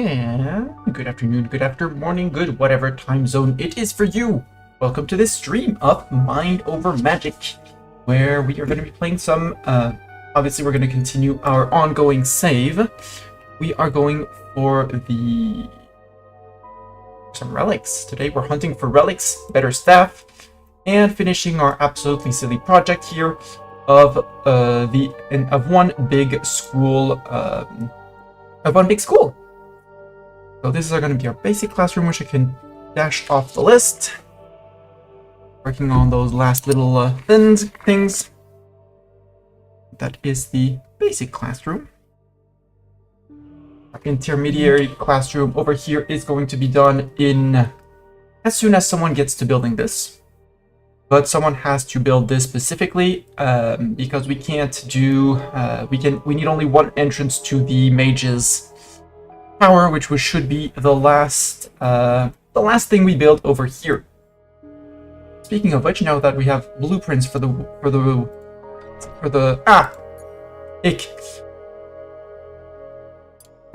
And good afternoon, good after morning, good whatever time zone it is for you. Welcome to this stream of Mind Over Magic, where we are going to be playing some, obviously we're going to continue our ongoing save. We are going for some relics. Today we're hunting for relics, better staff, and finishing our absolutely silly project here of one big school, So this is going to be our basic classroom, which I can dash off the list. Working on those last little things. That is the basic classroom. Our intermediary classroom over here is going to be done as soon as someone gets to building this. But someone has to build this specifically because we can't do. We need only one entrance to the mage's tower, which should be the last thing we build over here. Speaking of which, now that we have blueprints for the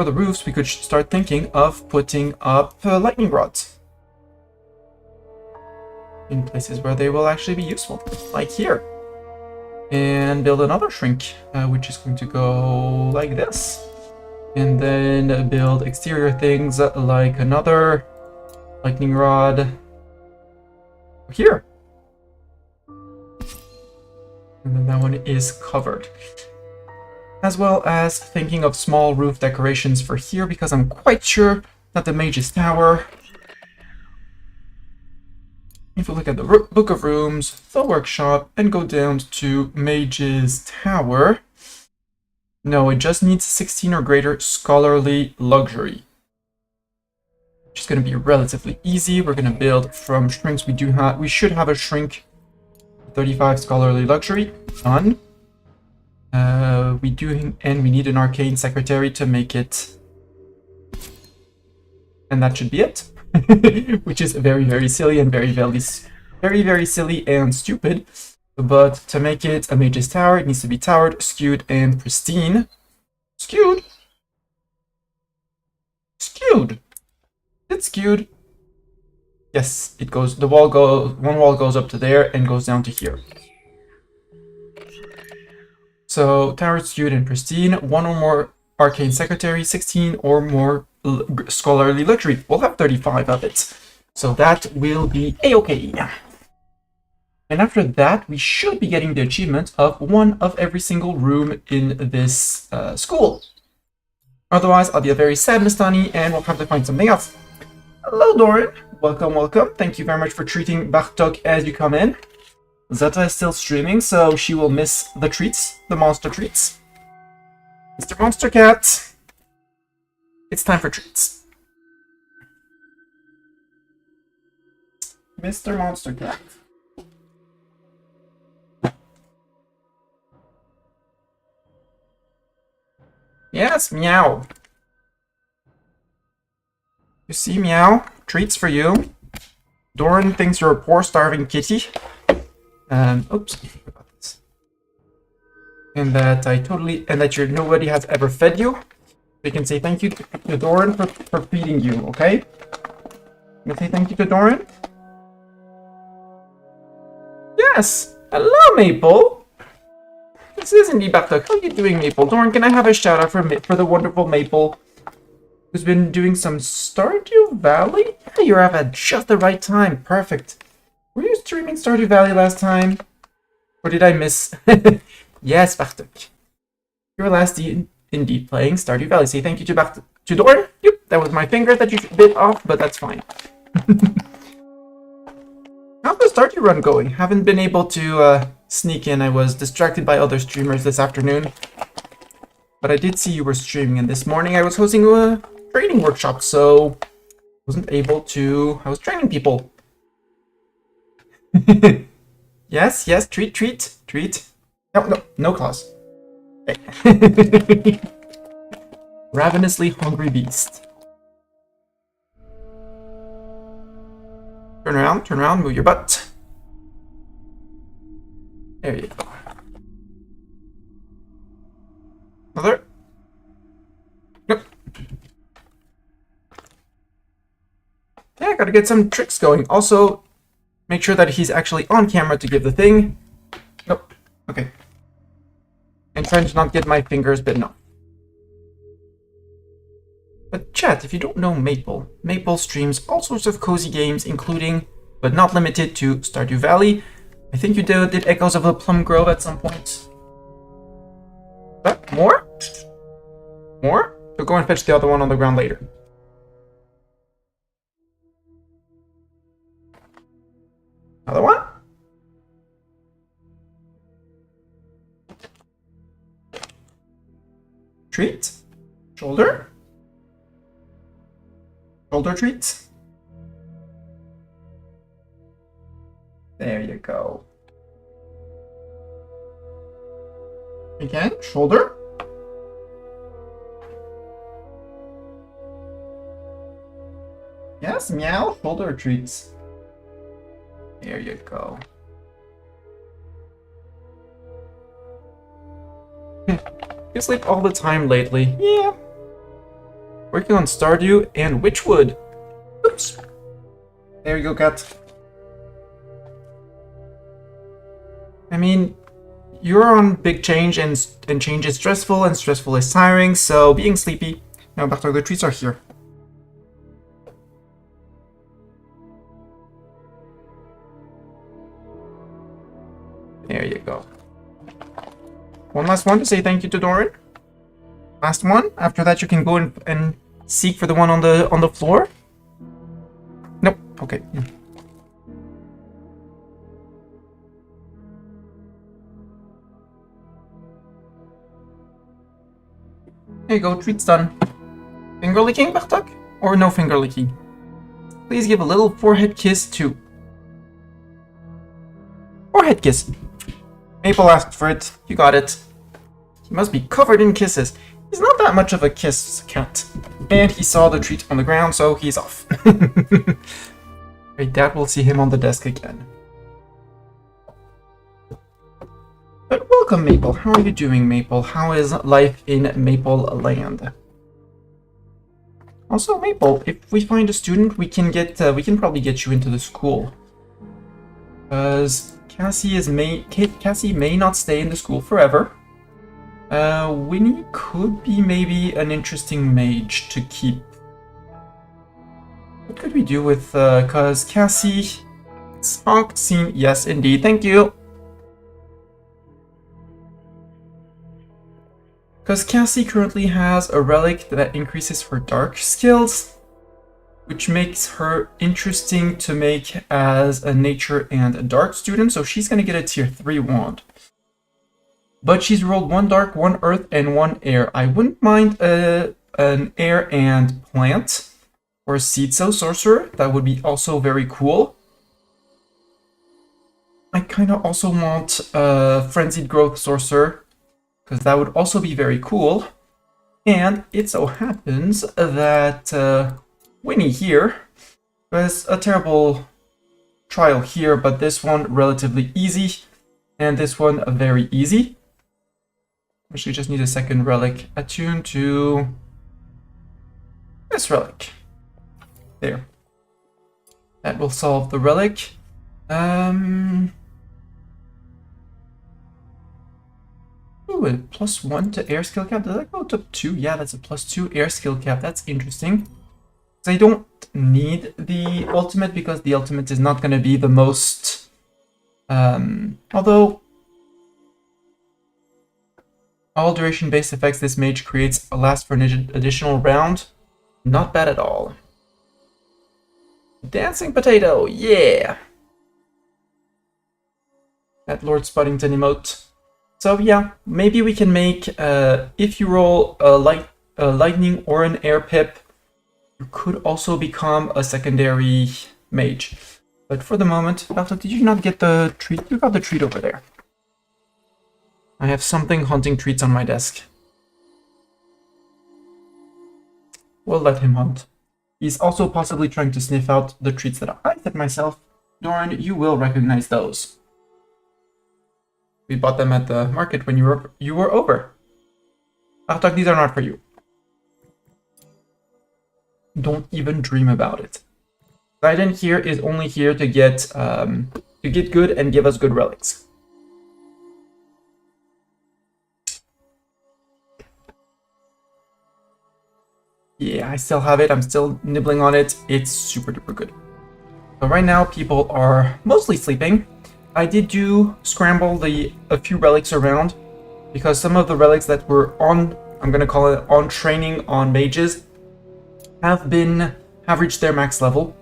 roofs, we could start thinking of putting up lightning rods in places where they will actually be useful, like here, and build another shrink, which is going to go like this. And then build exterior things like another lightning rod here. And then that one is covered. As well as thinking of small roof decorations for here, because I'm quite sure that the Mage's Tower, if we look at the Book of Rooms, the workshop, and go down to Mage's Tower, no, it just needs 16 or greater scholarly luxury. Which is going to be relatively easy. We're going to build from shrinks. We should have a shrink 35 scholarly luxury. Done. We need an arcane secretary to make it. And that should be it. Which is very, very silly and very, very silly and stupid. But to make it a mage's tower, it needs to be towered, skewed, and pristine. Skewed? Skewed! It's skewed. Yes, it goes. One wall goes up to there and goes down to here. So, towered, skewed, and pristine. One or more arcane secretary, 16 or more scholarly luxury. We'll have 35 of it. So that will be a-okay. And after that, we should be getting the achievement of one of every single room in this school. Otherwise, I'll be a very sad Mistani, and we'll have to find something else. Hello, Doran. Welcome, welcome. Thank you very much for treating Bartok as you come in. Zeta is still streaming, so she will miss the treats, the monster treats. Mr. Monster Cat, it's time for treats. Mr. Monster Cat. Yes, meow. You see, meow? Treats for you. Doran thinks you're a poor, starving kitty. Oops, I forgot this. And that nobody has ever fed you. We can say thank you to Doran for feeding you, okay? You say thank you to Doran? Yes! Hello, Maple! This is indeed Bartok. How are you doing, Maple? Doran, can I have a shout out for the wonderful Maple, who's been doing some Stardew Valley? Yeah, you're at just the right time. Perfect. Were you streaming Stardew Valley last time? Or did I miss? Yes, Bartok. You were last indeed playing Stardew Valley. Say thank you to Doran. Yep, that was my finger that you bit off, but that's fine. How's the Stardew run going? Haven't been able to sneak in. I was distracted by other streamers this afternoon. But I did see you were streaming, and this morning I was hosting a training workshop, so wasn't able to. I was training people. Yes, treat. No claws. Okay. Ravenously hungry beast. Turn around, move your butt. There you go. Another. Yep. Yeah, gotta get some tricks going. Also, make sure that he's actually on camera to give the thing. Nope. Okay. And trying to not get my fingers bitten off. But chat, if you don't know Maple, Maple streams all sorts of cozy games, including, but not limited to, Stardew Valley. I think you did Echoes of the Plum Grove at some point. More? More? So go and fetch the other one on the ground later. Another one? Treat? Shoulder? Shoulder treat? There you go. Again, shoulder? Yes, meow, shoulder treats. There you go. You sleep all the time lately. Yeah. Working on Stardew and Witchwood. Oops. There you go, cat. I mean, you're on big change, and change is stressful, and stressful is tiring, so being sleepy. Now, Bartok, the treats are here. There you go. One last one to say thank you to Doran. Last one. After that, you can go and seek for the one on the floor. Nope. Okay. There you go. Treat's done. Finger licking, Bartok? Or no finger licking? Please give a little forehead kiss to... Forehead kiss. Maple asked for it. You got it. He must be covered in kisses. He's not that much of a kiss cat. And he saw the treat on the ground, so he's off. Wait, Dad will see him on the desk again. But welcome, Maple. How are you doing, Maple? How is life in Maple Land? Also, Maple, if we find a student, we can probably get you into the school. Because Cassie may not stay in the school forever. Winnie could be maybe an interesting mage to keep. What could we do with, cause Cassie... Spark scene, yes indeed, thank you! Cause Cassie currently has a relic that increases her dark skills, which makes her interesting to make as a nature and a dark student, so she's gonna get a tier 3 wand. But she's rolled 1 dark, 1 earth, and 1 air. I wouldn't mind an air and plant, or a seed sow sorcerer. That would be also very cool. I kind of also want a frenzied growth sorcerer, because that would also be very cool. And it so happens that Winnie here has a terrible trial here, but this one relatively easy, and this one very easy. Actually, just need a second relic attuned to this relic. There. That will solve the relic. Ooh, a +1 to air skill cap. Does that go to 2? Yeah, that's a +2 air skill cap. That's interesting. So I don't need the ultimate because the ultimate is not going to be the most... although... all duration-based effects this mage creates last for an additional round. Not bad at all. Dancing potato, yeah! That Lord Spuddington emote. So yeah, maybe we can make, if you roll a lightning or an air pip, you could also become a secondary mage. But for the moment, Bartok, did you not get the treat? You got the treat over there. I have something hunting treats on my desk. We'll let him hunt. He's also possibly trying to sniff out the treats that I set myself. Doran, you will recognize those. We bought them at the market when you were over. Bartok, these are not for you. Don't even dream about it. Titan here is only here to get good and give us good relics. Yeah, I still have it. I'm still nibbling on it. It's super duper good. So right now, people are mostly sleeping. I did scramble a few relics around because some of the relics that were on, I'm gonna call it on training on mages, have reached their max level.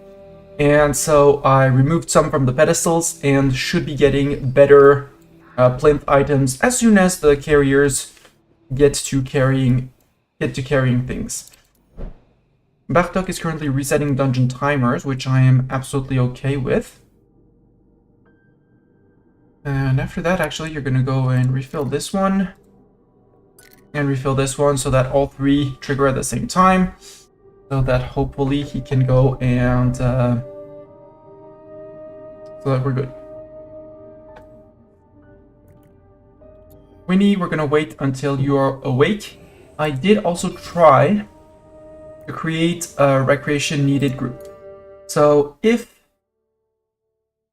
And so I removed some from the pedestals and should be getting better plinth items as soon as the carriers get to carrying things. Bartok is currently resetting dungeon timers, which I am absolutely okay with. And after that, actually, you're going to go and refill this one. And refill this one so that all three trigger at the same time. So that hopefully he can go and... so that we're good. Winnie, we're going to wait until you are awake. I did also try to create a recreation needed group. So if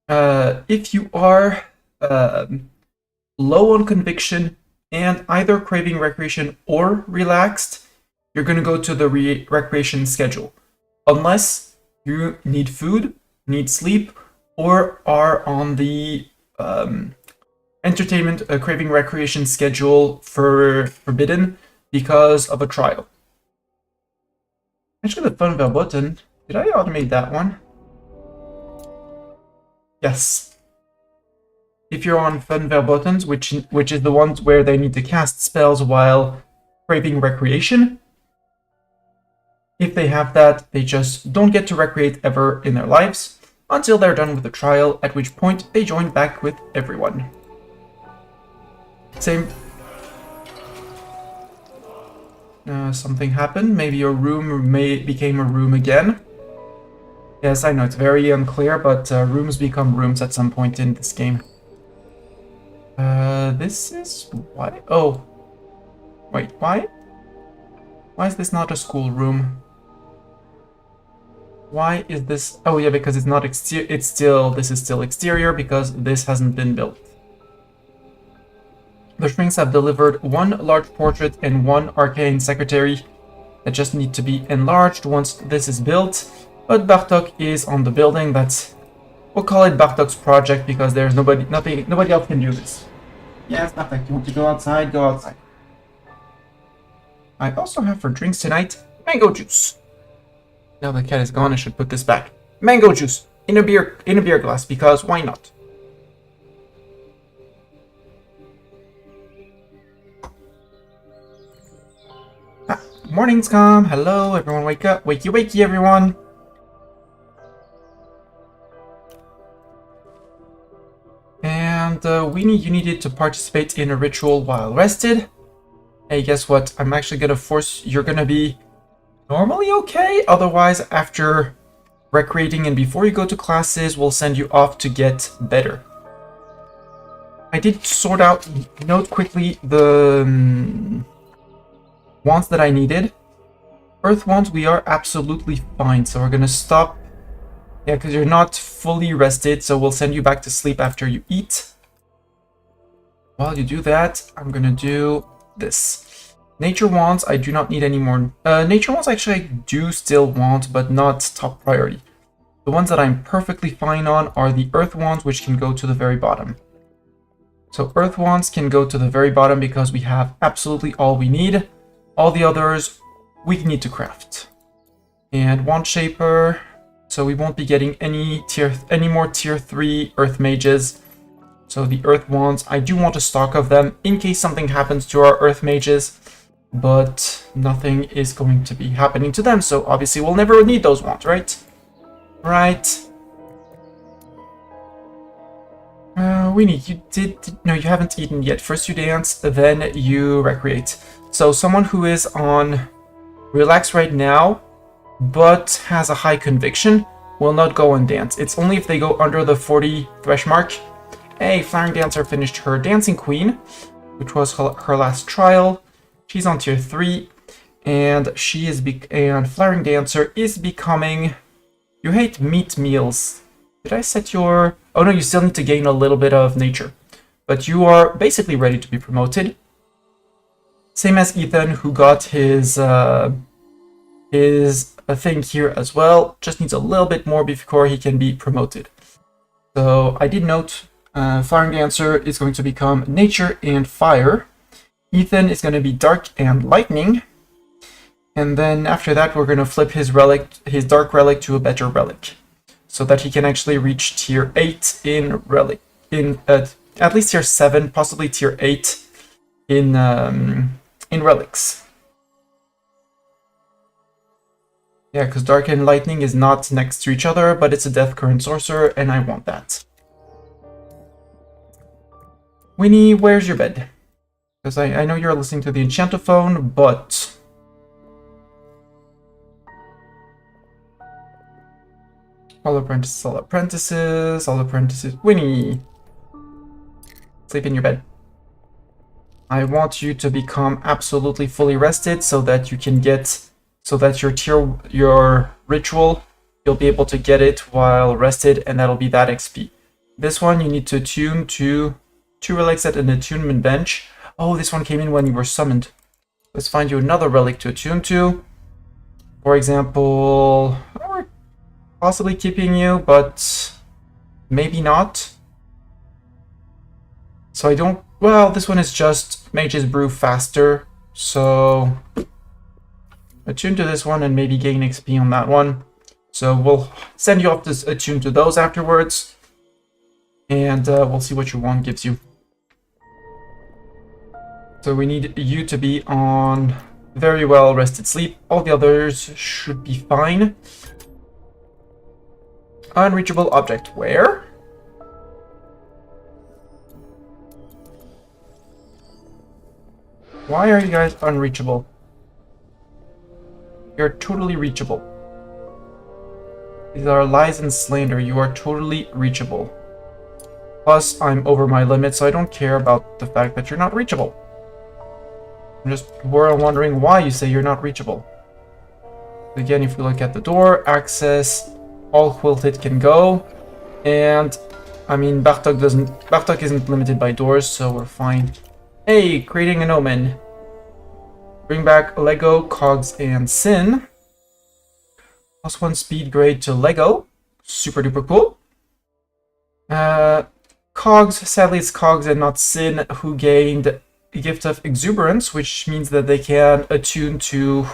you are low on conviction and either craving recreation or relaxed, you're going to go to the recreation schedule. Unless you need food, need sleep, or are on the entertainment craving recreation schedule for forbidden because of a trial. Actually, the fun button, did I automate that one? Yes. If you're on fun buttons, which is the ones where they need to cast spells while craving recreation, if they have that, they just don't get to recreate ever in their lives until they're done with the trial, at which point they join back with everyone. Same. Something happened. Maybe your room became a room again. Yes, I know, it's very unclear, but rooms become rooms at some point in this game. This is... why? Oh. Wait, why? Why is this not a school room? Why is this... oh yeah, because it's not exterior, this is still exterior because this hasn't been built. The shrinks have delivered one large portrait and one arcane secretary that just need to be enlarged once this is built. But Bartok is on the building. We'll call it Bartok's project because there's nobody else can do this. Yes, Bartok, you want to go outside? Go outside. I also have for drinks tonight mango juice. Now the cat is gone, I should put this back. Mango juice in a beer glass because why not? Morning's come. Hello, everyone. Wake up. Wakey, wakey, everyone. And Weenie, you needed to participate in a ritual while rested. Hey, guess what? I'm actually gonna force... you're gonna be normally okay. Otherwise, after recreating and before you go to classes, we'll send you off to get better. I did sort out, note quickly, the... wands that I needed. Earth wands, we are absolutely fine, so we're gonna stop. Yeah, because you're not fully rested, so we'll send you back to sleep after you eat. While you do that, I'm gonna do this. Nature wands, I do not need any more. Nature wands actually I do still want, but not top priority. The ones that I'm perfectly fine on are the earth wands, which can go to the very bottom. So earth wands can go to the very bottom because we have absolutely all we need. All the others we need to craft. And wand shaper, so we won't be getting any more tier 3 earth mages. So the earth wands, I do want a stock of them in case something happens to our earth mages, but nothing is going to be happening to them, so obviously we'll never need those wands, right? Right. Weenie, you haven't eaten yet. First you dance, then you recreate. So someone who is on relax right now, but has a high conviction, will not go and dance. It's only if they go under the 40 thresh mark. Hey, Flying Dancer finished her Dancing Queen, which was her last trial. She's on tier 3, and Flying Dancer is becoming You hate meat meals. Did I set your... Oh no, you still need to gain a little bit of nature. But you are basically ready to be promoted. Same as Ethan, who got his thing here as well. Just needs a little bit more before he can be promoted. So I did note Firing Dancer is going to become Nature and Fire. Ethan is going to be Dark and Lightning. And then after that, we're going to flip his Dark Relic to a better Relic, so that he can actually reach tier 8 in Relic, at least tier 7, possibly tier 8 in Relics. Yeah, because Dark and Lightning is not next to each other, but it's a Death Current Sorcerer, and I want that. Winnie, where's your bed? Because I know you're listening to the Enchantophone, but... All apprentices, all apprentices, all apprentices. Winnie! Sleep in your bed. I want you to become absolutely fully rested so that you can get... So that your ritual, you'll be able to get it while rested, and that'll be that XP. This one, you need to attune to 2 relics at an attunement bench. Oh, this one came in when you were summoned. Let's find you another relic to attune to. For example, we're possibly keeping you, but maybe not. So I don't... Well, this one is just Mage's Brew faster, so... Attune to this one and maybe gain XP on that one. So we'll send you off to attune to those afterwards. And we'll see what your wand gives you. So we need you to be on very well rested sleep. All the others should be fine. Unreachable object. Where? Why are you guys unreachable? You're totally reachable. These are lies and slander. You are totally reachable. Plus, I'm over my limit, so I don't care about the fact that you're not reachable. I'm just wondering why you say you're not reachable. Again, if we look at the door, access, all quilted can go. And, I mean, Bartok isn't limited by doors, so we're fine. Hey, creating an omen. Bring back Lego, Cogs, and Sin. +1 speed grade to Lego. Super duper cool. Cogs, sadly it's Cogs and not Sin who gained a gift of Exuberance, which means that they can attune to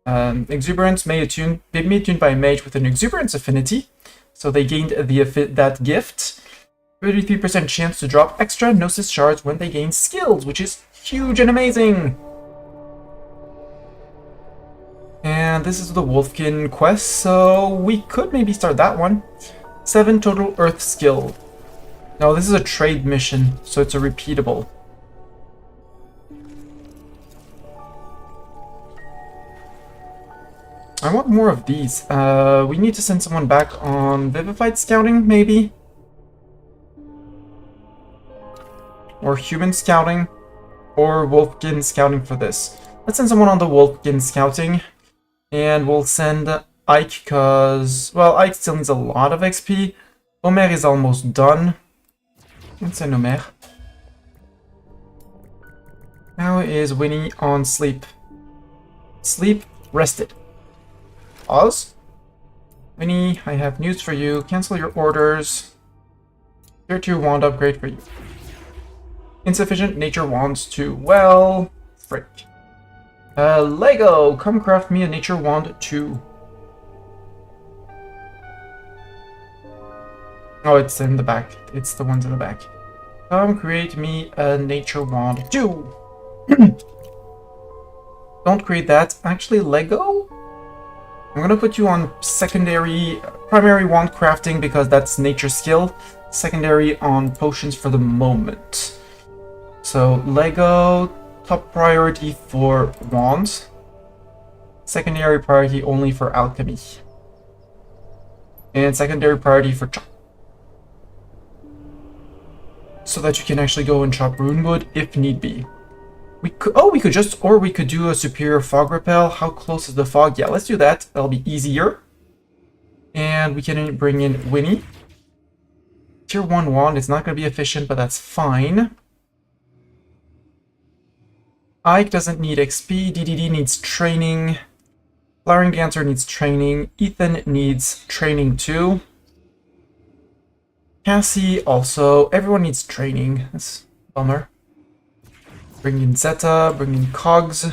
Exuberance, may be attuned by a mage with an Exuberance affinity. So they gained that gift. 33% chance to drop extra Gnosis shards when they gain skills, which is huge and amazing. And this is the Wolfkin quest, so we could maybe start that one. 7 total Earth skill. No, this is a trade mission, so it's a repeatable. I want more of these. We need to send someone back on Vivified Scouting, maybe? Or Human Scouting? Or Wolfkin Scouting for this. Let's send someone on the Wolfkin Scouting. And we'll send Ike, because... Well, Ike still needs a lot of XP. Omer is almost done. Let's send Omer. Now is Winnie on sleep. Sleep, rested. Pause. Winnie, I have news for you. Cancel your orders. Tier 2 wand upgrade for you. Insufficient nature wands too. Well, frick. Lego, come craft me a nature wand too. Oh, it's in the back. It's the ones in the back. Come create me a nature wand too. Don't create that. Actually, Lego? I'm gonna put you on primary wand crafting because that's nature skill. Secondary on potions for the moment. So, Lego, top priority for wands. Secondary priority only for alchemy. And secondary priority for chop. So that you can actually go and chop runewood if need be. We could do a superior fog repel. How close is the fog? Yeah, let's do that. That'll be easier. And we can bring in Winnie. Tier 1 wand, it's not going to be efficient, but that's fine. Ike doesn't need XP, DDD needs training. Flowering Dancer needs training. Ethan needs training too. Cassie also. Everyone needs training. That's a bummer. Bring in Zeta, bring in Cogs,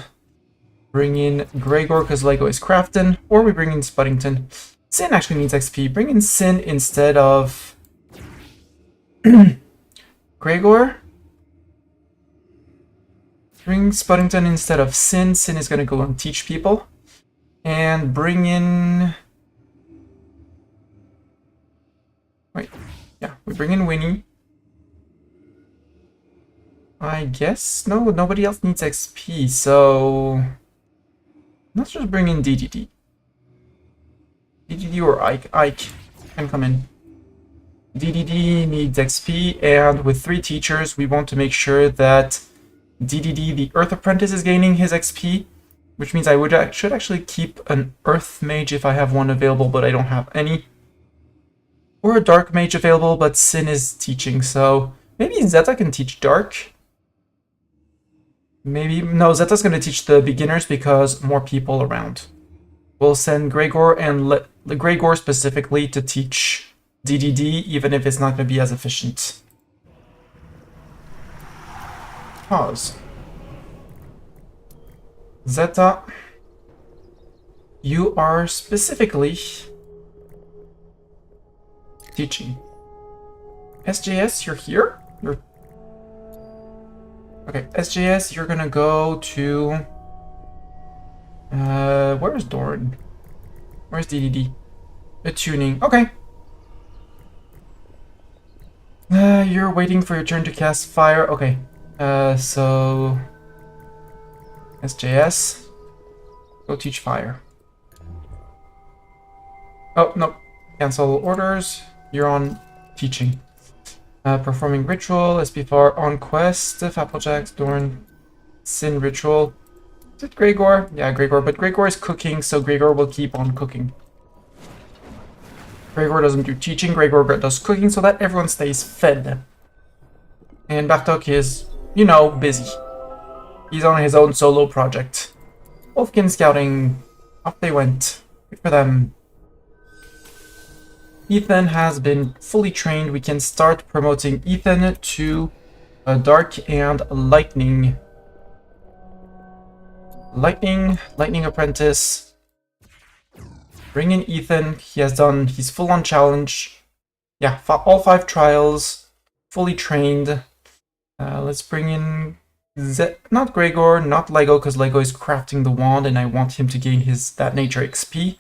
bring in Gregor because Lego is crafting, or we bring in Spuddington. Sin actually needs XP. Bring in Sin instead of Gregor. Bring Spuddington instead of Sin. Sin is going to go and teach people. And bring in... Wait. Yeah, we bring in Winnie. I guess... No, nobody else needs XP, so... Let's just bring in DDD. DDD or Ike. Ike can come in. DDD needs XP, and with 3 teachers, we want to make sure that DDD, the Earth Apprentice, is gaining his XP, which means I should actually keep an Earth Mage if I have one available, but I don't have any. Or a Dark Mage available, but Sin is teaching, so maybe Zeta can teach Dark. Maybe... No, Zeta's going to teach the beginners because more people around. We'll send Gregor and Gregor specifically to teach DDD, even if it's not going to be as efficient. Pause. Zeta, you are specifically teaching. SJS, you're here? You're... Okay, SJS, you're gonna go to... where's Doran? Where's DDD? Tuning. Okay. You're waiting for your turn to cast fire. Okay. So... SJS. Go teach fire. Oh, no. Cancel orders. You're on teaching. Performing ritual. SB4 on quest. Applejacks, Dorn. Sin ritual. Is it Gregor? Yeah, Gregor. But Gregor is cooking, so Gregor will keep on cooking. Gregor doesn't do teaching. Gregor does cooking so that everyone stays fed. And Bartok is, you know, busy. He's on his own solo project. Wolfkin scouting. Off they went. Good for them. Ethan has been fully trained. We can start promoting Ethan to Dark and Lightning. Lightning Apprentice. Bring in Ethan. He's full on challenge. Yeah, all 5 trials. Fully trained. Let's bring in not Gregor, not Lego, because Lego is crafting the wand and I want him to gain that nature XP.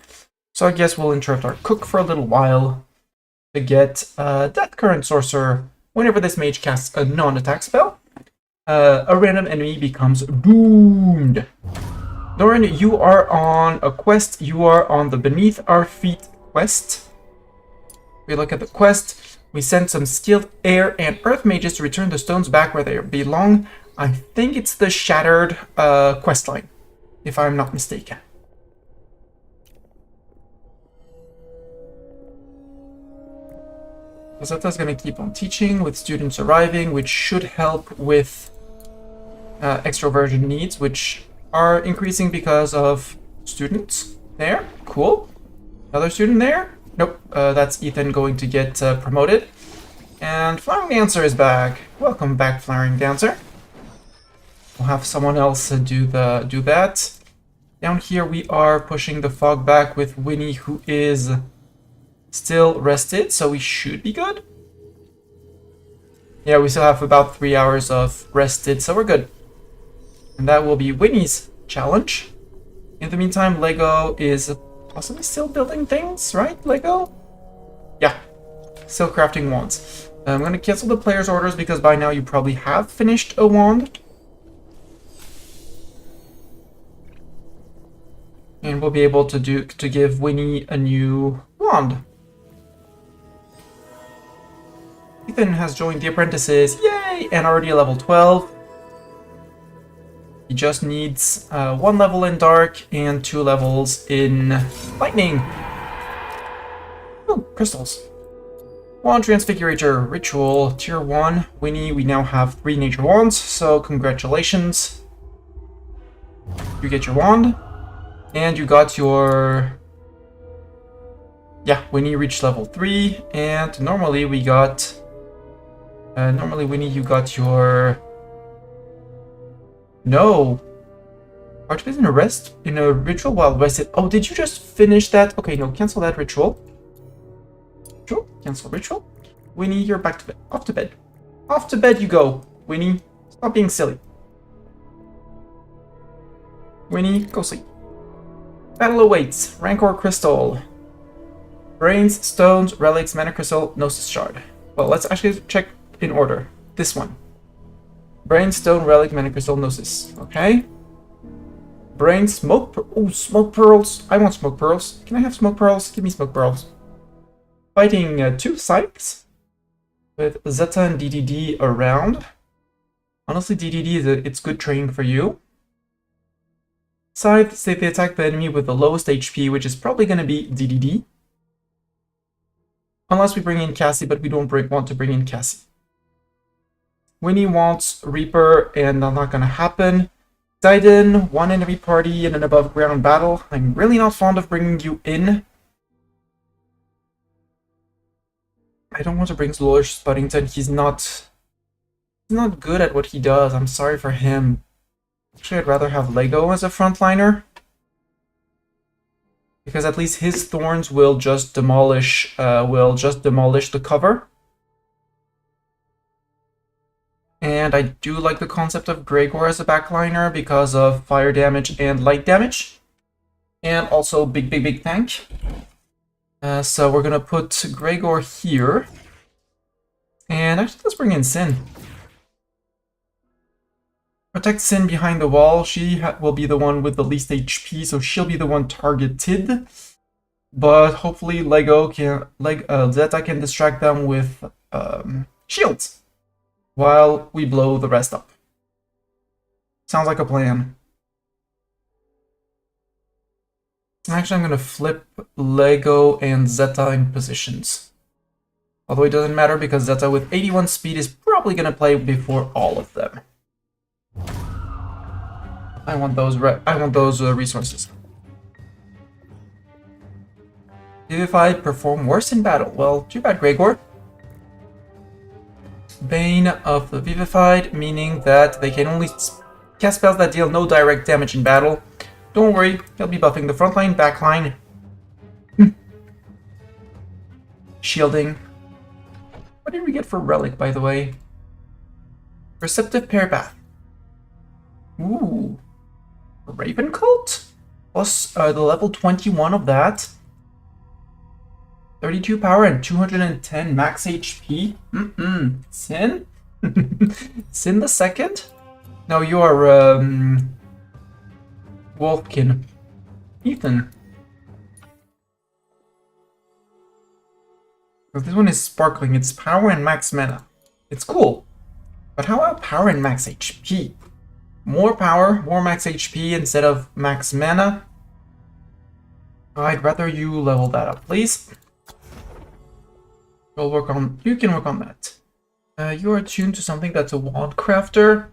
So I guess we'll interrupt our cook for a little while to get that current sorcerer. Whenever this mage casts a non-attack spell, a random enemy becomes doomed. Doran, you are on a quest. You are on the Beneath Our Feet quest. We look at the quest. We send some skilled air and earth mages to return the stones back where they belong. I think it's the Shattered questline, if I'm not mistaken. Rosetta going to keep on teaching with students arriving, which should help with extroversion needs, which are increasing because of students. There, cool. Another student there? Nope, that's Ethan going to get promoted. And Flowering Dancer is back. Welcome back, Flowering Dancer. We'll have someone else do that. Down here we are pushing the fog back with Winnie, who is still rested, so we should be good. Yeah, we still have about 3 hours of rested, so we're good. And that will be Winnie's challenge. In the meantime, Lego is possibly still building things, right, Lego? Yeah, still crafting wands. I'm going to cancel the player's orders because by now you probably have finished a wand. And we'll be able to give Winnie a new wand. Ethan has joined the apprentices, yay! And already level 12. He just needs 1 level in Dark and 2 levels in Lightning. crystals. 1 Transfigurator Ritual, Tier 1. Winnie, we now have 3 Nature Wands, so congratulations. You get your wand, and you got your... Yeah, Winnie reached level 3, and normally we got... normally, Winnie, you got your... No! Archbishop in a ritual while rested. Oh, did you just finish that? Okay, no, cancel that ritual. Cancel ritual. Winnie, you're back to bed. Off to bed. Off to bed you go. Winnie, stop being silly. Winnie, go sleep. Battle awaits. Rancor Crystal. Brains, Stones, Relics, Mana Crystal, Gnosis Shard. Well, let's actually check in order. This one. Brain, Stone, Relic, Mana Crystal, Gnosis. Okay. Brain, Smoke... Oh, Smoke Pearls. I want Smoke Pearls. Can I have Smoke Pearls? Give me Smoke Pearls. Fighting 2 Scythes with Zeta and DDD around. Honestly, DDD, it's good training for you. Scythe, say they attack the enemy with the lowest HP, which is probably going to be DDD. Unless we bring in Cassie, but we don't want to bring in Cassie. Winnie wants Reaper, and that's not going to happen. Sidon, 1 in every party in an above ground battle. I'm really not fond of bringing you in. I don't want to bring Lord Spuddington. He's not good at what he does. I'm sorry for him. Actually, I'd rather have Lego as a frontliner. Because at least his thorns will just demolish the cover. And I do like the concept of Gregor as a backliner because of fire damage and light damage. And also big tank. So we're gonna put Gregor here. And actually, let's bring in Sin. Protect Sin behind the wall. She will be the one with the least HP, so she'll be the one targeted. But hopefully Zeta can distract them with shields while we blow the rest up. Sounds like a plan. Actually, I'm going to flip Lego and Zeta in positions. Although it doesn't matter because Zeta with 81 speed is probably going to play before all of them. I want those resources. Vivified perform worse in battle. Well, too bad, Gregor. Bane of the Vivified, meaning that they can only cast spells that deal no direct damage in battle. Don't worry, he'll be buffing the front line, back line. Shielding. What did we get for Relic, by the way? Receptive Parapath. Ooh. Raven Cult? Plus the level 21 of that. 32 power and 210 max HP. Sin? Sin the second? No, you are Wolfkin. Ethan. This one is sparkling. It's power and max mana. It's cool. But how about power and max HP? More power, more max HP instead of max mana. I'd rather you level that up, please. You can work on that. You are attuned to something that's a wand crafter.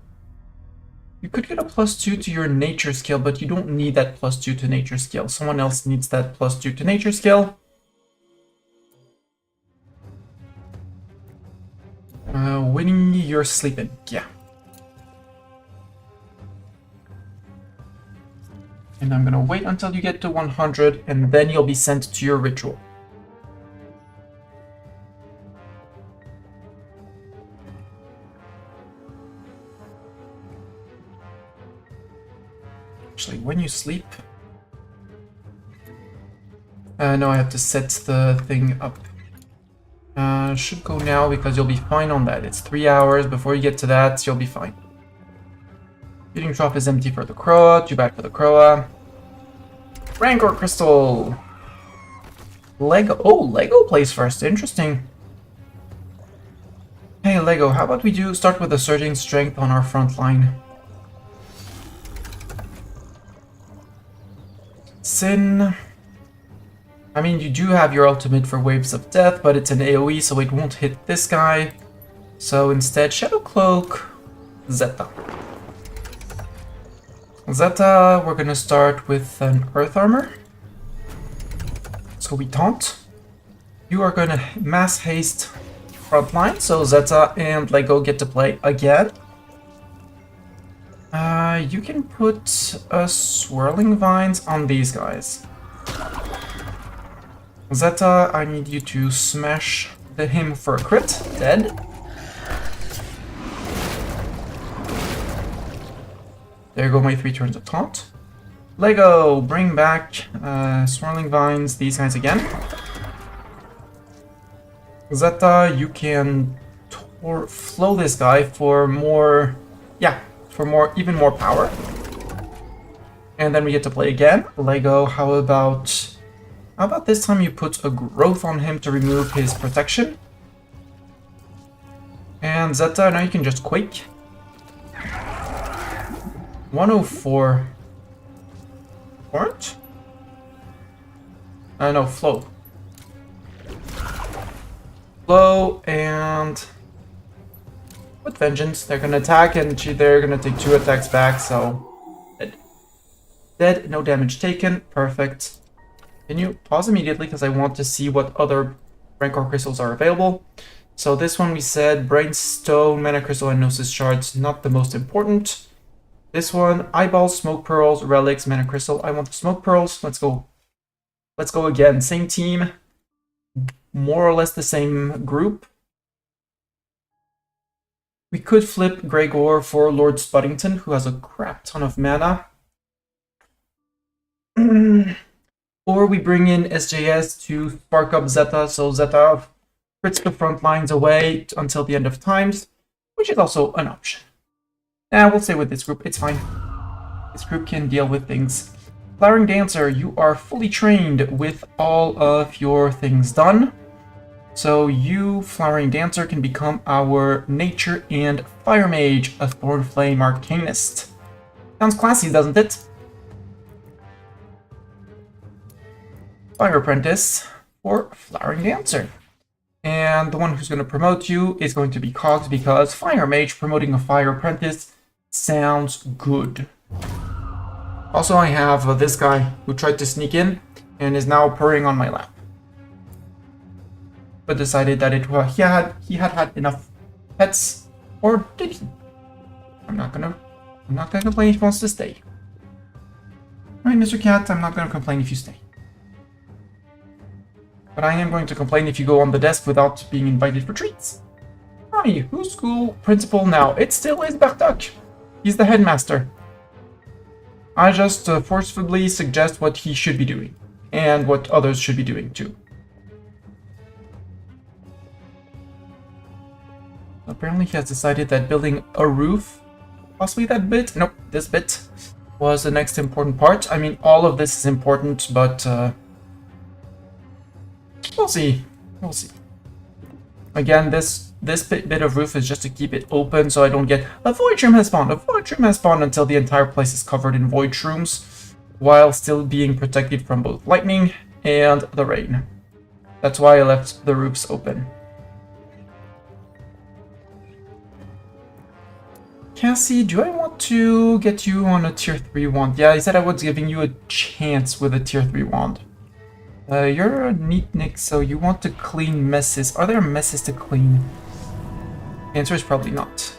You could get a +2 to your nature skill, but you don't need that +2 to nature skill. Someone else needs that +2 to nature skill. Winnie, you're sleeping. Yeah. And I'm gonna wait until you get to 100, and then you'll be sent to your ritual. Actually, when you sleep... no, I have to set the thing up. Should go now because you'll be fine on that. It's 3 hours. Before you get to that, you'll be fine. Feeding trough is empty for the Croa. Too bad for the Croa. Rancor Crystal. Lego. Oh, Lego plays first. Interesting. Hey, Lego, how about we start with asserting strength on our front line? Sin. I mean, you do have your ultimate for Waves of Death, but it's an AoE, so it won't hit this guy. So instead, Shadow Cloak, Zeta. Zeta, we're gonna start with an Earth Armor. So we taunt. You are gonna mass haste frontline, so Zeta and Lego get to play again. You can put Swirling Vines on these guys. Zeta, I need you to smash him for a crit. Dead. There go my 3 turns of taunt. Lego, bring back Swirling Vines, these guys again. Zeta, you can flow this guy for more, even more power. And then we get to play again. Lego, how about this time you put a growth on him to remove his protection? And Zeta, now you can just quake. 104. Torrent? No, flow. Flow and with vengeance, they're gonna attack and they're gonna take 2 attacks back, so dead. Dead, no damage taken, perfect. Can you pause immediately because I want to see what other Rancor crystals are available. So this one we said Brainstone, Mana Crystal, and Gnosis Shards, not the most important. This one, Eyeballs, Smoke Pearls, Relics, Mana Crystal. I want the Smoke Pearls. Let's go. Let's go again. Same team. More or less the same group. We could flip Gregor for Lord Spuddington, who has a crap ton of mana. Or we bring in SJS to spark up Zeta, so Zeta crits the front lines away until the end of times, which is also an option. We'll stay with this group, it's fine. This group can deal with things. Flowering Dancer, you are fully trained with all of your things done. So you, Flowering Dancer, can become our Nature and Fire Mage, a Thornflame Arcanist. Sounds classy, doesn't it? Fire Apprentice for Flowering Dancer. And the one who's going to promote you is going to be Cogs, because Fire Mage promoting a Fire Apprentice sounds good. Also, I have this guy who tried to sneak in and is now purring on my lap. But decided that he had enough pets, or did he? I'm not gonna complain if he wants to stay. Alright, Mr. Cat, I'm not gonna complain if you stay. But I am going to complain if you go on the desk without being invited for treats. Hi, who's school principal now? It still is Bartok. He's the headmaster. I just forcefully suggest what he should be doing, and what others should be doing too. Apparently he has decided that building a roof, possibly that bit, nope, this bit, was the next important part. I mean, all of this is important, but we'll see. We'll see. Again, this bit of roof is just to keep it open so I don't get a void shroom has spawned. A void shroom has spawned until the entire place is covered in void shrooms, while still being protected from both lightning and the rain. That's why I left the roofs open. Cassie, do I want to get you on a tier 3 wand? Yeah, I said I was giving you a chance with a tier 3 wand. You're a neat Nick, so you want to clean messes. Are there messes to clean? The answer is probably not.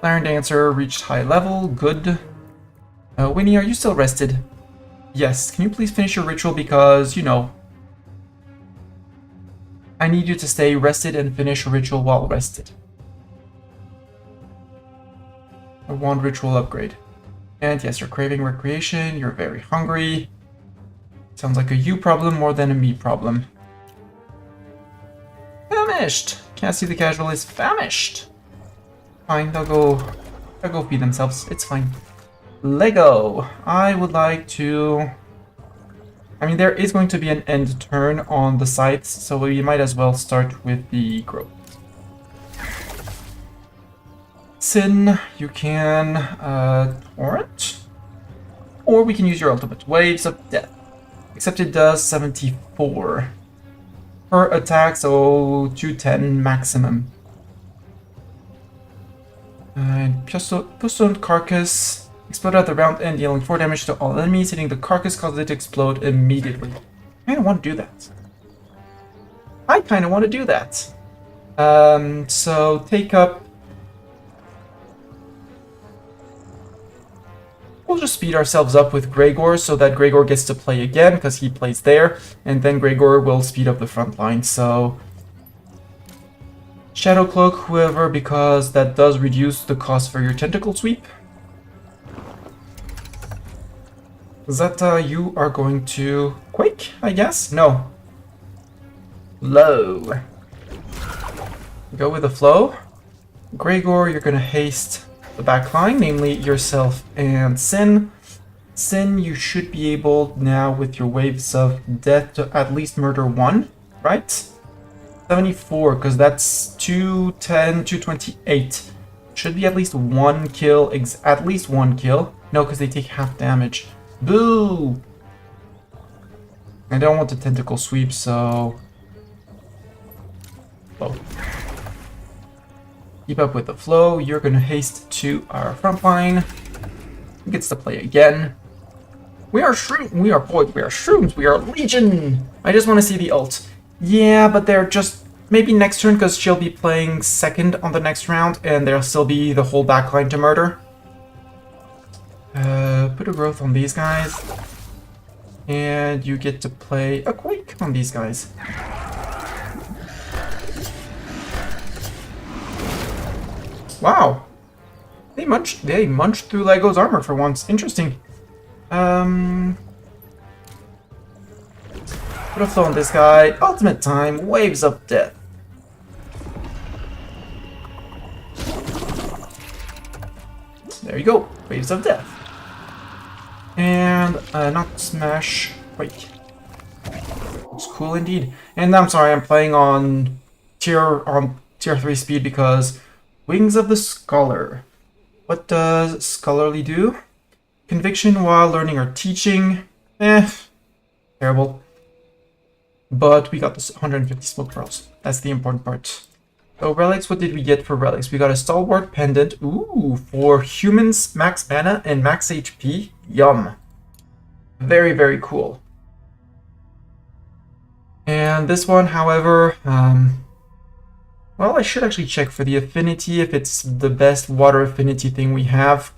Flowering Dancer reached high level, good. Winnie, are you still rested? Yes, can you please finish your ritual because, you know, I need you to stay rested and finish your ritual while rested. A wand ritual upgrade. And yes, you're craving recreation, you're very hungry. Sounds like a you problem more than a me problem. Famished! Cassie the Casual is famished. Fine, they'll go feed themselves, it's fine. Lego! I would like to... I mean, there is going to be an end turn on the sites, so we might as well start with the growth. Sin, you can torrent, or we can use your ultimate, Waves of Death. except it does 74 per attack, so 210 maximum. And Pistol Carcass explode at the round end, dealing 4 damage to all enemies. Hitting the carcass causes it to explode immediately. I kinda want to do that. I kinda want to do that. So take up. We'll just speed ourselves up with Gregor so that Gregor gets to play again because he plays there, and then Gregor will speed up the front line. So Shadow Cloak, whoever, because that does reduce the cost for your tentacle sweep. Zeta, you are going to Quake, I guess? No. Low. Go with the flow. Gregor, you're gonna haste the back line, namely yourself and Sin. Sin, you should be able now with your waves of death to at least murder one, right? 74, because that's 210, 228. Should be at least one kill, at least one kill. No, because they take half damage. Boo! I don't want the tentacle sweep, so... Oh. Keep up with the flow. You're gonna haste to our front line. He gets to play again. We are shrooms. We are shrooms. We are legion. I just want to see the ult. Yeah, but they're just maybe next turn because she'll be playing second on the next round, and there'll still be the whole backline to murder. Put a growth on these guys, and you get to play a quake on these guys. Wow, they munched through Lego's armor for once. Interesting. Put a flow on this guy. Ultimate time. Waves of death. There you go. Waves of death. And not smash. Wait. It's cool indeed. And I'm sorry, I'm playing on tier 3 speed because Wings of the Scholar. What does Scholarly do? Conviction while learning or teaching. Terrible. But we got this 150 smoke pearls. That's the important part. So relics, what did we get for relics? We got a stalwart pendant. Ooh, for humans, max mana and max HP. Yum. Very, very cool. And this one, however, well, I should actually check for the affinity if it's the best water affinity thing we have.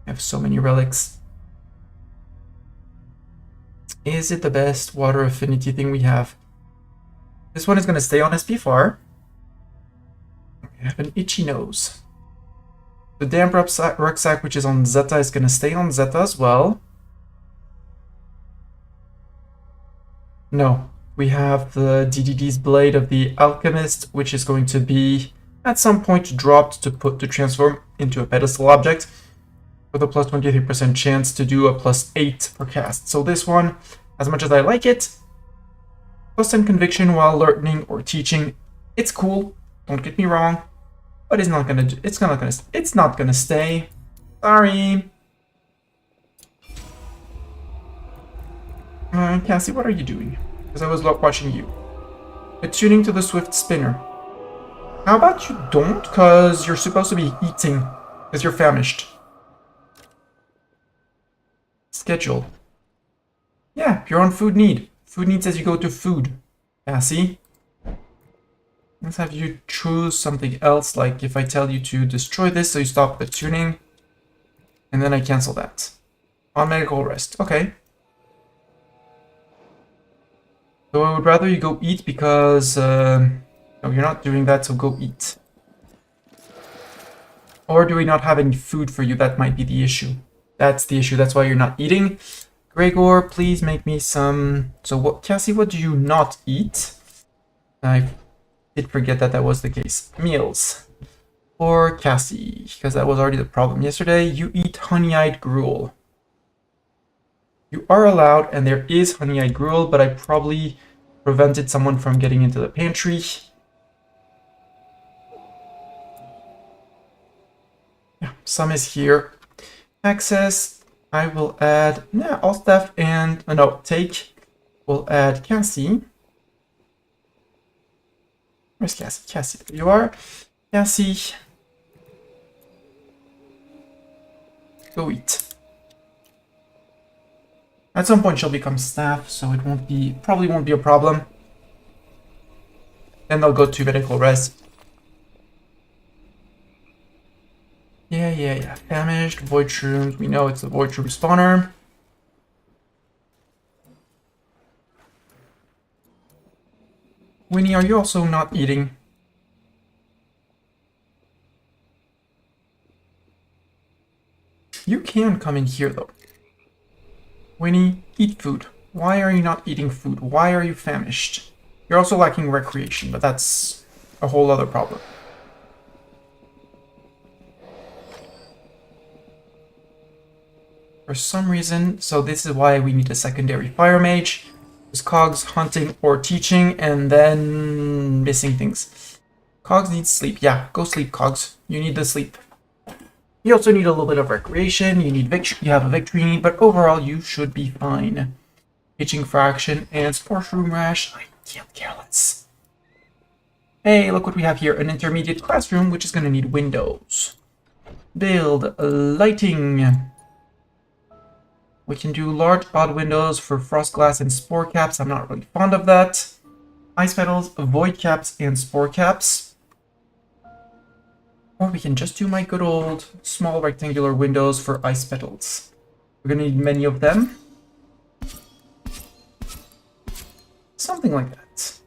I have so many relics. Is it the best water affinity thing we have? This one is going to stay on SP4. I have an itchy nose. The damp rucksack, which is on Zeta, is going to stay on Zeta as well. No. We have the DDD's Blade of the Alchemist, which is going to be at some point dropped to transform into a pedestal object with a plus 23% chance to do a plus 8 per cast. So this one, as much as I like it, plus 10 conviction while learning or teaching, it's cool. Don't get me wrong, but it's not gonna stay. Sorry. Cassie, what are you doing? Because I was watching you. Attuning to the swift spinner. How about you don't? Because you're supposed to be eating. Because you're famished. Schedule. Yeah, you're on food need. Food need says you go to food. Cassie. Let's have you choose something else. Like if I tell you to destroy this so you stop attuning. And then I cancel that. On medical rest. Okay. So I would rather you go eat because, no, you're not doing that, so go eat. Or do we not have any food for you? That might be the issue. That's the issue, that's why you're not eating. Gregor, please make me some... So what, Cassie, what do you not eat? I did forget that that was the case. Meals. For Cassie, because that was already the problem yesterday. You eat honey-eyed gruel. You are allowed, and there is honey-eyed gruel, but I probably prevented someone from getting into the pantry. Yeah, some is here. Access. I will add, yeah, all staff and, no, take. We'll add Cassie. Where's Cassie? Cassie, there you are. Cassie. Go eat. At some point she'll become staff, so it won't be, probably won't be a problem. Then they'll go to medical rest. Yeah. Famished, void shrooms. We know it's the void shroom spawner. Winnie, are you also not eating? You can come in here though. Winnie, eat food. Why are you not eating food? Why are you famished? You're also lacking recreation, but that's a whole other problem. For some reason, so this is why we need a secondary fire mage. There's Cogs, hunting, or teaching, and then missing things. Cogs needs sleep. Yeah, go sleep, Cogs. You need the sleep. You also need a little bit of recreation. You need victory. You have a victory need, but overall you should be fine. Itching fraction and sports room rash. I can't care less. Hey, look what we have here. An intermediate classroom, which is going to need windows. Build lighting. We can do large odd windows for frost glass and spore caps. I'm not really fond of that. Ice petals, void caps, and spore caps. Or we can just do my good old small rectangular windows for ice petals. We're gonna need many of them. Something like that.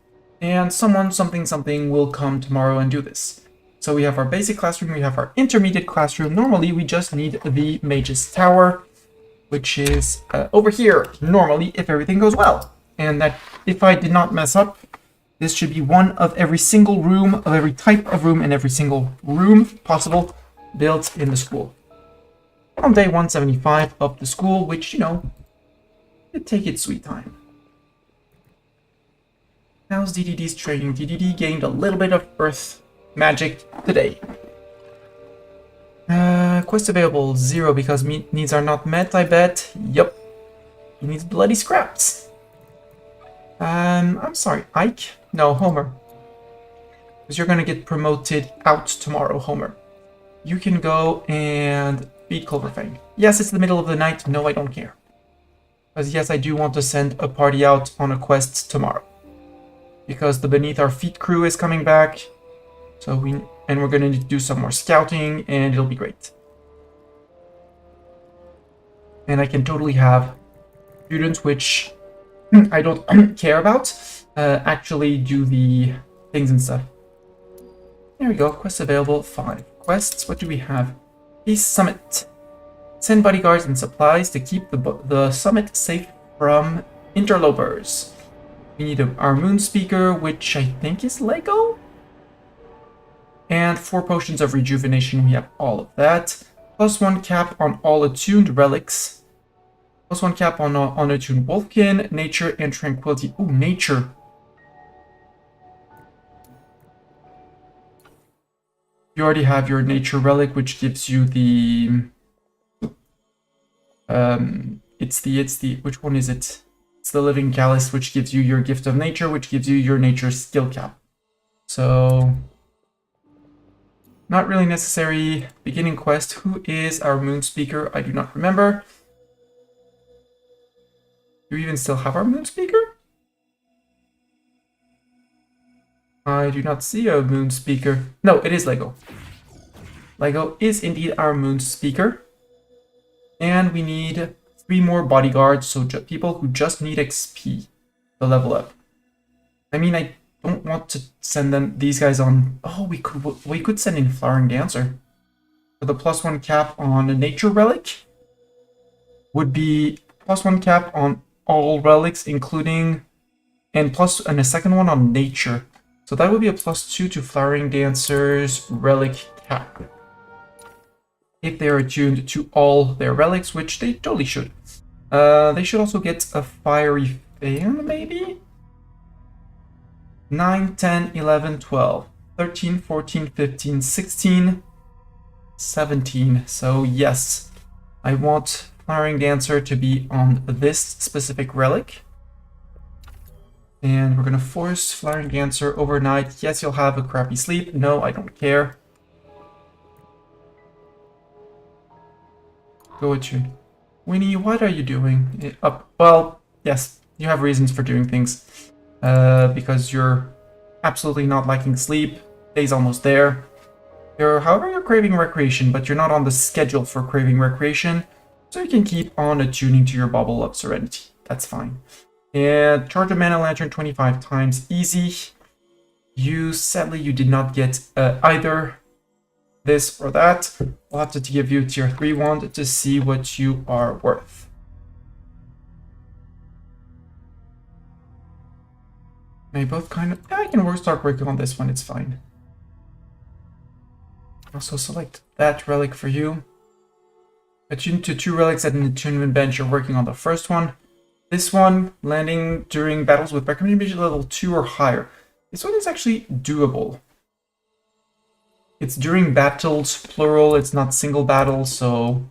And someone, something will come tomorrow and do this. So we have our basic classroom, we have our intermediate classroom. Normally we just need the mage's tower, which is over here, normally, if everything goes well. And that, if I did not mess up, this should be one of every single room, of every type of room, and every single room possible built in the school. On day 175 of the school, which, you know, it take its sweet time. How's DDD's training? DDD gained a little bit of earth magic today. Quest available 0 because needs are not met, I bet. Yup. He needs bloody scraps. I'm sorry, Ike? No, Homer. Because you're gonna get promoted out tomorrow, Homer. You can go and beat Cloverfang. Yes, it's the middle of the night. No, I don't care. Because yes, I do want to send a party out on a quest tomorrow. Because the Beneath Our Feet crew is coming back. So we're gonna need to do some more scouting, and it'll be great. And I can totally have students which I don't care about actually do the things and stuff. There we go. Quests available. 5 quests. What do we have? Peace Summit. Send bodyguards and supplies to keep the summit safe from interlopers. We need our moon speaker, which I think is Lego. And 4 potions of rejuvenation. We have all of that. +1 cap on all attuned relics. +1 cap on attuned wolfkin, nature, and tranquility. Ooh, nature. You already have your nature relic, which gives you the which one is it? It's the living callus, which gives you your gift of nature, which gives you your nature skill cap. So not really necessary. Beginning quest. Who is our moon speaker? I do not remember. Do we even still have our moon speaker? I do not see a moon speaker. No, it is Lego. Lego is indeed our moon speaker. And we need 3 more bodyguards, so people who just need XP to level up. I mean, I don't want to send these guys on. Oh, we could send in Flowering Dancer. For the +1 cap on a nature relic would be +1 cap on all relics, including and a second one on nature. So that would be a +2 to Flowering Dancer's relic cap. If they are attuned to all their relics, which they totally should. They should also get a fiery fan, maybe? 9, 10, 11, 12, 13, 14, 15, 16, 17. So yes, I want Flowering Dancer to be on this specific relic. And we're gonna force Flowering Dancer overnight. Yes, you'll have a crappy sleep. No, I don't care. Go with you. Winnie, what are you doing? Well, yes, you have reasons for doing things. Because you're absolutely not liking sleep. Day's almost there. However, you're craving recreation, but you're not on the schedule for craving recreation. So you can keep on attuning to your bubble of serenity. That's fine. And charge a mana lantern 25 times. Easy. Sadly, you did not get either this or that. We'll have to give you tier 3 wand to see what you are worth. They both kind of... I can start working on this one, it's fine. Also select that relic for you. Attune to 2 relics at an attunement bench. You're working on the first one. This one, landing during battles with recommendation level 2 or higher. This one is actually doable. It's during battles, plural, it's not single battle, so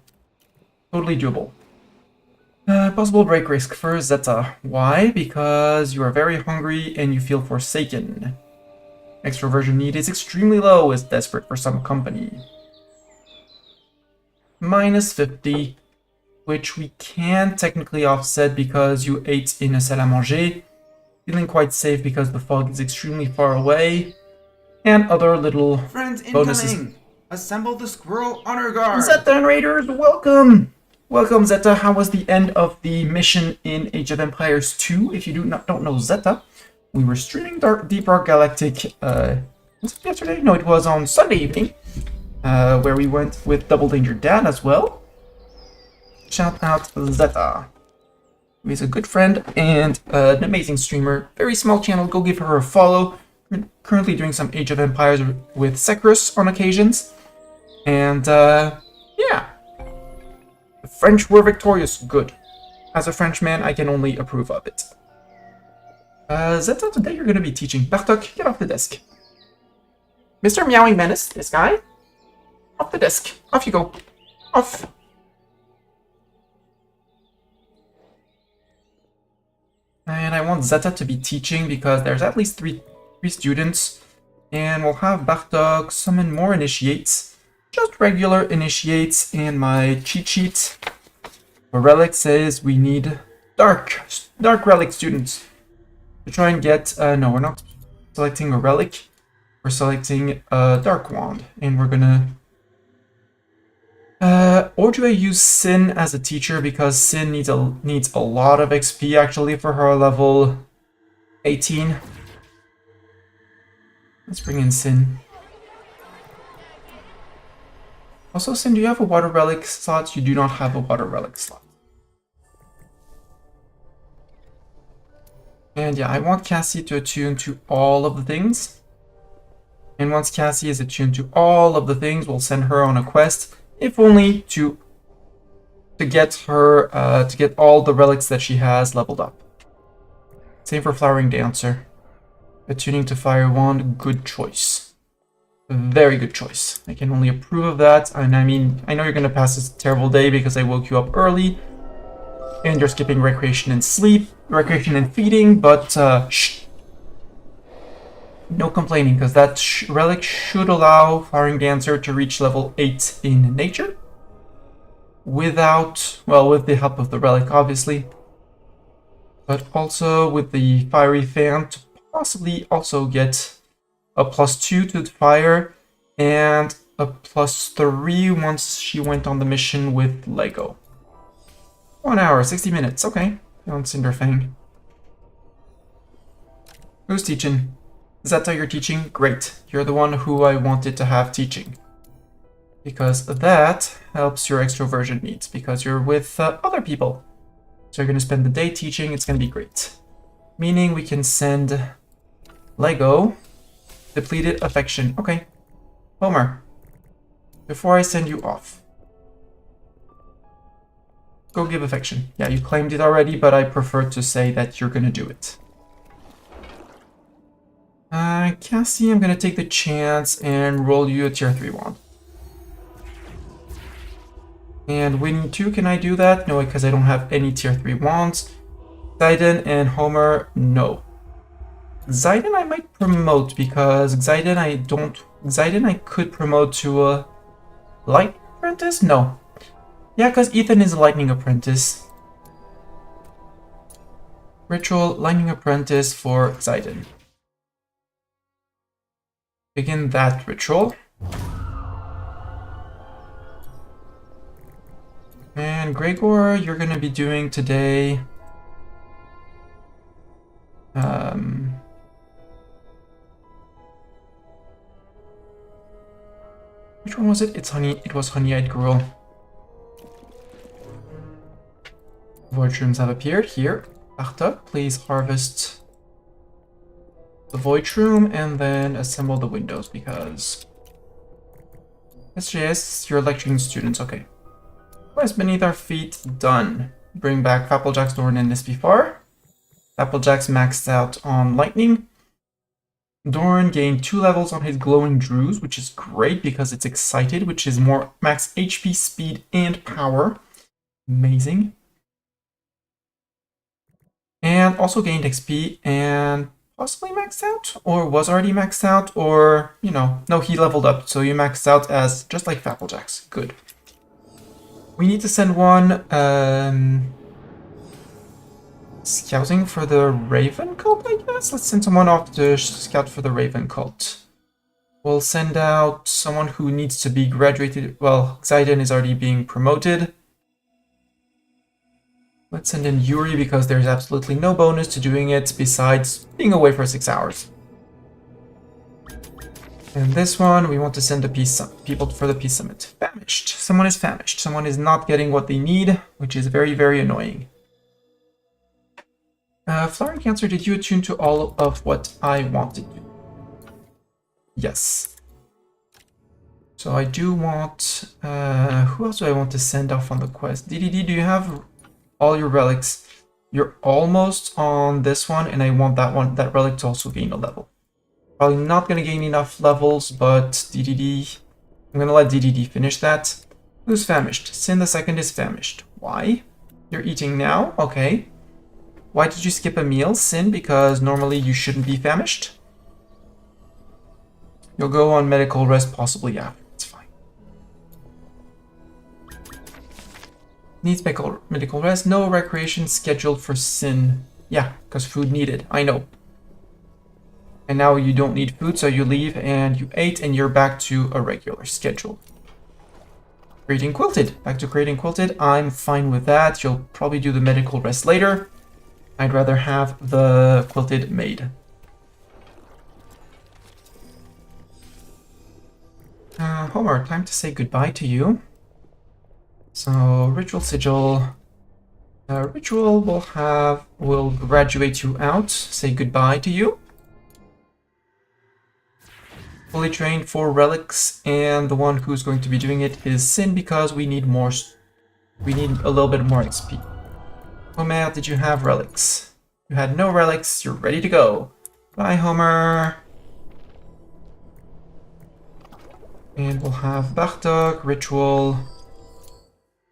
totally doable. Possible break risk for Zeta. Why? Because you are very hungry and you feel forsaken. Extroversion need is extremely low, is desperate for some company. Minus 50, which we can technically offset because you ate in a salle à manger. Feeling quite safe because the fog is extremely far away. And other little Friends bonuses. incoming! Assemble the squirrel honor guard! Zeta and Raiders, welcome! Welcome, Zeta. How was the end of the mission in Age of Empires 2? If you don't know Zeta, we were streaming Deep Dark Galactic, was it yesterday? No, it was on Sunday evening, where we went with Double Danger Dan as well. Shout out Zeta. He's a good friend and an amazing streamer. Very small channel, go give her a follow. We're currently doing some Age of Empires with Sekrus on occasions. And, yeah. The French were victorious. Good. As a Frenchman, I can only approve of it. Zeta, today you're going to be teaching. Bartok, get off the desk. Mr. Meowing Menace, this guy. Off the desk. Off you go. Off. And I want Zeta to be teaching because there's at least three students. And we'll have Bartok summon more initiates. Just regular initiates. And my cheat sheet for relic says we need dark relic students to try and get... no, we're not selecting a relic. We're selecting a dark wand. And we're gonna... or do I use Sin as a teacher because Sin needs a lot of XP actually for her level 18. Let's bring in Sin. Also, Sin, do you have a water relic slot? You do not have a water relic slot. And yeah, I want Cassie to attune to all of the things. And once Cassie is attuned to all of the things, we'll send her on a quest. If only to get her, to get all the relics that she has leveled up. Same for Flowering Dancer. Attuning to Fire Wand, good choice. Very good choice. I can only approve of that. And I mean, I know you're going to pass this terrible day because I woke you up early. And you're skipping recreation and sleep, recreation and feeding, but shh. No complaining, because that relic should allow Flowering Dancer to reach level 8 in nature. Without, well, with the help of the relic, obviously. But also with the Fiery Fan to possibly also get a +2 to the fire and a +3 once she went on the mission with Lego. 1 hour, 60 minutes, okay. On Cinderfang. Who's teaching? Zeta, you're teaching? Great. You're the one who I wanted to have teaching. Because that helps your extroversion needs, because you're with other people. So you're going to spend the day teaching, it's going to be great. Meaning we can send Lego, depleted affection. Okay. Homer, before I send you off, go give affection. Yeah, you claimed it already, but I prefer to say that you're going to do it. Cassie, I'm gonna take the chance and roll you a tier 3 wand. And Winnie 2, can I do that? No, because I don't have any tier 3 wands. Xyden and Homer, no. Xyden I might promote because Xyden I could promote to a Lightning Apprentice? No. Yeah, because Ethan is a Lightning Apprentice. Ritual Lightning Apprentice for Xyden. Begin that ritual. And Gregor, you're going to be doing today... which one was it? It was Honey-Eyed Girl. Void Rooms have appeared here. Bartok, please harvest the Void Room and then assemble the windows because... SJS, you're lecturing students, okay. Where's Beneath Our Feet? Done. Bring back Applejack's Dorn and SB4. Applejack's maxed out on Lightning. Dorn gained 2 levels on his Glowing Druze, which is great because it's excited, which is more max HP, speed, and power. Amazing. And also gained XP and possibly maxed out, or was already maxed out, or, you know, no, he leveled up, so you maxed out as just like Applejack's. Good. We need to send one scouting for the Raven Cult, I guess? Let's send someone off to scout for the Raven Cult. We'll send out someone who needs to be graduated. Well, Xyden is already being promoted. Let's send in Yuri because there's absolutely no bonus to doing it besides being away for 6 hours. And this one, we want to send the people for the Peace Summit. Famished. Someone is famished. Someone is not getting what they need, which is very, very annoying. Flowering Cancer, did you attune to all of what I wanted you? Yes. So I do want... who else do I want to send off on the quest? DDD, do you have all your relics? You're almost on this one, and I want that relic to also gain a level. Probably not going to gain enough levels, but DDD... I'm going to let DDD finish that. Who's famished? Sin the second is famished. Why? You're eating now? Okay. Why did you skip a meal? Sin, because normally you shouldn't be famished. You'll go on medical rest possibly after. It's fine. Needs medical rest. No recreation scheduled for Sin. Yeah, because food needed. I know. And now you don't need food, so you leave and you ate and you're back to a regular schedule. Creating Quilted. Back to creating Quilted. I'm fine with that. You'll probably do the medical rest later. I'd rather have the Quilted made. Homer, time to say goodbye to you. So, Ritual Sigil. Ritual will graduate you out, say goodbye to you. Fully trained for relics, and the one who's going to be doing it is Sin because we need more. We need a little bit more XP. Homer, did you have relics? You had no relics, you're ready to go. Bye, Homer. And we'll have Bartok, Ritual.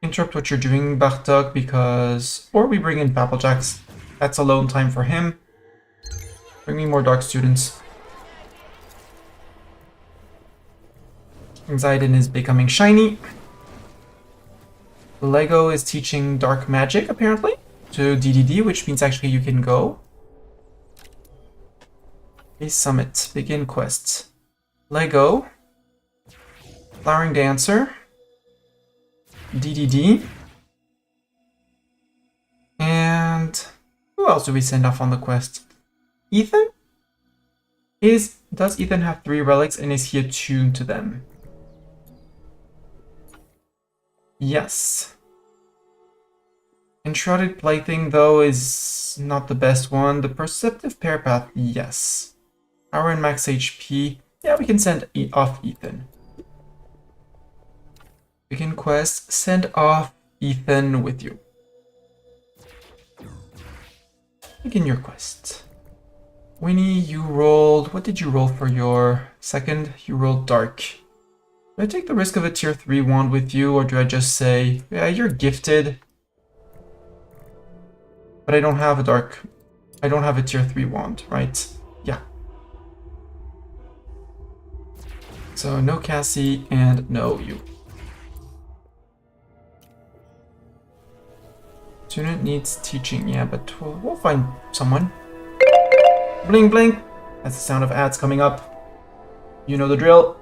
Interrupt what you're doing, Bartok, because... Or we bring in Applejack's. That's alone time for him. Bring me more dark students. Xyden is becoming shiny. Lego is teaching dark magic, apparently, to DDD, which means actually you can go. A summit. Begin quests. Lego. Flowering Dancer. DDD. And who else do we send off on the quest? Ethan? Does Ethan have 3 relics and is he attuned to them? Yes. Enshrouded Plaything, though, is not the best one. The Perceptive Pairpath, yes. Power and max HP, yeah, we can send off Ethan. Begin quest, send off Ethan with you. Begin your quest. Winnie, you rolled... What did you roll for your second? You rolled Dark. Do I take the risk of a tier 3 wand with you, or do I just say, yeah, you're gifted, but I don't have a tier 3 wand, right? Yeah. So no Cassie and no you. Student needs teaching, yeah, but we'll find someone. Bling bling! That's the sound of ads coming up. You know the drill.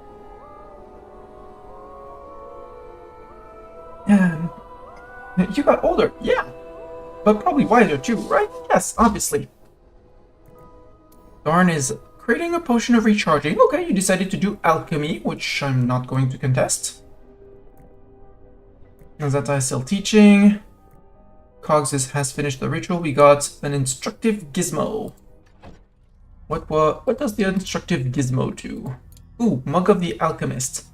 And you got older, yeah, but probably wiser too, right? Yes, obviously. Darn is creating a potion of recharging. Okay, you decided to do alchemy, which I'm not going to contest. Nazata is still teaching. Cogs has finished the ritual. We got an instructive gizmo. What does the instructive gizmo do? Ooh, Mug of the Alchemist.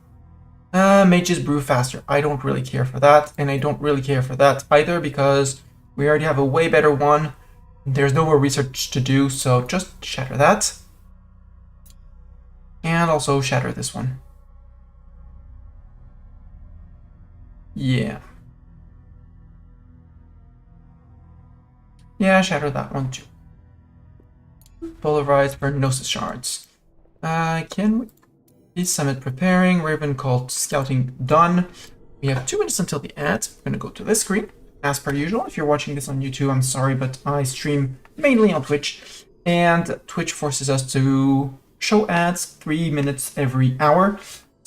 Mages brew faster. I don't really care for that, and I don't really care for that either because we already have a way better one. There's no more research to do, so just shatter that. And also shatter this one. Yeah. Yeah, shatter that one too. Polarized for Gnosis shards. Can we... Summit preparing, Raven called scouting done. We have 2 minutes until the ads. I'm gonna go to this screen. As per usual, if you're watching this on YouTube, I'm sorry, but I stream mainly on Twitch. And Twitch forces us to show ads 3 minutes every hour.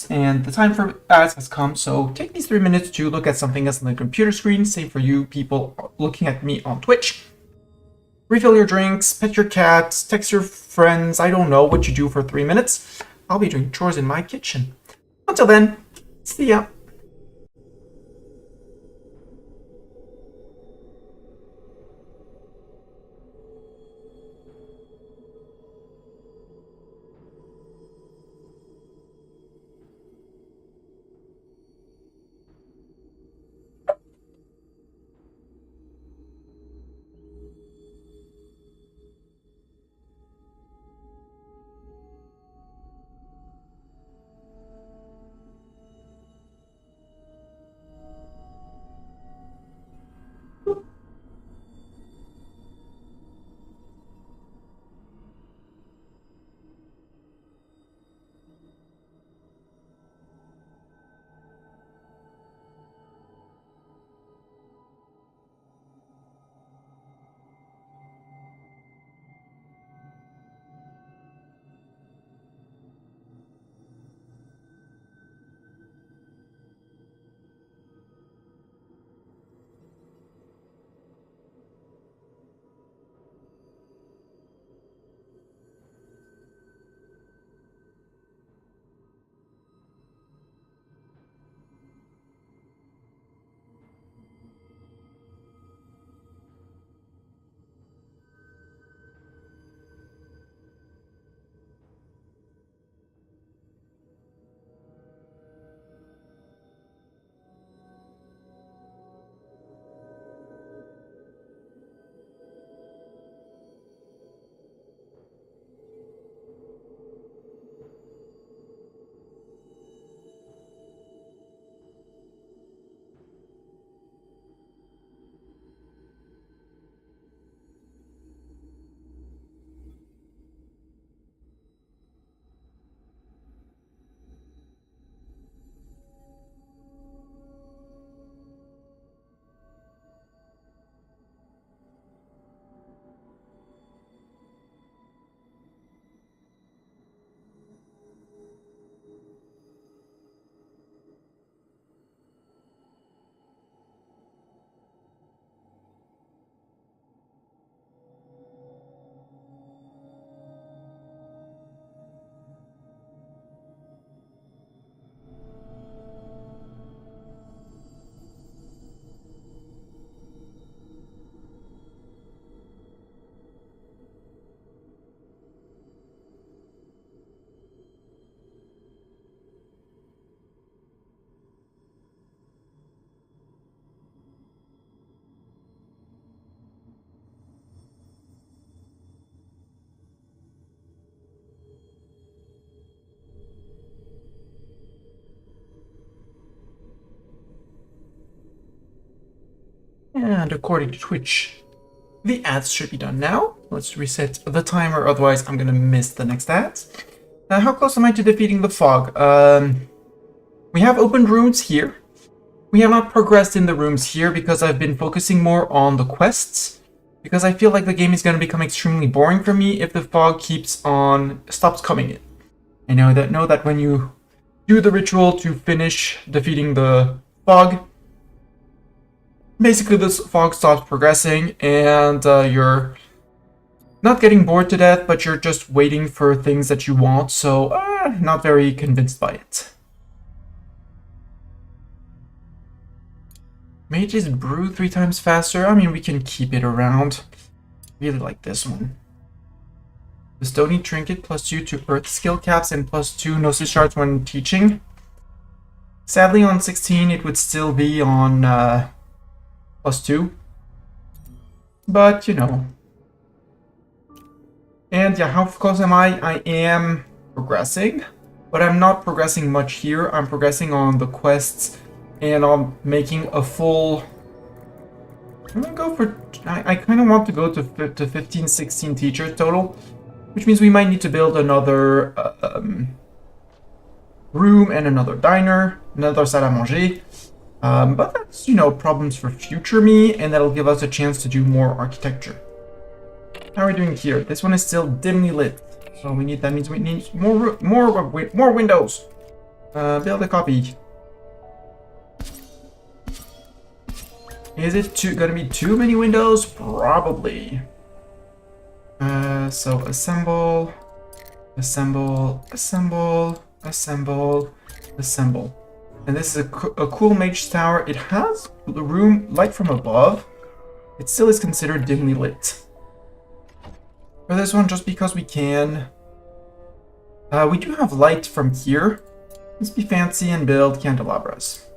And the time for ads has come, so take these 3 minutes to look at something else on the computer screen. Same for you people looking at me on Twitch. Refill your drinks, pet your cat, text your friends. I don't know what you do for 3 minutes. I'll be doing chores in my kitchen. Until then, see ya. And according to Twitch, the ads should be done now. Let's reset the timer, otherwise I'm gonna miss the next ads. How close am I to defeating the fog? We have opened rooms here. We have not progressed in the rooms here because I've been focusing more on the quests. Because I feel like the game is going to become extremely boring for me if the fog stops coming in. I know that when you do the ritual to finish defeating the fog, basically this fog stops progressing and you're not getting bored to death, but you're just waiting for things that you want, so not very convinced by it. Mage's Brew 3 times faster. I mean, we can keep it around. Really like this one. The Stony Trinket +2 to Earth skill caps and +2 Gnosis shards when teaching. Sadly, on 16 it would still be on +2. But, you know. And yeah, how close am I? I am progressing. But I'm not progressing much here. I'm progressing on the quests. And I'm making a full... I'm gonna go for... I kind of want to go to 15, 16 teachers total. Which means we might need to build another room and another diner. Another salle à manger. But that's, you know, problems for future me. And that'll give us a chance to do more architecture. How are we doing here? This one is still dimly lit. So that means we need more windows. Build a copy. Is it gonna be too many windows? Probably. So assemble, assemble, assemble, assemble, assemble. And this is a cool mage tower. It has the room light from above. It still is considered dimly lit. For this one, just because we can. We do have light from here. Let's be fancy and build candelabras.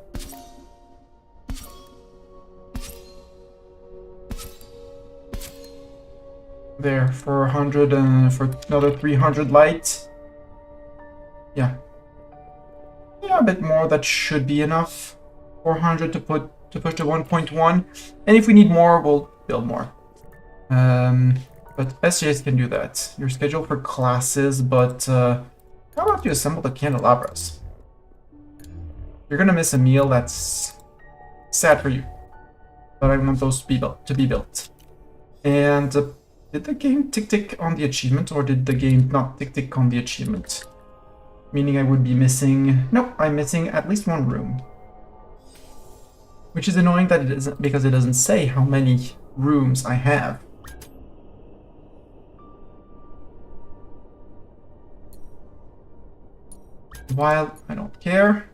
There, for 100 and for another 300 light. Yeah. Yeah, a bit more, that should be enough. 400 to push to 1.1. And if we need more, we'll build more. But SJs can do that. You're scheduled for classes, but how about you assemble the candelabras? You're gonna miss a meal, that's sad for you. But I want those to be built. And did the game tick on the achievement, or did the game not tick on the achievement? Meaning I would be missing... Nope, I'm missing at least one room. Which is annoying that it isn't, because it doesn't say how many rooms I have. While I don't care.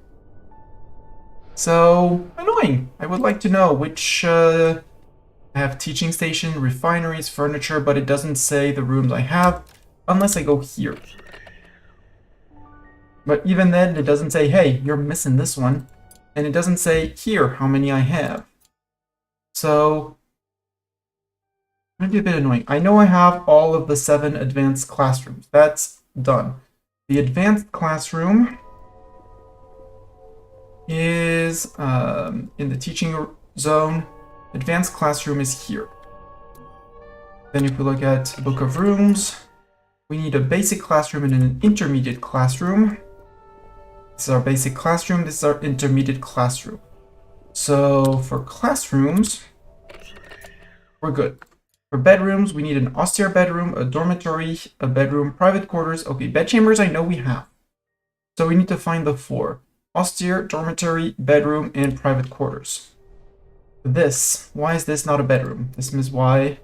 So, annoying. I would like to know which... I have teaching station, refineries, furniture, but it doesn't say the rooms I have unless I go here. But even then, it doesn't say, hey, you're missing this one. And it doesn't say here how many I have. So, it might be a bit annoying. I know I have all of the 7 advanced classrooms. That's done. The advanced classroom is in the teaching zone. Advanced classroom is here. Then if we look at Book of Rooms, we need a basic classroom and an intermediate classroom. This is our basic classroom, this is our intermediate classroom. So for classrooms, we're good. For bedrooms, we need an austere bedroom, a dormitory, a bedroom, private quarters. Okay, bedchambers I know we have. So we need to find the 4. Austere, dormitory, bedroom, and private quarters. This, why is this not a bedroom? This is why.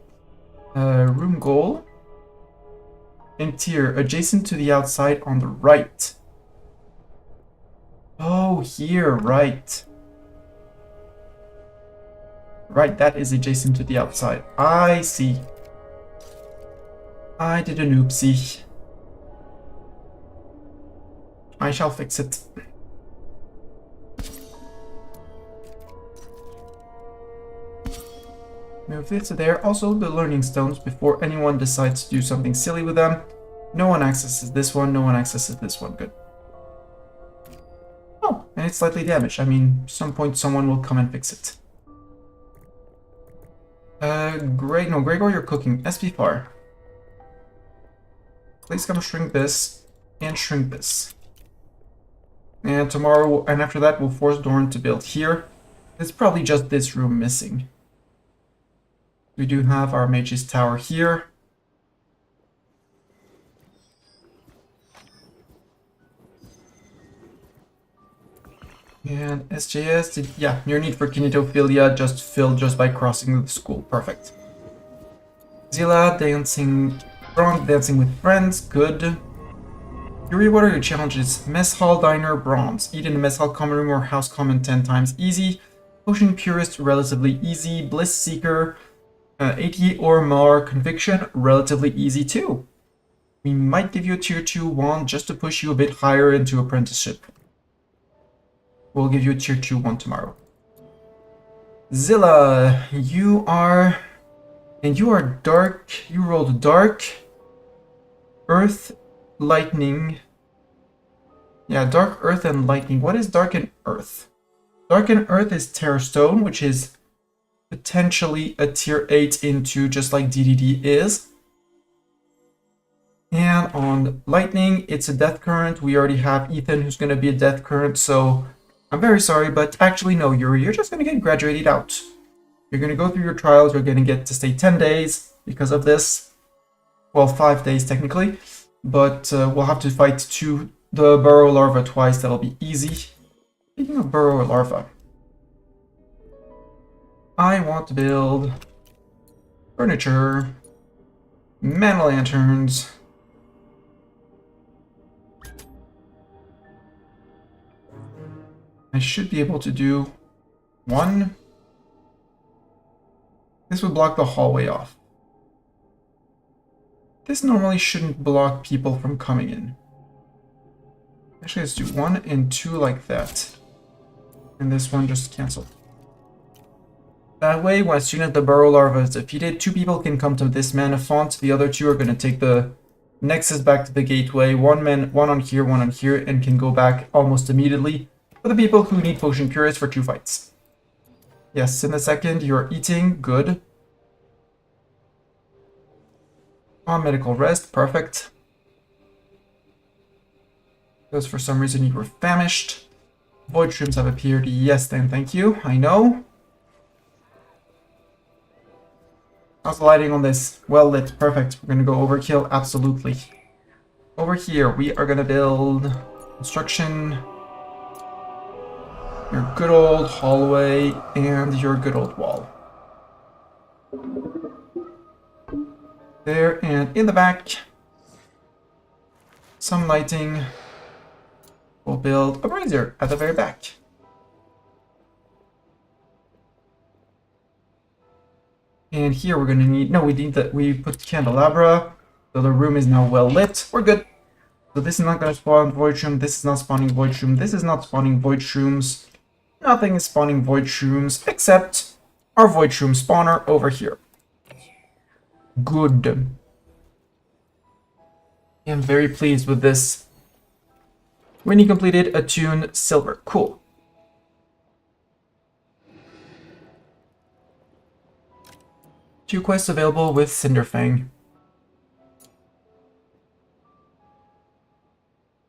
Room goal. Interior, adjacent to the outside on the right. Oh, here, right. Right, that is adjacent to the outside. I see. I did an oopsie. I shall fix it. Move this to there. Also, the learning stones before anyone decides to do something silly with them. No one accesses this one, no one accesses this one. Good. Oh, and it's slightly damaged. I mean, at some point someone will come and fix it. No, Gregor, you're cooking. SP4. Please come shrink this and shrink this. And tomorrow, and after that, we'll force Doran to build here. It's probably just this room missing. We do have our mage's tower here. And SJS, yeah, your need for kinetophilia just filled just by crossing the school. Perfect. Zilla, dancing, drunk, dancing with friends, good. Yuri, what are your challenges? Mess hall, diner, bronze. Eat in the mess hall, common room, or house common 10 times, easy. Potion purist, relatively easy. Bliss seeker, 80 or more. Conviction, relatively easy too. We might give you a tier 2 wand just to push you a bit higher into apprenticeship. We'll give you a tier 2 one tomorrow. Zilla, you are... And you are dark. You rolled dark. Earth, lightning. Yeah, dark earth and lightning. What is dark and earth? Dark and earth is Terror Stone, which is potentially a tier 8 into just like DDD is. And on lightning, it's a death current. We already have Ethan, who's going to be a death current, so... I'm very sorry, but actually no, Yuri, you're just going to get graduated out. You're going to go through your trials, you're going to get to stay 10 days because of this. Well, 5 days technically, but we'll have to fight the burrow larva twice, that'll be easy. Speaking of burrow larva, I want to build furniture, mana lanterns, I should be able to do one. This would block the hallway off. This normally shouldn't block people from coming in. Actually, let's do 1 and 2 like that. And this one just cancel. That way, when as soon as the burrow larva is defeated, 2 people can come to this mana font. The other 2 are going to take the nexus back to the gateway. One on here, and can go back almost immediately. For the people who need potion purists for 2 fights. Yes, in a second, you're eating. Good. On medical rest. Perfect. Because for some reason you were famished. Void shrooms have appeared. Yes, then thank you. I know. How's the lighting on this? Well lit. Perfect. We're going to go overkill. Absolutely. Over here, we are going to build construction. Your good old hallway and your good old wall. There, and in the back, some lighting. We'll build a brazier at the very back. And here we're gonna need, no, we need that, we put candelabra, so the room is now well lit. We're good. So this is not gonna spawn void shroom, this is not spawning void shroom, this is not spawning void shrooms. Nothing is spawning void shrooms except our void shroom spawner over here. Good. I'm very pleased with this. When you completed, attune silver. Cool. Two quests available with Cinderfang.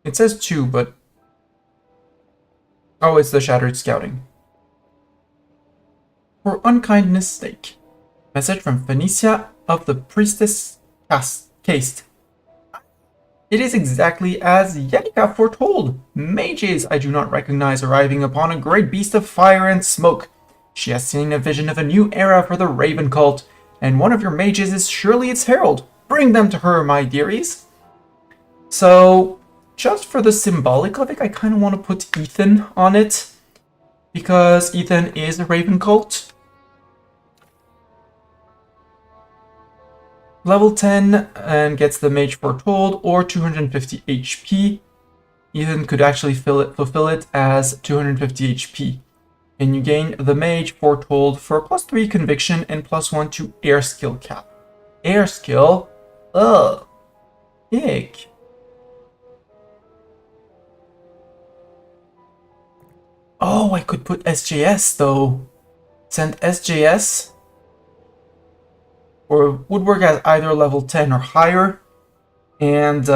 It says 2, but... Oh, it's the Shattered Scouting. For unkindness' sake. Message from Phoenicia of the Priestess Caste. It is exactly as Yenika foretold. Mages I do not recognize arriving upon a great beast of fire and smoke. She has seen a vision of a new era for the Raven cult, and one of your mages is surely its herald. Bring them to her, my dearies. So, just for the symbolic of it, I kind of want to put Ethan on it, because Ethan is a Raven cult. Level 10 and gets the Mage Foretold or 250 HP. Ethan could actually fulfill it as 250 HP. And you gain the Mage Foretold for +3 Conviction and +1 to Air Skill cap. Air Skill? Ugh. Ick. Oh, I could put SJS though. Send SJS. or would work at either level 10 or higher. And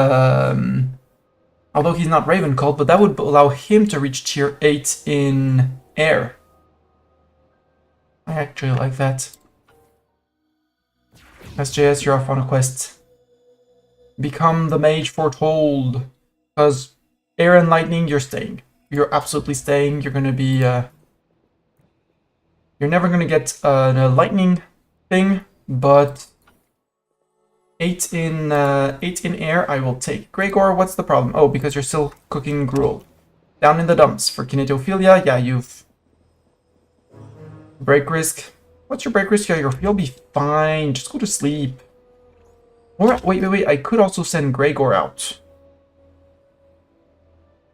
although he's not Raven Cult, but that would allow him to reach tier 8 in air. I actually like that. SJS, you're off on a quest. Become the mage foretold. Because air and lightning, you're staying. You're absolutely staying. You're gonna be you're never gonna get a lightning thing, but 8 in air I will take. Gregor, what's the problem? Oh, because you're still cooking gruel. Down in the dumps for kinetophilia. Yeah, you've break risk. What's your break risk? Yeah, you'll be fine. Just go to sleep. Or wait. I could also send Gregor out.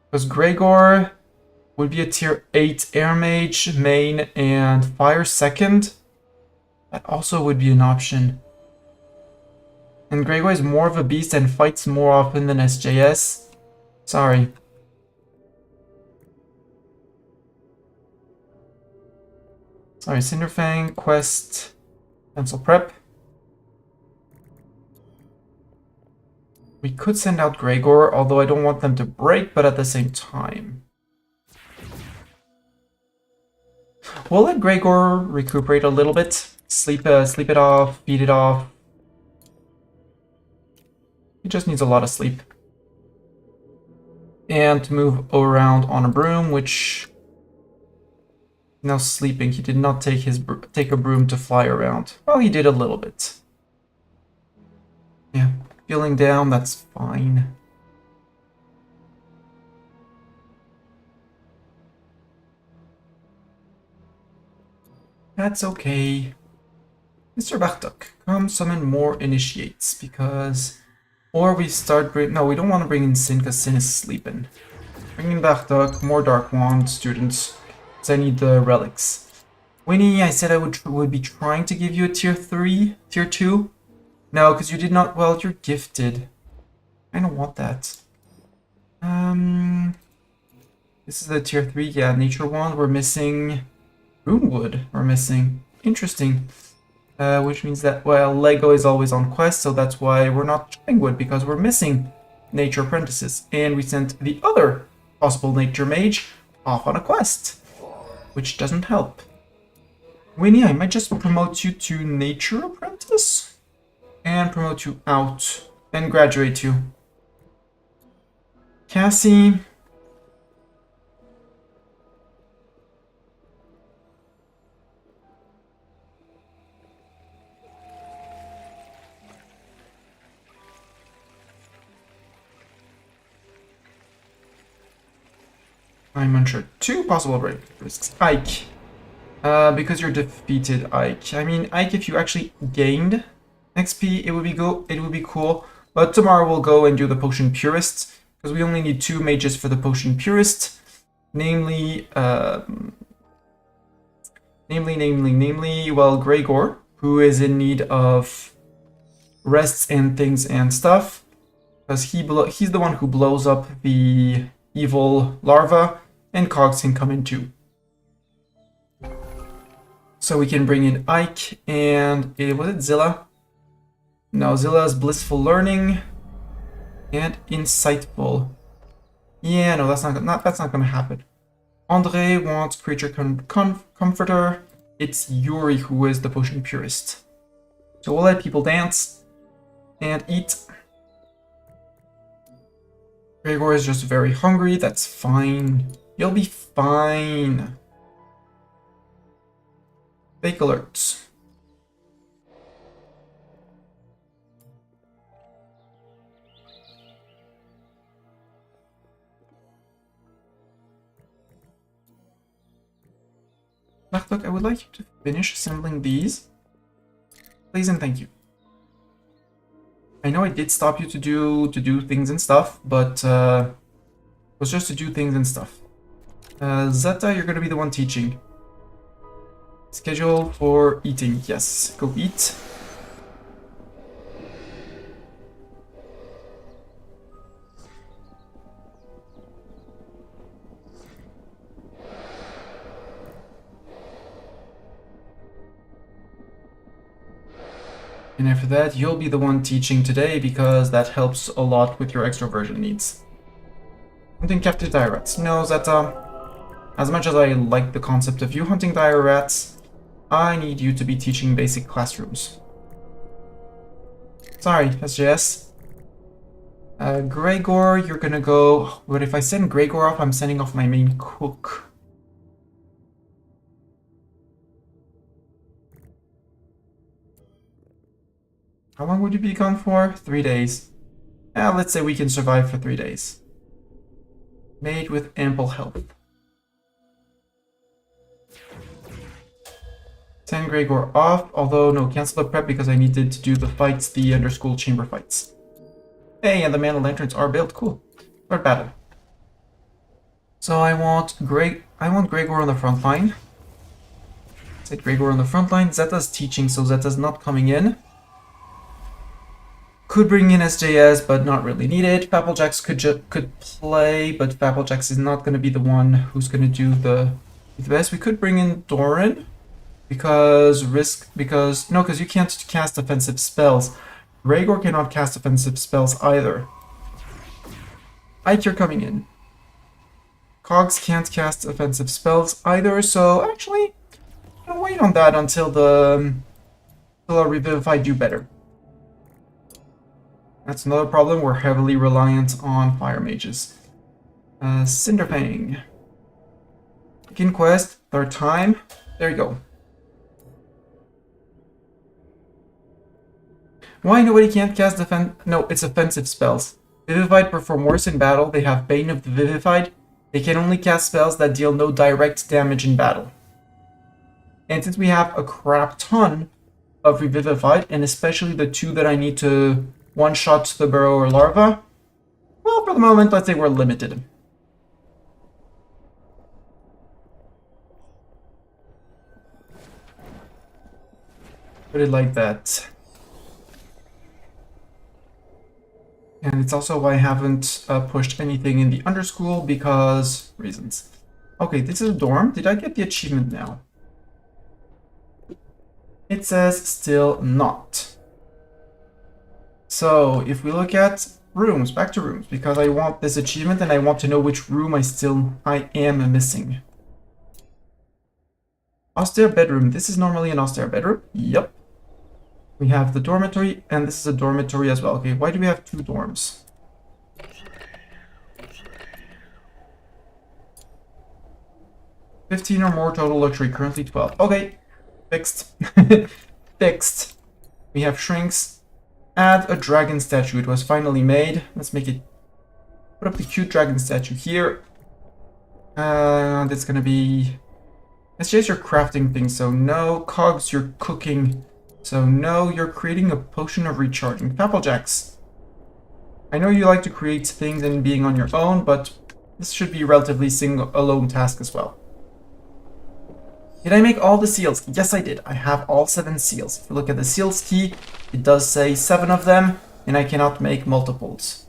Because Gregor would be a tier 8 air mage, main, and fire second. That also would be an option. And Gregor is more of a beast and fights more often than SJS. Sorry. Sorry, Cinderfang, quest, pencil prep. We could send out Gregor, although I don't want them to break, but at the same time. We'll let Gregor recuperate a little bit. Sleep it off, feed it off. He just needs a lot of sleep. And move around on a broom, which... Now sleeping. He did not take a broom to fly around. Well, he did a little bit. Yeah, feeling down, that's fine. That's okay. Mr. Bartok, come summon more initiates, because... Or we start no, we don't want to bring in Sin, because Sin is sleeping. Bring in Bartok, more Dark Wand students, because I need the relics. Winnie, I said I would be trying to give you a tier 3, tier 2. No, because you did not, well, you're gifted. I don't want that. This is the tier 3, yeah, Nature Wand, we're missing... Runewood, we're missing. Interesting. Which means that, well, Lego is always on quest, so that's why we're not trying wood, because we're missing nature apprentices. And we sent the other possible nature mage off on a quest, which doesn't help. Winnie, I might just promote you to nature apprentice and promote you out and graduate you. Cassie. I'm unsure. 2 possible break risks. Ike. Because you're defeated, Ike. I mean, Ike, if you actually gained XP, it would be cool. But tomorrow we'll go and do the Potion Purist, because we only need 2 mages for the Potion Purist. Namely, well, Gregor, who is in need of rests and things and stuff, because he's the one who blows up the evil larva, and Cogs can come in too. So we can bring in Ike and was it Zilla? No, Zilla's Blissful Learning and Insightful. Yeah, no, that's not gonna happen. Andre wants Creature Comforter. It's Yuri who is the Potion Purist. So we'll let people dance and eat. Gregor is just very hungry, that's fine. You'll be fine. Fake alerts. Look, I would like you to finish assembling these. Please and thank you. I know I did stop you to do things and stuff, but it was just to do things and stuff. Zeta, you're gonna be the one teaching. Schedule for eating. Yes, go eat. And after that, you'll be the one teaching today because that helps a lot with your extroversion needs. Hunting captive dire rats. No, that, as much as I like the concept of you hunting dire rats, I need you to be teaching basic classrooms. Sorry, SJS. Gregor, you're gonna go... But if I send Gregor off, I'm sending off my main cook. How long would you be gone for? 3 days. Let's say we can survive for 3 days. Made with ample health. Send Gregor off, although no, cancel the prep because I needed to do the fights, the under-school chamber fights. Hey, and the mana lanterns are built. Cool. Start battle. So I want Gregor on the front line. Set Gregor on the front line. Zeta's teaching, so Zeta's not coming in. Could bring in SJS, but not really needed. Fapplejax could play, but Fapplejax is not going to be the one who's going to do the best. We could bring in Doran because you can't cast offensive spells. Gregor cannot cast offensive spells either. Ike, you're coming in. Cogs can't cast offensive spells either, so actually, I'll wait on that until our Revivify do better. That's another problem. We're heavily reliant on fire mages. Cinderfang. Begin quest, third time. There you go. Why nobody can't cast No, it's offensive spells. Vivified perform worse in battle. They have Bane of the Vivified. They can only cast spells that deal no direct damage in battle. And since we have a crap ton of Revivified, and especially the 2 that I need to one-shot the burrow or larva, well, for the moment, let's say we're limited. Put it like that. And it's also why I haven't pushed anything in the underschool because reasons. Okay, this is a dorm. Did I get the achievement now? It says still not. So if we look at rooms, back to rooms, because I want this achievement and I want to know which room I am missing. Austere bedroom. This is normally an austere bedroom. Yep. We have the dormitory, and this is a dormitory as well. Okay, why do we have 2 dorms? $15 or more total luxury, currently 12. Okay, fixed. Fixed. We have shrinks. Add a dragon statue. It was finally made. Let's make it... Put up the cute dragon statue here. That's gonna be... It's just your crafting thing, so no. Cogs, you're cooking. So no, you're creating a potion of recharging. Fapplejax. I know you like to create things and being on your own, but this should be a relatively alone task as well. Did I make all the seals? Yes, I did. I have all 7 seals. If you look at the seals key, it does say 7 of them, and I cannot make multiples.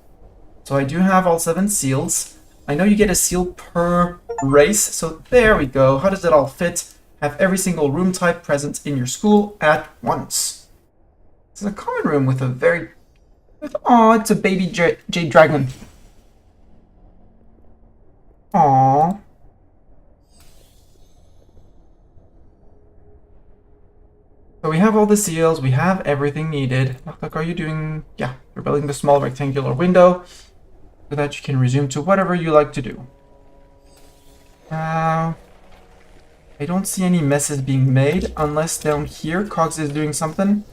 So I do have all 7 seals. I know you get a seal per race, so there we go. How does it all fit? Have every single room type present in your school at once. This is a common room with a very... Oh, it's a baby jade dragon. Aww. So we have all the seals, we have everything needed. Look, are you doing... Yeah, you're building the small rectangular window so that you can resume to whatever you like to do. I don't see any messes being made, unless down here Cogs is doing something.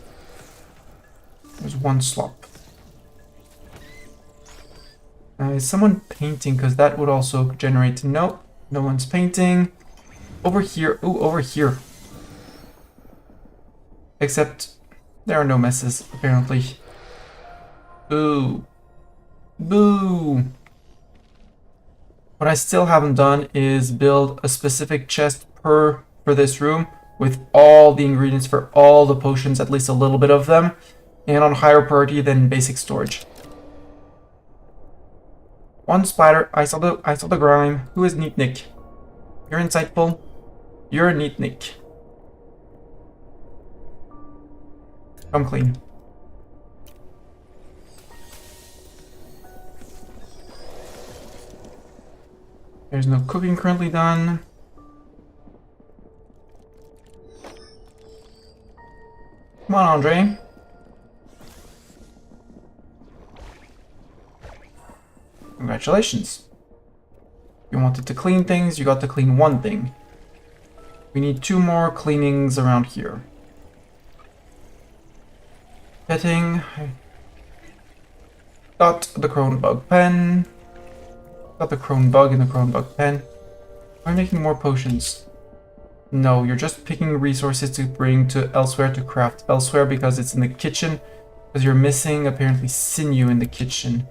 There's 1 slop. Is someone painting? Because that would also generate... No, no one's painting. Over here. Ooh, over here. Except there are no messes, apparently. Boo. Boo. What I still haven't done is build a specific chest for this room with all the ingredients for all the potions, at least a little bit of them, and on higher priority than basic storage. 1 spider. I saw the grime. Who is Neat Nick? You're insightful. You're a Neat Nick. Come clean. There's no cooking currently done. Come on, Andre. Congratulations. You wanted to clean things, you got to clean one thing. We need 2 more cleanings around here. Petting. Got the crone bug pen. Got the crone bug in the crone bug pen. Am I making more potions? No, you're just picking resources to bring to elsewhere to craft elsewhere because it's in the kitchen. Because you're missing apparently sinew in the kitchen.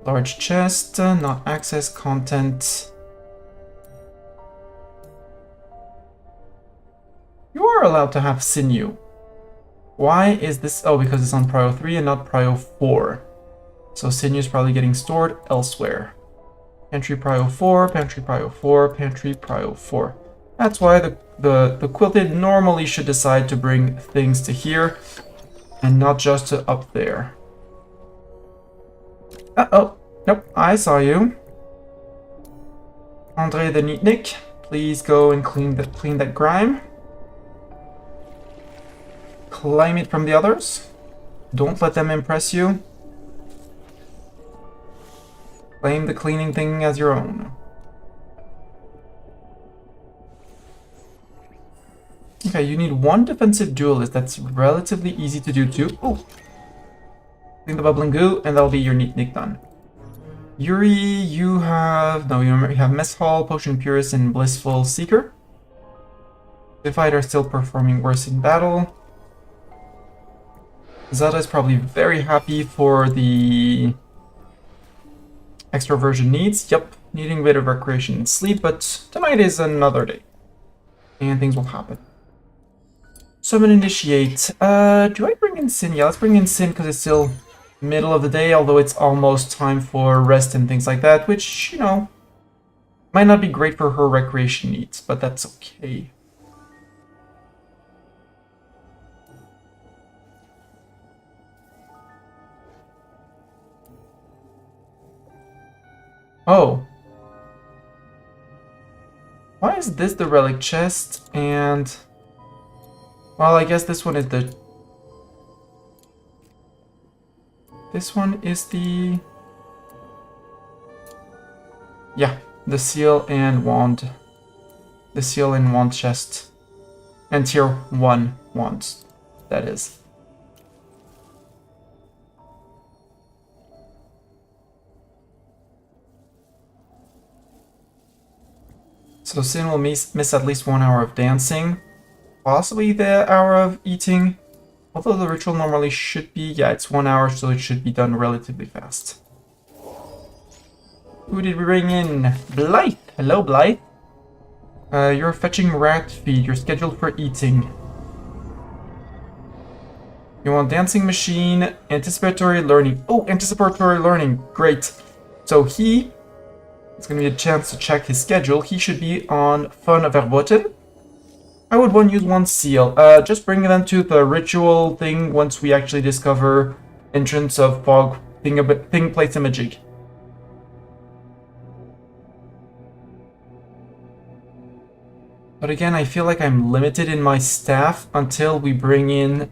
Large chest, not access content. You are allowed to have sinew. Why is this? Oh, because it's on Prio 3 and not Prio 4. So sinew is probably getting stored elsewhere. Pantry Prio 4, Pantry Prio 4, Pantry Prio 4. That's why the quilted normally should decide to bring things to here and not just to up there. Uh-oh. Nope, I saw you. Andre the Neatnik, please go and clean that grime. Claim it from the others. Don't let them impress you. Claim the cleaning thing as your own. Okay, you need 1 defensive duelist. That's relatively easy to do too. Oh! Clean the bubbling goo, and that'll be your Neatnik done. Yuri, you have... No, you have Mess Hall, Potion Purist, and Blissful Seeker. The fight are still performing worse in battle. Zada is probably very happy for the extroversion needs. Yep, needing a bit of recreation and sleep, but tonight is another day. And things will happen. Summon Initiate. Do I bring in Sin? Yeah, let's bring in Sin because it's still middle of the day, although it's almost time for rest and things like that, which, you know, might not be great for her recreation needs, but that's okay. Oh. Why is this the relic chest? And... well, I guess this one is the... this one is the... yeah, the seal and wand. The seal and wand chest. And tier 1 wands, that is. So Sin will miss at least 1 hour of dancing. Possibly the hour of eating. Although the ritual normally should be... yeah, it's 1 hour, so it should be done relatively fast. Who did we bring in? Blythe! Hello, Blythe. You're fetching rat feed. You're scheduled for eating. You want dancing machine, anticipatory learning. Oh, anticipatory learning. Great. So he... it's going to be a chance to check his schedule. He should be on Fun of Verboten. I would want to use 1 seal. Just bring them to the ritual thing once we actually discover entrance of fog thing place imaging. But again, I feel like I'm limited in my staff until we bring in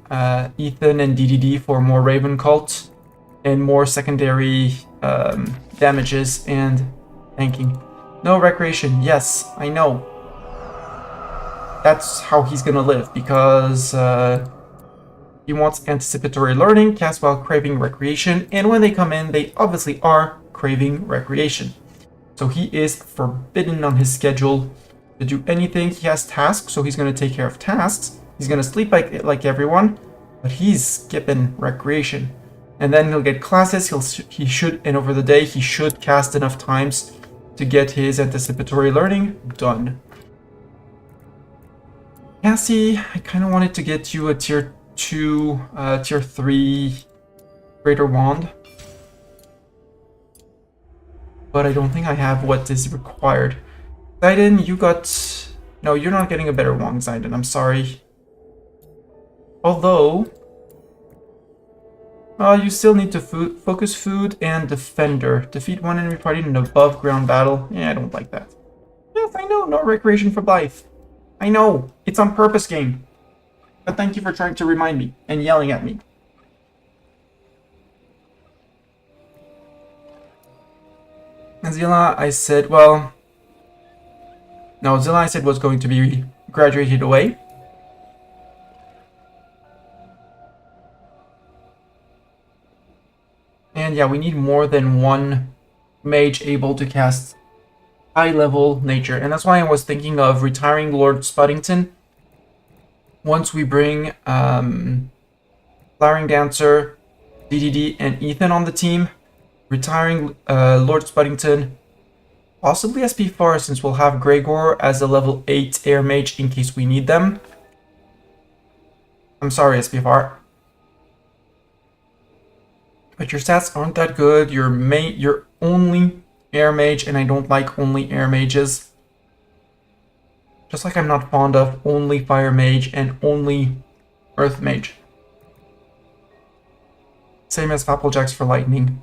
Ethan and DDD for more Raven Cult and more secondary damages and tanking. No recreation. Yes, I know. That's how he's gonna live, because he wants anticipatory learning, cast while craving recreation, and when they come in, they obviously are craving recreation. So he is forbidden on his schedule to do anything. He has tasks, so he's gonna take care of tasks. He's gonna sleep like everyone, but he's skipping recreation. And then he'll get classes, he should, and over the day, he should cast enough times to get his anticipatory learning done. Cassie, I kind of wanted to get you a tier 2, tier 3 Greater Wand. But I don't think I have what is required. Zayden, you got... no, you're not getting a better wand, Zayden, I'm sorry. Although... You still need to focus food and defender. Defeat one enemy party in an above ground battle. Yeah, I don't like that. Yes, I know, no recreation for life. I know, it's on purpose game. But thank you for trying to remind me and yelling at me. Zilla, I said, well... No, Zilla, I said, was going to be graduated away. And yeah, we need more than one mage able to cast high-level nature. And that's why I was thinking of retiring Lord Spuddington. Once we bring Flowering Dancer, DDD, and Ethan on the team, retiring Lord Spuddington, possibly SP4 since we'll have Gregor as a level 8 air mage in case we need them. I'm sorry, SP4. But your stats aren't that good. You're only air mage, and I don't like only air mages. Just like I'm not fond of only fire mage and only earth mage. Same as Fapplejacks for lightning.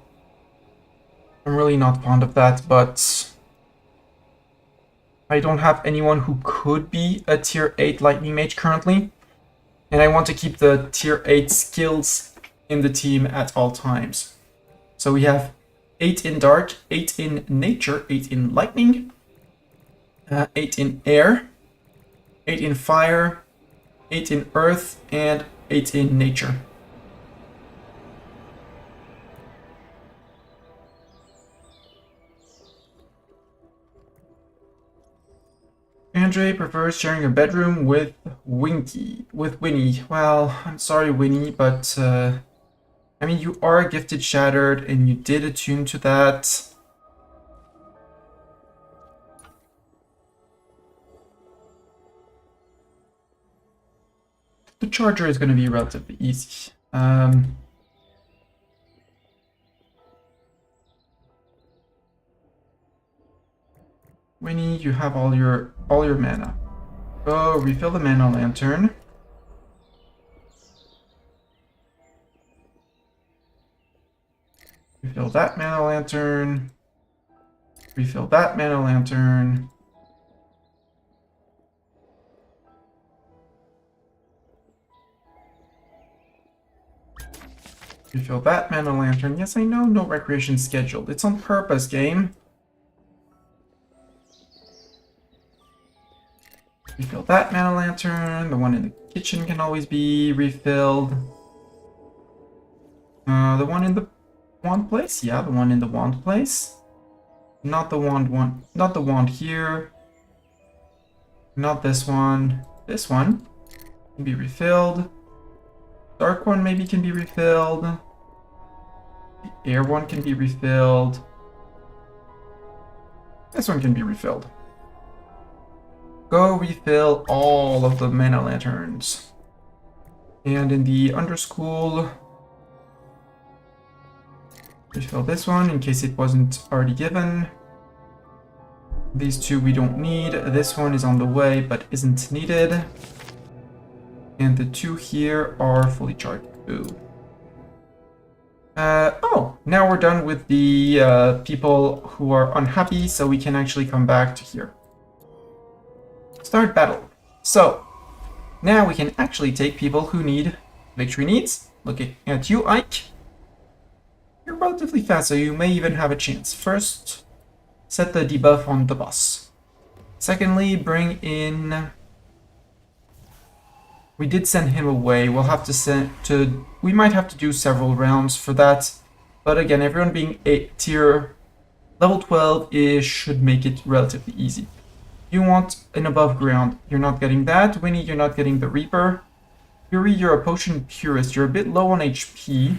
I'm really not fond of that, but I don't have anyone who could be a tier 8 lightning mage currently. And I want to keep the tier 8 skills in the team at all times. So we have 8 in dark, 8 in nature, 8 in lightning, 8 in air, 8 in fire, 8 in earth, and 8 in nature. Andre prefers sharing a bedroom with Winnie. Well, I'm sorry, Winnie, but I mean, you are gifted Shattered, and you did attune to that. The charger is going to be relatively easy. Winnie, you have all your mana. Go refill the mana lantern. Refill that mana lantern. Refill that mana lantern. Refill that mana lantern. Yes, I know, no recreation scheduled. It's on purpose, game. Refill that mana lantern. The one in the kitchen can always be refilled. The one in the wand place? Yeah, the one in the wand place. Not the not the wand here. Not this one. This one can be refilled. Dark one maybe can be refilled. The air one can be refilled. This one can be refilled. Go refill all of the mana lanterns. And in the underschool, refill this one in case it wasn't already given. These two we don't need. This one is on the way but isn't needed. And the two here are fully charged. Ooh. Oh, now we're done with the people who are unhappy, so we can actually come back to here. Start battle. So, now we can actually take people who need victory needs. Looking at you, Ike. You're relatively fast, so you may even have a chance. First, set the debuff on the boss. Secondly, bring in... We did send him away. We'll have to send to... We might have to do several rounds for that. But again, everyone being tier level 12-ish should make it relatively easy. You want an above ground. You're not getting that. Winnie, you're not getting the Reaper. Yuri, you're a potion purist. You're a bit low on HP.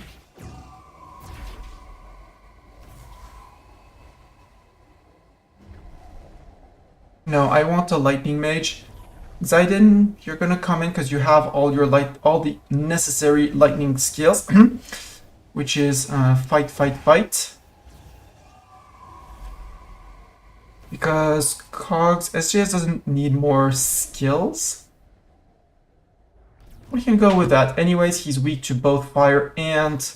No, I want a lightning mage. Zaiden, you're gonna come in because you have all the necessary lightning skills, which is fight, fight, fight. Because Cogs SJS doesn't need more skills. We can go with that. Anyways, he's weak to both fire and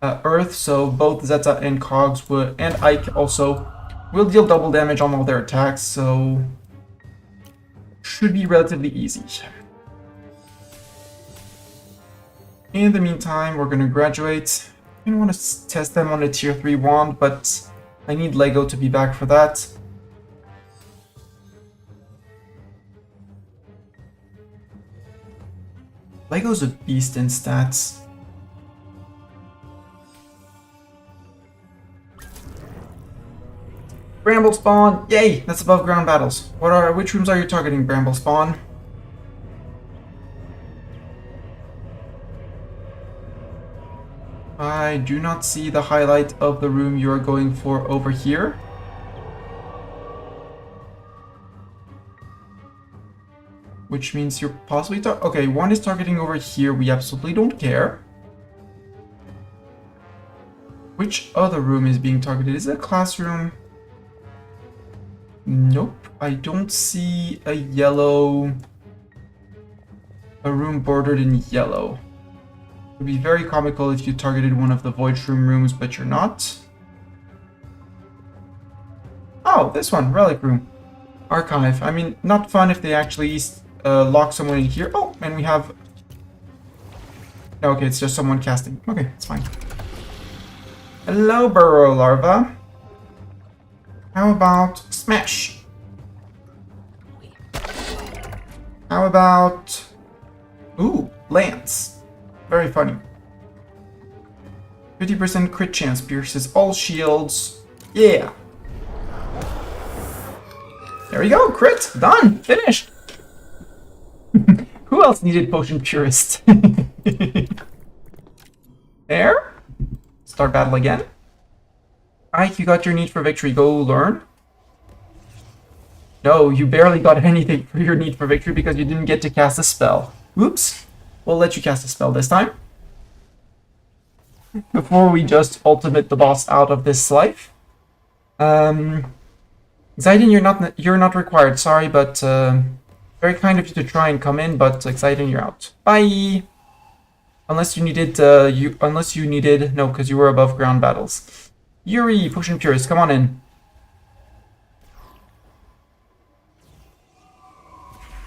Earth, so both Zeta and Cogs would, and Ike also will deal double damage on all their attacks, so should be relatively easy. In the meantime, we're gonna graduate. I don't want to test them on a tier 3 wand, but I need Lego to be back for that. Lego's a beast in stats. Bramble spawn! Yay! That's above ground battles. Which rooms are you targeting, Bramble spawn? I do not see the highlight of the room you are going for over here. Which means you're possibly okay, one is targeting over here, we absolutely don't care. Which other room is being targeted? Is it a classroom? Nope, I don't see a yellow... a room bordered in yellow. It would be very comical if you targeted one of the Void Room rooms, but you're not. Oh, this one, Relic Room. Archive. I mean, not fun if they actually lock someone in here. Oh, and we have... No, okay, it's just someone casting. Okay, it's fine. Hello, Burrow Larva. How about Smash? How about... Ooh, Lance. Very funny. 50% crit chance, pierces all shields. Yeah. There we go, crit. Done. Finished. Who else needed Potion Purist? There. Start battle again. Ike, you got your need for victory. Go learn. No, you barely got anything for your need for victory because you didn't get to cast a spell. Oops. We'll let you cast a spell this time. Before we just ultimate the boss out of this life. Zaiden, you're not required. Sorry, but very kind of you to try and come in, but Zaiden, you're out. Bye. Unless you needed no, because you were above ground battles. Yuri, Potion Purist, come on in.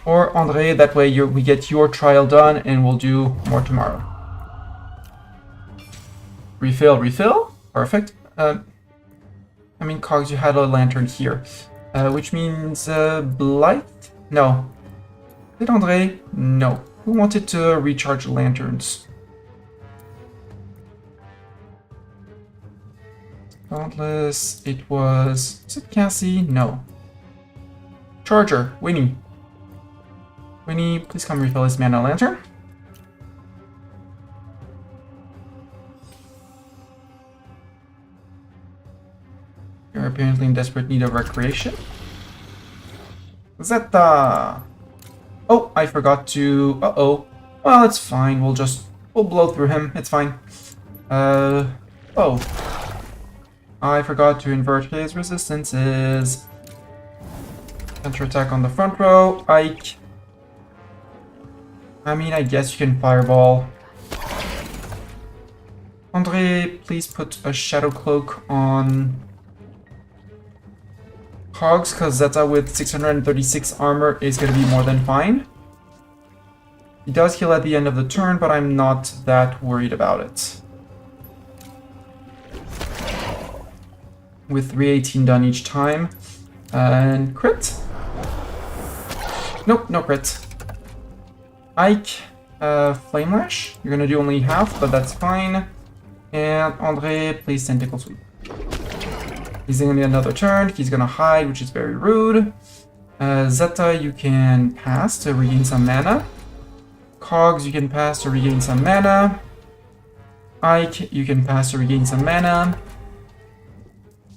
Or Andre, that way we get your trial done and we'll do more tomorrow. Refill? Perfect. I mean, Cogs, you had a lantern here. Which means, Blight? No. Did Andre? No. Who wanted to recharge lanterns? Dauntless, it was... Is it Cassie? No. Charger, Winnie. Winnie, please come refill his mana lantern. You're apparently in desperate need of recreation. Zeta! Oh, I forgot to... Uh-oh. Well, it's fine. We'll blow through him. It's fine. Oh. I forgot to invert his resistances. Counterattack on the front row. Ike. I mean, I guess you can fireball. Andre, please put a shadow cloak on Cogs, because Zeta with 636 armor is going to be more than fine. He does heal at the end of the turn, but I'm not that worried about it. With 318 done each time. And crit? Nope, no crit. Ike, Flame Lash. You're gonna do only half, but that's fine. And Andre, please Tentacle Sweep. He's gonna need another turn. He's gonna hide, which is very rude. Zeta, you can pass to regain some mana. Cogs, you can pass to regain some mana. Ike, you can pass to regain some mana.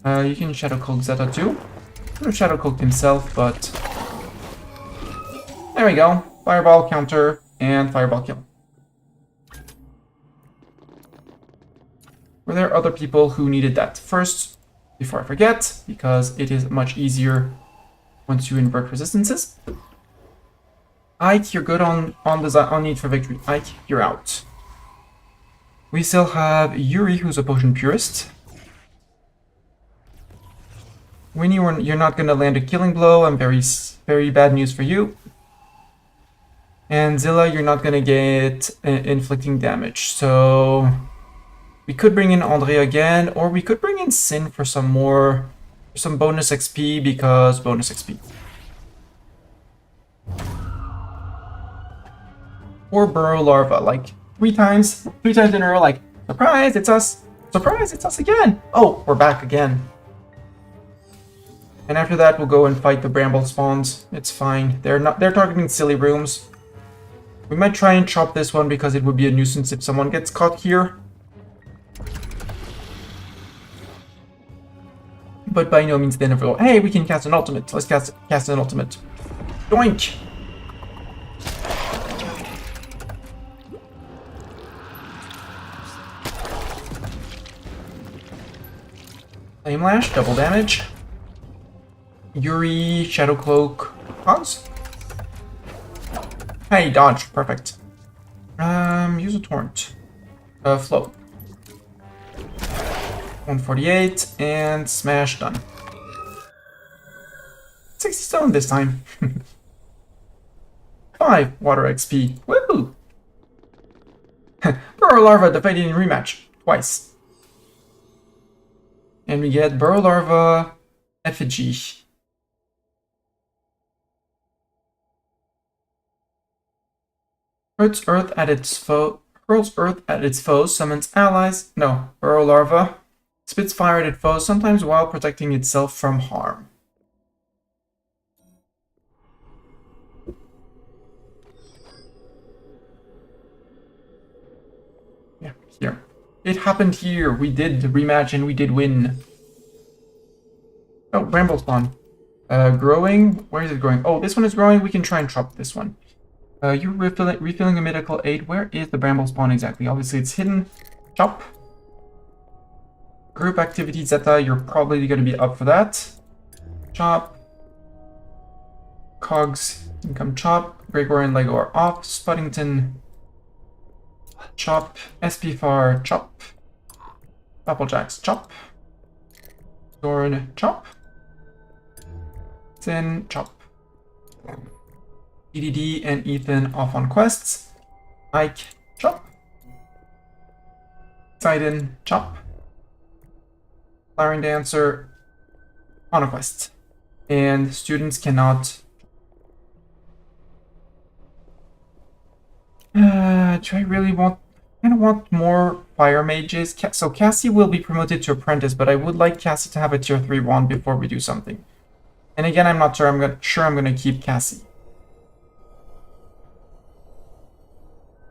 You can Shadow Cloak Zeta too. Could have Shadow Cloaked himself, but... There we go. Fireball, counter, and Fireball kill. Were there other people who needed that? First, before I forget, because it is much easier once you invert resistances. Ike, you're good on need for victory. Ike, you're out. We still have Yuri, who's a potion purist. Winnie, you're not gonna land a killing blow. I'm very bad news for you. And Zilla, you're not gonna get inflicting damage. So we could bring in Andrea again, or we could bring in Sin for some bonus XP, because bonus XP. Or Burrow Larva, like three times in a row, like, surprise, it's us! Surprise, it's us again! Oh, we're back again. And after that, we'll go and fight the bramble spawns. It's fine. They're targeting silly rooms. We might try and chop this one because it would be a nuisance if someone gets caught here. But by no means the end of it. Hey, we can cast an ultimate. Let's cast an ultimate. Doink! Flame Lash, double damage. Yuri, Shadow Cloak, Hogs. Hey, dodge, perfect. Use a torrent. Float. 148 and smash, done. 60 stone this time. 5 water XP. Woohoo! Burrow Larva defeated in rematch twice. And we get Burrow Larva effigy. Hurls earth at its foes, summons allies. No, Burrow Larva spits fire at its foes, sometimes while protecting itself from harm. Yeah, here. It happened here. We did the rematch and we did win. Oh, bramble spawn. Growing. Where is it growing? Oh, this one is growing. We can try and chop this one. You're refilling a medical aid. Where is the bramble spawn exactly? Obviously, it's hidden. Chop. Group activity, Zeta. You're probably going to be up for that. Chop. Cogs. Income chop. Gregor and Lego are off. Spuddington. Chop. SPFAR. Chop. Applejacks. Chop. Doran. Chop. Sin. Chop. EDD and Ethan off on quests. Ike, chop. Sidon, chop. Flowering Dancer, on a quest. And students cannot... do I really want... I want more fire mages. So Cassie will be promoted to apprentice, but I would like Cassie to have a tier 3 wand before we do something. And again, I'm not sure. I'm gonna keep Cassie.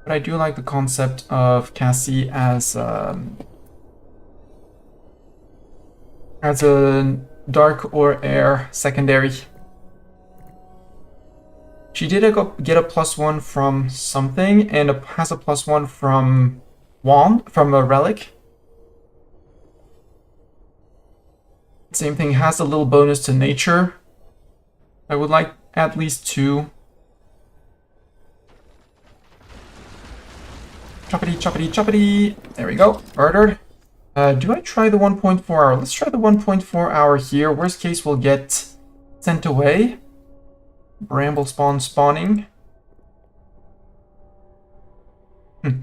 But I do like the concept of Cassie as a dark or air secondary. She did get a +1 from something and has a +1 from a relic. Same thing, has a little bonus to nature. I would like at least 2. Choppity, choppity, choppity. There we go. Murdered. Do I try the 1.4 hour? Let's try the 1.4 hour here. Worst case, we'll get sent away. Bramble spawn spawning.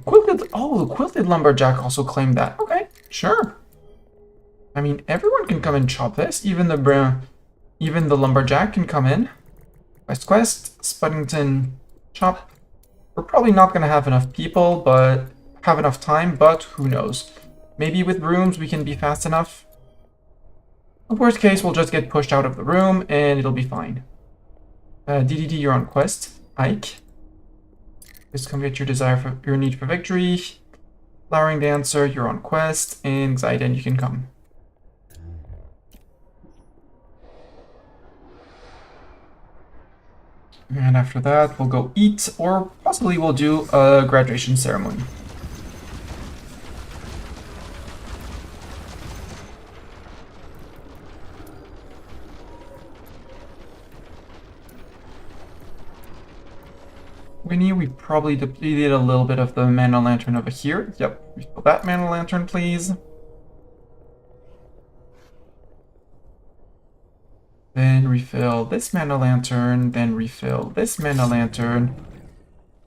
Quilted. Oh, the Quilted Lumberjack also claimed that. Okay, sure. I mean, everyone can come and chop this. Even the Lumberjack can come in. Quest. Spuddington. Chop. We're probably not going to have enough people, but have enough time, but who knows. Maybe with rooms we can be fast enough. In worst case, we'll just get pushed out of the room and it'll be fine. DDD, you're on quest. Ike. Just come get your need for victory. Flowering Dancer, you're on quest. And Xyden, you can come. And after that, we'll go eat, or possibly we'll do a graduation ceremony. Winnie, we probably depleted a little bit of the mana lantern over here. Yep, refill that mana lantern, please. Then refill this mana lantern, then refill this mana lantern.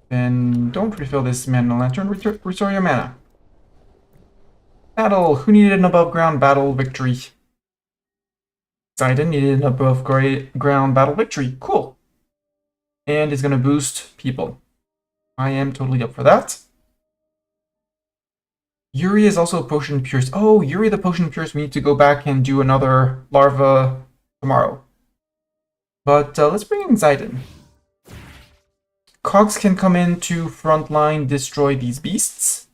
Then don't refill this mana lantern, restore your mana. Battle! Who needed an above ground battle victory? Zidon needed an above ground battle victory. Cool. And it's gonna boost people. I am totally up for that. Yuri is also a potion pierce. Oh, Yuri the potion pierce, we need to go back and do another larva tomorrow. But let's bring in Zidon. Cogs can come in to frontline, destroy these beasts.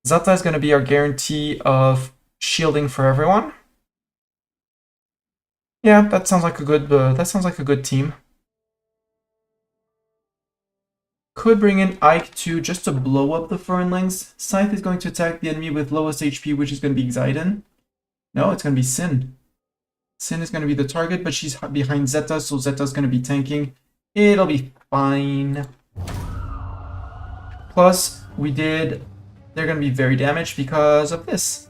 Zata is going to be our guarantee of shielding for everyone. Yeah, that sounds like a good team. Could bring in Ike too, just to blow up the Fernlings. Scythe is going to attack the enemy with lowest HP, which is going to be Zidon. No, it's going to be Sin. Sin is going to be the target, but she's behind Zeta, so Zeta's going to be tanking. It'll be fine. Plus, they're going to be very damaged because of this.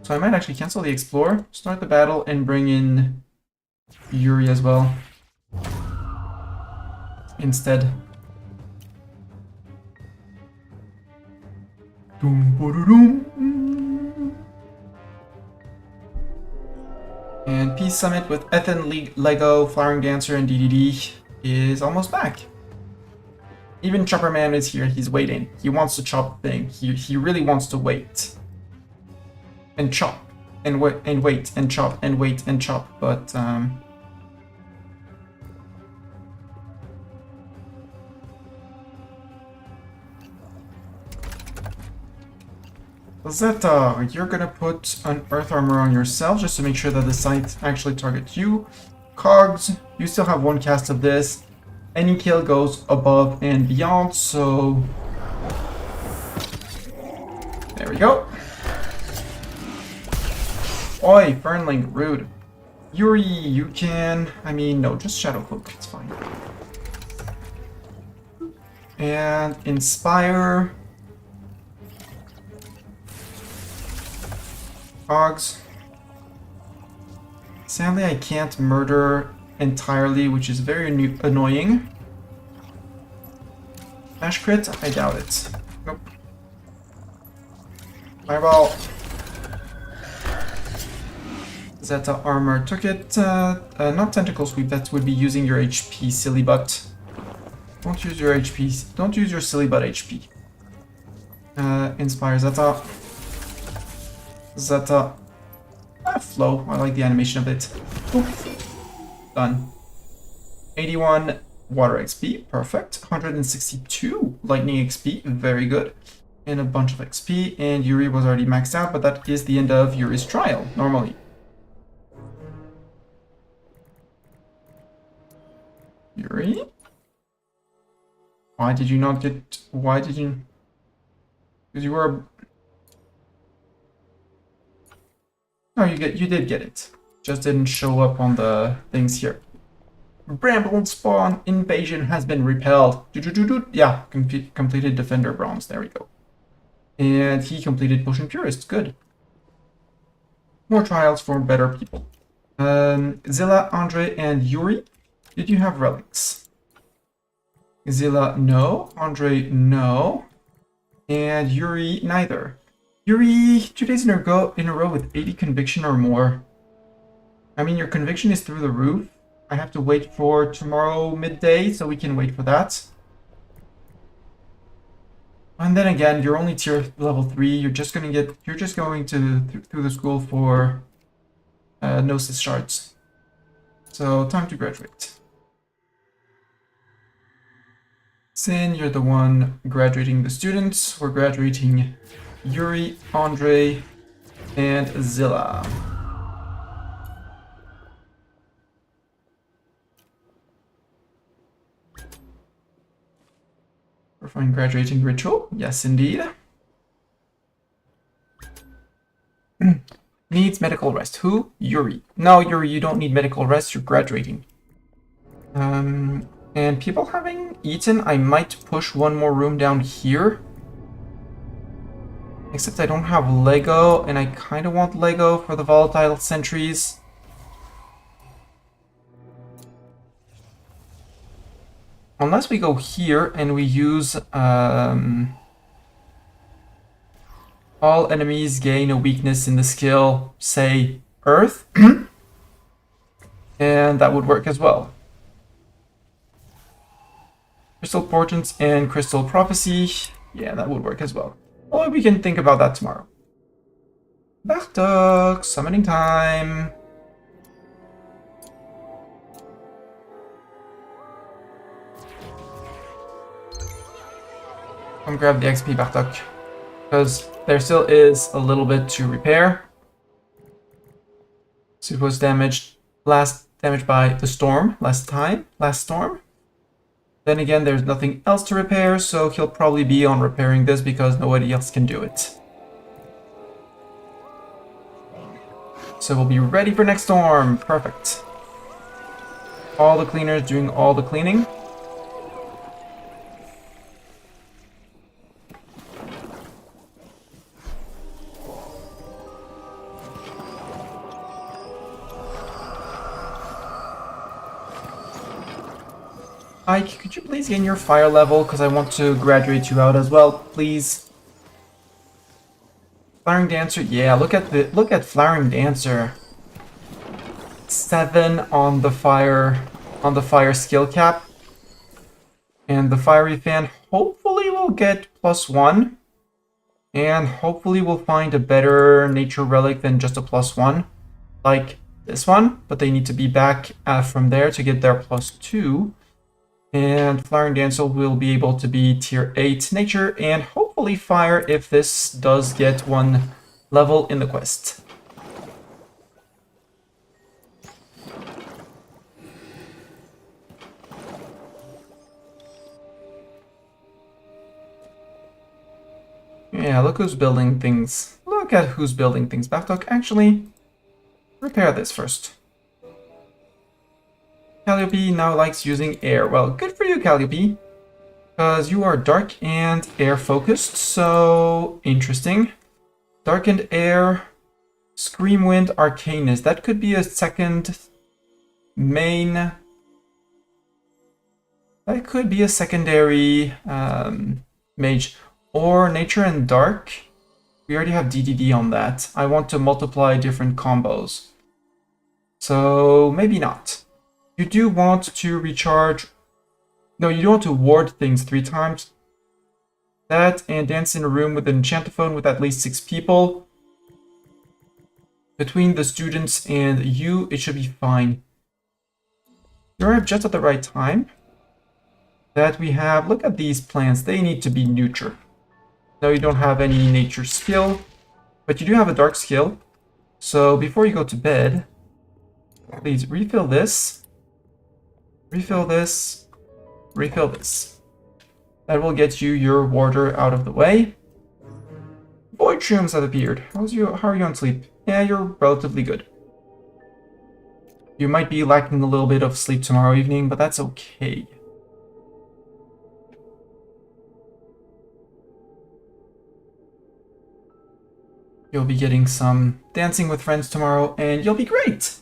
So I might actually cancel the Explorer, start the battle, and bring in Yuri as well. Instead. And Peace Summit with Ethan, Lego, Flowering Dancer, and DDD is almost back. Even Chopper Man is here. He's waiting. He wants to chop the thing. He really wants to wait. And chop. And wait and chop and wait and chop. But Zeta, you're gonna put an Earth Armor on yourself just to make sure that the scythe actually targets you. Cogs, you still have one cast of this. Any kill goes above and beyond, so there we go. Oi, Fernling, rude. Yuri, you can... no, just Shadow Cloak, it's fine. And Inspire. Cogs. Sadly, I can't murder entirely, which is very annoying. Smash crit? I doubt it. Nope. Fireball. Zeta armor took it. Not tentacle sweep, that would be using your HP, silly butt. Don't use your HP. Don't use your silly butt HP. Inspire Zeta. Zeta. Flow. I like the animation of it. Oop. Done. 81 water XP. Perfect. 162 lightning XP. Very good. And a bunch of XP. And Yuri was already maxed out, but that is the end of Yuri's trial, normally. Yuri? Why did you not get... Why did you... Because you were... No, you did get it. Just didn't show up on the things here. Bramble spawn invasion has been repelled. Yeah, completed Defender Bronze. There we go. And he completed Potion Purist. Good. More trials for better people. Zilla, Andre, and Yuri. Did you have relics? Zilla, no. Andre, no. And Yuri, neither. Yuri, 2 days in a row with 80 conviction or more. Your conviction is through the roof. I have to wait for tomorrow midday, so we can wait for that. And then again, you're only tier level 3. You're just going to through the school for Gnosis shards. So time to graduate. Sin, you're the one graduating the students. We're graduating Yuri, Andre, and Zilla. Performing graduating ritual. Yes, indeed. Needs medical rest. Who? Yuri. No, Yuri, you don't need medical rest. You're graduating. And people having eaten, I might push one more room down here. Except I don't have Lego, and I kind of want Lego for the volatile sentries. Unless we go here and we use all enemies gain a weakness in the skill, say, Earth. And that would work as well. Crystal Portents and Crystal Prophecy. Yeah, that would work as well. Well, we can think about that tomorrow. Bartok, summoning time. Come grab the XP, Bartok. Because there still is a little bit to repair. So it was damaged by the storm last storm. Then again, there's nothing else to repair, so he'll probably be on repairing this because nobody else can do it. So we'll be ready for next storm. Perfect. All the cleaners doing all the cleaning. Ike, could you please gain your fire level? Because I want to graduate you out as well, please. Flaring Dancer, yeah, look at Flaring Dancer. 7 on the fire skill cap. And the Fiery Fan hopefully will get +1. And hopefully we'll find a better nature relic than just a +1. Like this one, but they need to be back from there to get their +2. And Flaring Dancer will be able to be tier 8 nature and hopefully fire if this does get 1 level in the quest. Yeah, look who's building things. Look at who's building things. Bartok, actually, repair this first. Calliope now likes using air. Well, good for you, Calliope. Because you are dark and air focused, so interesting. Dark and air, Scream Wind, Arcanist. That could be a second main... That could be a secondary mage. Or Nature and Dark. We already have DDD on that. I want to multiply different combos. So maybe not. You do want to recharge... No, you do want to ward things 3 times. That and dance in a room with an enchantophone with at least 6 people. Between the students and you, it should be fine. You arrive just at the right time. That we have... Look at these plants. They need to be neuter. No, you don't have any nature skill. But you do have a dark skill. So before you go to bed, please refill this. Refill this. Refill this. That will get you your water out of the way. Void shrooms have appeared. How are you on sleep? Yeah, you're relatively good. You might be lacking a little bit of sleep tomorrow evening, but that's okay. You'll be getting some dancing with friends tomorrow, and you'll be great!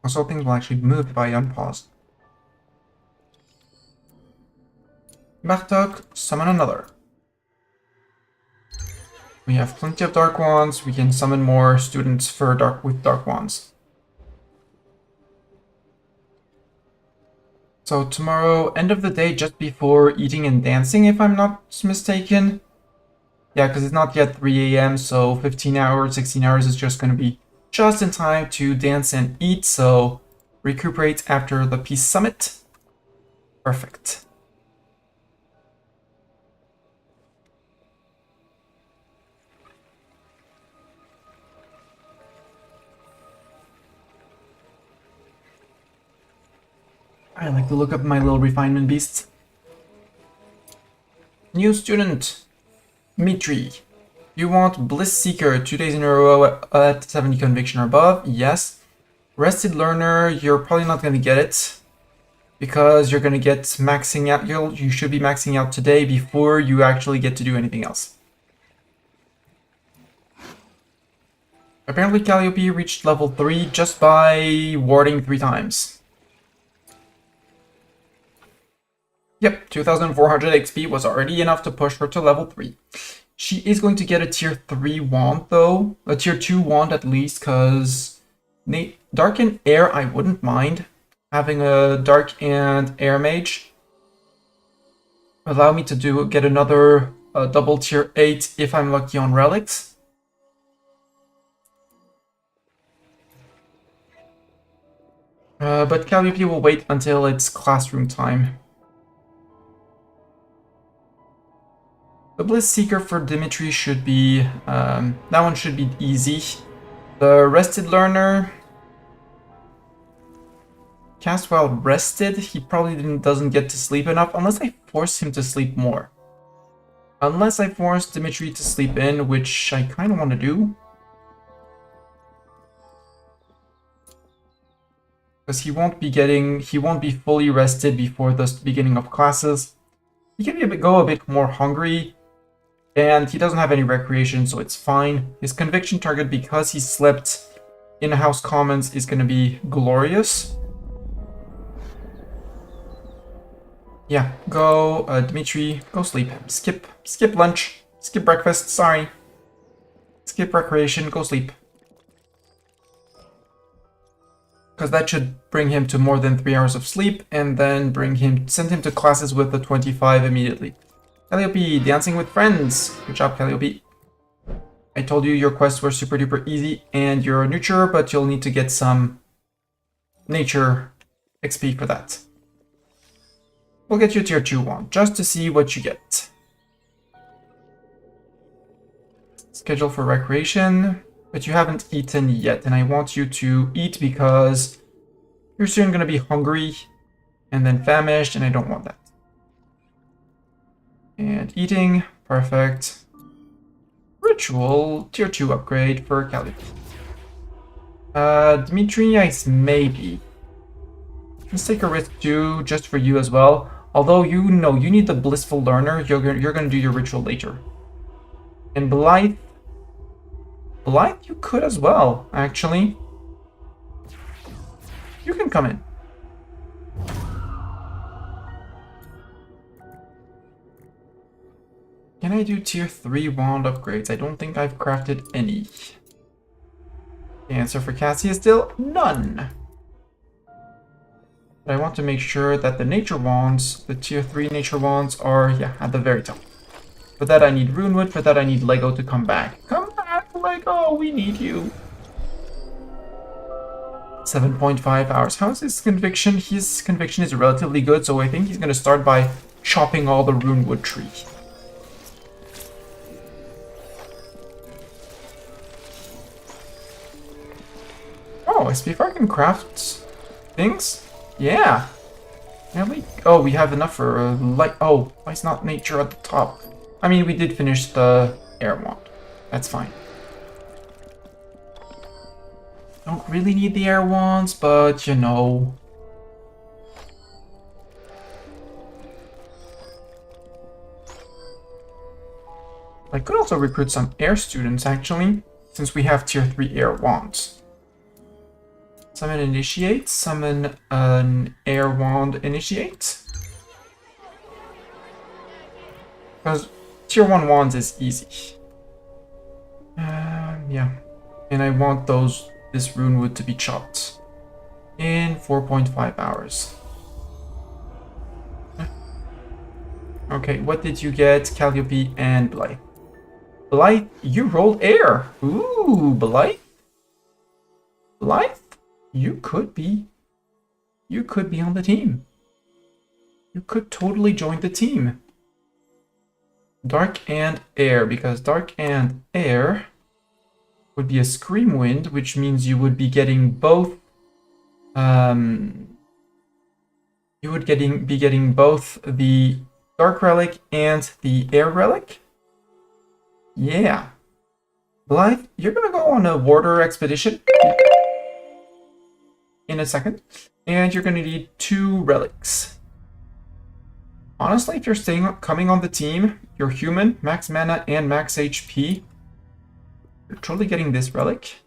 Also, things will actually move if I unpause. Bartok, summon another. We have plenty of Dark Wands. We can summon more students for Dark Wands. So tomorrow, end of the day, just before eating and dancing, if I'm not mistaken. Yeah, because it's not yet 3 a.m., so 15 hours, 16 hours is just going to be just in time to dance and eat, so recuperate after the Peace Summit. Perfect. I like to look up my little refinement beasts. new student, Mitri. You want Bliss Seeker 2 days in a row at 70 conviction or above? Yes. Rested Learner, you're probably not going to get it because you're going to get maxing out. You should be maxing out today before you actually get to do anything else. Apparently Calliope reached level 3 just by warding 3 times. Yep, 2400 XP was already enough to push her to level 3. She is going to get a tier 3 wand though, a tier 2 wand at least, because Dark and Air I wouldn't mind. Having a Dark and Air mage allow me to get another double tier 8 if I'm lucky on relics. But Calliope will wait until it's classroom time. The Bliss Seeker for Dimitri should be, that one should be easy. The Rested Learner, cast while rested, he probably doesn't get to sleep enough unless I force him to sleep more. Unless I force Dimitri to sleep in, which I kind of want to do. Because he won't be fully rested before the beginning of classes. He can go a bit more hungry, and he doesn't have any recreation, so it's fine. His conviction target, because he slept in House Commons, is going to be glorious. Yeah, go, Dimitri, go sleep. Skip lunch, skip breakfast, sorry. Skip recreation, go sleep. Because that should bring him to more than 3 hours of sleep, and then send him to classes with the 25 immediately. Calliope, dancing with friends. Good job, Calliope. I told you your quests were super duper easy, and you're a nurturer, but you'll need to get some nature XP for that. We'll get you a tier 2 wand, just to see what you get. Schedule for recreation. But you haven't eaten yet, and I want you to eat because you're soon going to be hungry and then famished, and I don't want that. And eating, perfect. Ritual, tier 2 upgrade for Calliope. Dimitri, maybe. Let's take a risk too, just for you as well. Although you know you need the Blissful Learner, you're going to do your ritual later. And Blythe, you could as well, actually. You can come in. Can I do tier 3 wand upgrades? I don't think I've crafted any. The answer for Cassie is still none. But I want to make sure that the nature wands, the tier 3 nature wands, are, yeah, at the very top. For that I need Runewood, for that I need Lego to come back. Come back, Lego, we need you. 7.5 hours. How is his conviction? His conviction is relatively good, so I think he's going to start by chopping all the Runewood tree. Oh, SP4 can craft things? Yeah. We have enough for light. Oh, why is not nature at the top? I mean, we did finish the air wand. That's fine. Don't really need the air wands, but you know. I could also recruit some air students, actually, since we have tier 3 air wands. Summon initiate, summon an air wand initiate. Because tier 1 wands is easy. Yeah. And I want this runewood to be chopped in 4.5 hours. Okay, what did you get, Calliope and Blythe? Blythe, you rolled air. Ooh, Blythe. Blythe, you could be on the team. You could totally join the team. Dark and air, because dark and air would be a scream wind, which means you would be getting both. You would be getting both the Dark Relic, and the Air Relic. Yeah. Blythe, you're gonna go on a water expedition in a second, and you're gonna need 2 relics. Honestly, if you're coming on the team, you're human, max mana and max HP. You're totally getting this relic.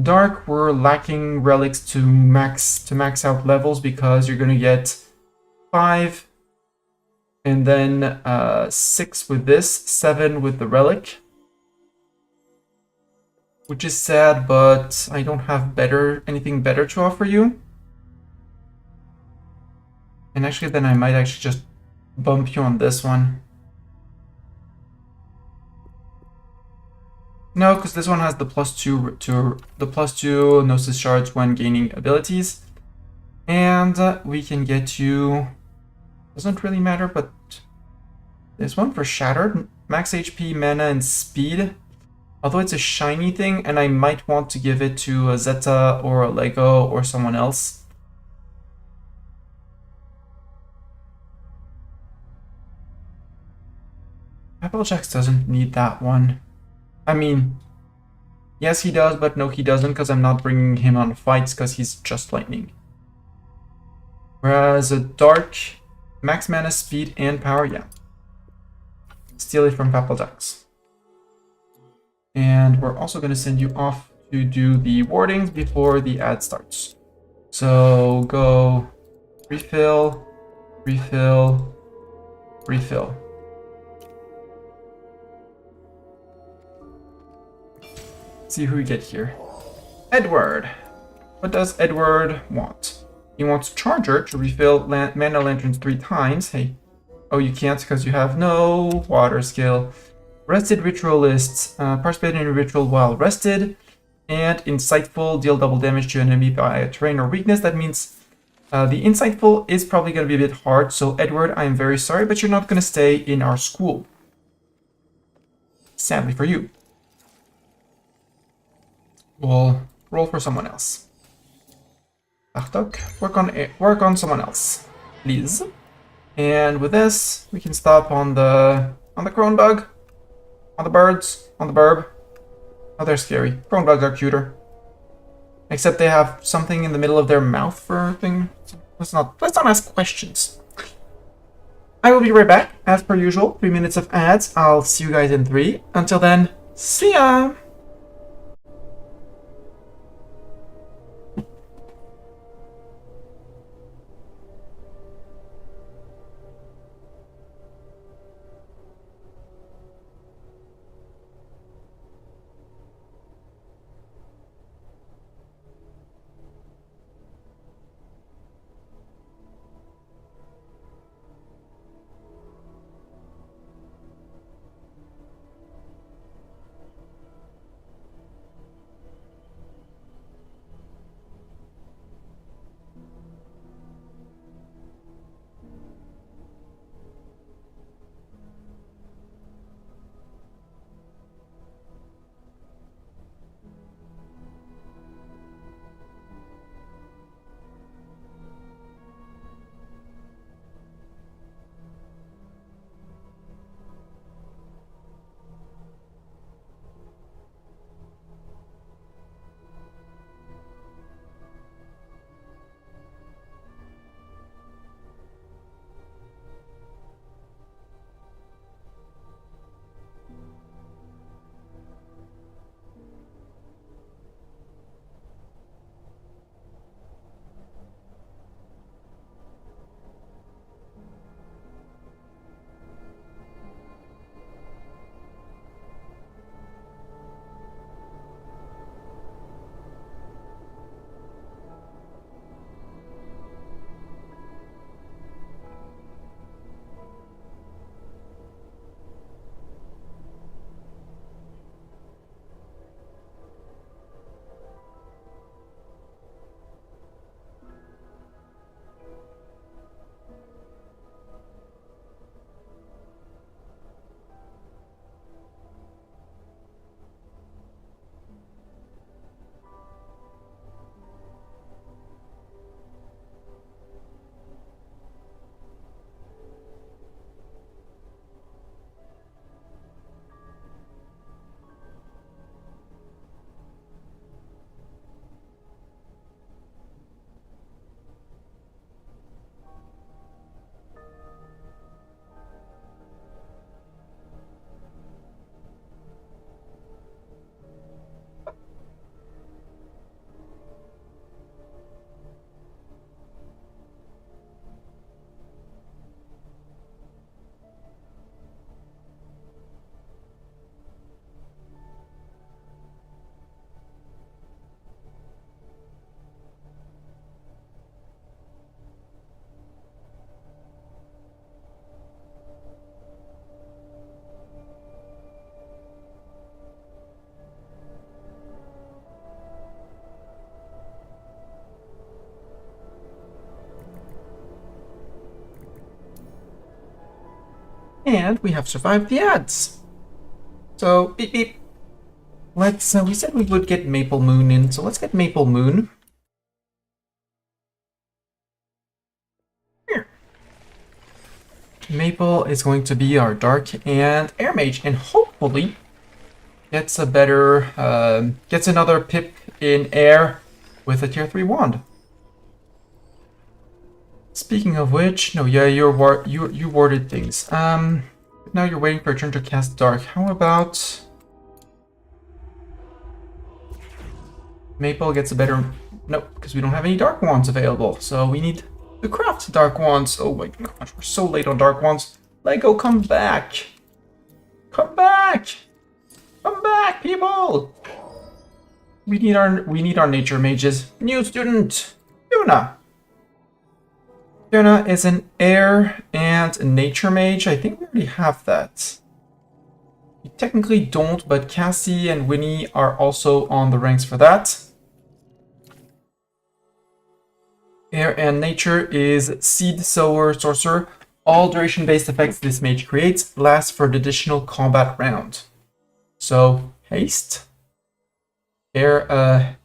Dark, we're lacking relics to max out levels because you're gonna get 5 and then 6 with this, 7 with the relic. Which is sad, but I don't have anything better to offer you. And actually then I might actually just bump you on this one. No, because this one has the +2 to the +2 Gnosis shards when gaining abilities. And we can get you, doesn't really matter, but this one for Shattered, max HP, mana, and speed. Although it's a shiny thing, and I might want to give it to a Zeta or a Lego or someone else. Applejack doesn't need that one. I mean, yes he does, but no he doesn't, because I'm not bringing him on fights because he's just lightning. Whereas a Dark, max mana, speed, and power, yeah. Steal it from Papeljax. And we're also going to send you off to do the wardings before the ad starts. So go refill, refill, refill. See who we get here. Edward. What does Edward want? He wants Charger to refill mana lanterns 3 times. Hey. Oh, you can't because you have no water skill. Rested Ritualists. Participate in a ritual while rested. And Insightful. Deal double damage to an enemy by terrain or weakness. That means the Insightful is probably going to be a bit hard. So Edward, I am very sorry, but you're not going to stay in our school. Sadly for you. We'll roll for someone else. Bartok, work on someone else, please. And with this, we can stop on the crone bug, on the birds, on the burb. Oh, they're scary. Crone bugs are cuter. Except they have something in the middle of their mouth for a thing. Let's not ask questions. I will be right back, as per usual. 3 minutes of ads. I'll see you guys in 3. Until then, see ya! and we have survived the ads. So, beep beep. Let's, we said we would get Maple Moon in, so let's get Maple Moon. Here. Maple is going to be our Dark and Air Mage, and hopefully gets a better, gets another pip in Air with a tier 3 wand. Speaking of which, no, yeah, you warded things. Now you're waiting for a turn to cast Dark. How about Maple gets a better... Nope, because we don't have any Dark Wands available. So we need to craft Dark Wands. Oh my gosh, we're so late on Dark Wands. Lego, come back! Come back! Come back, people! We need our nature mages. New student, Yuna. Yuna is an air and a nature mage. I think we already have that. We technically don't, but Cassie and Winnie are also on the ranks for that. Air and nature is Seed Sower Sorcerer. All duration-based effects this mage creates last for an additional combat round. So, haste. Air,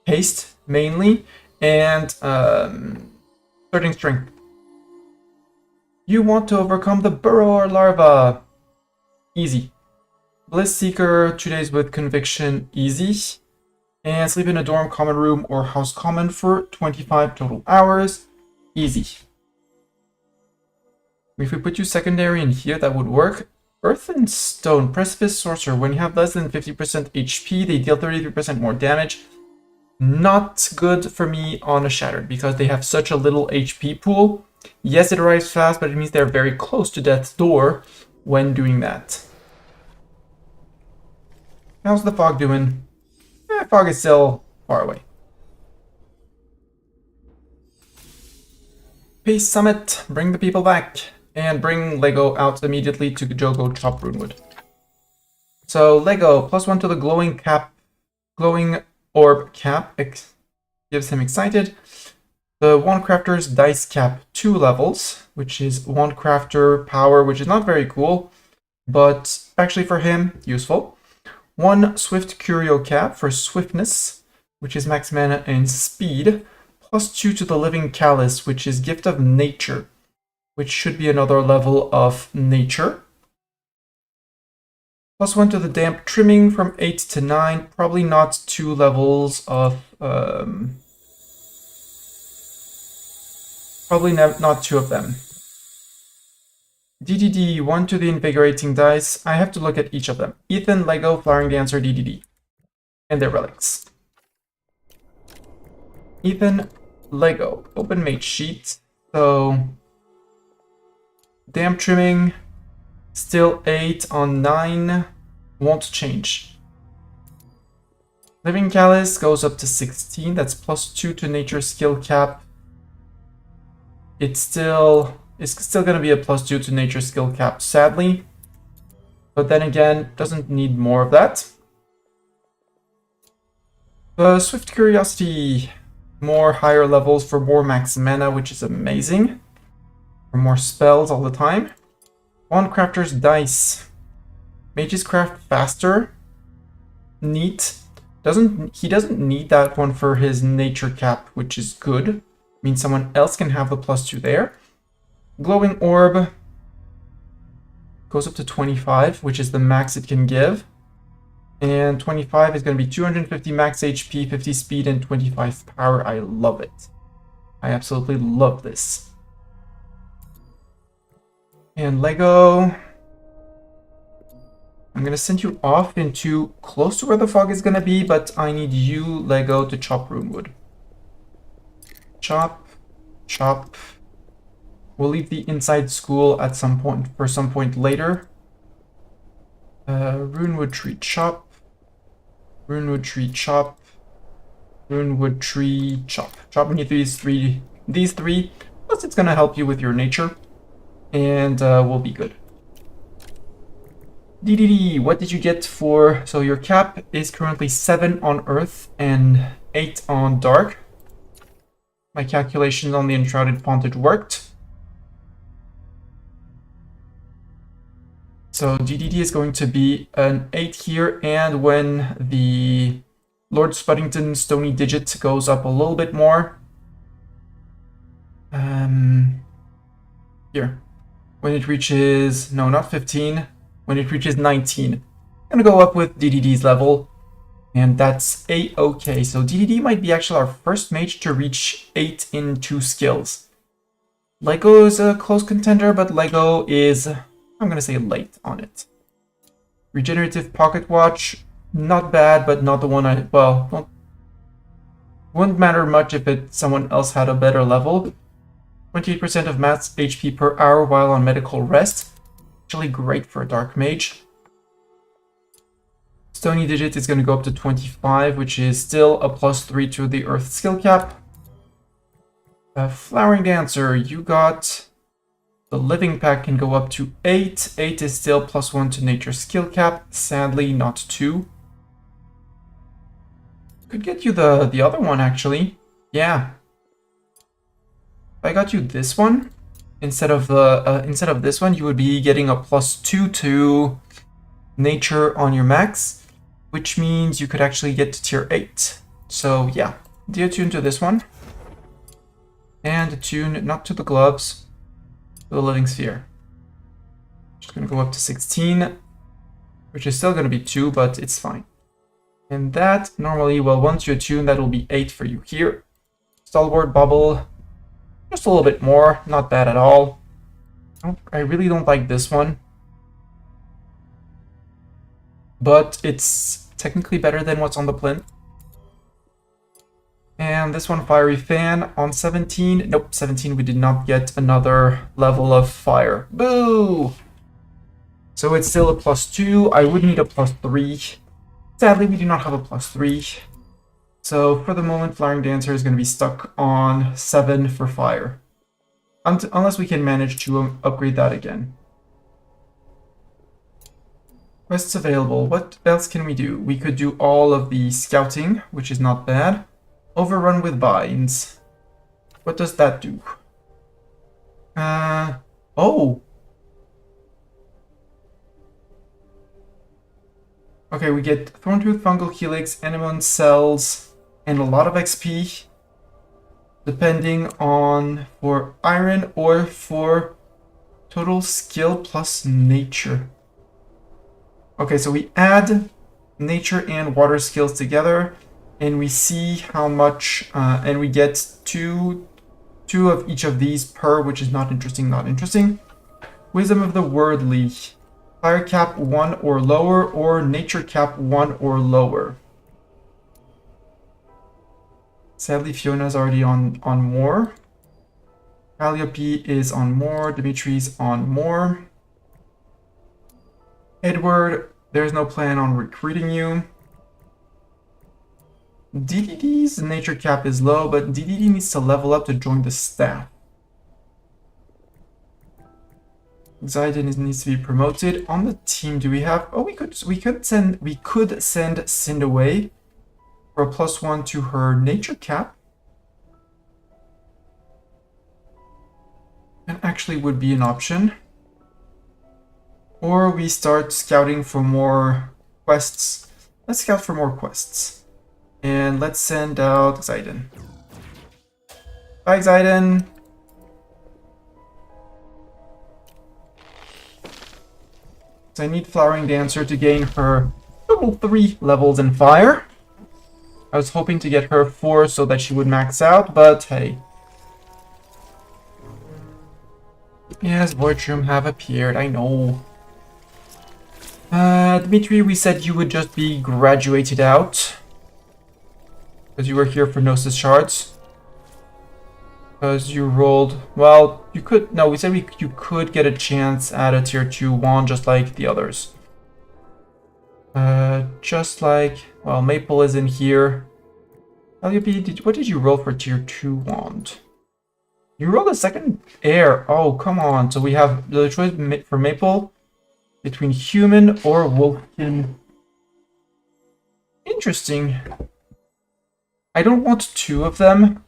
haste mainly, and starting strength. You want to overcome the burrower larva. Easy. Bliss Seeker, 2 days with conviction, easy. And sleep in a dorm, common room, or house common for 25 total hours, easy. If we put you secondary in here, that would work. Earth and Stone, Precipice Sorcerer. When you have less than 50% HP, they deal 33% more damage. Not good for me on a Shattered, because they have such a little HP pool. Yes, it arrives fast, but it means they're very close to death's door when doing that. How's the fog doing? Fog is still far away. Peace Summit, bring the people back. And bring Lego out immediately to Jogo chop Runewood. So Lego, +1 to the glowing orb cap, gives him excited. The Wand Crafter's dice cap 2 levels, which is Wand Crafter power, which is not very cool, but actually for him, useful. 1 Swift Curio cap for swiftness, which is max mana and speed, +2 to the Living Callus, which is Gift of Nature, which should be another level of nature. +1 to the Damp Trimming from 8 to 9, probably not 2 levels of... probably not 2 of them. DDD, 1 to the Invigorating Dice. I have to look at each of them. Ethan, Lego, Flowering Dancer, DDD. And their relics. Ethan, Lego, open mage sheet. So... Damp Trimming, still 8 on 9, won't change. Living Callus goes up to 16, that's +2 to nature skill cap. It's still going to be a +2 to nature skill cap, sadly. But then again, doesn't need more of that. The Swift Curiosity, more higher levels for more max mana, which is amazing. For more spells all the time. Wand Crafter's Dice. Mages craft faster. Neat. He doesn't need that one for his nature cap, which is good. Means someone else can have the +2 there. Glowing Orb goes up to 25, which is the max it can give. And 25 is going to be 250 max HP, 50 speed, and 25 power. I love it. I absolutely love this. And Lego, I'm going to send you off into close to where the fog is going to be, but I need you, Lego, to chop Runewood. Chop, chop. We'll leave the inside school at some point, for some point later. Runewood tree chop. Runewood tree chop. Runewood tree chop. Chopping these three, plus it's going to help you with your nature. And we'll be good. DDD, what did you get for... So your cap is currently 7 on Earth and 8 on Dark. My calculations on the Enshrouded Fontage worked. So DDD is going to be an 8 here, and when the Lord Spuddington Stony Digit goes up a little bit more, here, when it reaches, no, not 15, when it reaches 19, I'm gonna go up with DDD's level, and that's A-okay. So DDD might be actually our first mage to reach 8 in 2 skills. Lego is a close contender, but Lego is, I'm gonna say, late on it. Regenerative Pocket Watch, not bad, but not the one wouldn't matter much if someone else had a better level. 28% of max HP per hour while on medical rest. Actually great for a Dark Mage. Stony Digit is going to go up to 25, which is still a +3 to the Earth skill cap. Flowering Dancer, you got... The Living Pack can go up to 8. 8 is still +1 to Nature skill cap. Sadly, not 2. Could get you the other one, actually. Yeah. If I got you this one, instead of this one, you would be getting a +2 to Nature on your max, which means you could actually get to tier 8. So yeah, deattune to this one. And attune not to the gloves, to the Living Sphere. Just gonna go up to 16, which is still gonna be 2, but it's fine. And that, normally, well, once you attune, that will be 8 for you here. Stalwart Bubble, just a little bit more, not bad at all. I really don't like this one. But it's technically better than what's on the plinth. And this one, Fiery Fan, on 17. Nope, 17 we did not get another level of fire. Boo! So it's still a +2. I would need a +3. Sadly, we do not have a +3. So for the moment, Flowering Dancer is going to be stuck on 7 for fire. Unless we can manage to upgrade that again. Quests available. What else can we do? We could do all of the scouting, which is not bad. Overrun with vines. What does that do? Oh! Okay, we get Thorntooth, Fungal Helix, Anemone Cells, and a lot of XP. Depending on for iron or for total skill plus nature. Okay, so we add nature and water skills together, and we see how much, and we get two of each of these per, which is not interesting, not interesting. Wisdom of the Worldly. Fire cap 1 or lower, or nature cap 1 or lower. Sadly, Fiona's already on more. Calliope is on more. Dimitri's on more. Edward, there's no plan on recruiting you. DDD's nature cap is low, but DDD needs to level up to join the staff. Zayden needs to be promoted. On the team, do we have... Oh, we could send Sind away for a +1 to her nature cap. And actually would be an option. Or we start scouting for more quests. Let's scout for more quests. And let's send out Zayden. Bye, Zayden. So I need Flowering Dancer to gain her total 3 levels in fire. I was hoping to get her 4 so that she would max out, but hey. Yes, Voidroom have appeared, I know. Dmitri, we said you would just be graduated out. Because you were here for Gnosis Shards. Because you rolled... Well, you could... No, we said you could get a chance at a tier 2 wand just like the others. Just like... Well, Maple is in here. LUP, what did you roll for tier 2 wand? You rolled a second air. Oh, come on. So we have the choice for Maple between human or wolfkin. Interesting. I don't want 2 of them.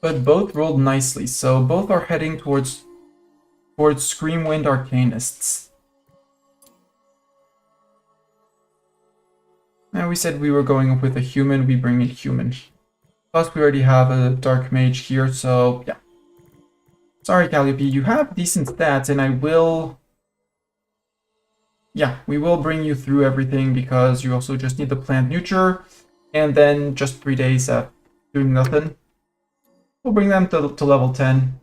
But both rolled nicely, so both are heading towards towards Screamwind Arcanists. Now we said we were going with a human, we bring in human. Plus we already have a Dark Mage here, so yeah. Sorry Calliope, you have decent stats and I will... Yeah, we will bring you through everything because you also just need the plant neuter and then just 3 days of doing nothing. We'll bring them to level 10.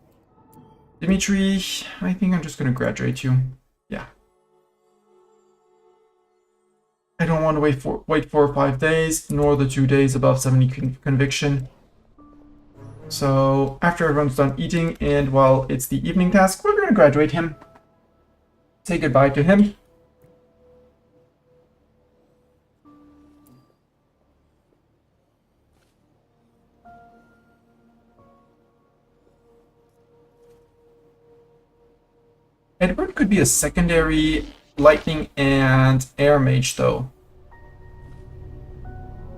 Dimitri, I think I'm just going to graduate you. Yeah. I don't want to wait 4 or 5 days, nor the 2 days above 70 conviction. So after everyone's done eating and while it's the evening task, we're going to graduate him. Say goodbye to him. Edward could be a secondary lightning and air mage though.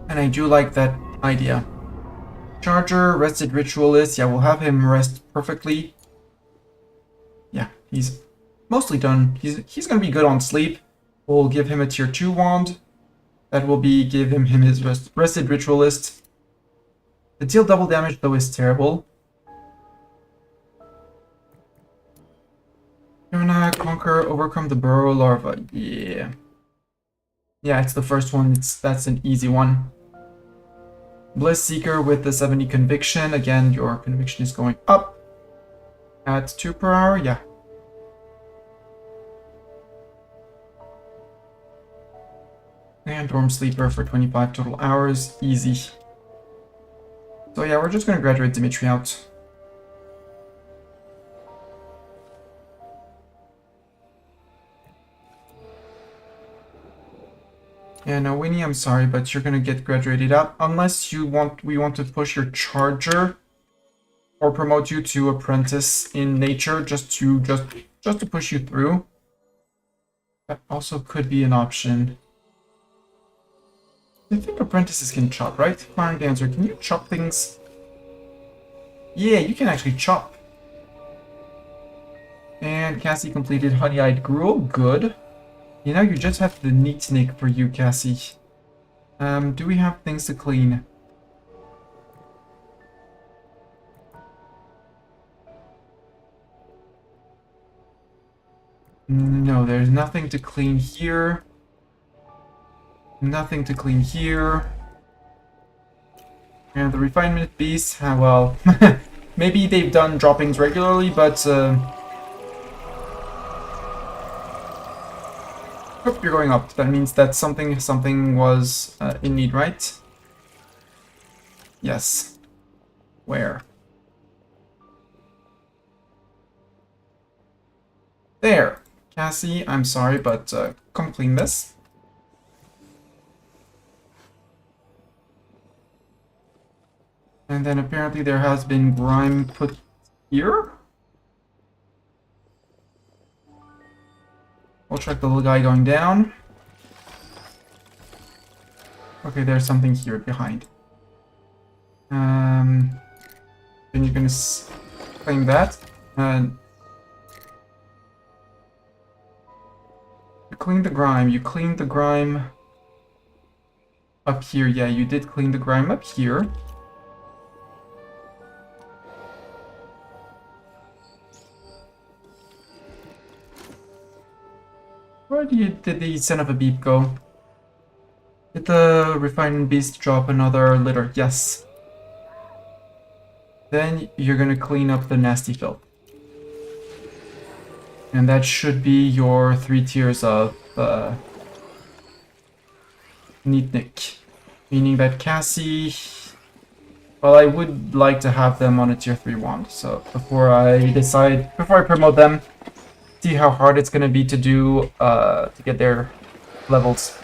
And I do like that idea. Charger, rested ritualist, yeah, we'll have him rest perfectly. Yeah, he's mostly done. He's gonna be good on sleep. We'll give him a tier 2 wand. That will be give him his rested ritualist. The deal double damage though is terrible. Conquer, overcome the burrow larva. Yeah. Yeah, it's the first one. That's an easy one. Bliss Seeker with the 70 conviction. Again, your conviction is going up. At 2 per hour, yeah. And Dorm Sleeper for 25 total hours. Easy. So yeah, we're just gonna graduate Dimitri out. Yeah, no, Winnie, I'm sorry, but you're gonna get graduated out unless we want to push your charger or promote you to apprentice in nature just to push you through. That also could be an option. I think apprentices can chop, right? Flying Dancer, can you chop things? Yeah, you can actually chop. And Cassie completed Honey-Eyed Gruel, good. You know, you just have the neat nick for you, Cassie. Do we have things to clean? No, there's nothing to clean here. Nothing to clean here. And the Refinement Beast, well, maybe they've done droppings regularly, but Oop, you're going up. That means that something was in need, right? Yes. Where? There. Cassie, I'm sorry, but come clean this. And then apparently there has been grime put here. We'll check the little guy going down. Okay, there's something here behind. Then you're gonna claim that. And you cleaned the grime. You cleaned the grime up here. Yeah, you did clean the grime up here. Where did the son of a beep go? Did the refined beast drop another litter? Yes. Then you're gonna clean up the nasty filth. And that should be your 3 tiers of neat nick. Meaning that Cassie... Well, I would like to have them on a tier 3 wand. So before I promote them, see how hard it's gonna be to do to get their levels.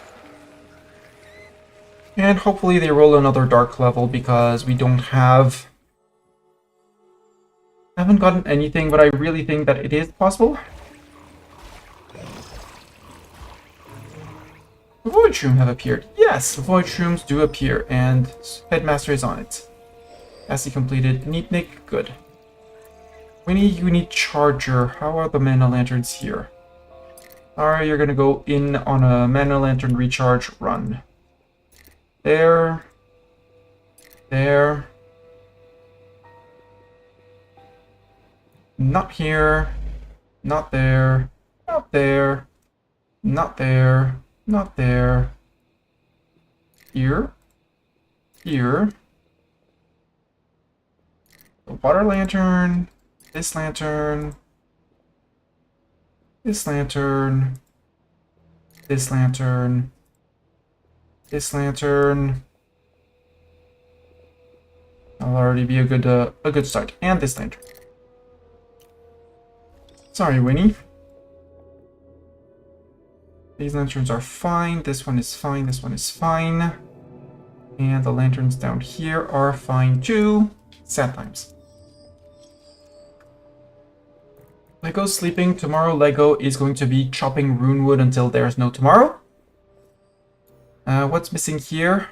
And hopefully they roll another dark level because we don't have... I haven't gotten anything, but I really think that it is possible. The Void Shroom have appeared. Yes, the Void Shrooms do appear, and Headmaster is on it. Cassie completed. Neat Nick, good. You need charger. How are the mana lanterns here? Alright, you're gonna go in on a mana lantern recharge run. There. There. Not here. Not there. Not there. Not there. Not there. Here. Here. The water lantern. This lantern. This lantern. This lantern. This lantern. That'll already be a good start. And this lantern. Sorry, Winnie. These lanterns are fine. This one is fine. This one is fine. And the lanterns down here are fine too. Sad times. Lego's sleeping. Tomorrow Lego is going to be chopping runewood until there's no tomorrow. What's missing here?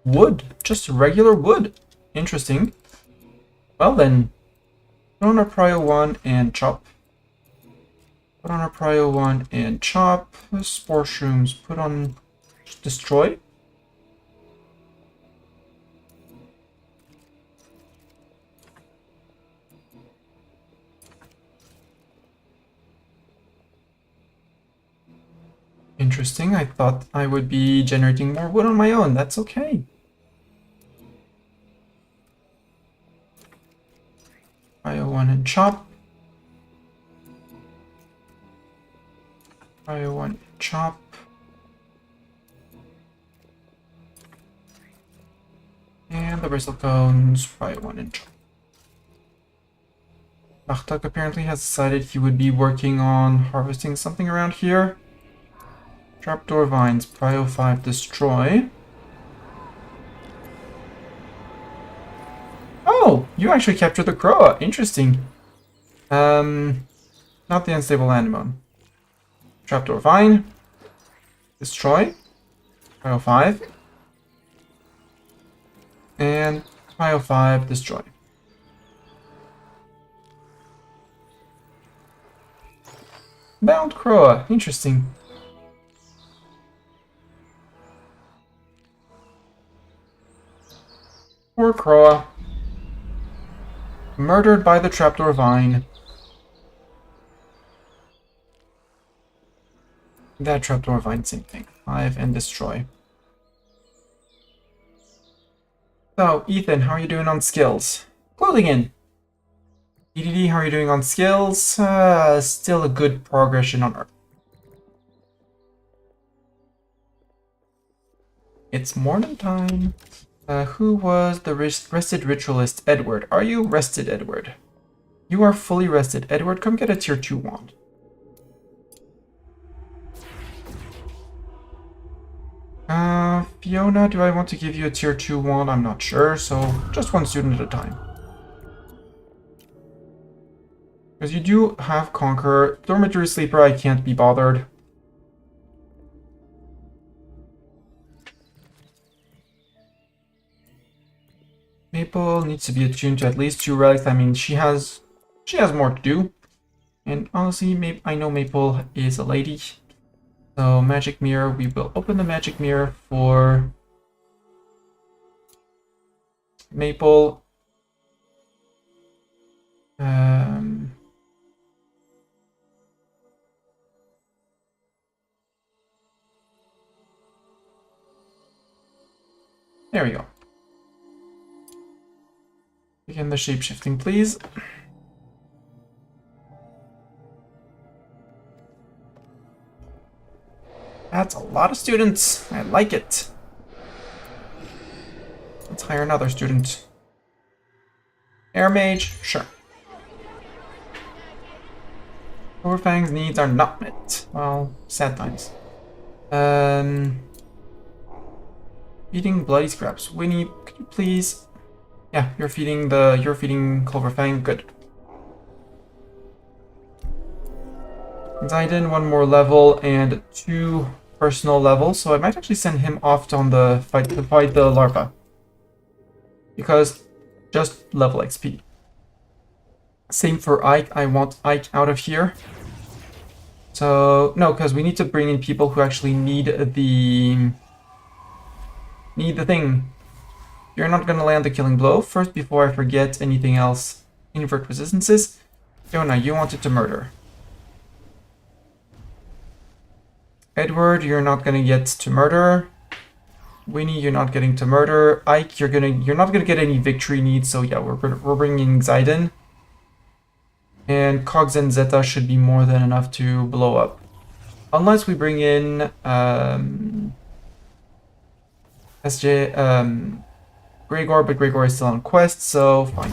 Wood. Just regular wood. Interesting. Well then, put on our prio 1 and chop. Put on our prio 1 and chop. Spore shrooms. Put on destroy. Interesting. I thought I would be generating more wood on my own. That's okay. Prio 1 and chop. Prio 1 and chop. And the bristle cones. Prio 1 and chop. Bartok apparently has decided he would be working on harvesting something around here. Trapdoor vines, prio 5, destroy. Oh, you actually captured the Croa. Interesting. Not the unstable anemone. Trapdoor vine, destroy. Prio 5. And prio 5, destroy. Bound Croa, interesting. Poor Croa. Murdered by the trapdoor vine. That trapdoor vine, same thing. 5 and destroy. So, Ethan, how are you doing on skills? Clothing in. EDD, how are you doing on skills? Still a good progression on Earth. It's morning time. Who was the rested ritualist? Edward. Are you rested, Edward? You are fully rested. Edward, come get a tier 2 wand. Fiona, do I want to give you a tier 2 wand? I'm not sure, so just one student at a time. Because you do have Conquer. Dormitory Sleeper, I can't be bothered. Maple needs to be attuned to at least 2 relics. I mean, she has more to do. And honestly, I know Maple is a lady. So magic mirror, we will open the magic mirror for Maple. There we go. Begin the shape-shifting, please. That's a lot of students. I like it. Let's hire another student. Air Mage, sure. Overfang's needs are not met. Well, sad times. Feeding bloody scraps. Winnie, could you please? Yeah, you're feeding Cloverfang. Good. Zayden, 1 more level and 2 personal levels, so I might actually send him off on the fight to fight the larva. Because just level XP. Same for Ike. I want Ike out of here. So, no, because we need to bring in people who actually need the thing. You're not gonna land the killing blow. First, before I forget anything else, invert resistances. Fiona, you wanted to murder. Edward, you're not gonna get to murder. Winnie, you're not getting to murder. Ike, you're not gonna get any victory needs. So yeah, we're bringing Xyden. And Cogs and Zeta should be more than enough to blow up. Unless we bring in Gregor, but Gregor is still on quest, so fine.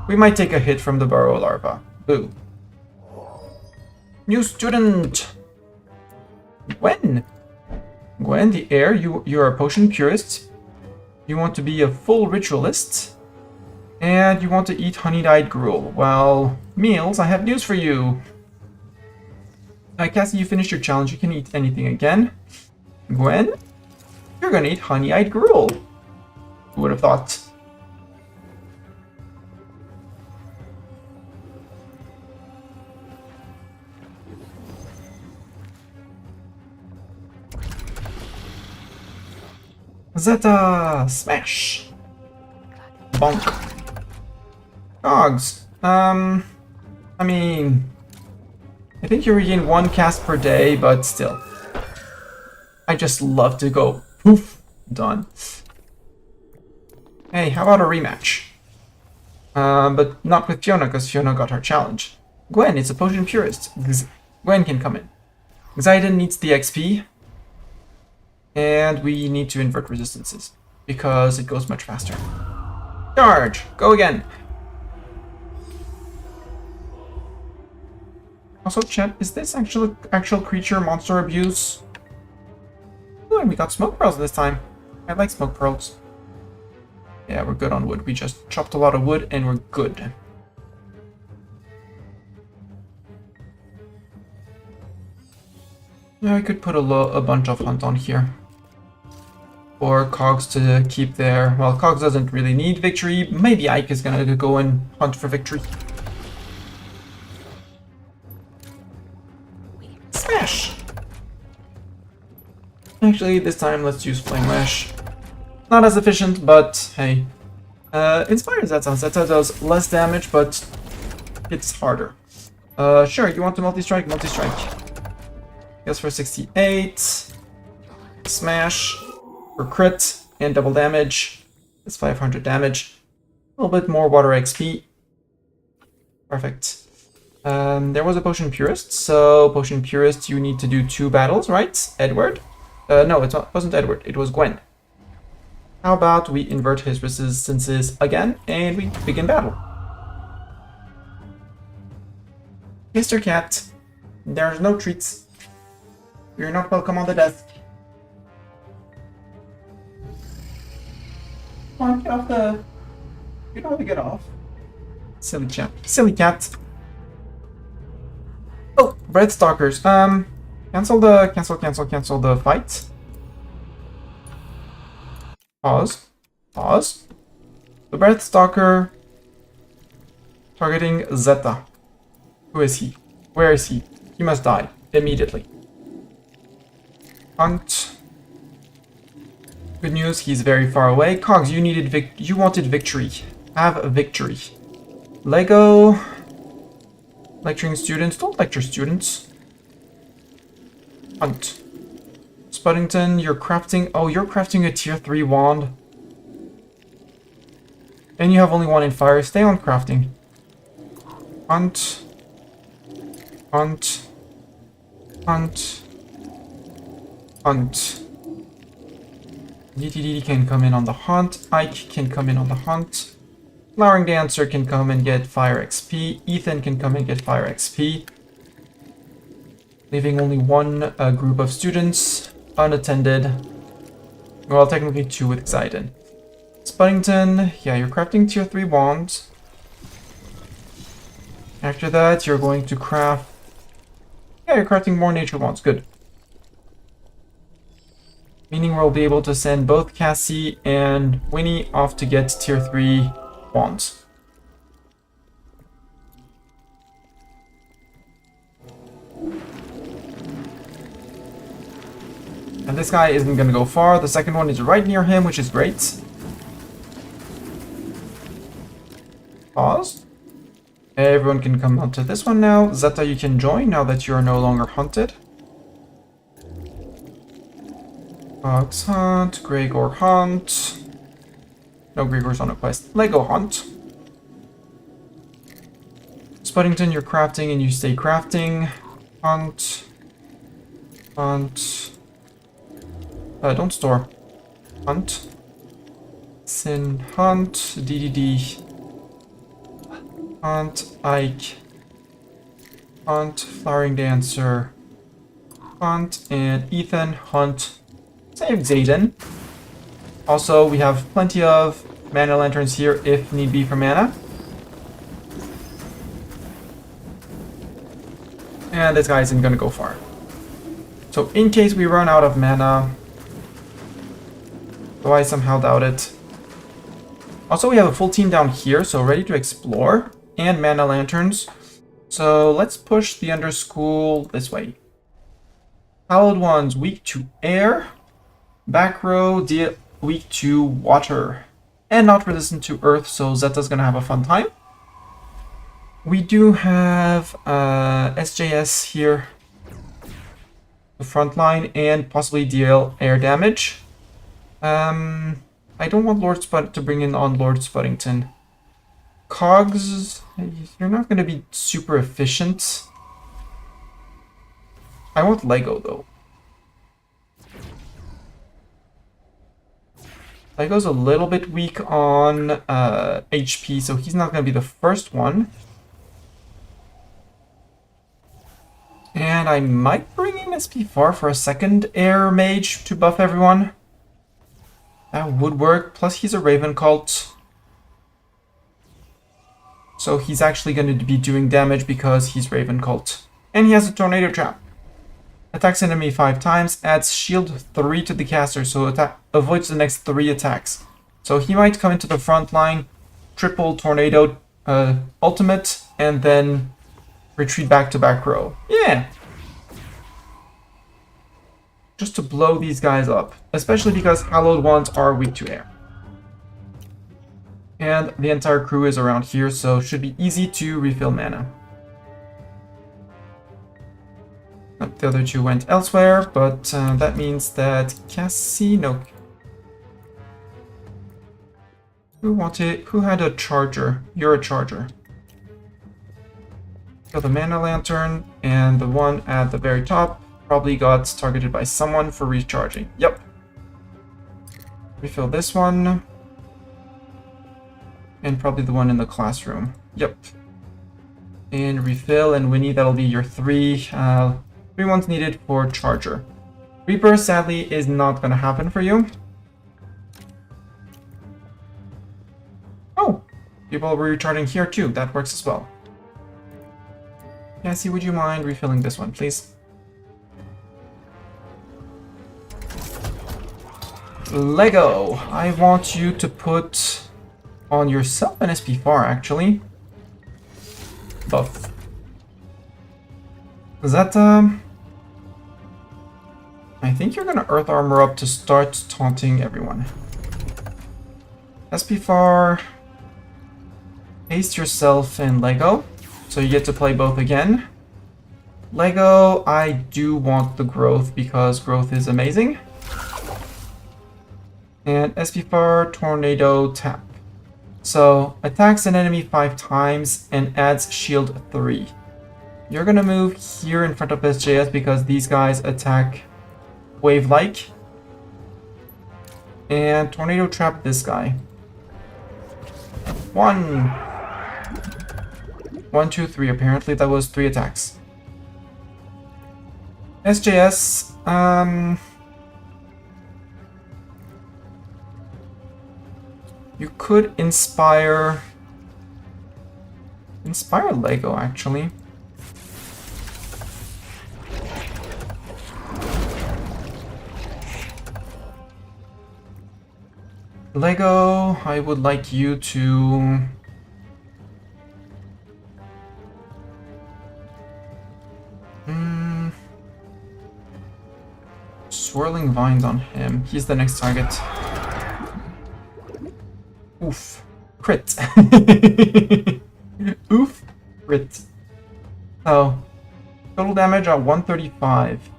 We might take a hit from the Burrow Larva. Boo. New student! Gwen! Gwen, the heir, you're a potion purist. You want to be a full ritualist. And you want to eat honey-dyed gruel. Well, meals, I have news for you. Cassie, you finished your challenge. You can eat anything again. Gwen, you're gonna eat honey-eyed gruel. Who would have thought? Zeta! Smash! Bonk. Cogs. I mean, I think you regain 1 cast per day, but still. I just love to go poof, done. Hey, how about a rematch? But not with Fiona, because Fiona got her challenge. Gwen, it's a potion purist. Gwen can come in. Xyden needs the XP. And we need to invert resistances, because it goes much faster. Charge! Go again! Also, chat, is this actual creature monster abuse? Ooh, and we got smoke pearls this time. I like smoke pearls. Yeah, we're good on wood. We just chopped a lot of wood and we're good. Yeah, I could put a bunch of hunt on here. Or Cogs to keep there. Well, Cogs doesn't really need victory. Maybe Ike is gonna go and hunt for victory. Smash! Actually, this time let's use Flame Lash. Not as efficient, but hey. Inspire Zeta. Zeta does less damage, but it's harder. Sure, you want to multi-strike? Multi-strike. Goes for 68. Smash. For crit and double damage. It's 500 damage. A little bit more water XP. Perfect. There was a Potion Purist, so Potion Purist, you need to do 2 battles, right? Edward? No, it wasn't Edward, it was Gwen. How about we invert his resistances again, and we begin battle. Mr. Cat, there's no treats. You're not welcome on the desk. Come on, get off the... You don't have to get off. Silly chap. Silly cat. Oh, Bread Stalkers. Cancel the fight. Pause. Pause. The Breath Stalker targeting Zeta. Who is he? Where is he? He must die immediately. Hunt. Good news, he's very far away. Cogs, you wanted victory. Have a victory. Lego. Lecturing students. Don't lecture students. Hunt. Spuddington, you're crafting... Oh, you're crafting a tier 3 wand. And you have only 1 in fire. Stay on crafting. Hunt. Hunt. Hunt. Hunt. DTD can come in on the hunt. Ike can come in on the hunt. Flowering Dancer can come and get fire XP. Ethan can come and get fire XP. Leaving only 1 group of students unattended. Well, technically 2 with Xyden. Spuddington, yeah, you're crafting tier 3 wands. After that, you're going to craft... Yeah, you're crafting more nature wands. Good. Meaning we'll be able to send both Cassie and Winnie off to get tier 3 wands. And this guy isn't going to go far. The second one is right near him, which is great. Pause. Everyone can come onto this one now. Zeta, you can join now that you are no longer hunted. Fox hunt, Gregor hunt. No, Gregor's on a quest. Lego hunt. Spuddington, you're crafting and you stay crafting. Hunt. Hunt. Don't store. Hunt. Sin. Hunt. DDD. Hunt. Ike. Hunt. Flowering Dancer. Hunt. And Ethan. Hunt. Save Zayden. Also, we have plenty of mana lanterns here if need be for mana. And this guy isn't going to go far. So in case we run out of mana, though I somehow doubt it. Also, we have a full team down here, so ready to explore, and mana lanterns. So let's push the underschool this way. Hallowed ones, weak to air. Back row, weak to water. And not resistant to earth, so Zeta's gonna have a fun time. We do have SJS here. The front line, and possibly deal air damage. I don't want Lord Spud to bring in on Lord Spuddington. Cogs, you're not going to be super efficient. I want Lego though. Lego's a little bit weak on HP, so he's not going to be the first one. And I might bring in SP4 for a second air mage to buff everyone. That would work. Plus, he's a Raven Cult. So he's actually going to be doing damage because he's Raven Cult. And he has a Tornado Trap. Attacks enemy 5 times, adds shield 3 to the caster, so avoids the next 3 attacks. So he might come into the front line, triple Tornado ultimate, and then retreat back to back row. Yeah! Just to blow these guys up, especially because Hallowed ones are weak to air. And the entire crew is around here, so it should be easy to refill mana. The other two went elsewhere, but that means that Cassie, no. Who had a charger? You're a charger. So the mana lantern and the one at the very top probably got targeted by someone for recharging. Yep. Refill this one. And probably the one in the classroom. Yep. And refill, and Winnie, that'll be your 3 ones needed for charger. Reaper, sadly, is not going to happen for you. Oh, people were recharging here too. That works as well. Cassie, would you mind refilling this one, please? Lego, I want you to put on yourself an SP4, actually. Buff. Is that, I think you're gonna Earth Armor up to start taunting everyone. SP4. Haste yourself in Lego, so you get to play both again. Lego, I do want the growth because growth is amazing. And SP4 Tornado Tap. So attacks an enemy 5 times and adds shield 3. You're gonna move here in front of SJS because these guys attack wave-like. And Tornado Trap this guy. 1, 2, 3. Apparently that was 3 attacks. SJS, you could inspire Lego, actually. Lego, I would like you to Swirling Swirling Vines on him. He's the next target. Oof. Crit. Oof. Crit. Oh. Total damage at 135.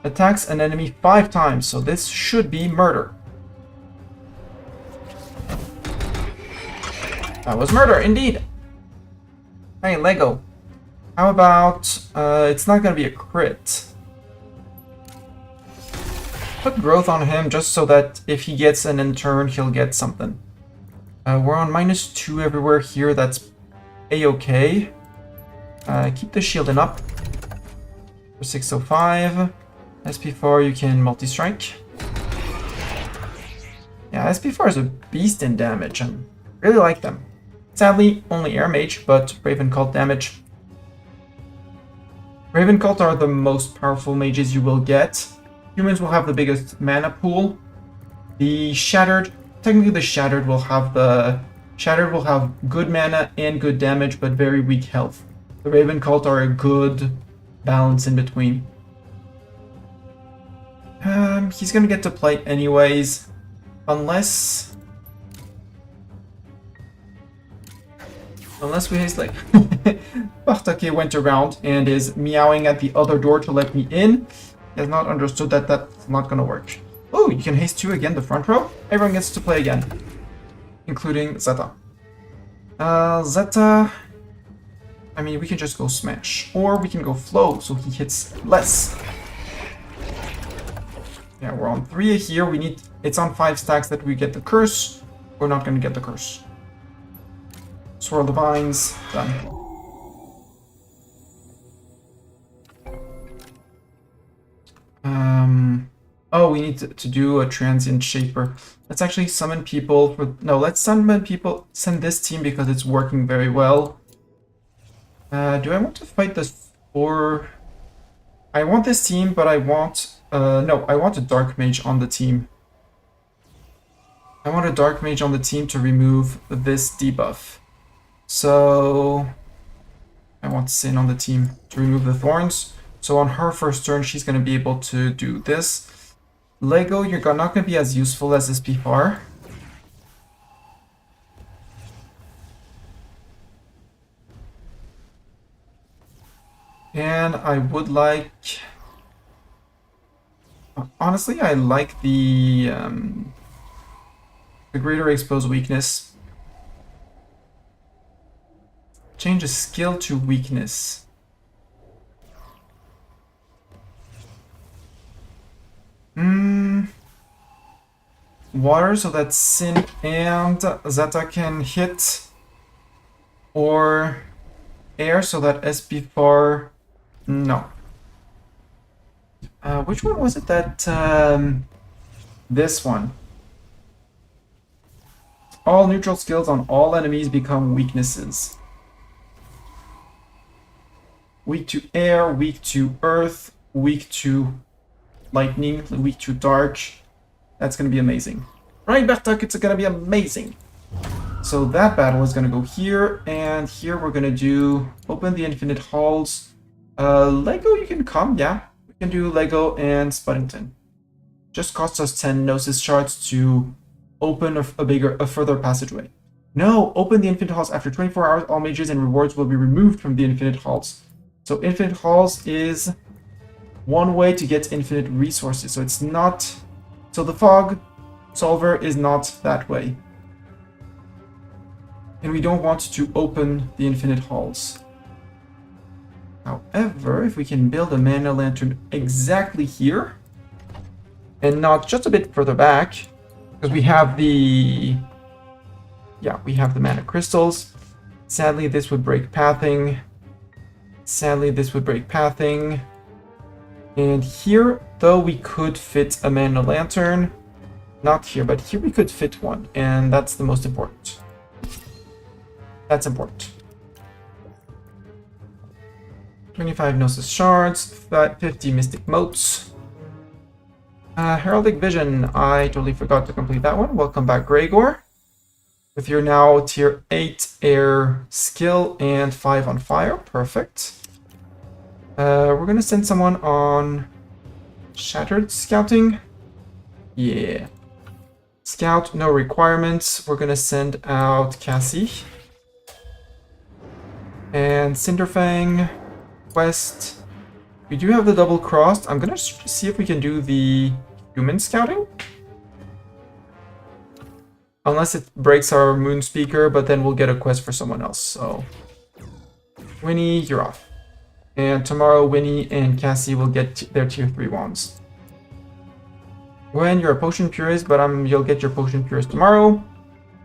Attacks an enemy 5 times, so this should be murder. That was murder, indeed. Hey, Lego. How about, it's not gonna be a crit. Put growth on him just so that if he gets an in turn, he'll get something. We're on -2 everywhere here, that's a-okay. Keep the shielding up. For 605. SP4, you can multi-strike. Yeah, SP4 is a beast in damage. I really like them. Sadly, only Air Mage, but Raven Cult damage. Raven Cult are the most powerful mages you will get. Humans will have the biggest mana pool. The Shattered, technically the Shattered will have good mana and good damage, but very weak health. The Raven Cult are a good balance in between. He's gonna get to play anyways, unless we haste like Bartake went around and is meowing at the other door to let me in. He has not understood that that's not gonna work. Oh, you can haste 2 again, the front row. Everyone gets to play again, including Zeta. Zeta, I mean, we can just go smash, or we can go flow, so he hits less. Yeah, we're on 3 here. We need, it's on 5 stacks that we get the curse. We're not gonna get the curse. Swirl the vines, done. Oh, we need to do a transient shaper. Let's actually summon people for, no, let's summon people, send this team because it's working very well. Do I want to fight this for, I want this team, but I want, no, I want a Dark Mage on the team. I want a Dark Mage on the team to remove this debuff. So I want Sin on the team to remove the thorns. So on her first turn, she's going to be able to do this. Lego, you're not going to be as useful as this P4. And I would like... Honestly, I like the greater exposed weakness. Change a skill to weakness. Water, so that Sin and Zeta can hit. Or air, so that SP4... No. Which one was it that... this one. All neutral skills on all enemies become weaknesses. Weak to air, weak to earth, weak to lightning, weak to dark. That's going to be amazing. Right, Bartok, it's going to be amazing. So that battle is going to go here, and here we're going to do open the infinite halls. Lego, you can come, yeah. We can do Lego and Spuddington. Just costs us 10 Gnosis shards to open a further passageway. No, open the infinite halls after 24 hours. All mages and rewards will be removed from the infinite halls. So infinite halls is one way to get infinite resources. So it's not... So the fog solver is not that way. And we don't want to open the infinite halls. However, if we can build a mana lantern exactly here, and not just a bit further back, because we have the... Yeah, we have the mana crystals. Sadly, this would break pathing. Sadly, this would break pathing. And here, though, we could fit a mana lantern. Not here, but here we could fit one, and that's the most important. That's important. 25 Gnosis shards, 50 Mystic Motes. Heraldic Vision, I totally forgot to complete that one. Welcome back, Gregor. With your now tier 8 air skill and 5 on fire. Perfect. We're going to send someone on Shattered scouting? Yeah. Scout, no requirements. We're gonna send out Cassie. And Cinderfang. Quest. We do have the double crossed. I'm gonna see if we can do the human scouting. Unless it breaks our moon speaker, but then we'll get a quest for someone else. So, Winnie, you're off. And tomorrow, Winnie and Cassie will get their tier 3 wands. Gwen, you're a potion purist, but you'll get your potion purist tomorrow.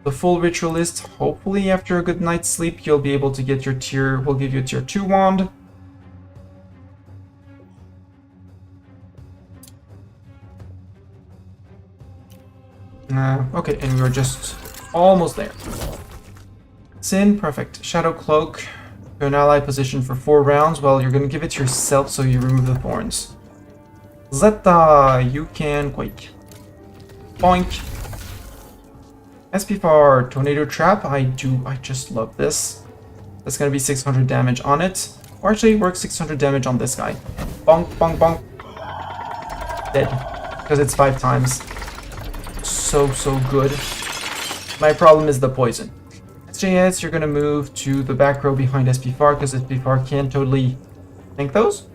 The full ritualist, hopefully after a good night's sleep, you'll be able to get your tier, we'll give you a tier 2 wand. Okay, and we're just almost there. Sin, perfect. Shadow Cloak, you're an ally position for 4 rounds. Well, you're gonna give it to yourself so you remove the thorns. Zeta, you can quake. Boink. SP4, Tornado Trap, I just love this. That's gonna be 600 damage on it. Or actually, it works 600 damage on this guy. Bonk, bonk, bonk. Dead. Because it's 5 times. So good. My problem is the poison. SJS, you're gonna move to the back row behind SP4 because SP4 can totally tank those.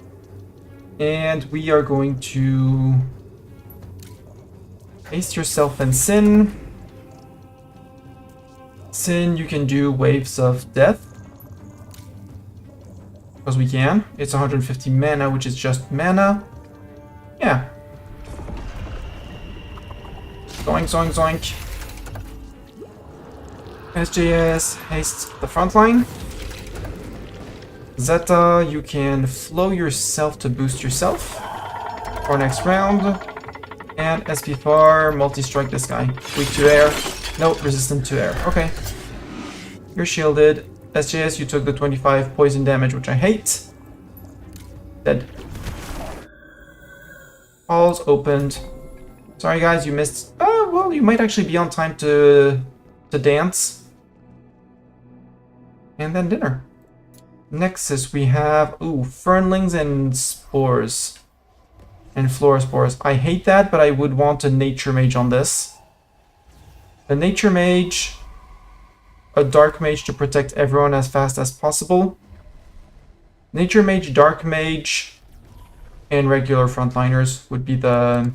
And we are going to haste yourself and Sin. Sin, you can do waves of death. Because we can. It's 150 mana, which is just mana. Yeah. Zoink, zoink, zoink. SJS, haste the front line. Zeta, you can flow yourself to boost yourself for next round. And SP4, multi-strike this guy. Weak to air. No, resistant to air. Okay. You're shielded. SJS, you took the 25 poison damage, which I hate. Dead. Halls opened. Sorry guys, you missed... well, you might actually be on time to dance. And then dinner. Nexus, we have... ooh, fernlings and spores. And flora spores. I hate that, but I would want a nature mage on this. A nature mage... a dark mage to protect everyone as fast as possible. Nature mage, dark mage, and regular frontliners would be the...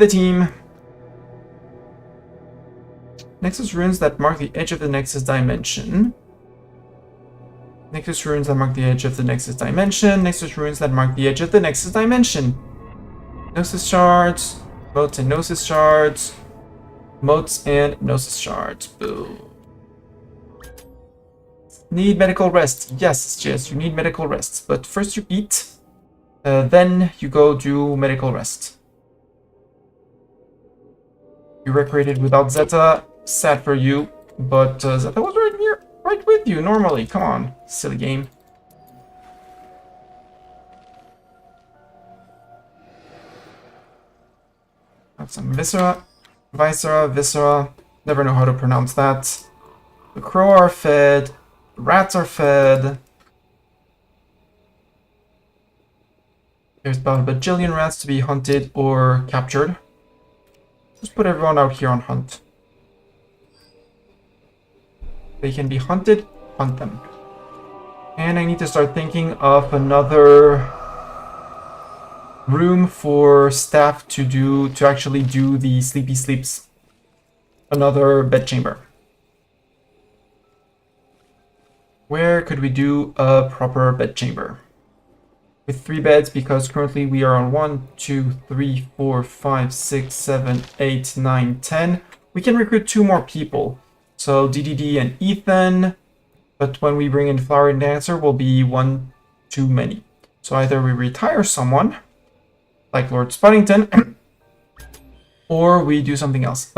team. Nexus runes that mark the edge of the Nexus dimension. Nexus runes that mark the edge of the Nexus dimension. Nexus runes that mark the edge of the Nexus dimension. Gnosis shards, motes and gnosis shards. Motes and gnosis shards. Boo. Need medical rest. Yes, you need medical rest. But first you eat, then you go do medical rest. You recreated without Zeta. Sad for you, but Zeta was right here, right with you normally. Come on, silly game. Have some Viscera. Viscera, never know how to pronounce that. The crow are fed, rats are fed. There's about a bajillion rats to be hunted or captured. Just put everyone out here on hunt. They can be hunted, hunt them. And I need to start thinking of another room for staff to actually do the sleepy sleeps. Another bedchamber. Where could we do a proper bedchamber? With 3 beds, because currently we are on 1, 2, 3, 4, 5, 6, 7, 8, 9, 10. We can recruit 2 more people. So DDD and Ethan. But when we bring in Flower and Dancer, will be 1 too many. So either we retire someone, like Lord Spuddington, or we do something else.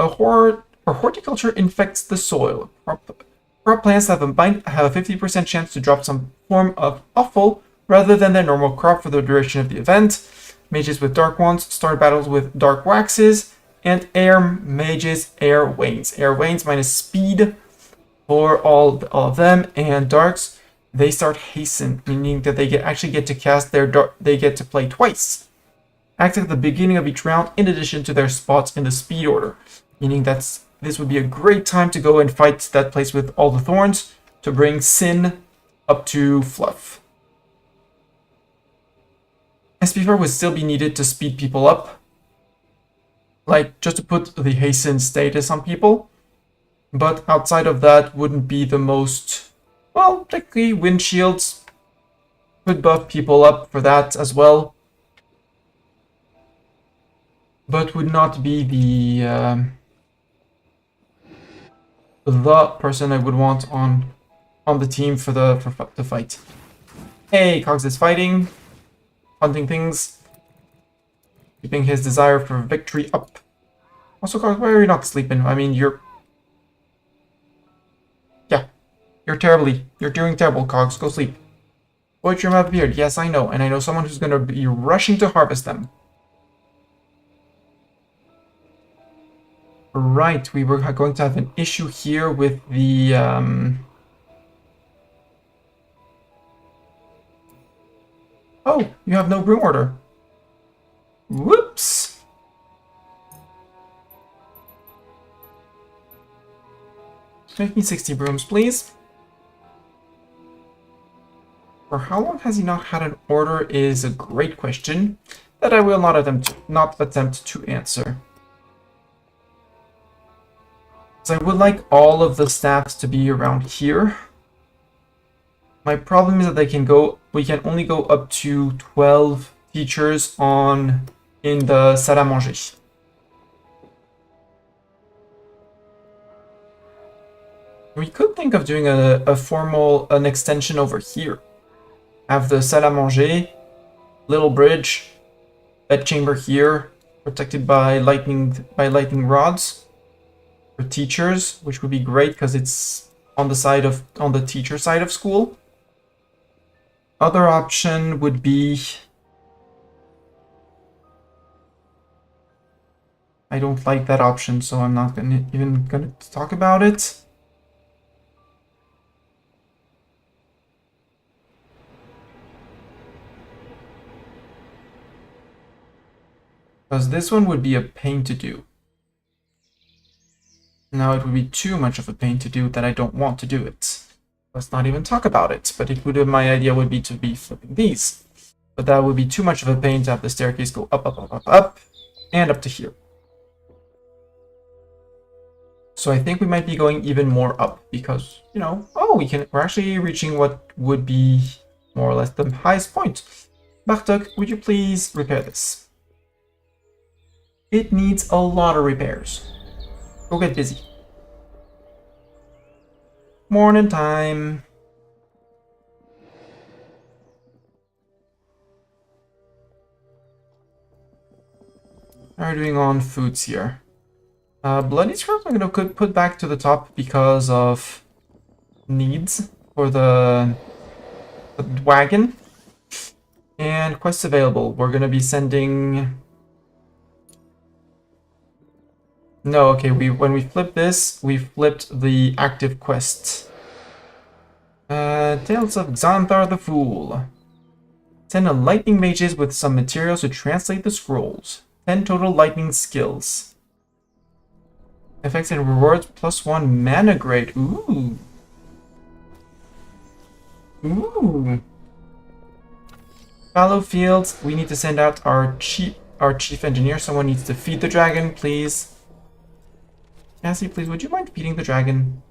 Horticulture infects the soil. Crop plants have a 50% chance to drop some form of offal rather than their normal crop for the duration of the event. Mages with dark wands start battles with dark waxes, and air mages air wanes. Air wanes minus speed for all of them, and darks they start hasten, meaning that they actually get to cast their they get to play twice. Act at the beginning of each round in addition to their spots in the speed order, meaning that this would be a great time to go and fight that place with all the thorns to bring Sin up to fluff. SP4 would still be needed to speed people up, like just to put the hasten status on people, but outside of that wouldn't be the most, well, technically windshields could buff people up for that as well, but would not be the person I would want on the team for the fight. Hey, Cogs is fighting, hunting things, keeping his desire for victory up. Also, Cogs, why are you not sleeping? I mean, you're doing terrible, Cogs. Go sleep. Poetry have appeared. Yes, I know, and I know someone who's going to be rushing to harvest them. Right, we were going to have an issue here with the Oh, you have no broom order. Whoops. Make me 60 brooms, please. For how long has he not had an order is a great question that I will not attempt to answer. So I would like all of the staffs to be around here. My problem is that we can only go up to 12 teachers in the salle à manger. We could think of doing an extension over here. Have the salle à manger, little bridge, that chamber here, protected by lightning rods for teachers, which would be great because it's on the teacher side of school. Other option would be, I don't like that option, so I'm not even gonna talk about it. Because this one would be a pain to do. Now it would be too much of a pain to do that I don't want to do it. Let's not even talk about it, but my idea would be to be flipping these. But that would be too much of a pain to have the staircase go up, up, up, up, up, and up to here. So I think we might be going even more up because, we're actually reaching what would be more or less the highest point. Bartok, would you please repair this? It needs a lot of repairs. Go get busy. Morning time. How are we doing on foods here? Bloody scrubs I'm gonna put back to the top because of needs for the wagon. And quests available. We're gonna be sending. No, okay, when we flip this, we flipped the active quest. Tales of Xanthar the Fool. 10 lightning mages with some materials to translate the scrolls. 10 total lightning skills. Effects and rewards +1 mana grade. Ooh. Ooh. Fallow Fields, we need to send out our chief engineer. Someone needs to feed the dragon, please. Cassie, please, would you mind feeding the dragon?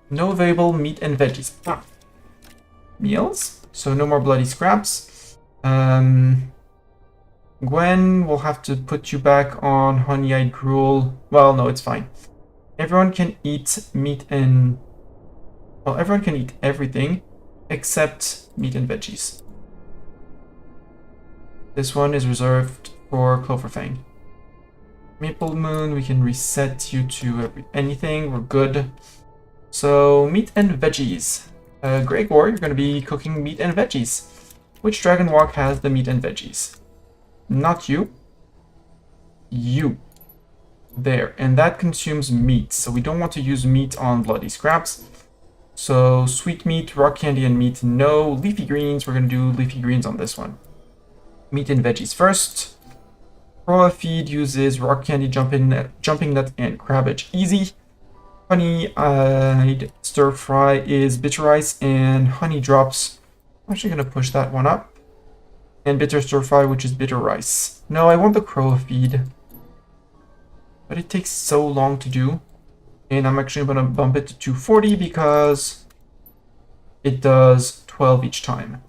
No available meat and veggies. Ah. Meals? So no more bloody scraps. Gwen, we'll have to put you back on honey-eyed gruel. Well, no, it's fine. Everyone can eat meat and... Well, everyone can eat everything except meat and veggies. This one is reserved for Cloverfang. Maple Moon, we can reset you to anything, we're good. So, meat and veggies. Gregor, you're going to be cooking meat and veggies. Which Dragon Walk has the meat and veggies? Not you. You. There, and that consumes meat, so we don't want to use meat on bloody scraps. So sweet meat, rock candy, and meat, no. Leafy greens, we're going to do leafy greens on this one. Meat and veggies first. Raw feed uses rock candy, jumping nut, and cabbage. Easy. Honey-eyed stir fry is bitter rice and honey drops. I'm actually going to push that one up. And bitter stir fry, which is bitter rice. No, I want the crow feed. But it takes so long to do. And I'm actually going to bump it to 240 because it does 12 each time.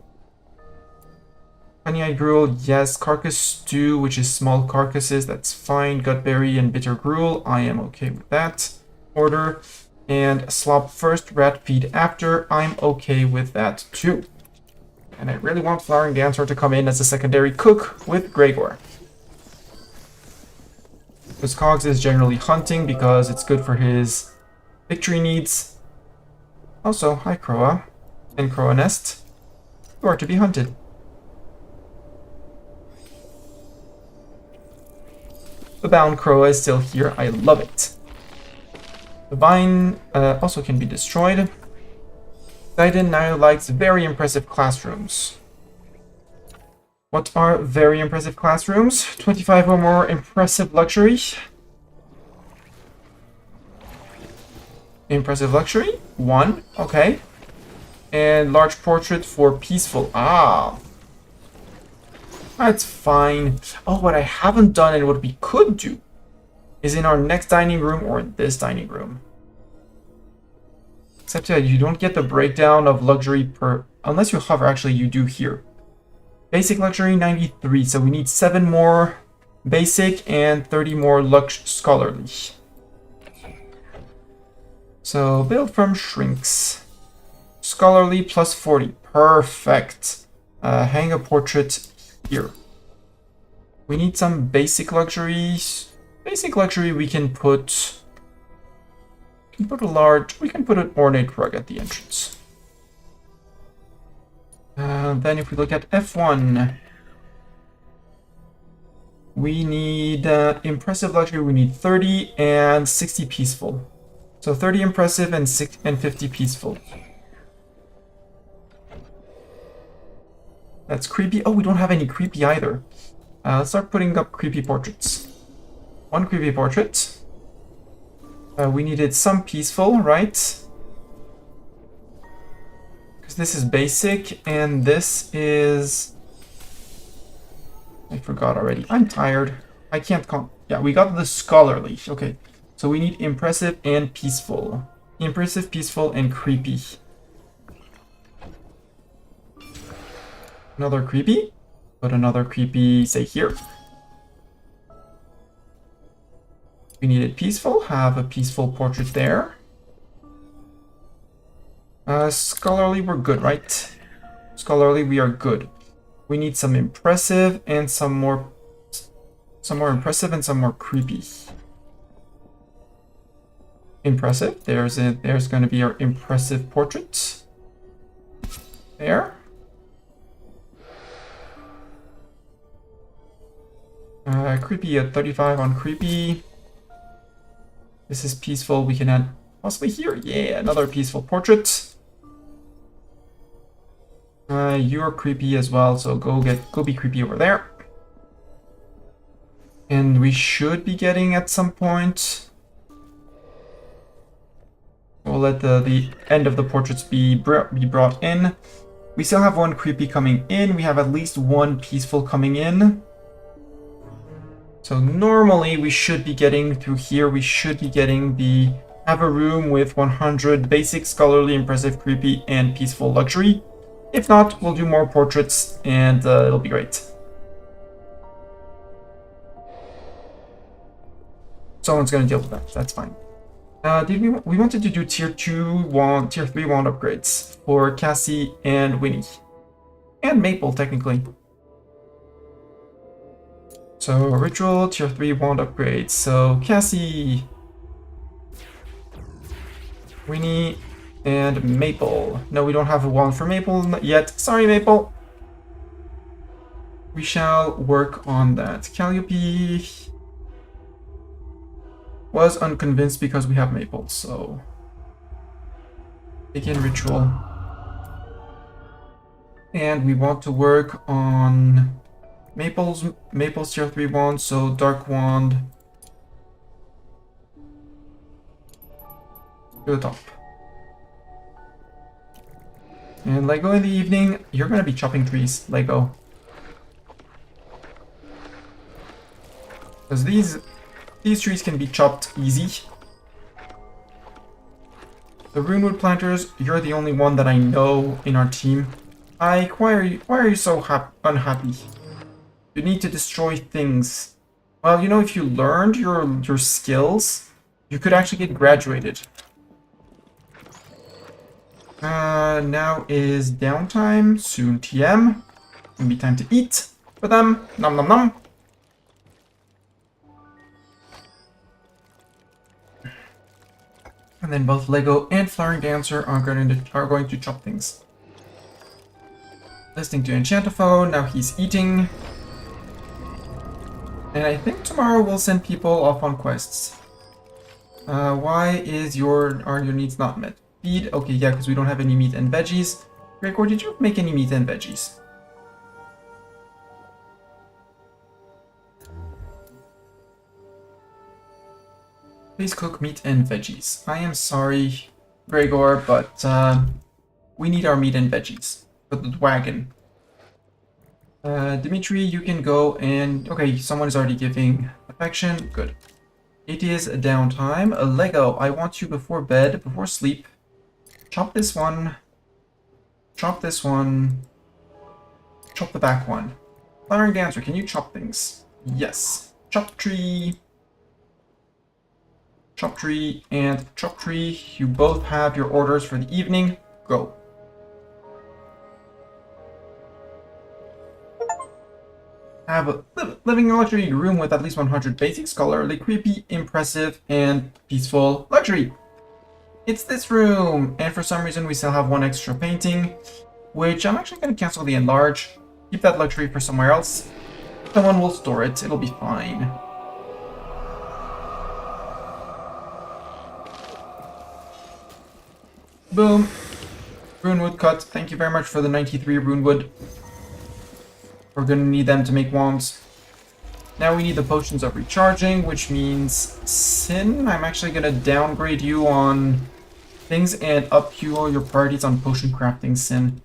Honey-eyed gruel, yes. Carcass stew, which is small carcasses, that's fine. Gutberry and bitter gruel, I am okay with that order. And slop first, rat feed after, I'm okay with that too. And I really want Flowering Dancer to come in as a secondary cook with Gregor. Because Cogs is generally hunting because it's good for his victory needs. Also, hi Croa and Croa Nest. You are to be hunted. The bound Croa is still here. I love it. The vine also can be destroyed. Titan now likes very impressive classrooms. What are very impressive classrooms? 25 or more impressive luxury. Impressive luxury? 1, okay. And large portrait for peaceful. Ah. That's fine. Oh, what I haven't done and what we could do is in our next dining room or in this dining room. Except that you don't get the breakdown of luxury per... Unless you hover, actually you do here. Basic luxury 93, so we need 7 more basic and 30 more lux scholarly. So build from shrinks. Scholarly plus 40, perfect. Hang a portrait here. We need some basic luxuries. Basic luxury we can put we can put an ornate rug at the entrance. Then if we look at F1, we need impressive luxury, we need 30 and 60 peaceful. So 30 impressive and 50 peaceful. That's creepy. Oh, we don't have any creepy either. Let's start putting up creepy portraits. 1 creepy portrait. We needed some peaceful, right? This is basic, and this is... I forgot already. I'm tired. I can't yeah, we got the scholarly. Okay, so we need impressive and peaceful. Impressive, peaceful, and creepy. Another creepy? Put another creepy, say here. We needed peaceful. Have a peaceful portrait there. Scholarly, we're good, right? Scholarly, we are good. We need some impressive and some more impressive and some more creepy. Impressive. There's going to be our impressive portrait. There. Creepy at 35 on creepy. This is peaceful. We can add possibly here. Yeah, another peaceful portrait. You're creepy as well, so go be creepy over there. And we should be getting at some point. We'll let the end of the portraits be brought in. We still have 1 creepy coming in. We have at least 1 peaceful coming in. So normally we should be getting through here. We should be getting the have a room with 100 basic, scholarly, impressive, creepy, and peaceful luxury. If not, we'll do more portraits and it'll be great. Someone's gonna deal with that. That's fine. We wanted to do tier 3 wand upgrades for Cassie and Winnie. And Maple, technically. So ritual, tier 3 wand upgrades. So Cassie, Winnie, and Maple. No, we don't have a wand for Maple yet. Sorry, Maple. We shall work on that. Calliope was unconvinced because we have Maple, so... Begin ritual. And we want to work on Maple's tier 3 wand, so Dark Wand to the top. And Lego in the evening, you're gonna be chopping trees, Lego. Because these trees can be chopped easy. The Runewood Planters, you're the only one that I know in our team. Why are you so unhappy? You need to destroy things. Well, you know, if you learned your skills, you could actually get graduated. Now is downtime, soon TM. Gonna be time to eat for them. Nom nom nom. And then both Lego and Flowering Dancer are going to chop things. Listening to Enchantophone, now he's eating. And I think tomorrow we'll send people off on quests. Why are your needs not met? Feed? Okay, yeah, because we don't have any meat and veggies. Gregor, did you make any meat and veggies? Please cook meat and veggies. I am sorry, Gregor, but we need our meat and veggies for the wagon. Dimitri, you can go and... Okay, someone is already giving affection. Good. It is a downtime. A Lego, I want you before bed, before sleep. Chop this one. Chop this one. Chop the back one. Flowering Dancer, can you chop things? Yes. Chop tree. Chop tree and chop tree. You both have your orders for the evening. Go. Have a living luxury room with at least 100 basic, scholarly, creepy, impressive, and peaceful luxury. It's this room, and for some reason we still have one extra painting, which I'm actually going to cancel the enlarge. Keep that luxury for somewhere else. Someone will store it. It'll be fine. Boom. Runewood cut. Thank you very much for the 93 Runewood. We're gonna need them to make wands. Now we need the potions of recharging, which means Sin. I'm actually gonna downgrade you on things and up your priorities on potion crafting, Sin.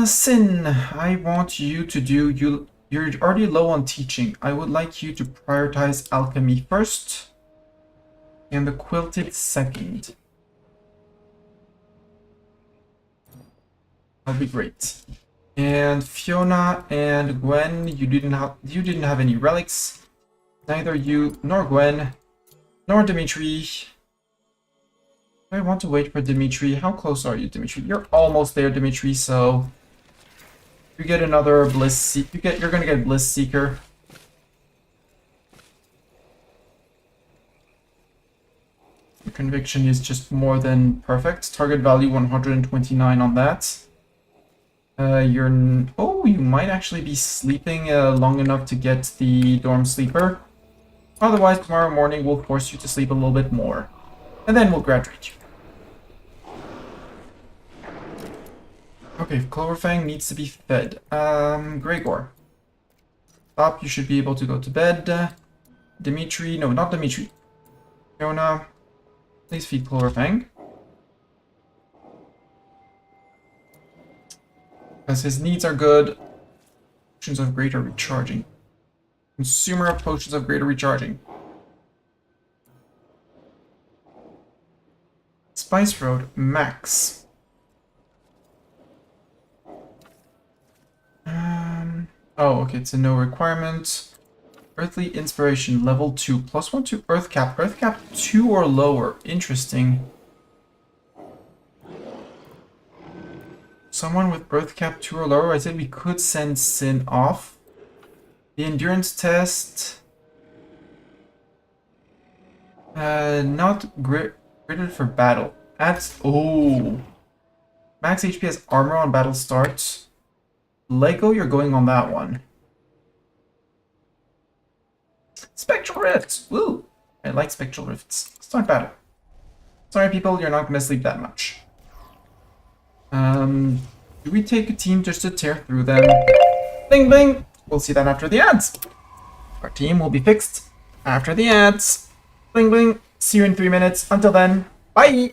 Sin, I want you to do... You're already low on teaching. I would like you to prioritize alchemy first. And the quilted second. That'll be great. And Fiona and Gwen, you didn't have any relics. Neither you nor Gwen nor Dimitri. I want to wait for Dimitri. How close are you, Dimitri? You're almost there, Dimitri. So you get another Bliss. You're gonna get Bliss Seeker. Your conviction is just more than perfect. Target value 129 on that. You might actually be sleeping long enough to get the dorm sleeper. Otherwise, tomorrow morning we'll force you to sleep a little bit more. And then we'll graduate you. Okay, Cloverfang needs to be fed. Gregor. Stop, you should be able to go to bed. Dimitri, no, not Dimitri. Fiona, please feed Cloverfang. Because his needs are good. Potions of greater recharging. Consumer of potions of greater recharging. Spice Road, max. Oh, okay, it's a no requirement. Earthly Inspiration, level 2. +1 to Earth Cap. Earth Cap 2 or lower. Interesting. Someone with Earth Cap 2 or lower. I said we could send Sin off. The Endurance test. Not graded for battle. Oh. Max HP as armor on battle starts. Lego, you're going on that one. Spectral Rifts! Woo! I like Spectral Rifts. Start battle. Sorry, people, you're not gonna sleep that much. Do we take a team just to tear through them? Bling bling! We'll see that after the ads. Our team will be fixed after the ads. Bling bling! See you in 3 minutes. Until then, bye!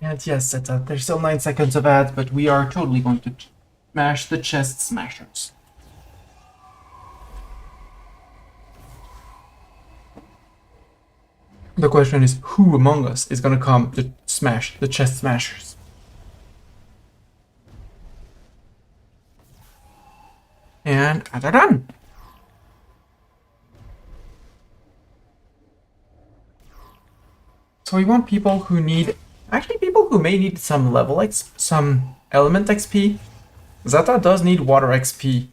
And yes, there's still 9 seconds of ads, but we are totally going to smash the chest smashers. The question is, who among us is gonna come to smash the chest smashers? And they're done. So we want people who need, actually people who may need some level some element XP. Zeta does need water XP.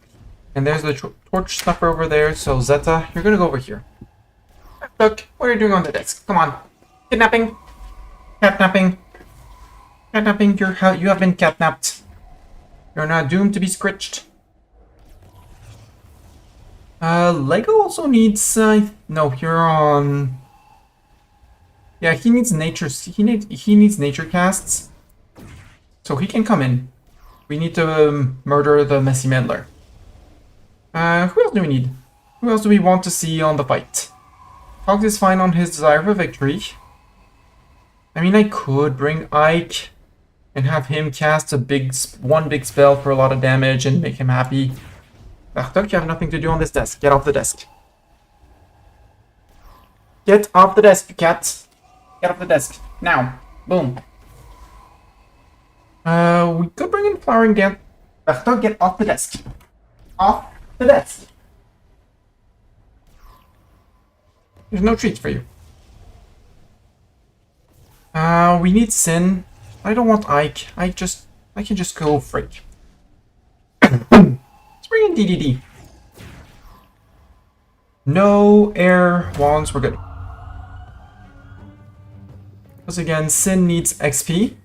And there's the torch snuffer over there, so Zeta, you're gonna go over here. Look, what are you doing on the desk? Come on. Kidnapping. Catnapping. Catnapping, you have been catnapped. You're now doomed to be scritched. Lego also needs, no, you're on... Yeah, he needs he needs nature casts. So he can come in. We need to murder the messy meddler. Who else do we need? Who else do we want to see on the fight? Hogs is fine on his desire for victory. I mean, I could bring Ike and have him cast one big spell for a lot of damage and make him happy. Bartok, you have nothing to do on this desk. Get off the desk. Get off the desk, you cat. Get off the desk. Now. Boom. We could bring in Flowering Dance. Bartok, get off the desk. Off the desk. There's no treats for you. We need Sin. I don't want Ike. I can just go freak. Let's bring in DDD. No air wands, we're good. Because again, Sin needs XP.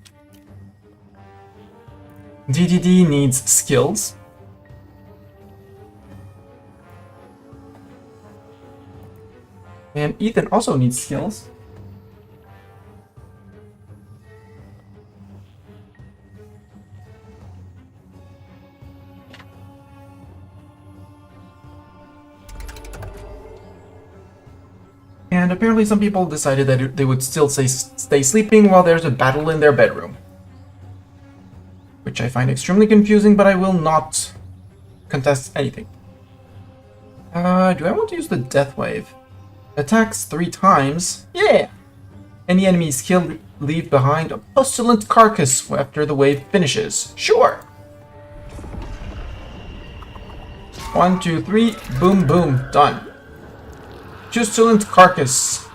DDD needs skills. And Ethan also needs skills. And apparently some people decided that they would still stay sleeping while there's a battle in their bedroom. Which I find extremely confusing, but I will not contest anything. Do I want to use the Death Wave? Attacks 3 times. Yeah! Any enemies killed leave behind a pestilent carcass after the wave finishes. Sure! 1, 2, 3. Boom, boom. Done. Pestilent carcass.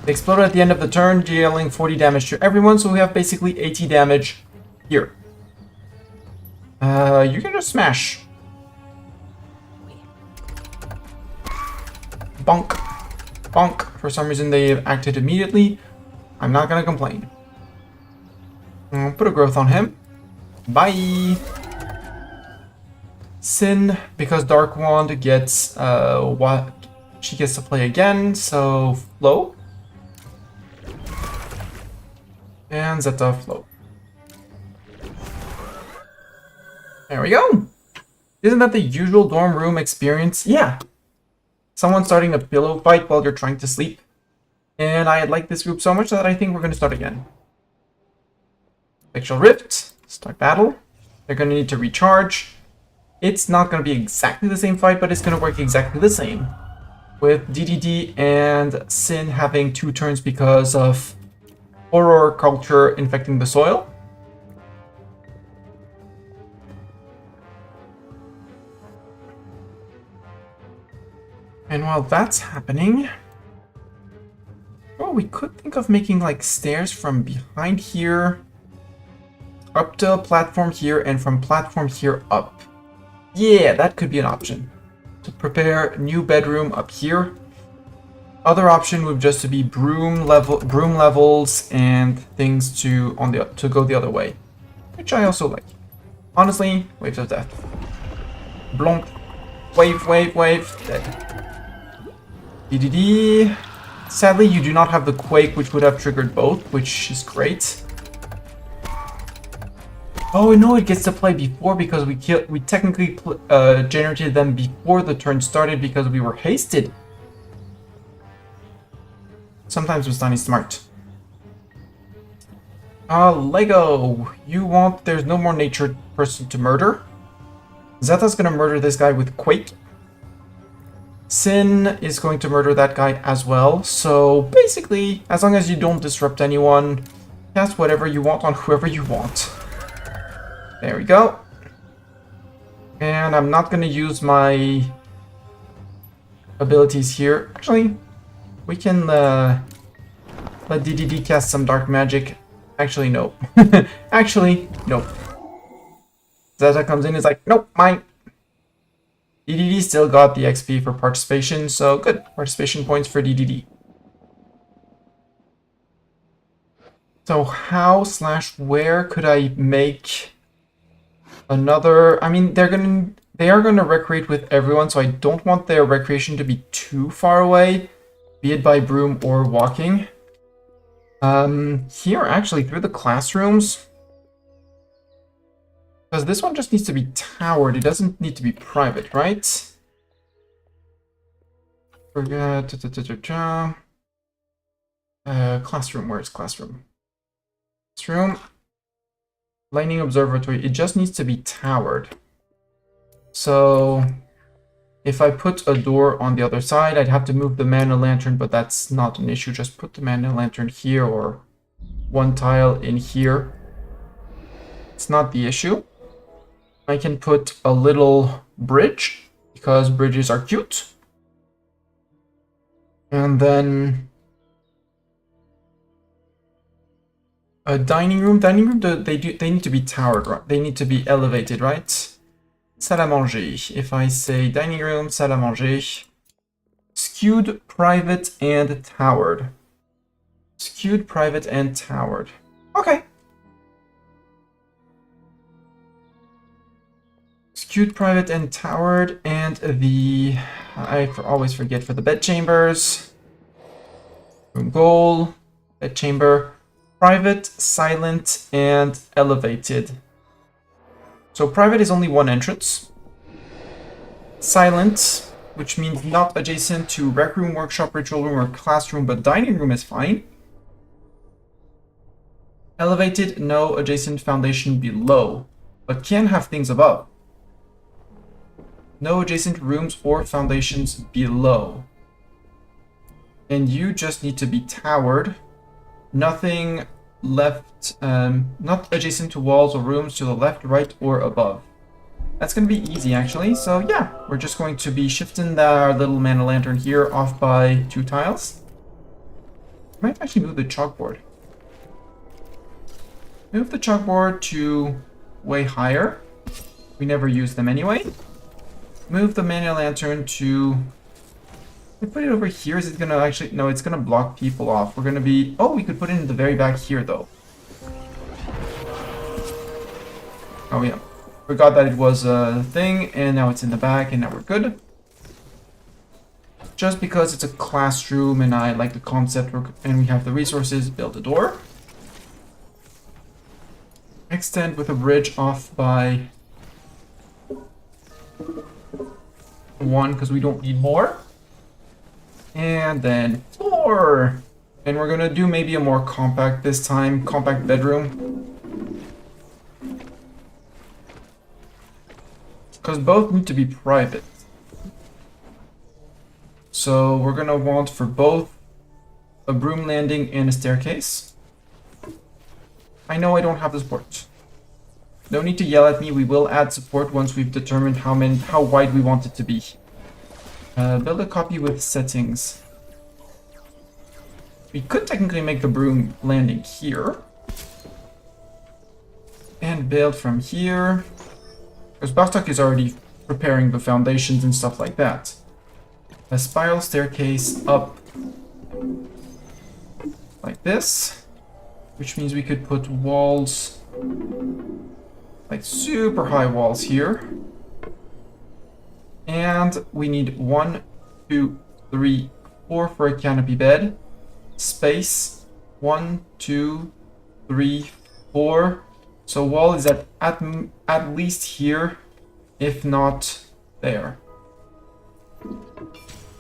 They explode at the end of the turn, dealing 40 damage to everyone, so we have basically 80 damage here. You can just smash. Bonk. Bonk. For some reason they acted immediately. I'm not gonna complain. I'll put a growth on him. Bye. Sin, because Dark Wand gets what she gets to play again, so Flow. And Zeta Flow. There we go. Isn't that the usual dorm room experience? Yeah. Someone starting a pillow fight while you're trying to sleep. And I like this group so much that I think we're going to start again. Sexual Rift. Start battle. They're going to need to recharge. It's not going to be exactly the same fight, but it's going to work exactly the same. With DDD and Sin having 2 turns because of horror culture infecting the soil. And while that's happening, oh, we could think of making like stairs from behind here up to a platform here and from platform here up. Yeah, that could be an option. To prepare new bedroom up here. Other option would just to be broom levels and things to go the other way, which I also like. Honestly, waves of death. Blonk. Wave, wave, wave. Dead. DDD. Sadly, you do not have the Quake, which would have triggered both, which is great. Oh no, it gets to play before because we technically generated them before the turn started because we were hasted. Sometimes Mustani's smart. Lego. You want... There's no more nature person to murder. Zeta's gonna murder this guy with Quake. Sin is going to murder that guy as well. So basically, as long as you don't disrupt anyone, cast whatever you want on whoever you want. There we go. And I'm not gonna use my abilities here. Actually, we can let DDD cast some dark magic. Actually, no. Actually, no. Zeta comes in, is like, nope, mine. DDD still got the XP for participation, so good. Participation points for DDD. So how / where could I make another... I mean, they are gonna recreate with everyone, so I don't want their recreation to be too far away, be it by broom or walking. Here, actually, through the classrooms. Because this one just needs to be towered. It doesn't need to be private, right? Forget... classroom. Where's classroom? Classroom. Lightning Observatory. It just needs to be towered. So... if I put a door on the other side, I'd have to move the mana lantern, but that's not an issue. Just put the mana lantern here or one tile in here. It's not the issue. I can put a little bridge, because bridges are cute. And then a dining room. They need to be towered, right? They need to be elevated, right? salle à manger. If I say dining room, salle à manger, skewed, private, and towered. Skewed, private, and towered. Okay. Skewed, private, and towered, and the... I always forget for the bedchambers. Room goal, bedchamber, private, silent, and elevated. So private is only one entrance. Silent, which means not adjacent to rec room, workshop, ritual room, or classroom, but dining room is fine. Elevated, no adjacent foundation below, but can have things above. No adjacent rooms or foundations below. And you just need to be towered. Nothing left, not adjacent to walls or rooms to the left, right, or above. That's going to be easy, actually. So yeah, we're just going to be shifting our little mana lantern here off by 2 tiles. I might actually move the chalkboard. Move the chalkboard to way higher. We never use them anyway. Move the mana lantern to... We put it over here. Is it gonna actually... No, it's gonna block people off. We're gonna be... Oh, we could put it in the very back here, though. Oh, yeah. Forgot that it was a thing, and now it's in the back, and now we're good. Just because it's a classroom, and I like the concept, and we have the resources, build a door. Extend with a bridge off by 1, because we don't need more. And then 4. And we're gonna do maybe a more compact this time, compact bedroom. Because both need to be private. So we're gonna want for both a broom landing and a staircase. I know I don't have the support. No need to yell at me, we will add support once we've determined how wide we want it to be. Build a copy with settings. We could technically make the broom landing here. And build from here. Because Bartok is already preparing the foundations and stuff like that. A spiral staircase up like this. Which means we could put walls, like super high walls here. And we need 1, 2, 3, 4 for a canopy bed. Space, 1, 2, 3, 4. So wall is at least here, if not there.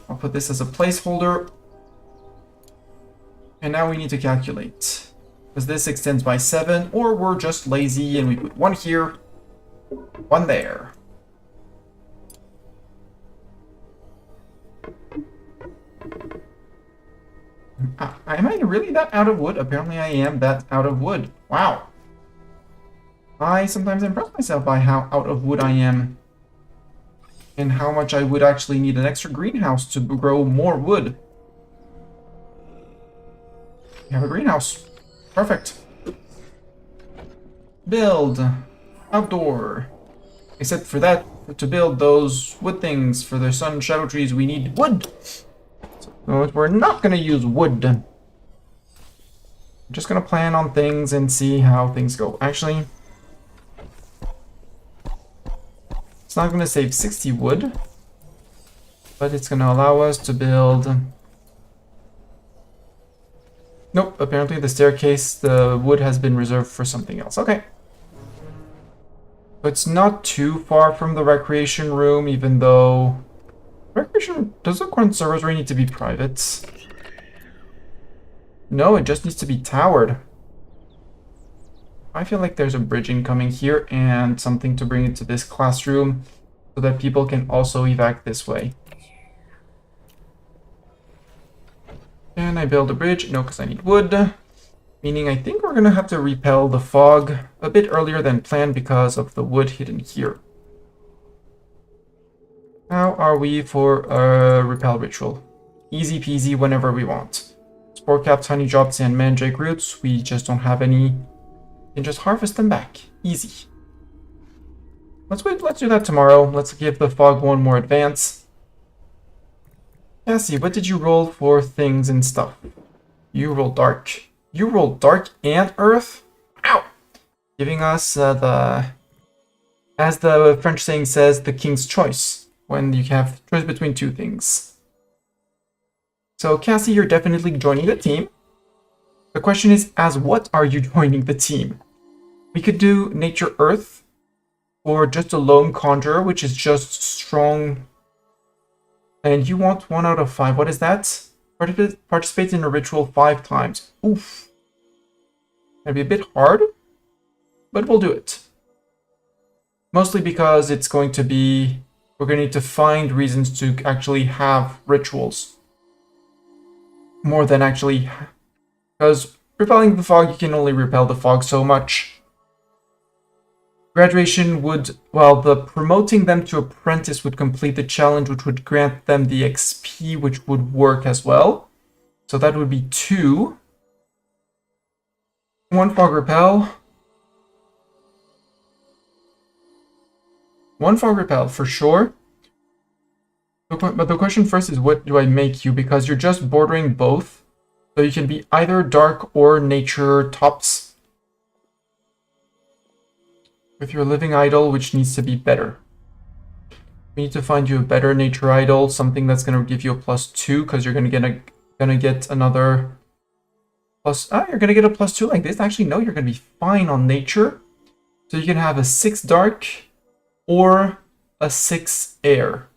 I'll put this as a placeholder. And now we need to calculate. Because this extends by 7, or we're just lazy and we put 1 here, 1 there. Am I really that out of wood? Apparently I am that out of wood. Wow. I sometimes impress myself by how out of wood I am. And how much I would actually need an extra greenhouse to grow more wood. We have a greenhouse. Perfect. Build. Outdoor. Except for that, to build those wood things for the sun shadow trees, we need wood. So we're not going to use wood. We're just going to plan on things and see how things go. Actually, it's not going to save 60 wood, but it's going to allow us to build... Nope, apparently the staircase, the wood has been reserved for something else. Okay. But it's not too far from the recreation room, even though... Recreation... Does the conservatory need to be private? No, it just needs to be towered. I feel like there's a bridging coming here and something to bring it to this classroom so that people can also evac this way. Can I build a bridge? No, because I need wood. Meaning I think we're going to have to repel the fog a bit earlier than planned because of the wood hidden here. How are we for a repel ritual? Easy peasy whenever we want. Spore caps, honey drops, and mandrake roots. We just don't have any. You can just harvest them back. Easy. Let's wait. Let's do that tomorrow. Let's give the fog one more advance. Cassie, what did you roll for things and stuff? You rolled dark. You rolled dark and earth? Ow! Giving us as the French saying says, the king's choice, when you have choice between two things. So Cassie, you're definitely joining the team. The question is, as what are you joining the team? We could do nature earth, or just a lone conjurer, which is just strong. And you want 1 out of 5. What is that? Participate in a ritual 5 times. Oof. That'd be a bit hard, but we'll do it. Mostly because it's going to be... We're going to need to find reasons to actually have rituals. More than actually... Because repelling the fog, you can only repel the fog so much. Graduation would... Well, the promoting them to apprentice would complete the challenge, which would grant them the XP, which would work as well. So that would be 2. 1 fog repel. 1 fog repel, for sure. But the question first is, what do I make you? Because you're just bordering both. So you can be either dark or nature tops. With your living idol, which needs to be better. We need to find you a better nature idol, something that's going to give you a +2, because you're going to get another plus. You're going to get a +2 like this. Actually, no, you're going to be fine on nature. So you can have a 6 dark or a 6 air.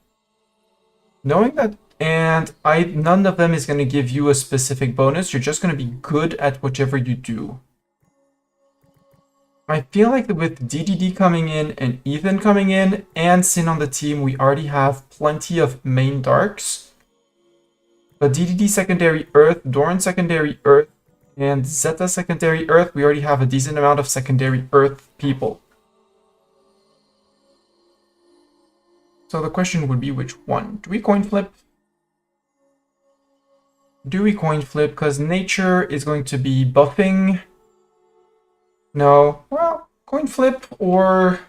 Knowing that, and none of them is going to give you a specific bonus. You're just going to be good at whichever you do. I feel like with DDD coming in and Ethan coming in and Sin on the team, we already have plenty of main darks. But DDD secondary earth, Doran secondary earth, and Zeta secondary earth, we already have a decent amount of secondary earth people. So the question would be, which one? Do we coin flip? Do we coin flip? Because nature is going to be buffing. No. Well, coin flip or...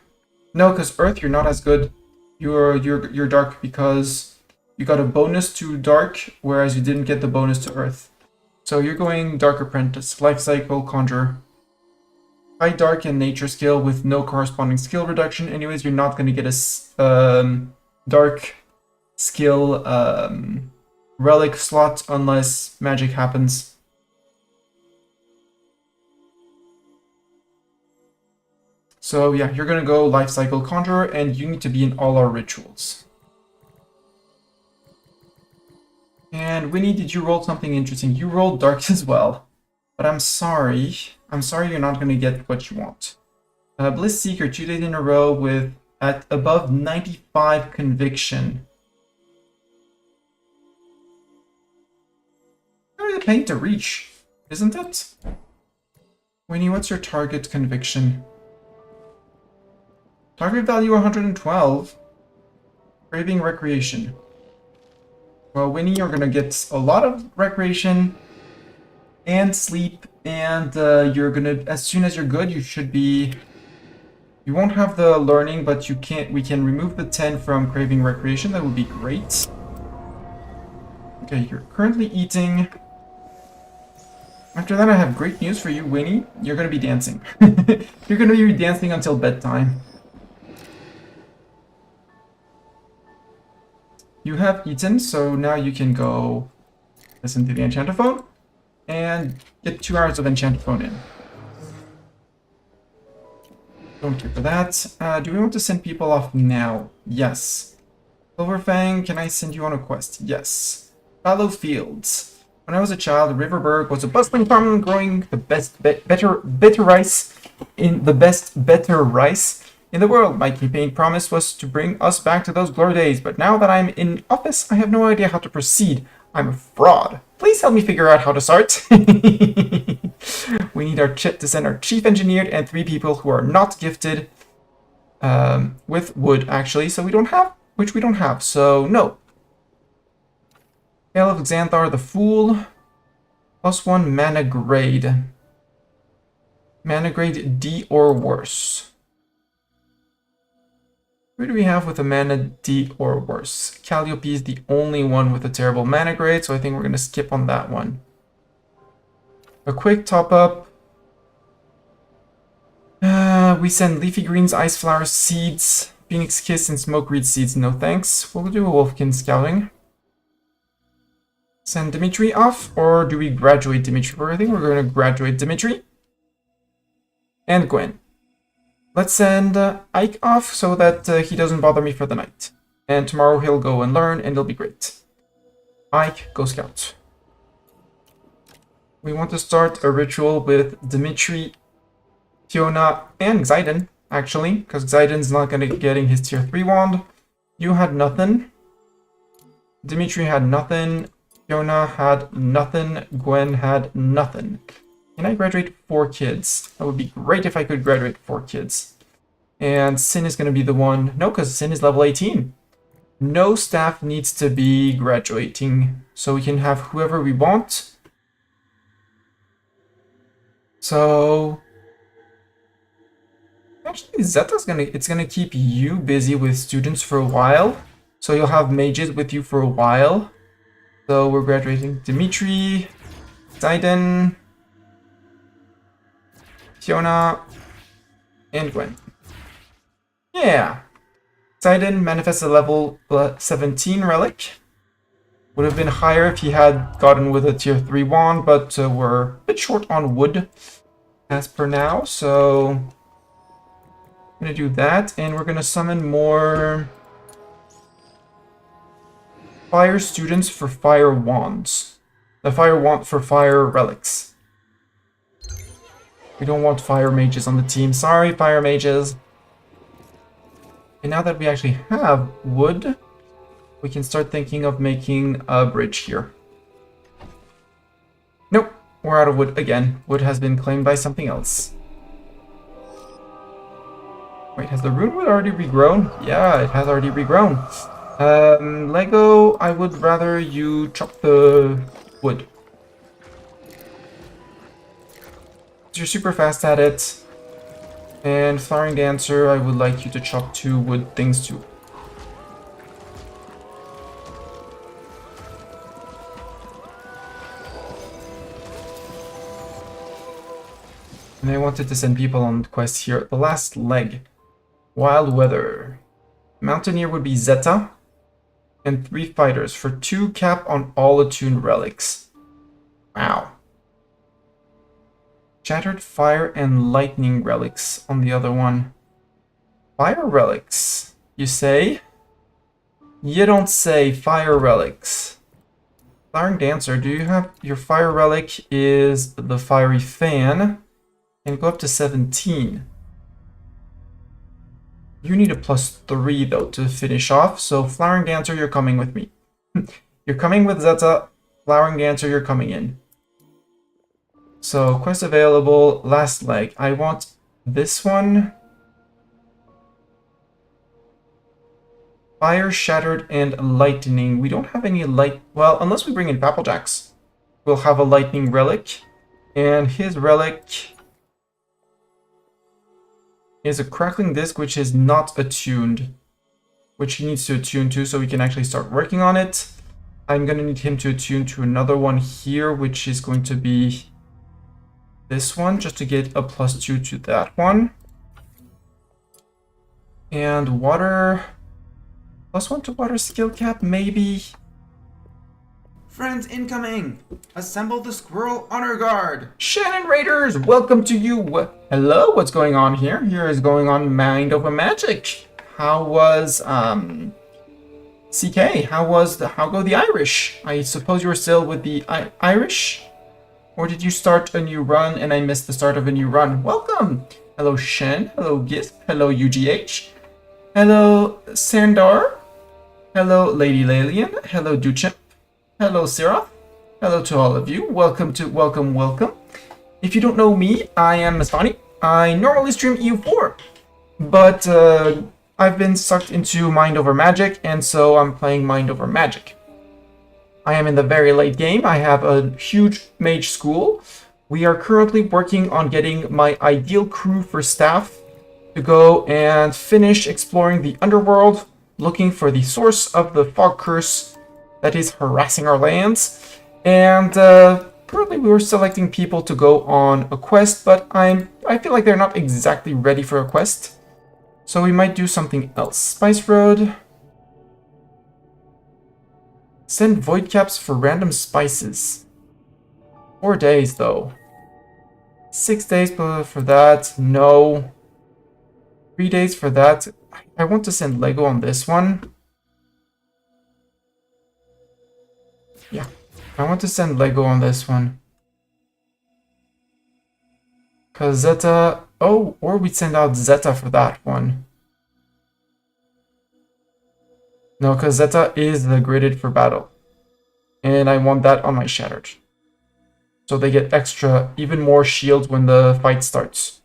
No, because earth, you're not as good. You're dark because you got a bonus to dark, whereas you didn't get the bonus to earth. So you're going dark apprentice, life cycle, conjure. High dark and nature skill with no corresponding skill reduction. Anyways, you're not going to get a dark skill relic slot unless magic happens. So yeah, you're going to go life cycle conjurer, and you need to be in all our rituals. And Winnie, did you roll something interesting? You rolled darks as well. But I'm sorry. I'm sorry you're not going to get what you want. Bliss Seeker, 2 days in a row with at above 95 conviction. Very paying to reach, isn't it? Winnie, what's your target conviction? Target value 112. Craving recreation. Well, Winnie, you're gonna get a lot of recreation and sleep, and you're gonna, as soon as you're good, you should be. You won't have the learning, but you can't. We can remove the 10 from craving recreation. That would be great. Okay, you're currently eating. After that, I have great news for you, Winnie. You're gonna be dancing. You're gonna be dancing until bedtime. You have eaten, so now you can go listen to the Enchantophone and get 2 hours of Enchantophone in. Don't care for that. Do we want to send people off now? Yes. Silverfang, can I send you on a quest? Yes. Fallow Fields. When I was a child, Riverberg was a bustling farm growing the better rice in the world. My campaign promise was to bring us back to those glory days, but now that I'm in office, I have no idea how to proceed. I'm a fraud. Please help me figure out how to start. We need our to send our chief engineer and 3 people who are not gifted with wood, actually, so we don't have, so no. Hail of Xanthar the Fool, +1 mana grade. Mana grade D or worse. Who do we have with a mana D or worse? Calliope is the only one with a terrible mana grade, so I think we're going to skip on that one. A quick top up. We send Leafy Greens, Ice Flower Seeds, Phoenix Kiss, and Smoke Reed Seeds. No thanks. We'll do a Wolfkin Scouting. Send Dimitri off, or do we graduate Dimitri? I think we're going to graduate Dimitri. And Gwen. Let's send Ike off so that he doesn't bother me for the night. And tomorrow he'll go and learn, and it'll be great. Ike, go scout. We want to start a ritual with Dimitri, Fiona, and Xyden, actually, because Xyden's not going to be getting his tier 3 wand. You had nothing. Dimitri had nothing. Fiona had nothing. Gwen had nothing. Can I graduate 4 kids? That would be great if I could graduate 4 kids. And Sin is going to be the one. No, because Sin is level 18. No staff needs to be graduating, so we can have whoever we want. So actually, Zeta's gonna keep you busy with students for a while. So you'll have mages with you for a while. So we're graduating Dimitri, Xyden, Fiona, and Gwen. Yeah. Xyden manifests a level 17 relic. Would have been higher if he had gotten with a tier 3 wand, but we're a bit short on wood as per now, so I'm gonna do that, and we're gonna summon more fire students for fire wands. The fire wand for fire relics. We don't want fire mages on the team. Sorry, fire mages. And now that we actually have wood, we can start thinking of making a bridge here. Nope, we're out of wood again. Wood has been claimed by something else. Wait, has the rune wood already regrown? Yeah, it has already regrown. Lego, I would rather you chop the wood. You're super fast at it. And Flowering Dancer, I would like you to chop 2 wood things too. And I wanted to send people on quests here. The last leg. Wild Weather. Mountaineer would be Zeta. And 3 fighters for 2 cap on all attuned relics. Wow. Shattered Fire and Lightning relics on the other one. Fire relics, you say? You don't say fire relics. Flowering Dancer, do you have... Your fire relic is the Fiery Fan. And go up to 17. You need a +3 though to finish off, so Flowering Dancer, you're coming with me. You're coming with Zeta. Flowering Dancer, you're coming in. So, quest available, last leg. I want this one. Fire, Shattered, and Lightning. We don't have any light... Well, unless we bring in Papplejacks. We'll have a Lightning relic. And his relic is a Crackling Disc, which is not attuned. Which he needs to attune to, so we can actually start working on it. I'm going to need him to attune to another one here, which is going to be... this one, just to get a +2 to that one. And water... +1 to water skill cap, maybe? Friends incoming! Assemble the squirrel honor guard! Shannon Raiders, welcome to you! Hello, what's going on here? Here is going on Mind Over Magic. How was, CK? How go the Irish? I suppose you were still with the Irish? Or did you start a new run and I missed the start of a new run? Welcome! Hello Shen, hello Gisp, hello UGH, hello Sandar, hello Lady Lalian, hello Duchimp, hello Sirath, hello to all of you. Welcome. If you don't know me, I am Mastani. I normally stream EU4, but I've been sucked into Mind Over Magic, and so I'm playing Mind Over Magic. I am in the very late game. I have a huge mage school. We are currently working on getting my ideal crew for staff to go and finish exploring the underworld, looking for the source of the fog curse that is harassing our lands. And currently we were selecting people to go on a quest, but I feel like they're not exactly ready for a quest. So we might do something else. Spice Road. Send void caps for random spices. 4 days though. 6 days for that. No. 3 days for that. I want to send Lego on this one. Yeah. I want to send Lego on this one. Because Zeta... Oh, or we send out Zeta for that one. No, because Zeta is the gridded for battle. And I want that on my Shattered. So they get extra, even more shields when the fight starts.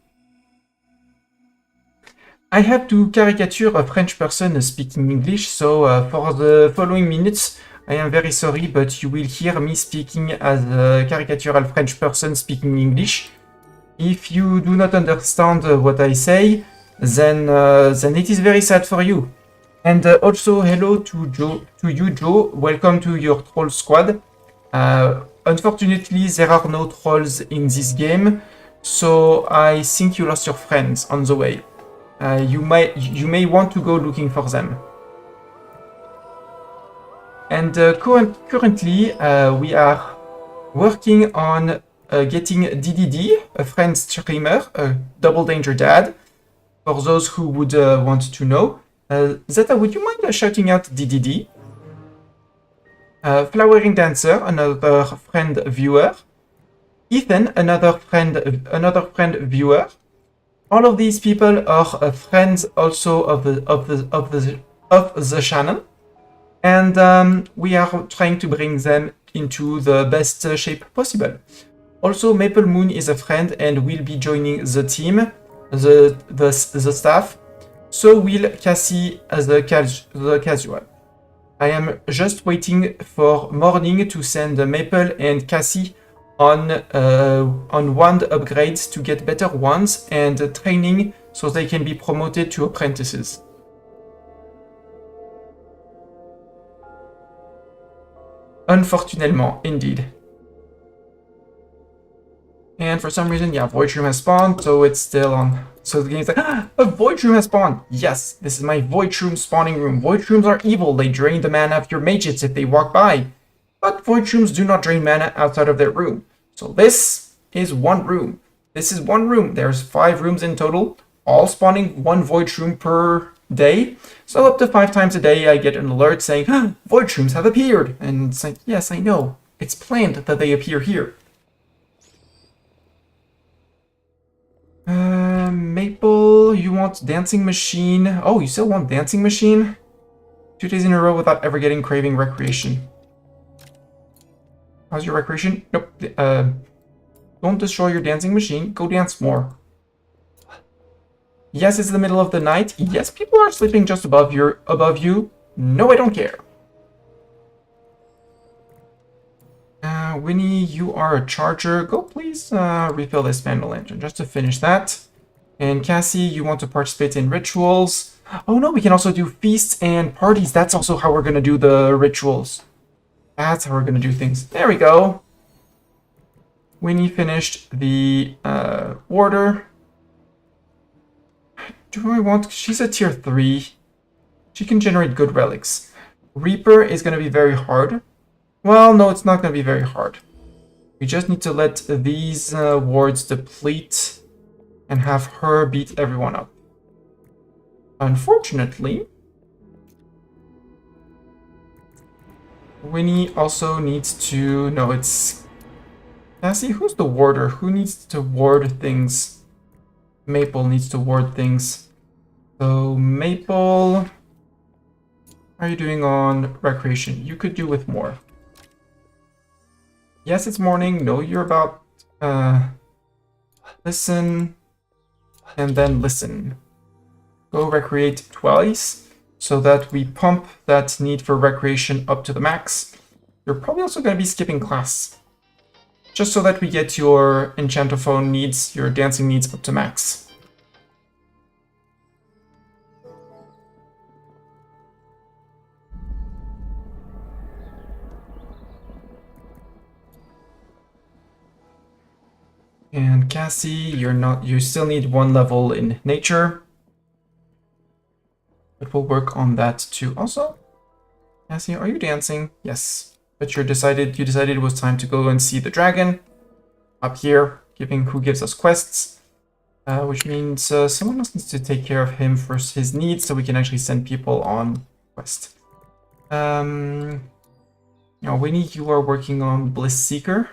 I have to caricature a French person speaking English, so for the following minutes, I am very sorry, but you will hear me speaking as a caricatural French person speaking English. If you do not understand what I say, then it is very sad for you. And also, hello to you, Joe. Welcome to your troll squad. Unfortunately, there are no trolls in this game, so I think you lost your friends on the way. You may want to go looking for them. And currently, we are working on getting DDD, a friend streamer, a Double Danger Dad, for those who would want to know. Zeta, would you mind shouting out DDD? Flowering Dancer, another friend viewer. Ethan, another friend viewer. All of these people are friends also of the channel, and we are trying to bring them into the best shape possible. Also, Maple Moon is a friend and will be joining the team, the staff. So will Cassie as the casual. I am just waiting for morning to send Maple and Cassie on wand upgrades to get better wands and training so they can be promoted to apprentices. Unfortunately, indeed. And for some reason, yeah, Void Room has spawned, so it's still on. So the game's like, a Void Room has spawned! Yes, this is my Void Room spawning room. Void Rooms are evil, they drain the mana of your mages if they walk by. But Void Rooms do not drain mana outside of their room. So this is one room. This is one room. There's 5 rooms in total, all spawning one Void Room per day. So up to 5 times a day I get an alert saying, Void Rooms have appeared! And it's like, yes, I know. It's planned that they appear here. Maple, you want Dancing Machine. Oh, you still want Dancing Machine? 2 days in a row without ever getting Craving Recreation. How's your recreation? Nope. Don't destroy your Dancing Machine. Go dance more. Yes, it's the middle of the night. Yes, people are sleeping just above you. No, I don't care. Winnie, you are a charger. Go please refill this Vandal Lantern just to finish that. And Cassie, you want to participate in rituals. Oh no, we can also do feasts and parties. That's also how we're going to do the rituals. That's how we're going to do things. There we go. Winnie finished the order. Do I want... She's a tier 3. She can generate good relics. Reaper is going to be very hard. Well, no, it's not going to be very hard. We just need to let these wards deplete and have her beat everyone up. Unfortunately, Winnie also needs to... No, it's... Cassie, who's the warder? Who needs to ward things? Maple needs to ward things. So, Maple... How are you doing on recreation? You could do with more. Yes, it's morning. No, you're about... listen. And then listen. Go recreate twice, so that we pump that need for recreation up to the max. You're probably also going to be skipping class. Just so that we get your enchantophone needs, your dancing needs up to max. Cassie, you still need 1 level in nature. But we'll work on that too. Also, Cassie, are you dancing? Yes. But you decided it was time to go and see the dragon up here, who gives us quests. Which means someone else needs to take care of him for his needs so we can actually send people on quest. Now, Winnie, you are working on Bliss Seeker.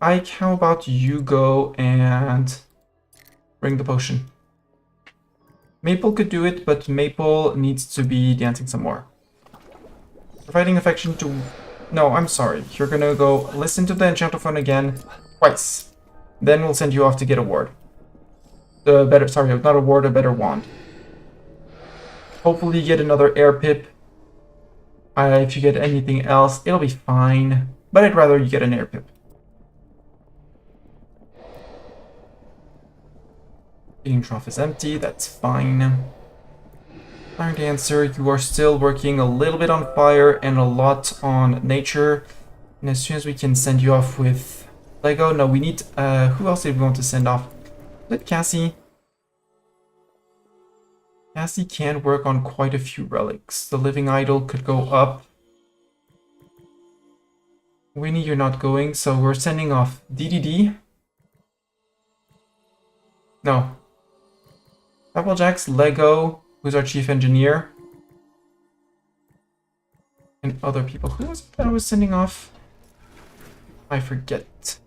Ike, how about you go and bring the potion? Maple could do it, but Maple needs to be dancing some more. Providing affection to... No, I'm sorry. You're gonna go listen to the Enchantophone again twice. Then we'll send you off to get a ward. Sorry, not a ward, a better wand. Hopefully you get another air pip. If you get anything else, it'll be fine. But I'd rather you get an air pip. Feeding trough is empty, that's fine. Fire Dancer, you are still working a little bit on fire and a lot on nature. And as soon as we can send you off with Lego, no, we need, who else did we want to send off? Is it Cassie? Cassie can work on quite a few relics. The Living Idol could go up. Winnie, you're not going, so we're sending off DDD. No. Applejack's Lego, who's our chief engineer. And other people. Who was it that I was sending off? I forget.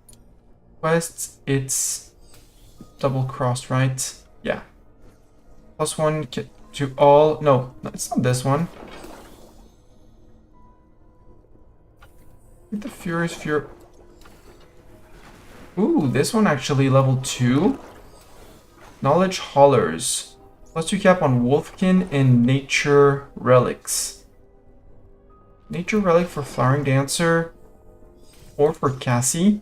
Quests, it's double crossed, right? Yeah. +1 to all. No, it's not this one. The Furious Fury. Ooh, this one actually level 2. Knowledge Haulers. +2 cap on Wolfkin and Nature Relics. Nature Relic for Flowering Dancer or for Cassie.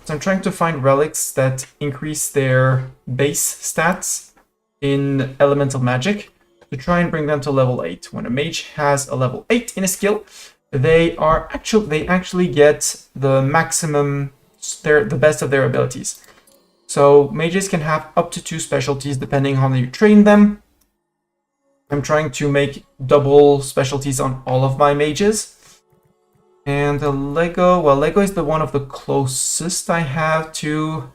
So I'm trying to find relics that increase their base stats in elemental magic to try and bring them to level 8. When a mage has a level 8 in a skill, they actually get the maximum, the best of their abilities. So mages can have up to 2 specialties depending on how you train them. I'm trying to make double specialties on all of my mages. And the Lego, well, Lego is the one of the closest I have to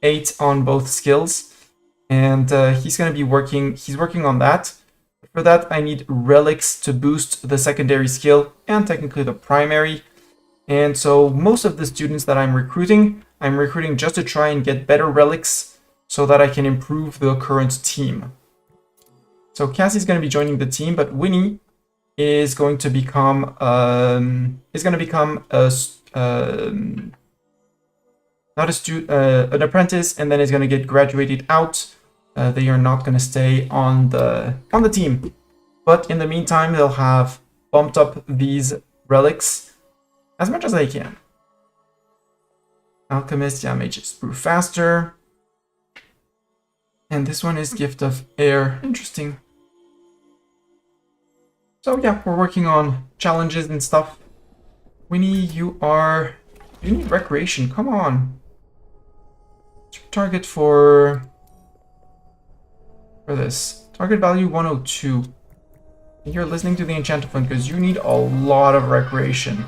8 on both skills. And he's working on that. For that, I need relics to boost the secondary skill and technically the primary. And so most of the students that I'm recruiting just to try and get better relics so that I can improve the current team. So Cassie's going to be joining the team, but Winnie is going to become an apprentice, and then is going to get graduated out. They are not going to stay on the team, but in the meantime they'll have bumped up these relics as much as they can. Alchemist, yeah, mages brew faster, and this one is Gift of Air. Interesting. So yeah, we're working on challenges and stuff. Winnie, you need recreation. Come on. What's your target for this? Target value 102. You're listening to the Enchantophone because you need a lot of recreation.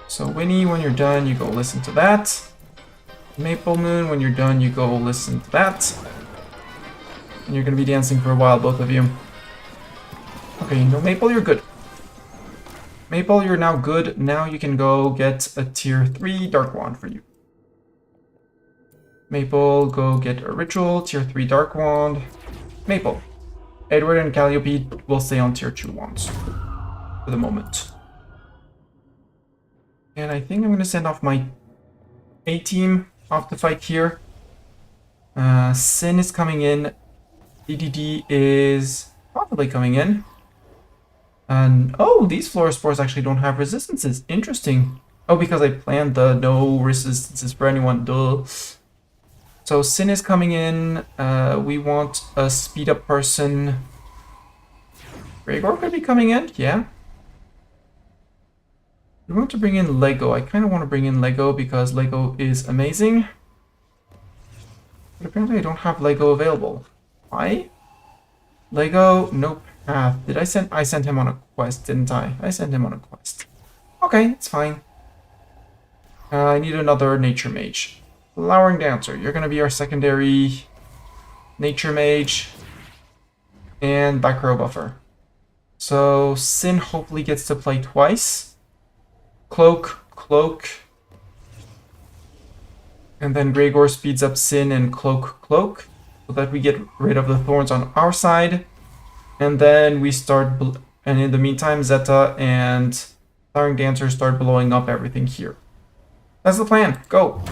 So Winnie, when you're done, you go listen to that. Maple Moon, when you're done, you go listen to that. And you're gonna be dancing for a while, both of you. Okay, no, Maple, you're good. Maple, you're now good. Now you can go get a tier 3 Dark Wand for you. Maple, go get a ritual, tier 3 Dark Wand. Maple. Edward and Calliope will stay on tier 2 wands for the moment. And I think I'm gonna send off my A-team off the fight here. Sin is coming in. DDD is possibly coming in. And oh, these Fluorospores actually don't have resistances. Interesting. Oh, because I planned the no resistances for anyone. Duh. So Sin is coming in. We want a speed up person. Gregor could be coming in, yeah. We want to bring in Lego. I kind of want to bring in Lego because Lego is amazing. But apparently I don't have Lego available. Why? Lego, no path. Did I send? I sent him on a quest, didn't I? I sent him on a quest. Okay, it's fine. I need another nature mage. Flowering Dancer, you're gonna be our secondary nature mage and back row buffer. So Sin hopefully gets to play twice. Cloak, Cloak. And then Gregor speeds up Sin and Cloak, Cloak, so that we get rid of the thorns on our side. And then we start, and in the meantime, Zeta and Flowering Dancer start blowing up everything here. That's the plan. Go.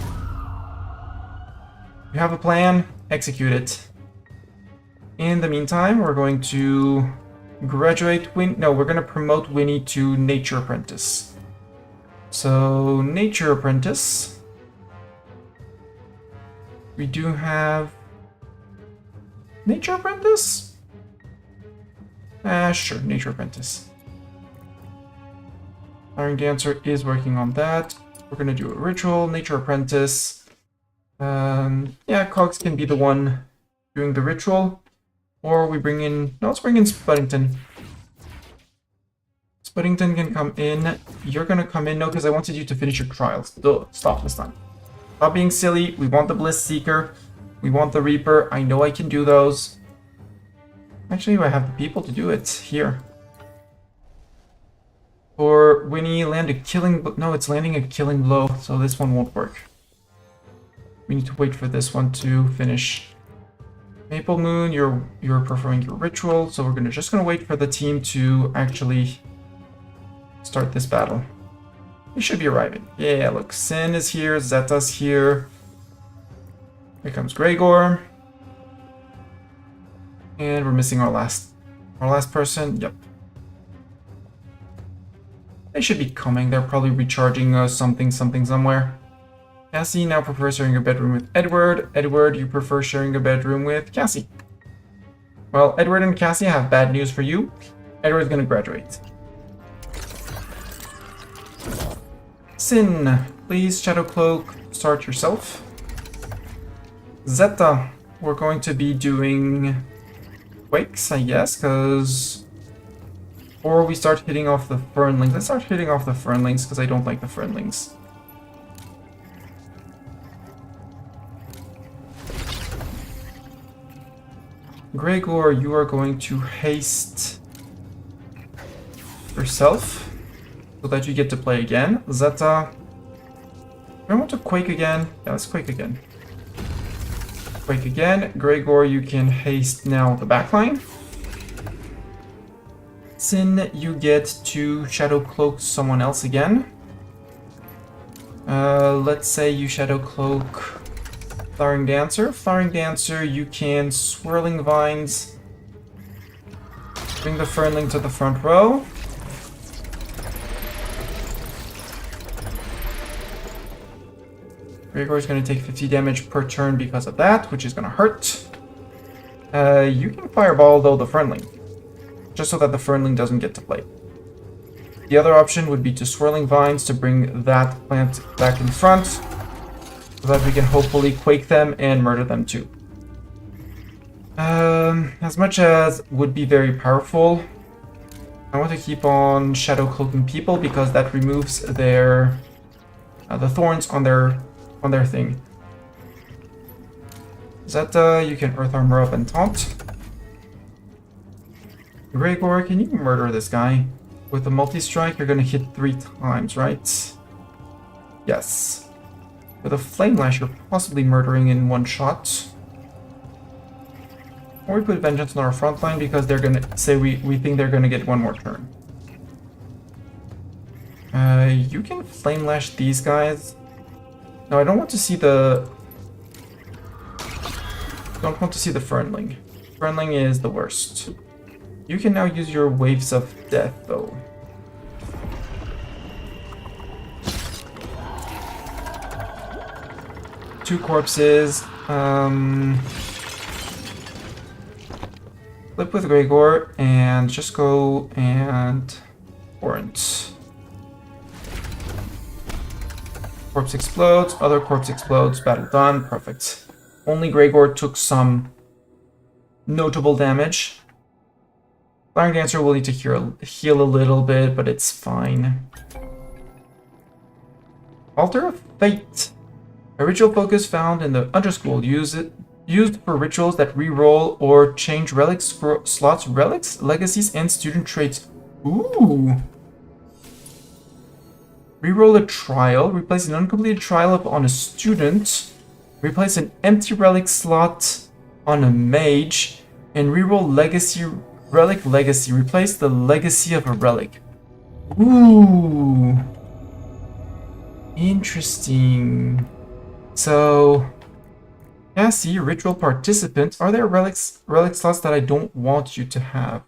You have a plan, execute it. In the meantime, we're going to graduate we're going to promote Winnie to Nature Apprentice. So, Nature Apprentice. We do have Nature Apprentice? Sure, Nature Apprentice. Iron Dancer is working on that. We're gonna do a ritual, Nature Apprentice. Yeah, Cogs can be the one doing the ritual. Or we bring in, no, let's bring in Spuddington. Spuddington can come in. You're gonna come in, no, because I wanted you to finish your trials. Duh, stop this time. Stop being silly. We want the Bliss Seeker. We want the Reaper. I know I can do those. Actually, I have the people to do it here. Or Winnie, land a killing... No, it's landing a killing blow, so this one won't work. We need to wait for this one to finish. Maple Moon, you're performing your ritual, so we're just gonna wait for the team to actually start this battle. We should be arriving. Yeah, look, Sin is here, Zeta's here. Here comes Gregor. And we're missing our last person. Yep. They should be coming. They're probably recharging something somewhere. Cassie now prefers sharing a bedroom with Edward. Edward, you prefer sharing a bedroom with Cassie. Well, Edward and Cassie, I have bad news for you. Edward's gonna graduate. Sin, please Shadow Cloak, start yourself. Zeta, we're going to be doing Quakes, I guess, because... Or we start hitting off the Fernlings. Let's start hitting off the Fernlings, because I don't like the Fernlings. Gregor, you are going to haste yourself so that you get to play again. Zeta, do I want to Quake again? Yeah, let's Quake again. Quake again. Gregor, you can haste now the backline. Sin, you get to Shadow Cloak someone else again. Let's say you Shadow Cloak Flowering Dancer. Flowering Dancer, you can Swirling Vines. Bring the Fernling to the front row. Gregor is going to take 50 damage per turn because of that, which is going to hurt. You can Fireball, though, the Fernling, just so that the Fernling doesn't get to play. The other option would be to Swirling Vines to bring that plant back in front, so that we can hopefully Quake them and murder them too. As much as would be very powerful, I want to keep on Shadow Cloaking people because that removes their the thorns on their thing. Zeta, you can Earth Armor up and taunt. Gregor, can you murder this guy? With a multi-strike, you're gonna hit 3 times, right? Yes. With a Flame Lash, you're possibly murdering in 1 shot. Or we put Vengeance on our front line because they're gonna say we think they're gonna get 1 more turn. You can Flame Lash these guys. No, I don't want to see the... Don't want to see the Fernling. Fernling is the worst. You can now use your Waves of Death, though. Two corpses. Flip with Gregor and just go and Warrant. Corpse explodes, other corpse explodes, battle done, perfect. Only Gregor took some notable damage. Flying Dancer will need to heal a little bit, but it's fine. Altar of Fate. A ritual focus found in the Underschool. Used for rituals that reroll or change relics slots, relics, legacies, and student traits. Ooh. Reroll a trial. Replace an uncompleted trial on a student. Replace an empty relic slot on a mage. And reroll legacy. Relic legacy. Replace the legacy of a relic. Ooh. Interesting. So, Cassie, ritual participant. Are there relic slots that I don't want you to have?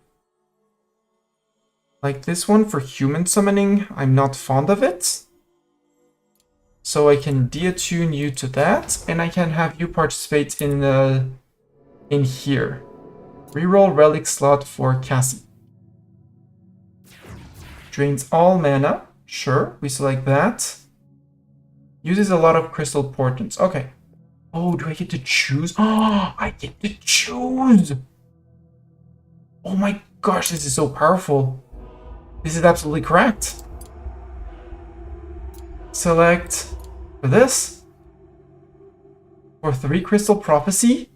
Like this one for human summoning, I'm not fond of it. So I can deattune you to that, and I can have you participate in here. Reroll relic slot for Cassie. Drains all mana. Sure, we select that. Uses a lot of crystal portents. Okay. Oh, do I get to choose? Oh, I get to choose! Oh my gosh, this is so powerful. This is absolutely correct. Select for this. For 3 crystal prophecy.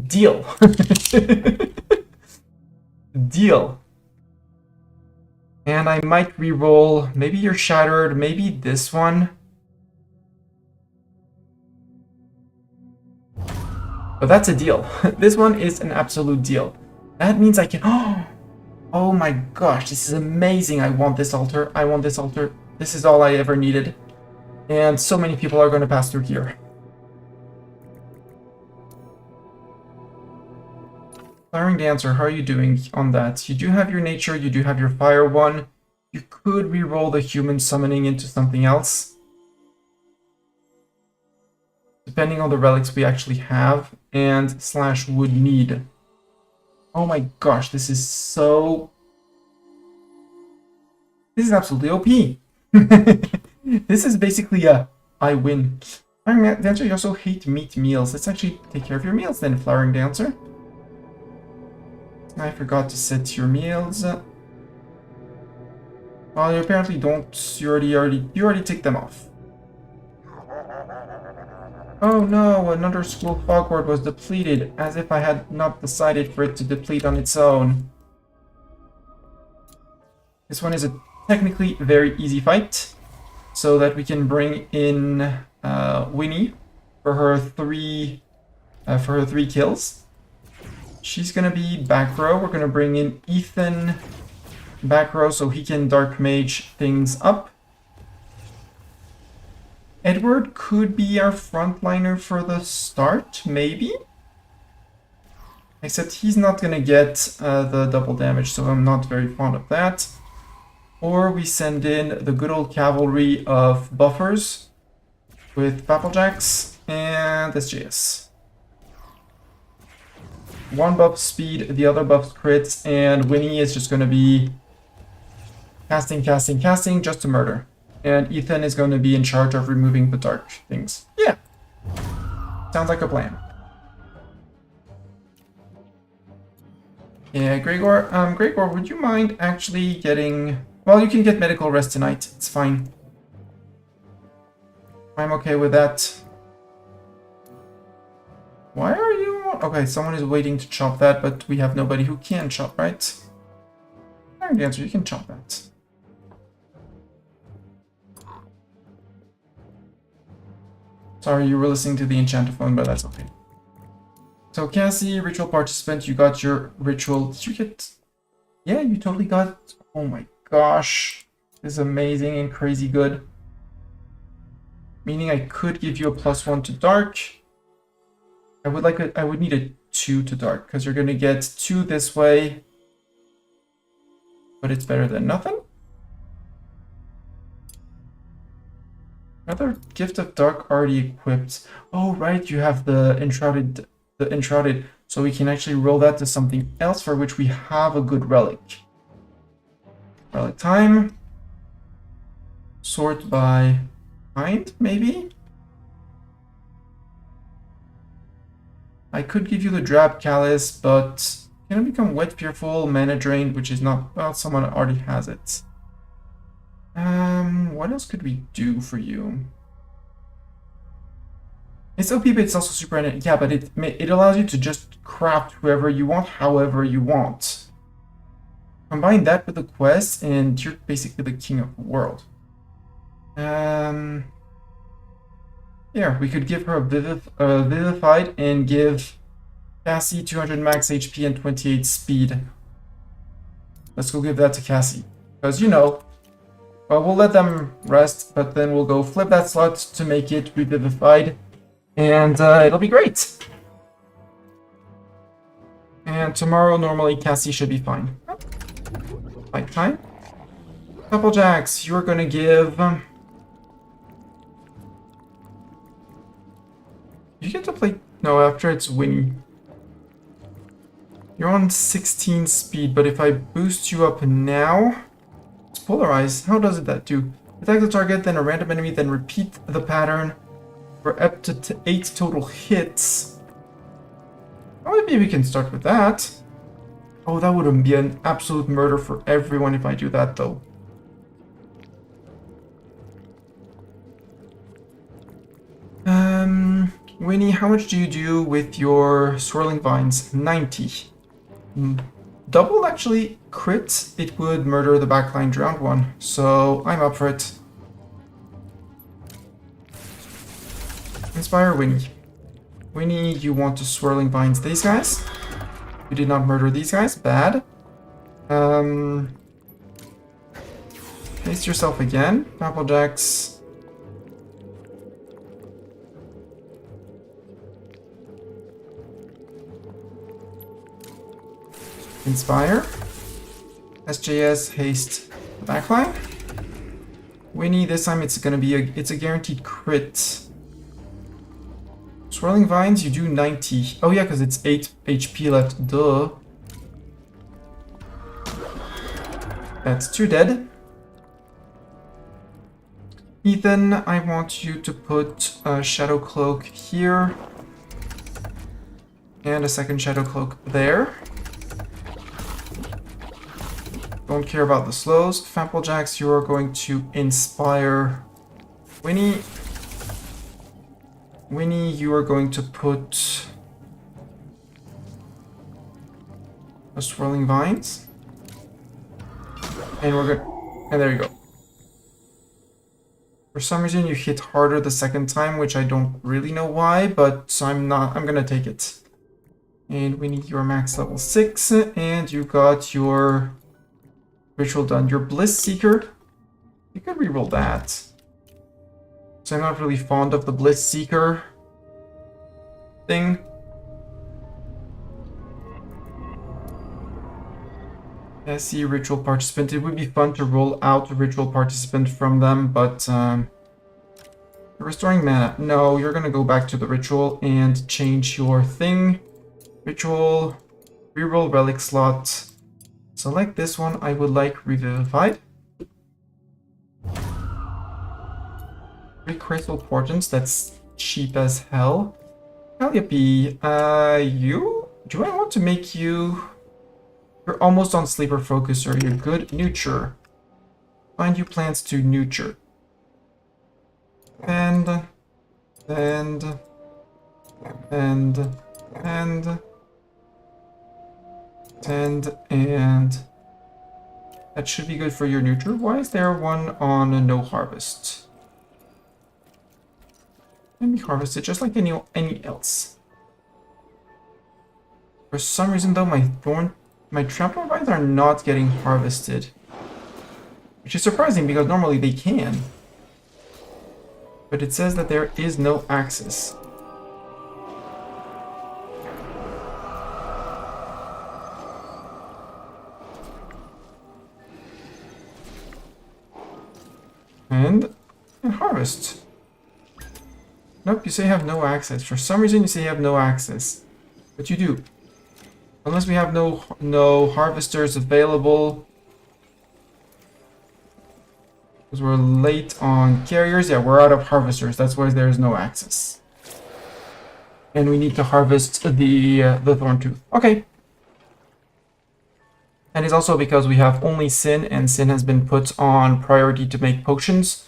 Deal. Deal. And I might reroll. Maybe you're shattered. Maybe this one. But that's a deal. This one is an absolute deal. That means I can... Oh my gosh, this is amazing. I want this altar. I want this altar. This is all I ever needed. And so many people are going to pass through here. Flaring Dancer, how are you doing on that? You do have your nature, you do have your fire one. You could re-roll the human summoning into something else. Depending on the relics we actually have and / would need. Oh my gosh, this is so... This is absolutely OP. This is basically a I win. Flowering Dancer, you also hate meat meals. Let's actually take care of your meals then, Flowering Dancer. I forgot to set your meals. Well, you apparently don't. You already ticked them off. Oh no, another school fog ward was depleted, as if I had not decided for it to deplete on its own. This one is a technically very easy fight, so that we can bring in Winnie for her three kills. She's gonna be back row. We're gonna bring in Ethan back row so he can dark mage things up. Edward could be our frontliner for the start, maybe? Except he's not gonna get the double damage, so I'm not very fond of that. Or we send in the good old cavalry of buffers with Pappeljacks and SJS. One buff speed, the other buff crits, and Winnie is just gonna be casting just to murder. And Ethan is going to be in charge of removing the dark things. Yeah. Sounds like a plan. Yeah, Gregor, would you mind actually getting... Well, you can get medical rest tonight. It's fine. I'm okay with that. Why are you... Okay, someone is waiting to chop that, but we have nobody who can chop, right? Alright, Dancer, you can chop that. Sorry, you were listening to the enchantophone, but that's okay. So Cassie, ritual participant, you got your ritual. Did you get... Yeah, you totally got... Oh my gosh. This is amazing and crazy good. Meaning I could give you a +1 to dark. I would need a 2 to dark, because you're going to get 2 this way. But it's better than nothing. Another Gift of Dark already equipped. Oh, right, you have the Enshrouded, so we can actually roll that to something else for which we have a good relic. Relic time. Sort by Kind, maybe? I could give you the Drab Callus, but can it become Wet Fearful, Mana Drained, which is not... Well, someone already has it. What else could we do for you? It's OP, but it's also super... Yeah, but it allows you to just craft whoever you want, however you want. Combine that with the quest, and you're basically the king of the world. Yeah, we could give her a Vivified and give Cassie 200 max HP and 28 speed. Let's go give that to Cassie. Because, you know, well, we'll let them rest, but then we'll go flip that slot to make it Revivified. And it'll be great. And tomorrow, normally, Cassie should be fine. Fight time. Applejacks, you're gonna give... You get to play... No, after it's Winnie. You're on 16 speed, but if I boost you up now... It's polarized. How does it that do? Attack the target, then a random enemy, then repeat the pattern for up to 8 total hits. Oh, maybe we can start with that. Oh, that would be an absolute murder for everyone if I do that, though. Winnie, how much do you do with your Swirling Vines? 90. Double, actually, crit, it would murder the backline round 1. So, I'm up for it. Inspire Winnie. Winnie, you want to Swirling Vines these guys? You did not murder these guys. Bad. Haste yourself again. Applejacks. Inspire. SJS, haste the backline. Winnie, this time it's gonna be it's a guaranteed crit. Swirling Vines, you do 90. Oh yeah, because it's 8 HP left. Duh. That's 2 dead. Ethan, I want you to put a Shadow Cloak here. And a second Shadow Cloak there. Don't care about the slows. Famplejacks, you are going to inspire Winnie. Winnie, you are going to put a Swirling Vines. And we're good. And there you go. For some reason you hit harder the second time, which I don't really know why, but I'm gonna take it. And Winnie, you're max level 6, and you got your ritual done. Your Bliss Seeker, you could reroll that. So I'm not really fond of the Bliss Seeker thing. I see Ritual Participant. It would be fun to roll out a Ritual Participant from them, but restoring mana. No, you're gonna go back to the Ritual and change your thing. Ritual, reroll Relic slot. Select this one. I would like Revivified. 3 Crystal Portents, that's cheap as hell. Calliope, you? Do I want to make you... You're almost on Sleeper Focuser, you're good. Nurture. Find you plants to nurture. And... That should be good for your nurture. Why is there one on no harvest? Can be harvested just like any else. For some reason though, my trample vines are not getting harvested. Which is surprising because normally they can. But it says that there is no access. And harvest. Nope, you say you have no access. For some reason you say you have no access. But you do. Unless we have no harvesters available. Because we're late on carriers. Yeah, we're out of harvesters. That's why there's no access. And we need to harvest the thorn tooth. Okay. And it's also because we have only Sin, and Sin has been put on priority to make potions.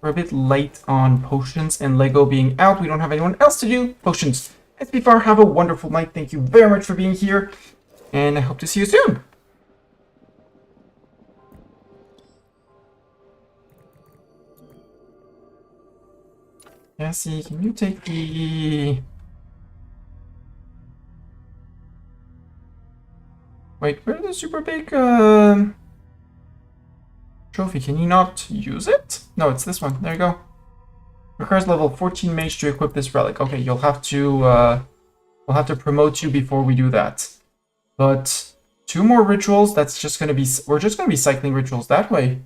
We're a bit late on potions, and Lego being out, we don't have anyone else to do potions. SB4, have a wonderful night. Thank you very much for being here, and I hope to see you soon. Cassie, can you take the... Wait, where's the super big trophy? Can you not use it? No, it's this one. There you go. Requires level 14 mage to equip this relic. Okay, you'll have to we'll have to promote you before we do that. But 2 more rituals, that's just gonna be, we're just gonna be cycling rituals that way.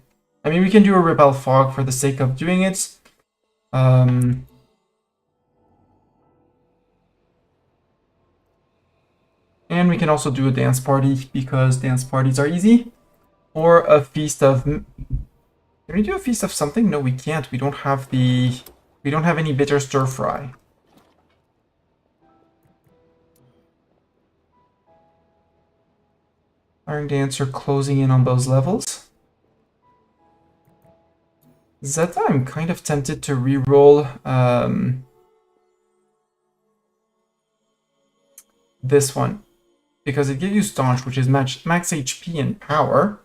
I mean, we can do a Rebel Fog for the sake of doing it. And we can also do a dance party, because dance parties are easy. Or a feast of... Can we do a feast of something? No, we can't. We don't have the... We don't have any bitter stir fry. Firing Dancer closing in on those levels. Zeta, I'm kind of tempted to reroll this one, because it gives you Staunch, which is max HP and power.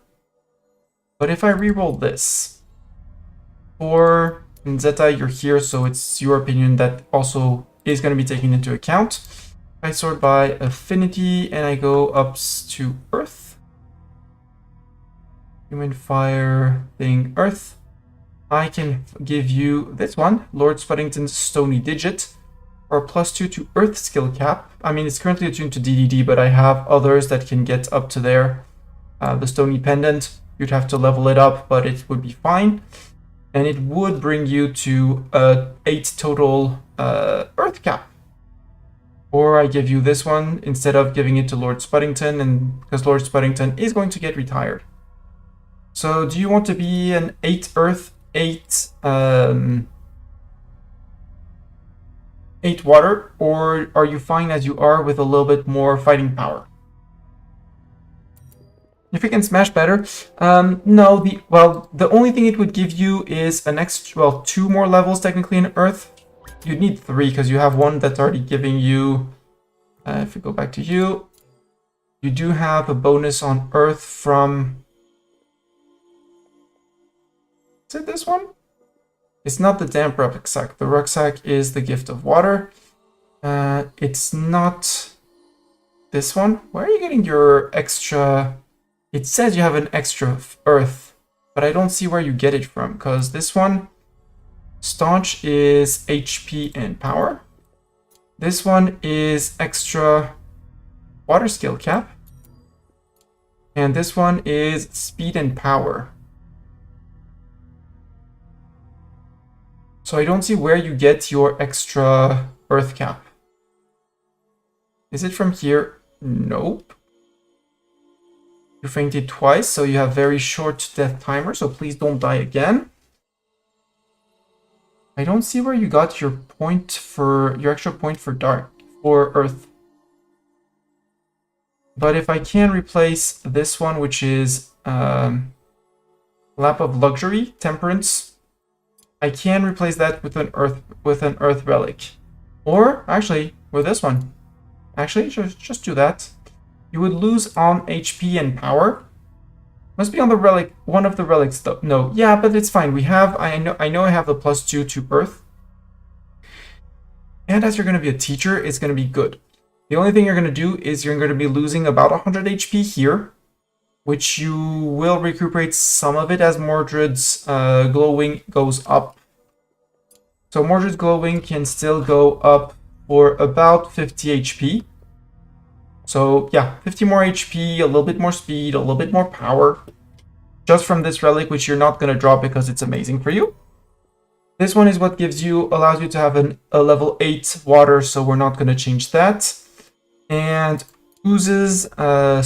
But if I reroll this, or in Zeta, you're here, so it's your opinion that also is going to be taken into account. I sort by affinity, and I go up to Earth. Human, Fire, thing, Earth. I can give you this one, Lord Spuddington's Stony Digit, or +2 to Earth skill cap. I mean, it's currently attuned to DDD, but I have others that can get up to there. The Stony Pendant, you'd have to level it up, but it would be fine. And it would bring you to 8 total Earth cap. Or I give you this one instead of giving it to Lord Spuddington, and because Lord Spuddington is going to get retired. So do you want to be an 8 Earth, 8 water, or are you fine as you are with a little bit more fighting power? If we can smash better, no. The only thing it would give you is an extra, well, 2 more levels technically in Earth. You'd need 3 because you have one that's already giving you. If we go back to you, you do have a bonus on Earth from. Is it this one? It's not the damp rucksack. The rucksack is the gift of water. It's not this one. Where are you getting your extra? It says you have an extra Earth, but I don't see where you get it from, because this one, Staunch, is HP and power. This one is extra water skill cap. And this one is speed and power. So I don't see where you get your extra Earth cap. Is it from here? Nope. You fainted twice, so you have very short death timer, so please don't die again. I don't see where you got your point for your extra point for Earth. But if I can replace this one, which is Lap of Luxury, Temperance, I can replace that with an Earth relic, or actually with this one. Actually, just do that. You would lose on HP and power. Must be on the relic, one of the relics though. No, yeah, but it's fine. We have, I know I have the +2 to Earth. And as you're going to be a teacher, it's going to be good. The only thing you're going to do is you're going to be losing about 100 HP here, which you will recuperate some of it as Mordred's glowing goes up. So Mordred's glowing can still go up for about 50 HP. So yeah, 50 more HP, a little bit more speed, a little bit more power. Just from this relic, which you're not going to drop because it's amazing for you. This one is what allows you to have a level 8 water, so we're not going to change that. And Ooze's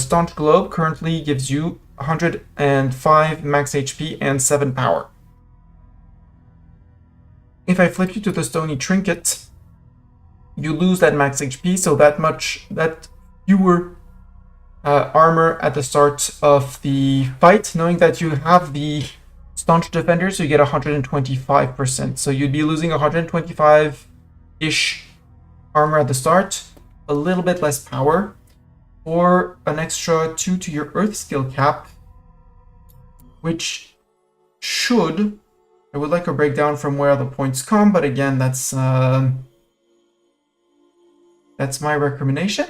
Staunch Globe currently gives you 105 max HP and 7 power. If I flip you to the Stony Trinket, you lose that max HP, so that fewer armor at the start of the fight, knowing that you have the Staunch Defender, so you get 125%. So you'd be losing 125-ish armor at the start, a little bit less power, or an extra 2 to your Earth skill cap, which should... I would like a breakdown from where the points come, but again, that's my recommendation.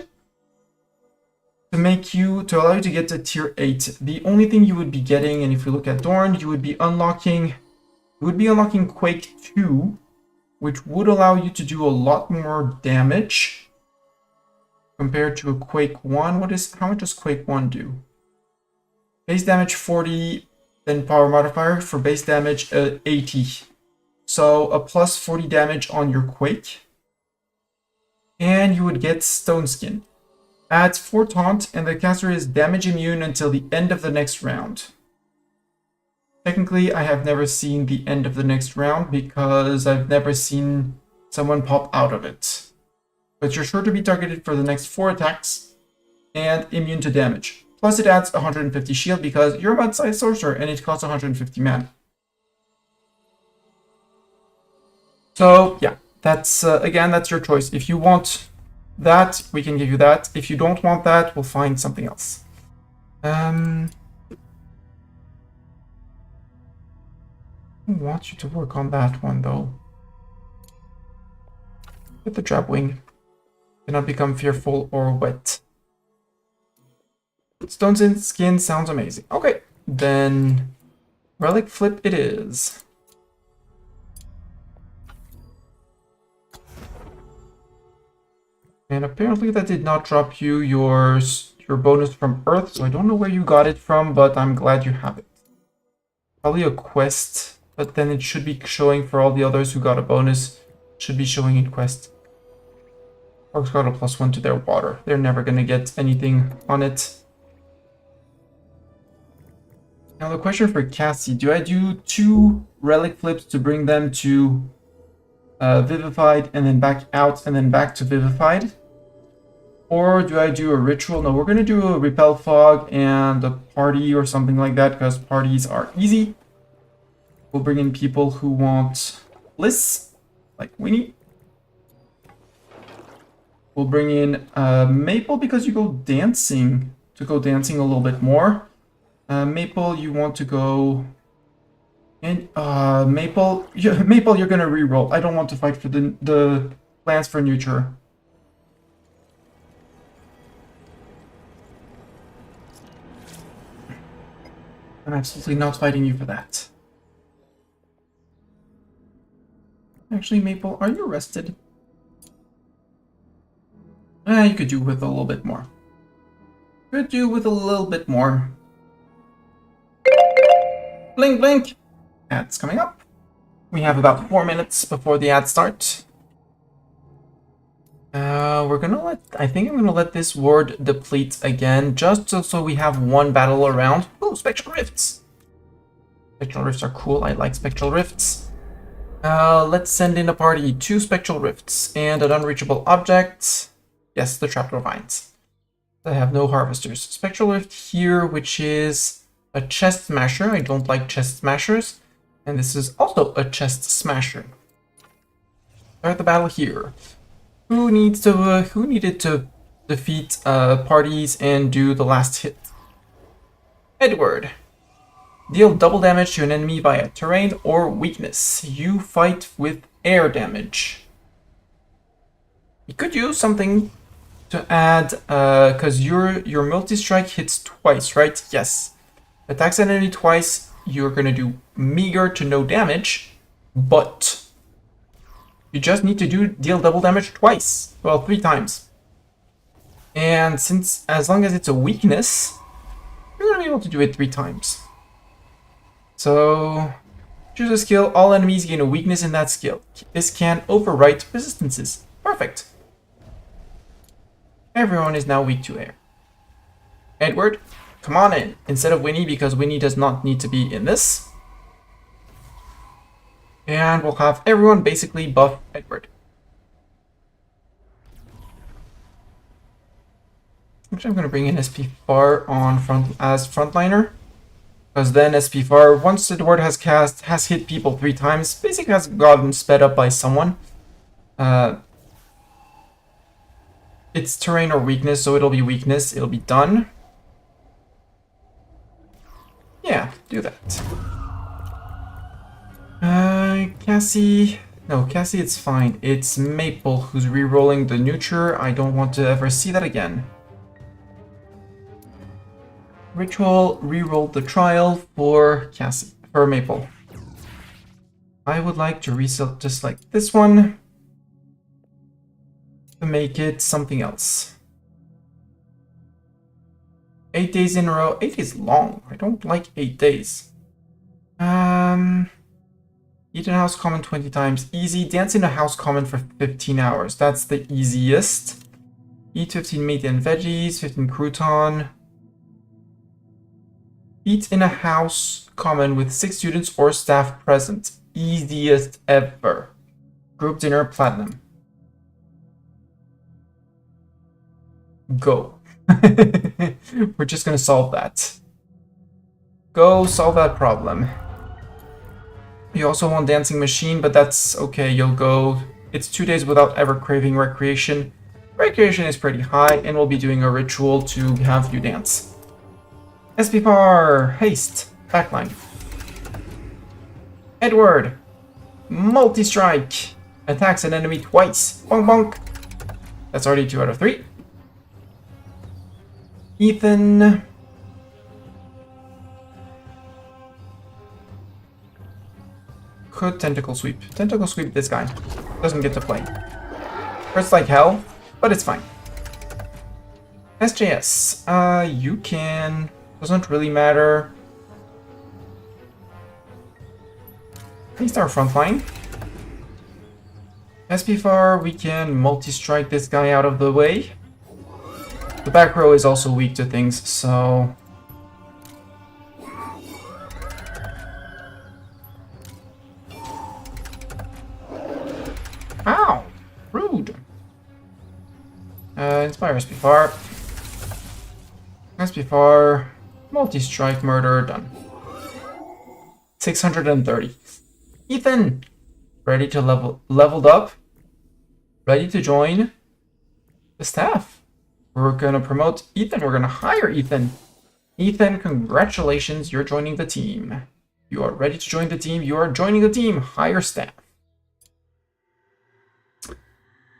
To allow you to get to tier 8. The only thing you would be getting, and if we look at Dorn, you would be unlocking Quake 2, which would allow you to do a lot more damage compared to a Quake 1. How much does Quake 1 do? Base damage 40, then power modifier for base damage 80. So a plus 40 damage on your Quake. And you would get Stone Skin. Adds 4 taunt, and the caster is damage immune until the end of the next round. Technically, I have never seen the end of the next round because I've never seen someone pop out of it. But you're sure to be targeted for the next 4 attacks and immune to damage. Plus it adds 150 shield because you're a mud-sized sorcerer and it costs 150 mana. So yeah, that's again, that's your choice. If you want that, we can give you that. If you don't want that, we'll find something else. I want you to work on that one though. Get the Drab Wing. Do not become fearful or wet. Stone Skin sounds amazing. Okay, then Relic Flip it is. And apparently that did not drop you your bonus from Earth, so I don't know where you got it from, but I'm glad you have it. Probably a quest, but then it should be showing for all the others who got a bonus. It should be showing in quest. Orcs got a +1 to their water. They're never gonna get anything on it. Now the question for Cassie, do I do 2 relic flips to bring them to Vivified and then back out and then back to Vivified? Or do I do a ritual? No, we're going to do a Repel Fog and a party or something like that because parties are easy. We'll bring in people who want Bliss, like Winnie. We'll bring in Maple because you go dancing, a little bit more. Maple, you want to go... And Maple, you're gonna reroll. I don't want to fight for the plans for Nurture. I'm absolutely not fighting you for that. Actually, Maple, are you rested? You could do with a little bit more. Could do with a little bit more. Blink, blink! Ads coming up. We have about 4 minutes before the ads start. I think I'm gonna let this ward deplete again, just so we have one battle around. Oh, Spectral Rifts! Spectral Rifts are cool, I like Spectral Rifts. Let's send in a party, 2 Spectral Rifts, and an unreachable object. Yes, the Trapdoor Vines. I have no harvesters. Spectral Rift here, which is a chest smasher. I don't like chest smashers. And this is also a chest smasher. Start the battle here. Who needed to defeat parties and do the last hit? Edward. Deal double damage to an enemy via terrain or weakness. You fight with air damage. You could use something to add, because your multi-strike hits twice, right? Yes. Attacks an enemy twice, you're gonna do meager to no damage, but you just need to deal double damage twice. Well, 3 times. And as long as it's a weakness, you're gonna be able to do it 3 times. So, choose a skill, all enemies gain a weakness in that skill. This can overwrite resistances. Perfect. Everyone is now weak to air. Edward, come on in, instead of Winnie, because Winnie does not need to be in this. And we'll have everyone basically buff Edward. Actually, I'm going to bring in SP4 on as frontliner. Because then SP4, once Edward has hit people 3 times, basically has gotten sped up by someone. It's terrain or weakness, so it'll be weakness. It'll be done. Yeah, do that. Cassie... No, Cassie, it's fine. It's Maple who's re-rolling the Neuter. I don't want to ever see that again. Ritual, re-roll the trial for Cassie, for Maple. I would like to reset just like this one to make it something else. 8 days in a row. 8 is long. I don't like 8 days. Eat in a house common 20 times. Easy. Dance in a house common for 15 hours. That's the easiest. Eat 15 meat and veggies, 15 crouton. Eat in a house common with 6 students or staff present. Easiest ever. Group dinner platinum. Go. We're just gonna solve that. Go solve that problem. You also want dancing machine, but that's okay, you'll go. It's 2 days without ever craving recreation. Recreation is pretty high, and we'll be doing a ritual to have you dance. SPFAR, haste, backline. Edward, multi-strike, attacks an enemy twice. Bonk bonk. That's already 2 out of 3. Ethan. Could tentacle sweep. Tentacle sweep this guy. Doesn't get to play. Hurts like hell, but it's fine. SJS. You can. Doesn't really matter. He's our front line. SPFAR, we can multi-strike this guy out of the way. The back row is also weak to things, so... Ow! Rude! Inspire SPFAR. SPFAR, multi-strike murder, done. 630. Ethan! Ready to leveled up. Ready to join the staff. We're gonna promote Ethan. We're gonna hire Ethan. Ethan, congratulations, you're joining the team. You are ready to join the team. You are joining the team. Hire staff.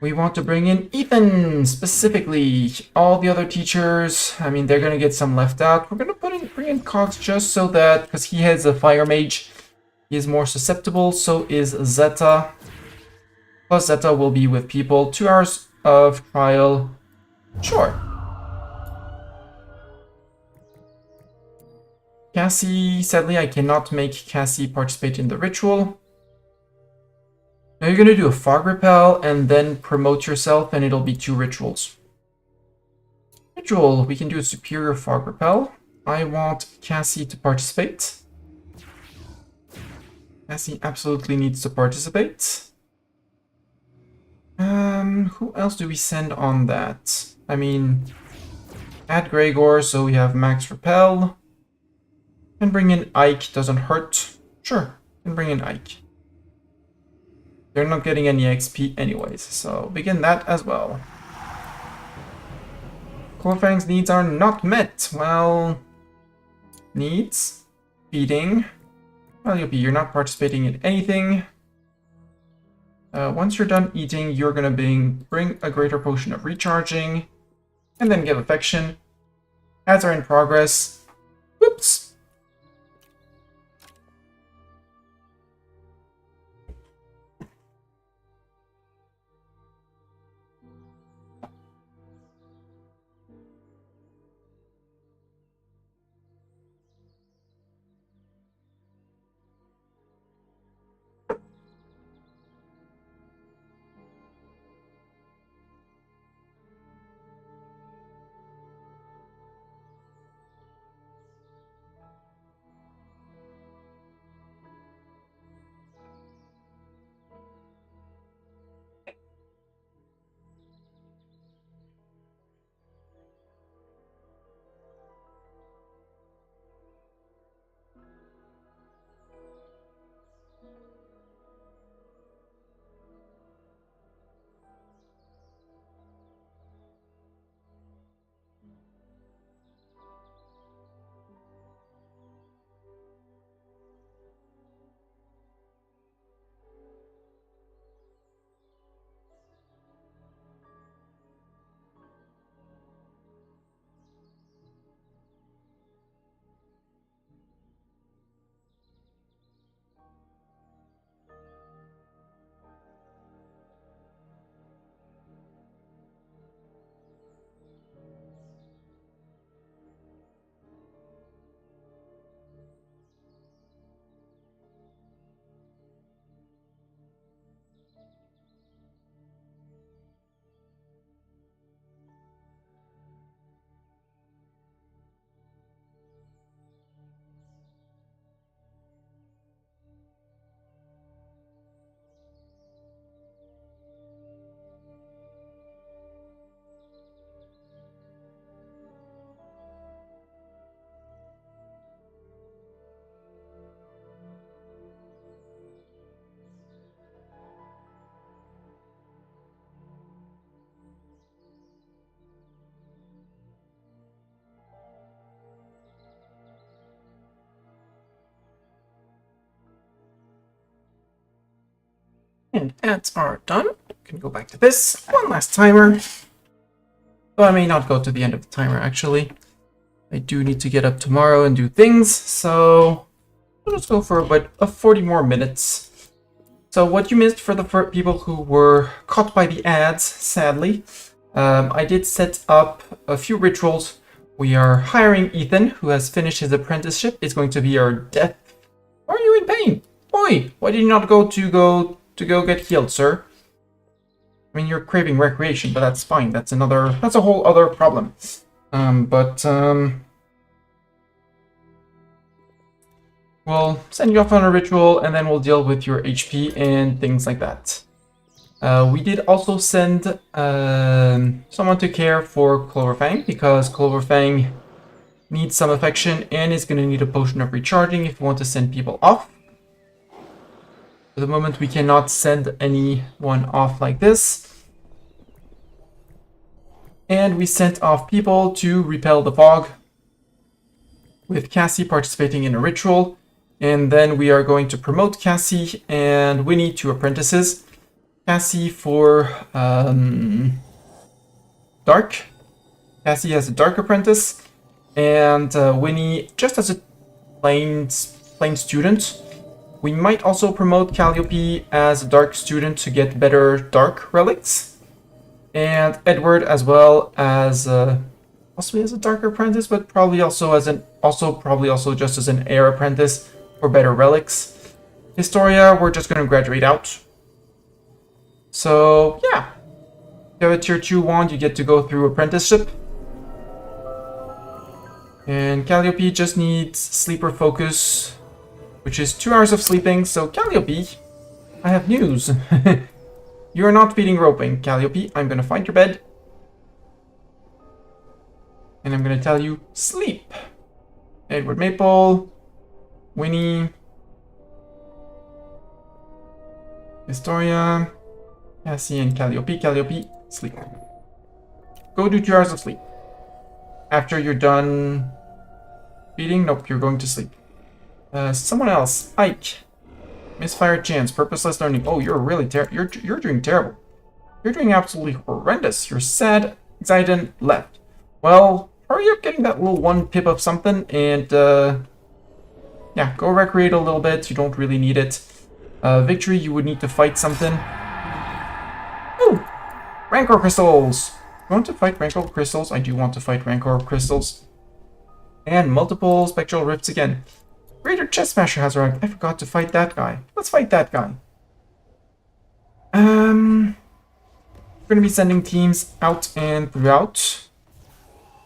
We want to bring in Ethan specifically. All the other teachers, I mean, they're gonna get some left out. We're gonna bring in Cox just so that, because he has a fire mage, he is more susceptible. So is Zeta. Plus Zeta will be with people. 2 hours of trial. Sure. Cassie, sadly I cannot make Cassie participate in the ritual. Now you're gonna do a fog repel and then promote yourself, and it'll be 2 rituals. Ritual, we can do a superior fog repel. I want Cassie to participate. Cassie absolutely needs to participate. Who else do we send on that? I mean, add Gregor, so we have max repel. And bring in Ike, doesn't hurt. Sure, can bring in Ike. They're not getting any XP anyways, so begin that as well. Corfang's needs are not met. Well, needs, feeding. Well, you're not participating in anything. Once you're done eating, you're gonna bring a greater potion of recharging, and then give affection. Ads are in progress. Whoops. And ads are done. Can go back to this. One last timer. Though I may not go to the end of the timer, actually. I do need to get up tomorrow and do things, so let's go for about 40 more minutes. So what you missed for the people who were caught by the ads, sadly, I did set up a few rituals. We are hiring Ethan, who has finished his apprenticeship. It's going to be our death. Are you in pain? Boy, why did you not go get healed, sir? I mean, you're craving recreation, but that's fine. That's a whole other problem. We'll send you off on a ritual, and then we'll deal with your HP and things like that. We did also send someone to care for Cloverfang, because Cloverfang needs some affection and is going to need a potion of recharging if we want to send people off. For the moment, we cannot send anyone off like this. And we sent off people to repel the fog, with Cassie participating in a ritual. And then we are going to promote Cassie and Winnie to apprentices. Cassie for Dark. Cassie as a Dark apprentice. And Winnie just as a plain student. We might also promote Calliope as a Dark student to get better Dark relics. And Edward as well as possibly as a Dark apprentice, but probably also as just as an Air apprentice for better relics. Historia, we're just going to graduate out. So yeah, if you have a tier 2 wand, you get to go through apprenticeship. And Calliope just needs sleeper focus, which is 2 hours of sleeping. So Calliope, I have news. You are not feeding roping, Calliope. I'm going to find your bed. And I'm going to tell you, sleep. Edward Maple, Winnie, Historia, Cassie, and Calliope. Calliope, sleep. Go do 2 hours of sleep. After you're done feeding, nope, you're going to sleep. Someone else, Ike. Misfired chance, purposeless learning. Oh, you're really you're doing terrible. You're doing absolutely horrendous. You're sad, excited, left. Well, hurry up getting that little 1 pip of something and yeah, go recreate a little bit. You don't really need it. Victory, you would need to fight something. Ooh! Rancor crystals! You want to fight Rancor crystals? I do want to fight Rancor crystals. And multiple spectral rifts again. Greater Chest Smasher has arrived. I forgot to fight that guy. Let's fight that guy. We're gonna be sending teams out and throughout.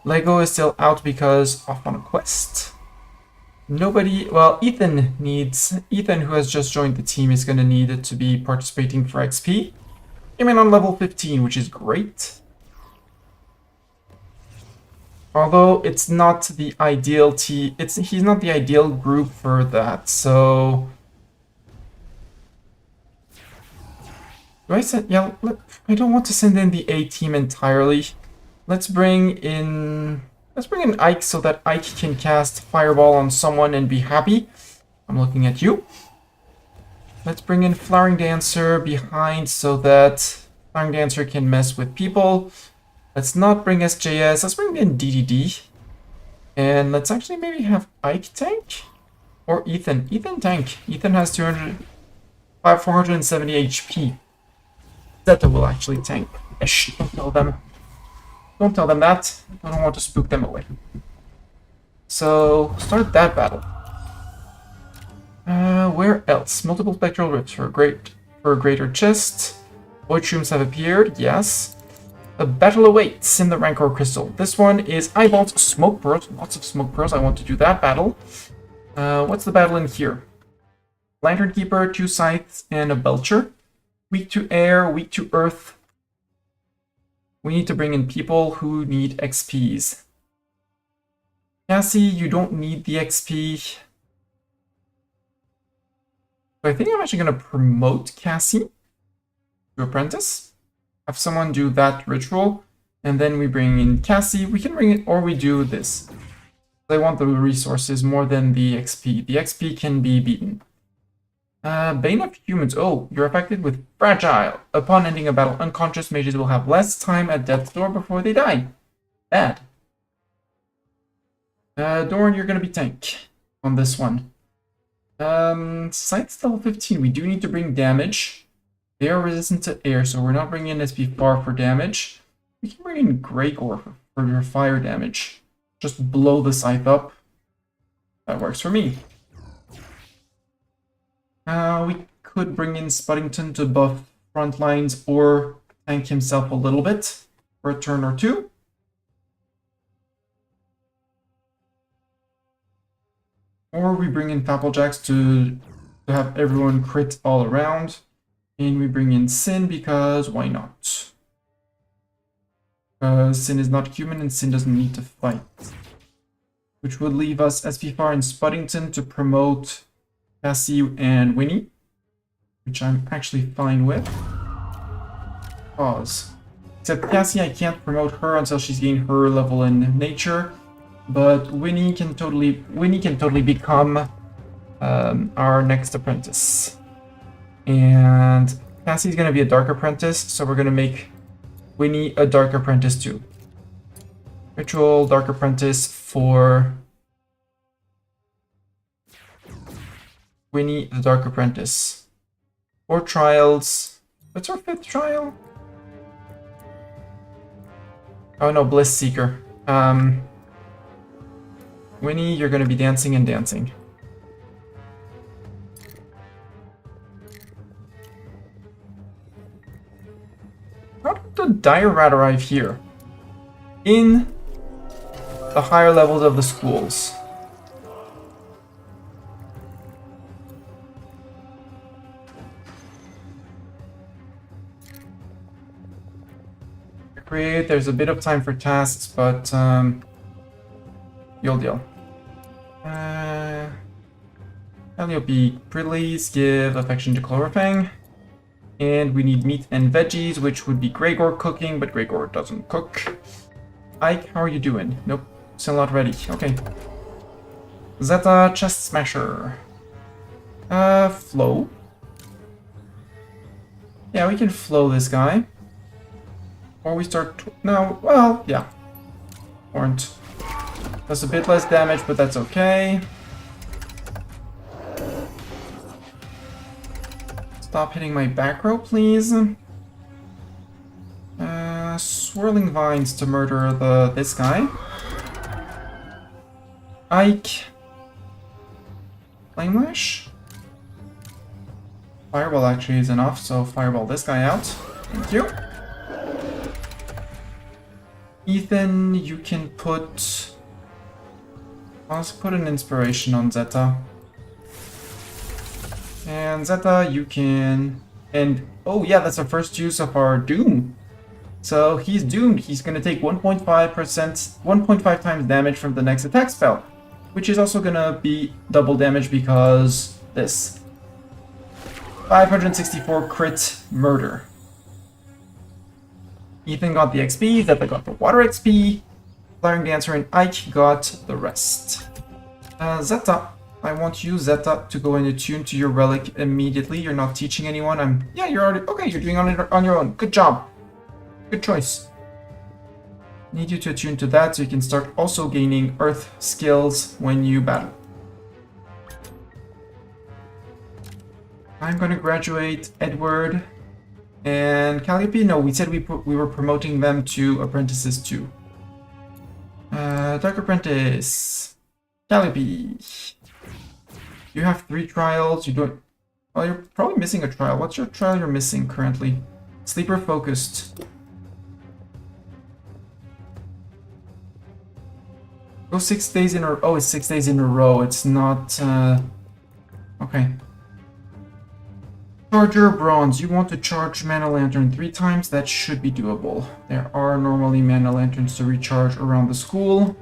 Lego is still out because off on a quest. Nobody, well, Ethan, who has just joined the team, is gonna need to be participating for XP. Came in on level 15, which is great. Although it's not the ideal he's not the ideal group for that, so do I send, yeah, I don't want to send in the A team entirely. Let's bring in Ike so that Ike can cast Fireball on someone and be happy. I'm looking at you. Let's bring in Flowering Dancer behind so that Flowering Dancer can mess with people. Let's not bring SJS, let's bring in DDD. And let's actually maybe have Ike tank? Or Ethan. Ethan tank. Ethan has 470 HP. Zeta will actually tank. Shh, don't tell them. Don't tell them that. I don't want to spook them away. So, start that battle. Where else? Multiple spectral rifts for a greater chest. Void shrooms have appeared, yes. A battle awaits in the Rancor Crystal. This one is Eyeballs, Smoke Pearls. Lots of Smoke Pearls. I want to do that battle. What's the battle in here? Lantern Keeper, 2 Scythes, and a Belcher. Weak to air, weak to earth. We need to bring in people who need XPs. Cassie, you don't need the XP. So I think I'm actually going to promote Cassie to Apprentice. Have someone do that ritual, and then we bring in Cassie. We can bring it, or we do this. I want the resources more than the XP. The XP can be beaten. Bane of Humans. Oh, you're affected with Fragile. Upon ending a battle, unconscious mages will have less time at death's door before they die. Bad. Dorn, you're gonna be tank on this one. Sight's level 15. We do need to bring damage. They are resistant to air, so we're not bringing in SP4 for damage. We can bring in Gregor for your fire damage. Just blow the scythe up. That works for me. We could bring in Spuddington to buff front lines or tank himself a little bit for a turn or two. Or we bring in Papplejacks to have everyone crit all around. And we bring in Sin because why not? Sin is not human and Sin doesn't need to fight. Which would leave us SP4 and Spuddington to promote Cassie and Winnie. Which I'm actually fine with. Pause. Except Cassie, I can't promote her until she's gained her level in nature. But Winnie can totally become our next apprentice. And Cassie's gonna be a dark apprentice, so we're gonna make Winnie a dark apprentice too. Ritual dark apprentice for Winnie the dark apprentice. 4 trials. What's our 5th trial? Oh no, Bliss Seeker. Winnie, you're gonna be dancing and dancing. How did the Dire Rat arrive here? In the higher levels of the schools. Great, there's a bit of time for tasks, but you'll deal. Calliope, please give affection to Chlorofang. And we need meat and veggies, which would be Gregor cooking, but Gregor doesn't cook. Ike, how are you doing? Nope, still not ready. Okay. Zeta, chest smasher. Flow. Yeah, we can flow this guy. Or we start... No, well, yeah. Warrant. Does a bit less damage, but that's okay. Stop hitting my back row, please. Swirling vines to murder this guy. Ike. Flame Lash. Fireball actually is enough, so fireball this guy out. Thank you. Ethan, you can put... Let's put an inspiration on Zeta. And Zeta, you can... And, oh yeah, that's our first use of our Doom. So he's doomed. He's going to take 1.5 times damage from the next attack spell. Which is also going to be double damage because this. 564 crit murder. Ethan got the XP, Zeta got the water XP, Flying Dancer and Ike got the rest. Zeta, I want you, Zeta, to go and attune to your relic immediately. You're not teaching anyone. Yeah, you're already... Okay, you're doing it on your own. Good job. Good choice. Need you to attune to that so you can start also gaining earth skills when you battle. I'm gonna graduate Edward and Calliope. No, we said we were promoting them to apprentices too. Dark Apprentice. Calliope. You have 3 trials. You don't... Well, you're probably missing a trial. What's your trial you're missing currently? Sleeper Focused. Go 6 days in a row. Oh, it's 6 days in a row. It's not... Okay. Charger Bronze. You want to charge Mana Lantern 3 times? That should be doable. There are normally Mana Lanterns to recharge around the school.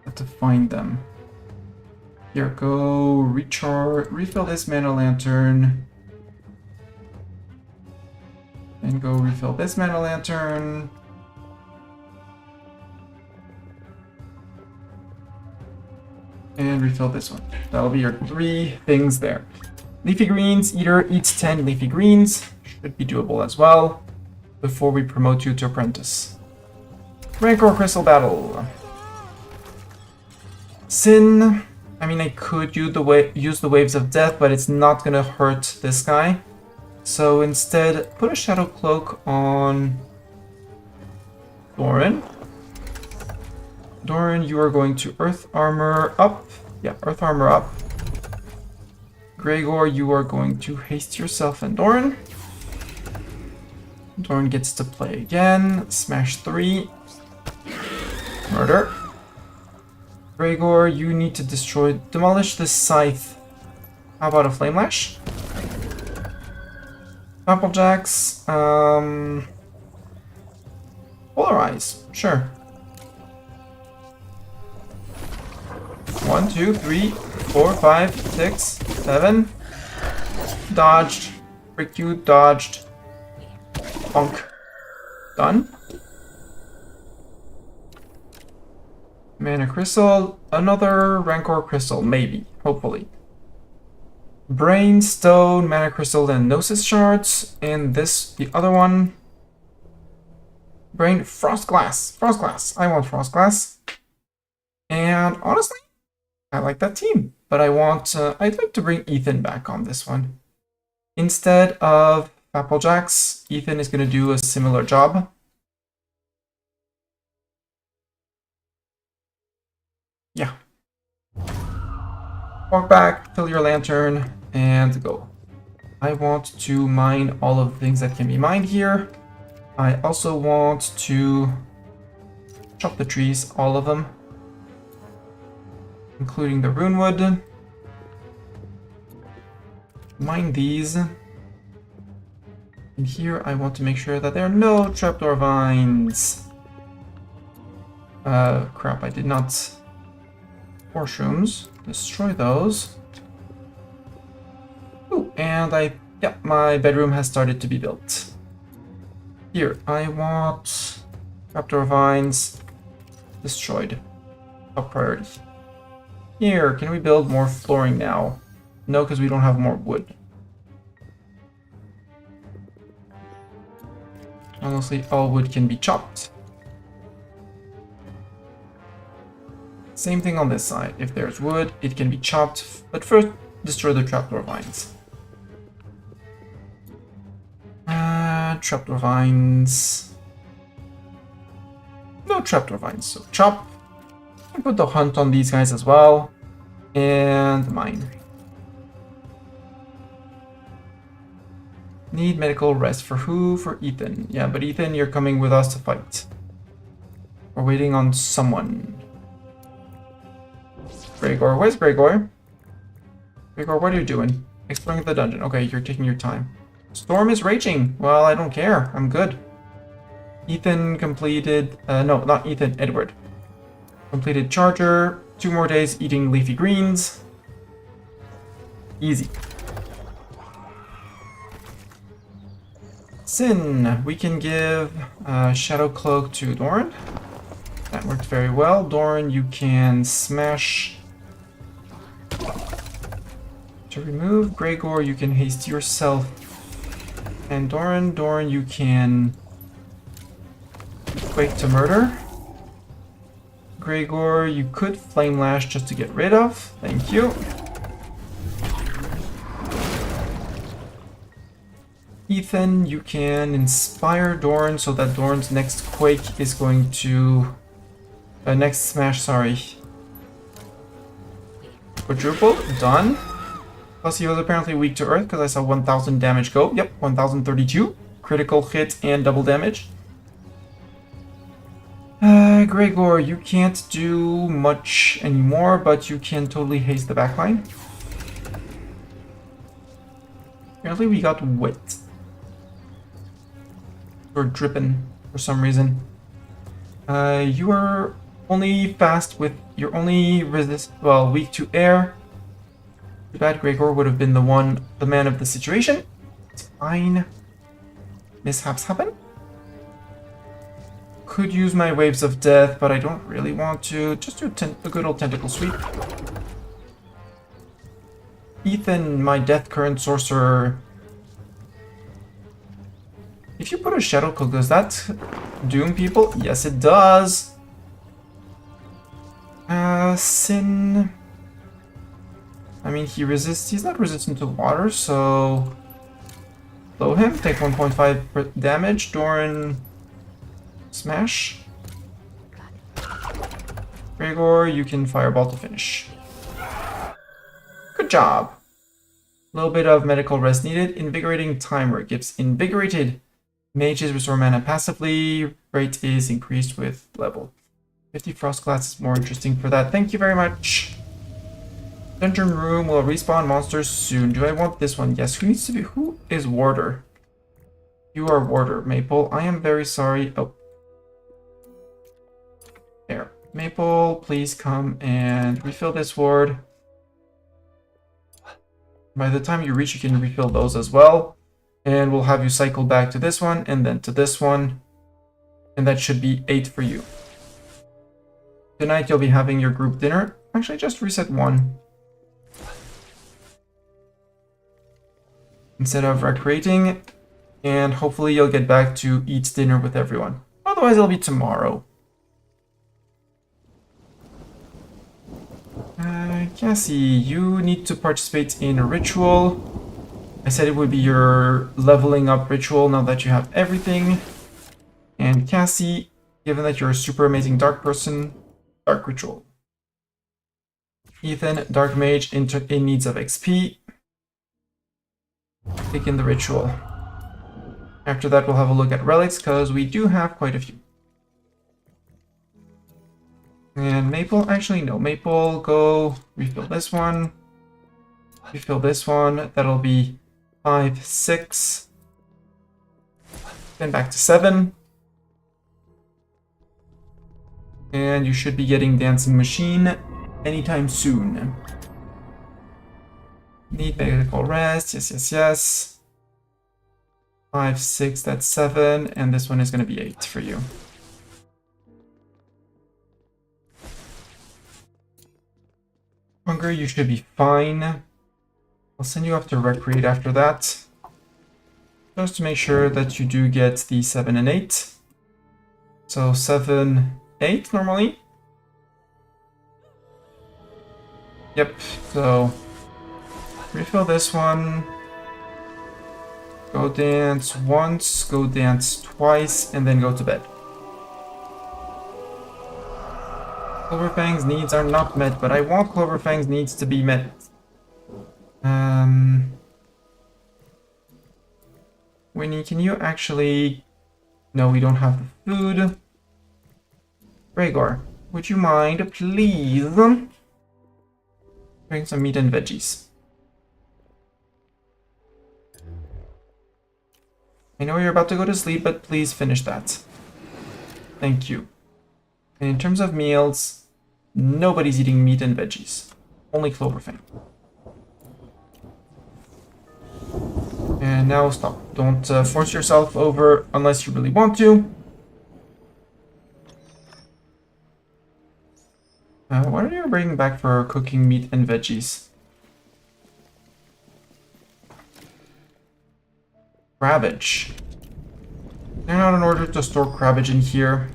Have to find them. Here, go recharge, refill this Mana Lantern. And go refill this Mana Lantern. And refill this one. That'll be your 3 things there. Leafy greens, eater eats 10 leafy greens. Should be doable as well. Before we promote you to apprentice. Rancor Crystal Battle. Sin. I mean, I could use the Waves of Death, but it's not gonna hurt this guy. So instead, put a Shadow Cloak on Doran. Doran, you are going to Earth Armor up. Yeah, Earth Armor up. Gregor, you are going to haste yourself and Doran. Doran gets to play again. Smash 3. Murder. Gregor, you need to demolish this scythe. How about a Flame Lash? Applejacks. Polarize. Sure. 1, 2, 3, 4, 5, 6, 7. Dodged. Frick you, dodged. Bonk. Done. Mana Crystal. Another Rancor Crystal, maybe. Hopefully. Brain, Stone, Mana Crystal, and Gnosis Shards. And this, the other one. Brain, Frost Glass. Frost Glass. I want Frost Glass. And honestly, I like that team. But I'd like to bring Ethan back on this one. Instead of Applejacks, Ethan is going to do a similar job. Yeah. Walk back, fill your lantern, and go. I want to mine all of the things that can be mined here. I also want to chop the trees, all of them, including the runewood. Mine these. And here I want to make sure that there are no trapdoor vines. Crap, I did not. Mushrooms. Destroy those. Ooh, and my bedroom has started to be built. Here, I want trapdoor vines destroyed. Top priority. Here, can we build more flooring now? No, because we don't have more wood. Honestly, all wood can be chopped. Same thing on this side. If there's wood, it can be chopped, but first destroy the trapdoor vines. Trapdoor vines. No trapdoor vines, so chop. And put the hunt on these guys as well. And mine. Need medical rest for who? For Ethan. Yeah, but Ethan, you're coming with us to fight. We're waiting on someone. Gregor, where's Gregor? Gregor, what are you doing? Exploring the dungeon. Okay, you're taking your time. Storm is raging. Well, I don't care. I'm good. Ethan completed... no, not Ethan. Edward. Completed Charger. 2 more days eating leafy greens. Easy. Sin. We can give Shadow Cloak to Doran. That worked very well. Doran, you can smash... To remove. Gregor, you can haste yourself. And Doran, you can quake to murder. Gregor, you could Flame Lash just to get rid of. Thank you. Ethan, you can inspire Doran so that Doran's next quake is going to... next smash, sorry. Quadruple, done. Plus he was apparently weak to earth because I saw 1000 damage go. Yep, 1032. Critical hit and double damage. Gregor, you can't do much anymore, but you can totally haste the backline. Apparently we got wet. Or dripping for some reason. You are only fast with... You're only weak to air. Too bad Gregor would have been the man of the situation. It's fine. Mishaps happen. Could use my Waves of Death, but I don't really want to. Just do a good old Tentacle Sweep. Ethan, my death current sorcerer. If you put a Shadow Cloak, does that doom people? Yes, it does. Sin. I mean, he's not resistant to water, so... Blow him, take 1.5 damage. Doran, smash. Gregor, you can fireball to finish. Good job. A little bit of medical rest needed. Invigorating timer gives invigorated mages restore mana passively. Rate is increased with level. 50 frost glass is more interesting for that. Thank you very much. Dungeon room will respawn monsters soon. Do I want this one? Yes. Who needs to be? Who is warder? You are warder, Maple. I am very sorry. Oh. There. Maple, please come and refill this ward. By the time you reach, you can refill those as well. And we'll have you cycle back to this one and then to this one. And that should be 8 for you. Tonight you'll be having your group dinner. Actually, just reset 1. Instead of recreating. And hopefully you'll get back to eat dinner with everyone. Otherwise it'll be tomorrow. Cassie, you need to participate in a ritual. I said it would be your leveling up ritual now that you have everything. And Cassie, given that you're a super amazing dark person, dark ritual. Ethan, dark mage in needs of XP. Begin the ritual. After that, we'll have a look at relics because we do have quite a few. And Maple, actually no, Maple, go refill this one. Refill this one, that'll be 5, 6. Then back to 7. And you should be getting Dancing Machine anytime soon. Need medical rest, yes, yes, yes. 5, 6, that's 7, and this one is going to be 8 for you. Hunger, you should be fine. I'll send you off to recreate after that. Just to make sure that you do get the 7 and 8. So 7, 8 normally. Yep, so refill this one. Go dance once, go dance twice, and then go to bed. Cloverfang's needs are not met, but I want Cloverfang's needs to be met. Winnie, can you actually... No, we don't have the food. Rhaegar, would you mind, please, bring some meat and veggies? I know you're about to go to sleep, but please finish that. Thank you. And in terms of meals, nobody's eating meat and veggies. Only Cloverfang. And now stop. Don't force yourself over unless you really want to. What are you bringing back for cooking meat and veggies? Crabbage. There's not an order to store crabbage in here.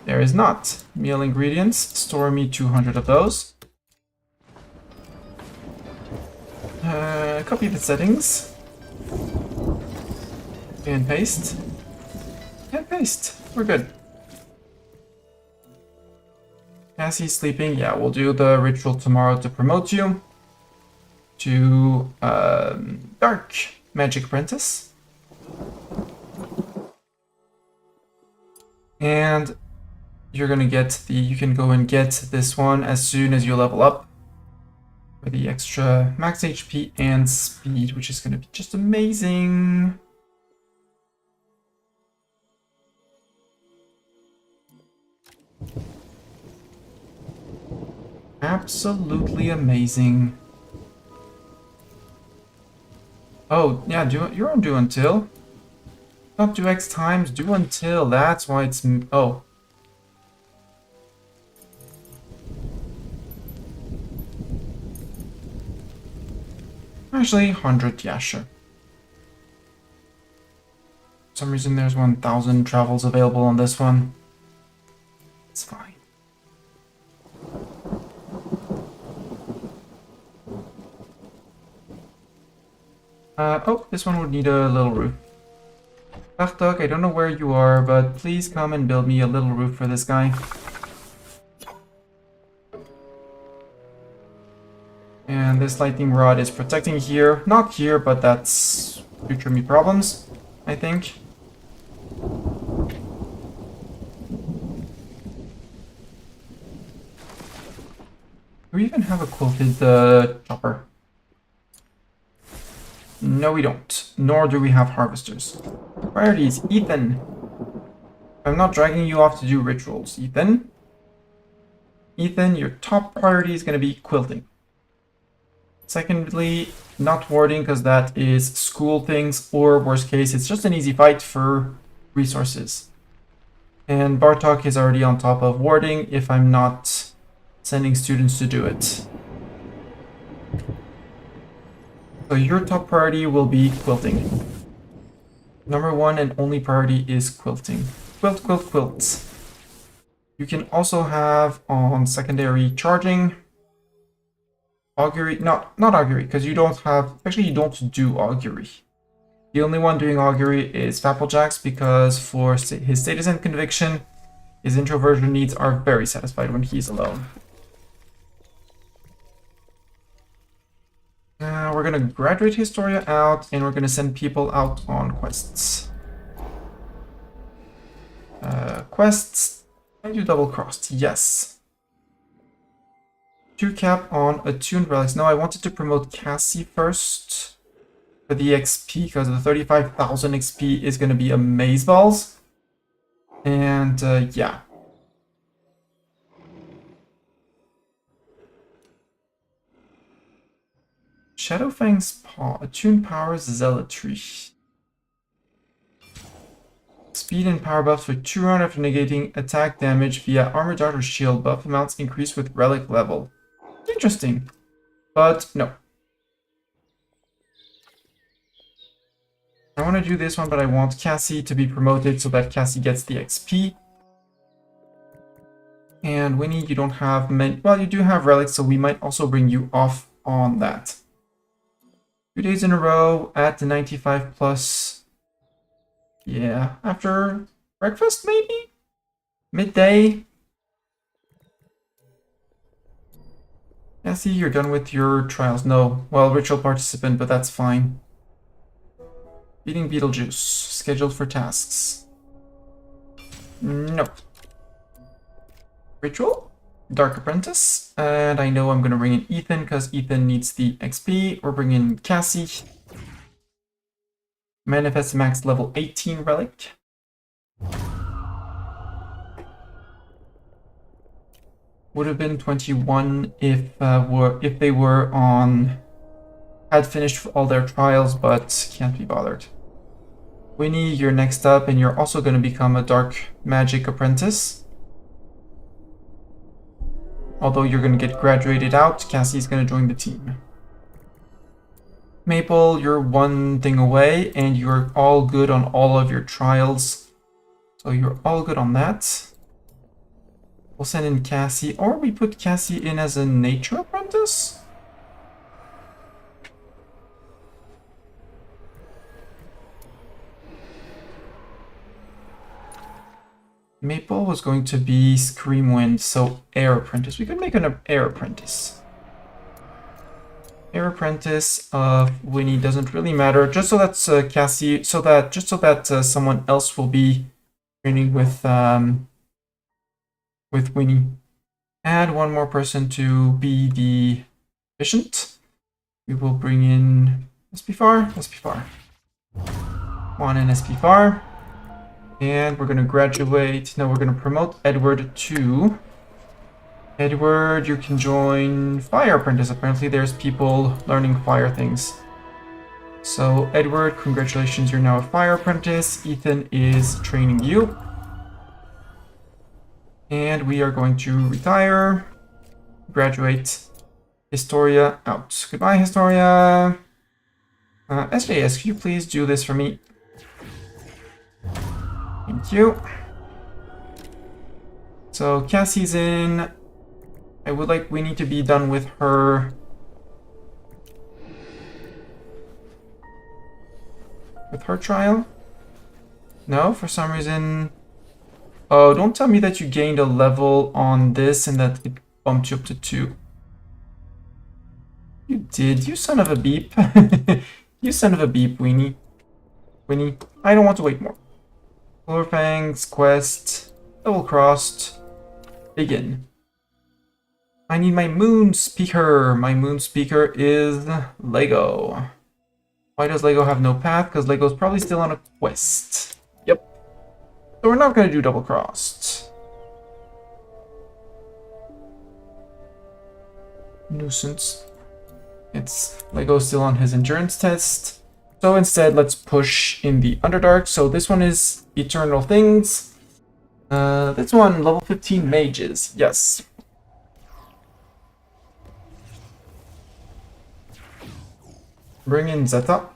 There is not. Meal ingredients. Store me 200 of those. Copy the settings. And paste. And paste. We're good. Cassie's sleeping. Yeah, we'll do the ritual tomorrow to promote you to Dark Magic Apprentice. And you're gonna get the, you can go and get this one as soon as you level up for the extra max HP and speed, which is gonna be just amazing. Absolutely amazing. Oh, yeah, you're on do until. Not do X times, do until. That's why it's... Oh. Actually, 100, yeah, sure. For some reason there's 1,000 travels available on this one. It's fine. Oh, this one would need a little roof. Bartok, I don't know where you are, but please come and build me a little roof for this guy. And this lightning rod is protecting here. Not here, but that's future me problems, I think. Do we even have a quilted chopper? No, we don't. Nor do we have harvesters. Priorities, Ethan. I'm not dragging you off to do rituals, Ethan. Ethan, your top priority is going to be quilting. Secondly, not warding, because that is school things, or worst case, it's just an easy fight for resources. And Bartok is already on top of warding if I'm not sending students to do it. So your top priority will be quilting. Number one and only priority is quilting. Quilt, quilt, quilt. You can also have on secondary charging. Augury, not augury, because you don't have, actually you don't do augury. The only one doing augury is Fapplejax, because for his status and conviction, his introversion needs are very satisfied when he's alone. Now we're gonna graduate Historia out, and we're gonna send people out on quests. Quests, and you double-crossed, yes. 2 cap on attuned relics. No, I wanted to promote Cassie first for the XP, because the 35,000 XP is gonna be amazeballs. And yeah. Shadowfang's Paw. Attuned powers zealotry. Speed and power buffs for 2 rounds after negating attack damage via armor dart or shield buff amounts increased with relic level. Interesting. But no. I want to do this one, but I want Cassie to be promoted so that Cassie gets the XP. And Winnie, you don't have many. Well, you do have relics, so we might also bring you off on that. 2 days in a row at the 95 plus. Yeah, after breakfast maybe? Midday? Cassie, you're done with your trials. No, well, ritual participant, but that's fine. Beating Beetlejuice, scheduled for tasks. No. Ritual? Dark Apprentice, and I know I'm gonna bring in Ethan because Ethan needs the XP. We're bringing in Cassie. Manifest max level 18 relic. Would have been 21 if they were on had finished all their trials, but can't be bothered. Winnie, you're next up, and you're also going to become a dark magic apprentice. Although you're going to get graduated out, Cassie's going to join the team. Maple, you're one thing away, and you're all good on all of your trials. So you're all good on that. We'll send in Cassie, or we put Cassie in as a nature apprentice? Maple was going to be Screamwind, so air apprentice. We could make an air apprentice. Air apprentice of Winnie doesn't really matter, just so that's Cassie, so that someone else will be training with Winnie. Add one more person to be the efficient. We will bring in SPFAR. One in SPFAR. And we're going to graduate. No, we're going to promote Edward to... Edward, you can join Fire Apprentice. Apparently there's people learning fire things. So Edward, congratulations, you're now a Fire Apprentice. Ethan is training you. And we are going to retire. Graduate. Historia out. Goodbye, Historia. SJS, could you please do this for me? Thank you. So Cassie's in. We need to be done with her. With her trial? No, for some reason. Oh, don't tell me that you gained a level on this and that it bumped you up to 2. You did, you son of a beep. You son of a beep, Weenie. Winnie, I don't want to wait more. Cloverfang's quest, double crossed, begin. I need my moon speaker. My moon speaker is Lego. Why does Lego have no path? Because Lego's probably still on a quest. Yep. So we're not going to do double crossed. Nuisance. It's Lego's still on his endurance test. So instead, let's push in the Underdark. So this one is Eternal Things. This one, level 15 mages. Yes. Bring in Zeta.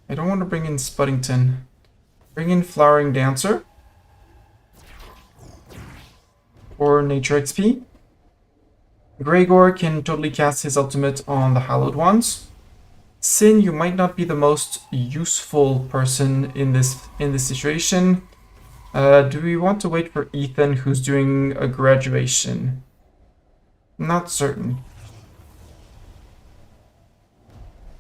I don't want to bring in Spuddington. Bring in Flowering Dancer. Or Nature XP. Gregor can totally cast his ultimate on the Hallowed Ones. Sin, you might not be the most useful person in this situation. Do we want to wait for Ethan, who's doing a graduation? Not certain.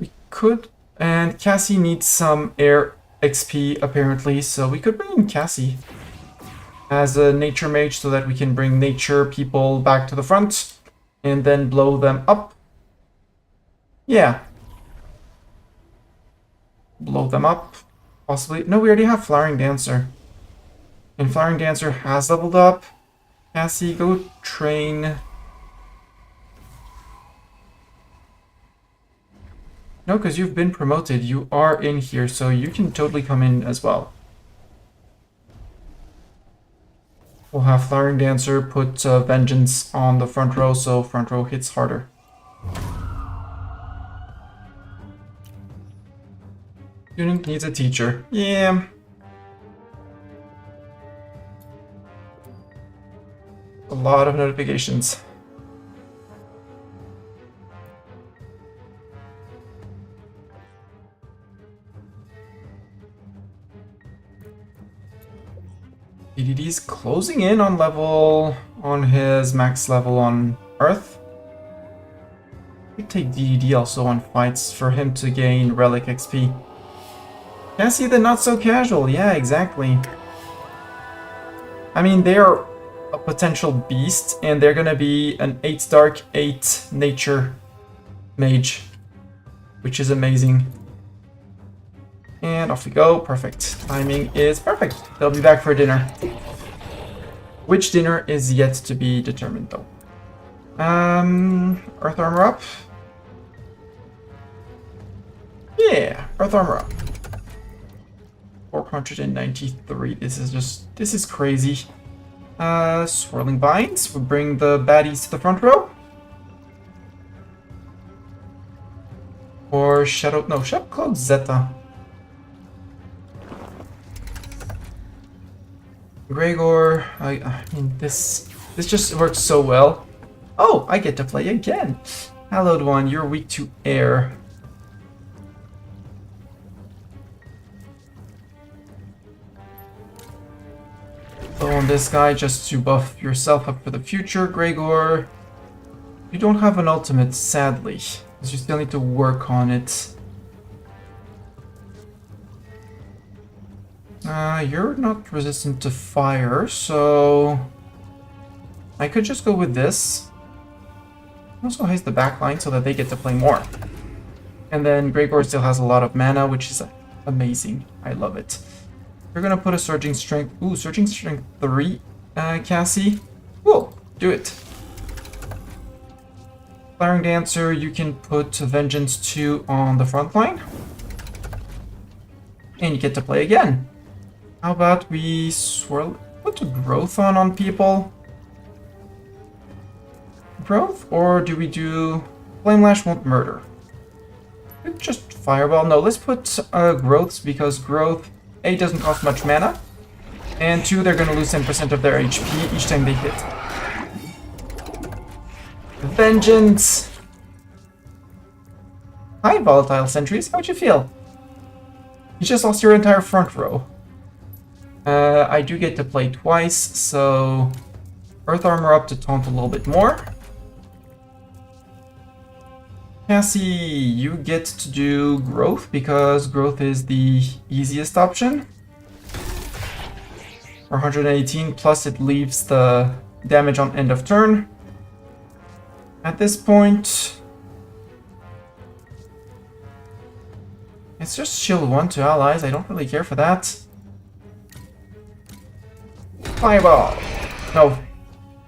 We could, and Cassie needs some air XP apparently, so we could bring in Cassie as a nature mage so that we can bring nature people back to the front and then blow them up. Yeah. Blow them up. Possibly. No, we already have Flowering Dancer. And Flowering Dancer has leveled up. Cassie, go train. No, because you've been promoted. You are in here, so you can totally come in as well. We'll have Flowering Dancer put Vengeance on the front row, so front row hits harder. Student needs a teacher. Yeah. A lot of notifications. DDD's closing in on his max level on Earth. We take DDD also on fights for him to gain relic XP. Cassie the not so casual, yeah, exactly. I mean, they're a potential beast, and they're gonna be an 8 dark, 8 nature mage, which is amazing. And off we go. Perfect. Timing is perfect. They'll be back for dinner. Which dinner is yet to be determined, though. Earth armor up. Yeah, earth armor up. 493. This is crazy. Swirling Binds. We'll bring the baddies to the front row. Or Shadow Cloud Zeta. Gregor, I mean, this just works so well. Oh, I get to play again. Hallowed One, you're weak to air. Throw on this guy just to buff yourself up for the future, Gregor. You don't have an ultimate, sadly, because you still need to work on it. You're not resistant to fire, so I could just go with this. Also has the backline so that they get to play more. And then Gregor still has a lot of mana, which is amazing. I love it. We're gonna put a Surging Strength. Ooh, Surging Strength 3, Cassie. Cool, do it. Flowering Dancer, you can put Vengeance 2 on the front line. And you get to play again. How about we put a growth on people? Growth? Or do we do Flame Lash won't murder? Just Fireball. No, let's put Growths, because Growth, A, doesn't cost much mana, and 2, they're going to lose 10% of their HP each time they hit. Vengeance! Hi, Volatile Sentries. How'd you feel? You just lost your entire front row. I do get to play twice, so Earth Armor up to taunt a little bit more. Cassie, you get to do Growth, because Growth is the easiest option. For 118, plus it leaves the damage on end of turn. At this point, it's just shield 1 to allies. I don't really care for that. Fireball! No,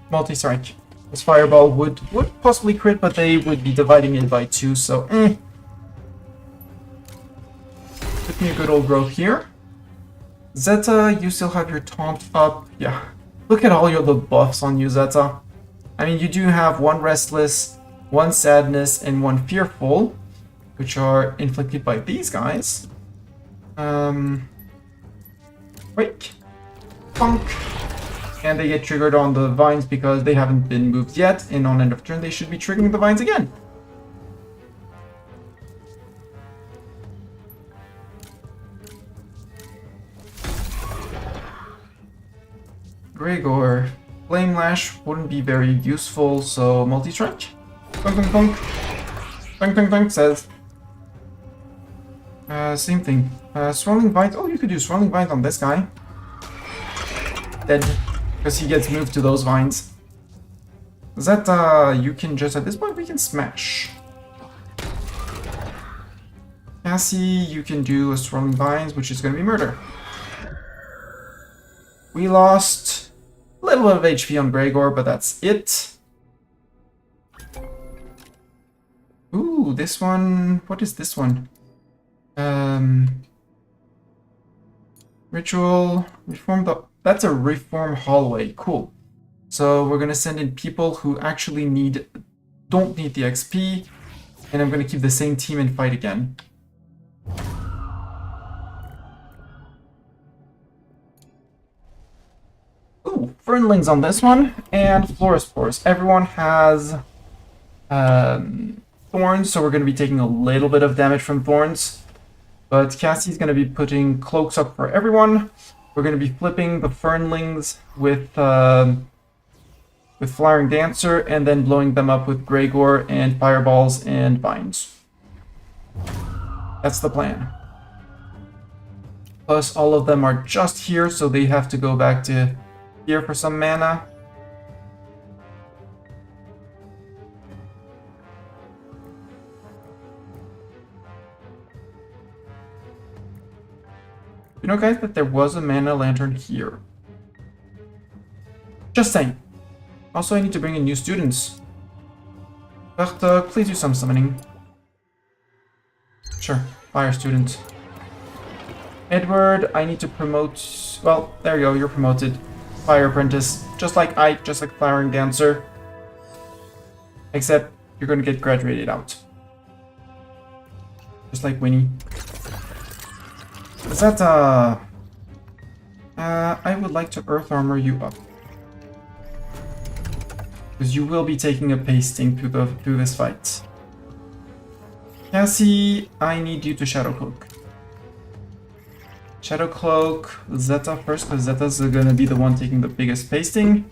multi-strike. This Fireball would possibly crit, but they would be dividing it by 2, so Give me a good old Growth here. Zeta, you still have your taunt up. Yeah. Look at all the buffs on you, Zeta. I mean, you do have 1 Restless, 1 Sadness, and 1 Fearful, which are inflicted by these guys. Wake. Funk. And they get triggered on the vines because they haven't been moved yet, and on end of turn they should be triggering the vines again. Gregor. Flame Lash wouldn't be very useful, so multi-strike. Thunk, thunk, thunk. Thunk, thunk, thunk says. Same thing. Swirling Vines. Oh, you could do Swirling Vines on this guy. Dead. Because he gets moved to those vines. Zeta, you can just, at this point, we can smash. Cassie, you can do a Swirling Vines, which is going to be murder. We lost a little bit of HP on Gregor, but that's it. Ooh, this one, what is this one? Ritual, reform the... That's a reform hallway. Cool. So we're gonna send in people who actually don't need the XP, and I'm gonna keep the same team and fight again. Ooh, Fernlings on this one, and Florispores. Everyone has Thorns, so we're gonna be taking a little bit of damage from Thorns. But Cassie's gonna be putting Cloaks up for everyone. We're going to be flipping the Fernlings with Flaring Dancer, and then blowing them up with Gregor and Fireballs and Vines. That's the plan. Plus, all of them are just here, so they have to go back to here for some mana. You know, guys, that there was a mana lantern here. Just saying. Also, I need to bring in new students. Bertha, please do some summoning. Sure, fire student. Edward, I need to promote... Well, there you go, you're promoted. Fire apprentice. Just like Ike, just like Flowering Dancer. Except, you're gonna get graduated out. Just like Winnie. Zeta! I would like to Earth Armor you up. Because you will be taking a pasting through this fight. Cassie, I need you to Shadow Cloak. Shadow Cloak, Zeta first, because Zeta's gonna be the one taking the biggest pasting.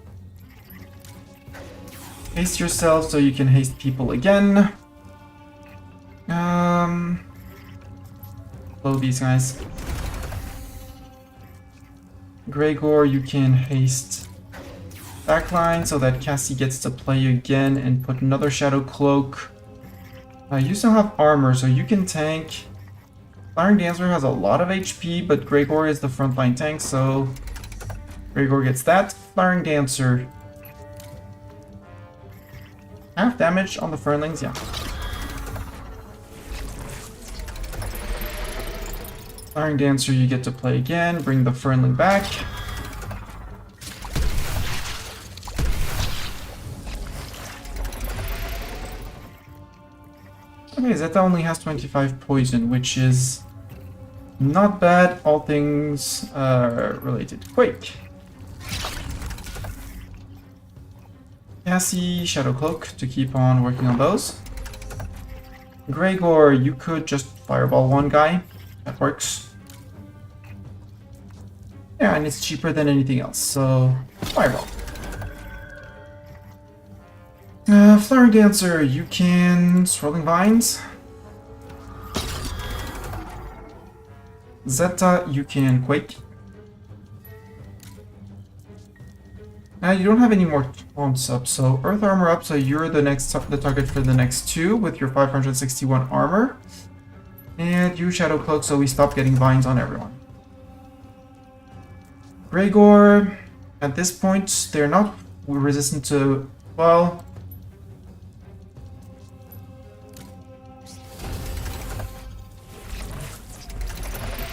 Haste yourself so you can haste people again. Blow these guys. Gregor, you can haste backline so that Cassie gets to play again and put another Shadow Cloak. You still have armor, so you can tank. Flaring Dancer has a lot of HP, but Gregor is the frontline tank, so Gregor gets that. Flaring Dancer. Half damage on the Fernlings, yeah. Flaring Dancer, you get to play again. Bring the Fernling back. Okay, Zeta only has 25 poison, which is not bad, all things related to Quake. Cassie, Shadow Cloak to keep on working on those. Gregor, you could just fireball one guy. That works. Yeah, and it's cheaper than anything else, so fireball. Flowering Dancer, you can Swirling Vines. Zeta, you can Quake. You don't have any more taunts up, so Earth Armor up, so you're the target for the next two with your 561 armor. And you Shadow Cloak, so we stop getting vines on everyone. Gregor, at this point, they're not resistant to, well...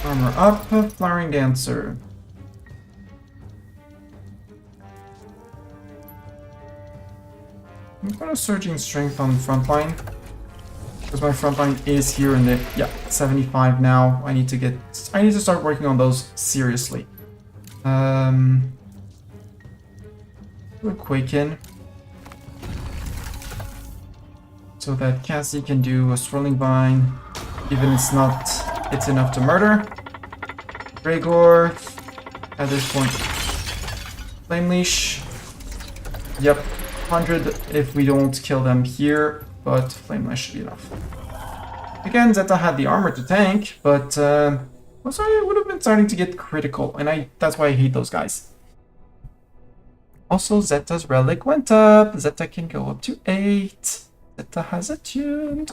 Armor up, Flowering Dancer. I'm gonna Surging Strength on the front line. Because my front line is here in the 75 now. I need to start working on those seriously. Put Quake in. So that Cassie can do a Swirling Vine. Even it's enough to murder. Gregor, at this point. Flame Leash. Yep. 100 if we don't kill them here, but Flame Lash should be enough. Again, Zeta had the armor to tank, but also it would have been starting to get critical, and that's why I hate those guys. Also, Zeta's relic went up. Zeta can go up to 8. Zeta has attuned.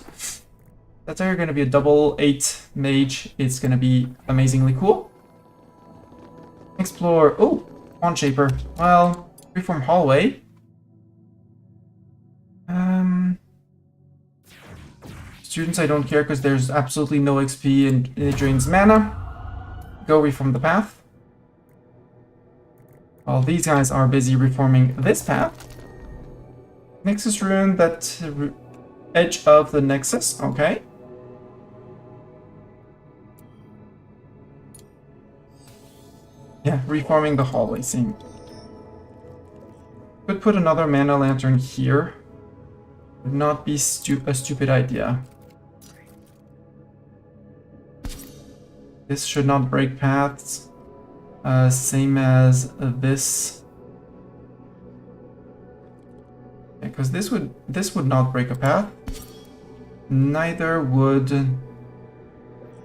Zeta, you're going to be a double 8 mage. It's going to be amazingly cool. Explore. Oh, Wand Shaper. Well, Freeform Hallway. Students, I don't care because there's absolutely no XP and it drains mana. Go Reform the Path. While these guys are busy reforming this path. Nexus Rune, that edge of the Nexus, okay. Yeah, reforming the hallway, same. Could put another mana lantern here. Would not be a stupid idea. This should not break paths. Same as this. Because this would not break a path. Neither would...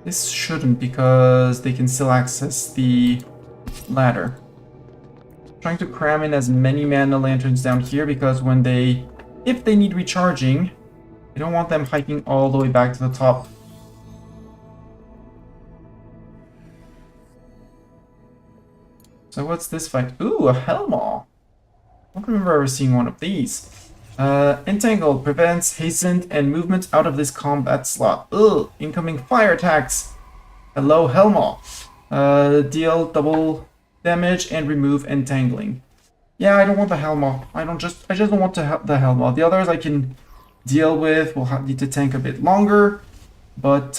This shouldn't, because they can still access the ladder. Trying to cram in as many mana lanterns down here, because when they... If they need recharging, I don't want them hiking all the way back to the top. So what's this fight? Ooh, a Hellmaw. I don't remember ever seeing one of these. Entangle prevents hastened and movement out of this combat slot. Ugh, incoming fire attacks. Hello, Hellmaw. Deal double damage and remove entangling. Yeah, I don't want the Hellmaw. I just don't want the Hellmaw. The others I can deal with. We'll need to tank a bit longer, but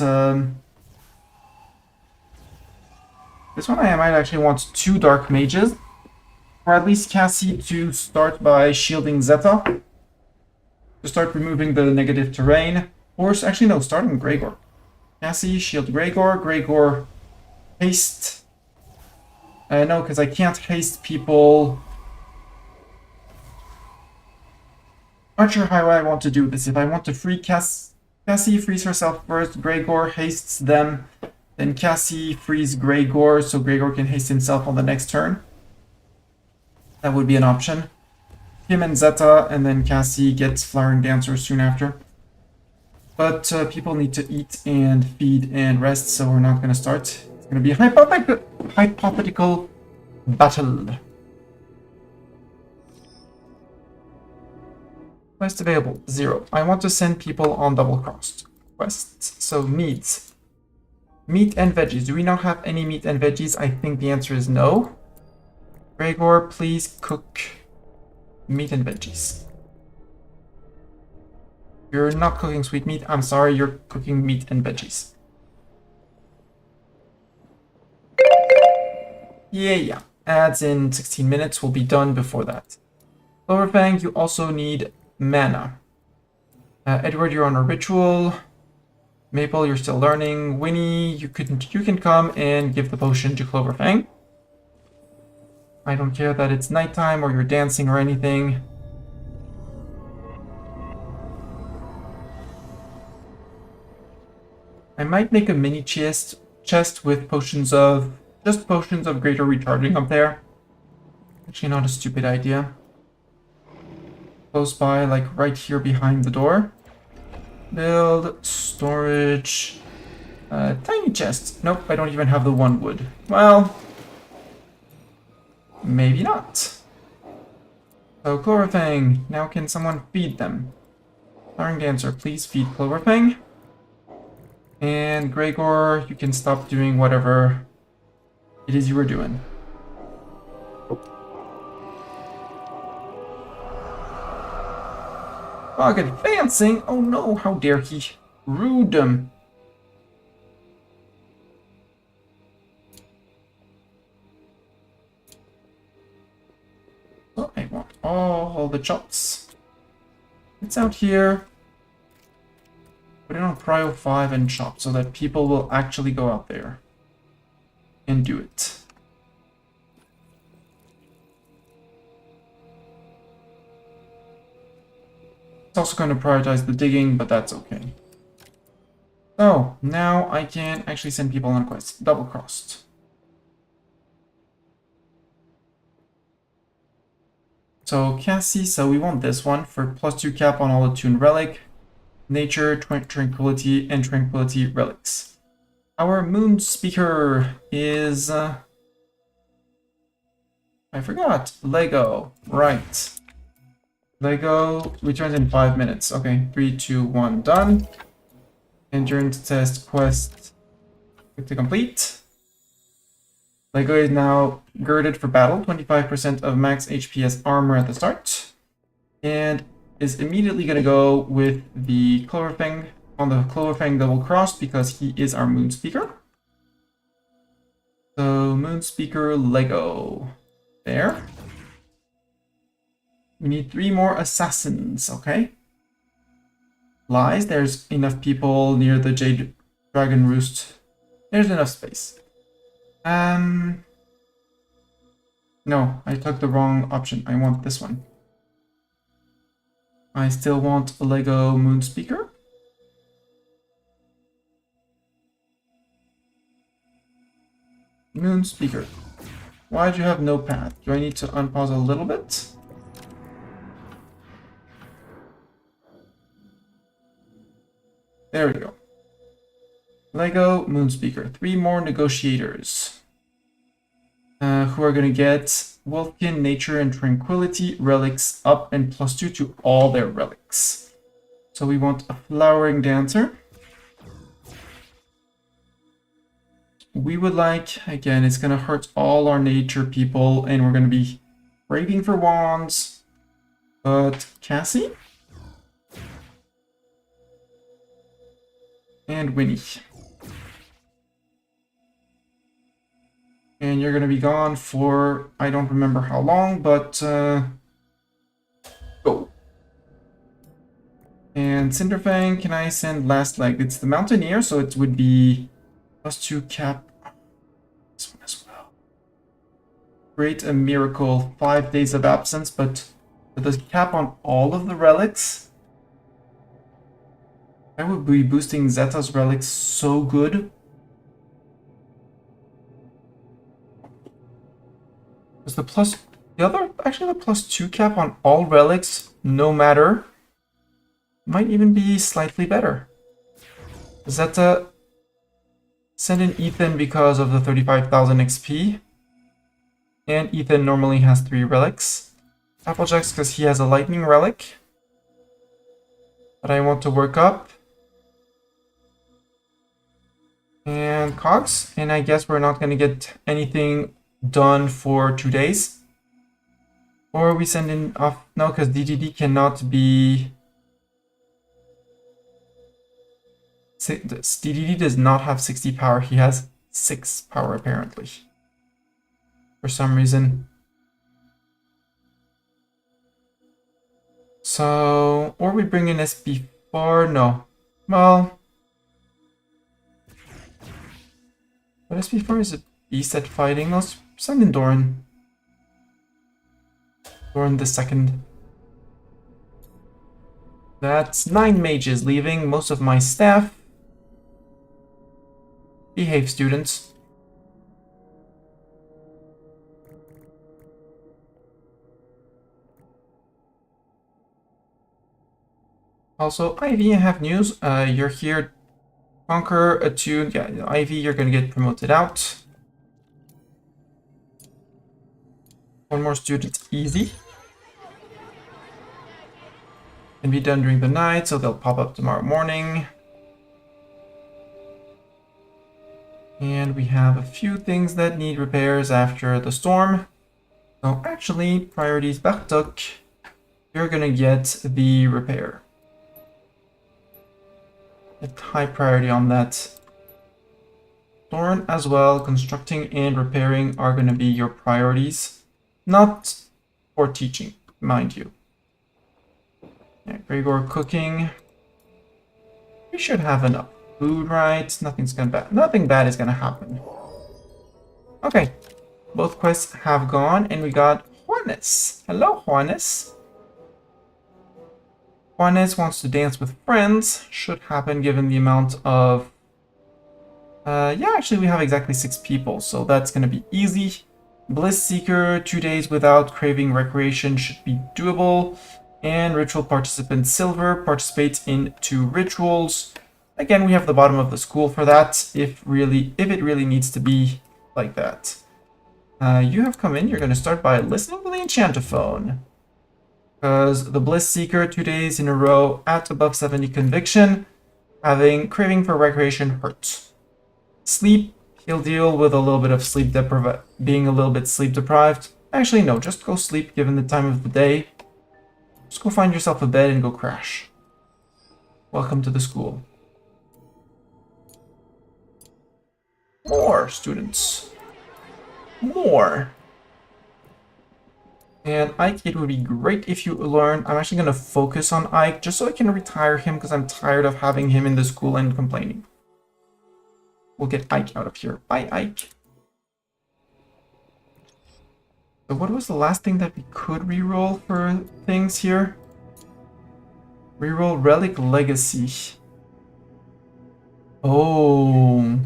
this one I might actually want 2 Dark Mages, or at least Cassie to start by shielding Zeta, to start removing the negative terrain, or actually no, starting Gregor. Cassie, shield Gregor, Gregor, haste. No, because I can't haste people. Not sure how I want to do this. If I want to free Cassie frees herself first, Gregor hastes them, then Cassie frees Gregor, so Gregor can haste himself on the next turn. That would be an option. Him and Zeta, and then Cassie gets Flowering Dancer soon after. But people need to eat and feed and rest, so we're not going to start. It's going to be a hypothetical battle. Quest available, 0. I want to send people on double-crossed quests. So needs. Meat and veggies. Do we not have any meat and veggies? I think the answer is no. Gregor, please cook meat and veggies. You're not cooking sweet meat. I'm sorry, you're cooking meat and veggies. Yeah. Ads in 16 minutes will be done before that. Cloverfang, you also need mana. Edward, you're on a ritual. Maple, you're still learning. Winnie, you can come and give the potion to Cloverfang. I don't care that it's nighttime or you're dancing or anything. I might make a mini chest with potions of greater recharging up there. Actually, not a stupid idea. Close by, like right here behind the door. Build, storage, tiny chest. Nope, I don't even have the 1 wood. Well, maybe not. So Cloverfang, now can someone feed them? Flowering Dancer, please feed Cloverfang. And Gregor, you can stop doing whatever it is you were doing. Fog advancing? Oh no, how dare he. Rude. So I want all the chops. It's out here. Put it on Prio 5 and chop so that people will actually go out there and do it. It's also going to prioritize the digging, but that's okay. So, now I can actually send people on a quest. Double crossed. So, Cassie, so we want this one for +2 cap on all attuned relic. Nature, Tranquility, and Tranquility relics. Our moon speaker is... I forgot. Lego. Right. Lego returns in 5 minutes. Okay, 3, 2, 1, done. Endurance test quest. Click to complete. Lego is now girded for battle. 25% of max HPS armor at the start. And is immediately going to go with the Cloverfang on the Cloverfang double cross because he is our moon speaker. So moon speaker Lego. There. We need 3 more assassins, okay? Lies, there's enough people near the Jade Dragon Roost. There's enough space. No, I took the wrong option. I want this one. I still want a Lego Moon Speaker. Moon Speaker. Why do you have no path? Do I need to unpause a little bit? There we go. Lego Moon Speaker. 3 more negotiators. Who are going to get Wolfkin, Nature, and Tranquility relics up and +2 to all their relics. So we want a Flowering Dancer. We would like, again, it's going to hurt all our nature people, and we're going to be craving for wands. But Cassie? And Winnie. And you're going to be gone for, I don't remember how long, but go. And Cinderfang, can I send last leg? It's the Mountaineer, so it would be +2 cap. This one as well. Create a miracle, 5 days of absence, but with the cap on all of the relics, I would be boosting Zeta's relics so good. Is the +2 cap on all relics, no matter, might even be slightly better. Zeta, send in Ethan because of the 35,000 XP. And Ethan normally has 3 relics. Applejack's because he has a lightning relic that I want to work up. And Cogs, and I guess we're not going to get anything done for 2 days. Or we send in off, no, because DGD cannot be DDD does not have 60 power. He has 6 power, apparently. For some reason. So, or we bring in SP4. No. Well. But SP4 is a beast at fighting. Let's send in Doran. Doran the second. That's 9 mages leaving. Most of my staff. Behave, students. Also, Ivy, I have news. You're here. Conquer, Attune. Yeah, Ivy, you're gonna get promoted out. One more student, easy. Can be done during the night, so they'll pop up tomorrow morning. And we have a few things that need repairs after the storm. So actually, priorities Bartok, you're gonna get the repair. Get high priority on that. Thorn as well, constructing and repairing are gonna be your priorities. Not for teaching, mind you. Yeah, Gregor cooking. We should have enough food, right? Nothing bad is gonna happen. Okay, both quests have gone, and we got Juanes. Hello, Juanes. Juanes wants to dance with friends. Should happen given the amount of... yeah, actually we have exactly 6 people, so that's gonna be easy. Bliss Seeker, 2 days without craving recreation should be doable. And Ritual Participant Silver participates in 2 rituals. Again, we have the bottom of the school for that, if it really needs to be like that. You have come in, you're going to start by listening to the Enchantophone. Because the Bliss Seeker, 2 days in a row at above 70 conviction, having craving for recreation hurts. Sleep, he'll deal with a little bit of being a little bit sleep deprived. Actually, no, just go sleep given the time of the day. Just go find yourself a bed and go crash. Welcome to the school. More students. More. And Ike, it would be great if you learn. I'm actually going to focus on Ike just so I can retire him because I'm tired of having him in the school and complaining. We'll get Ike out of here. Bye, Ike. So what was the last thing that we could reroll for things here? Reroll Relic Legacy. Oh.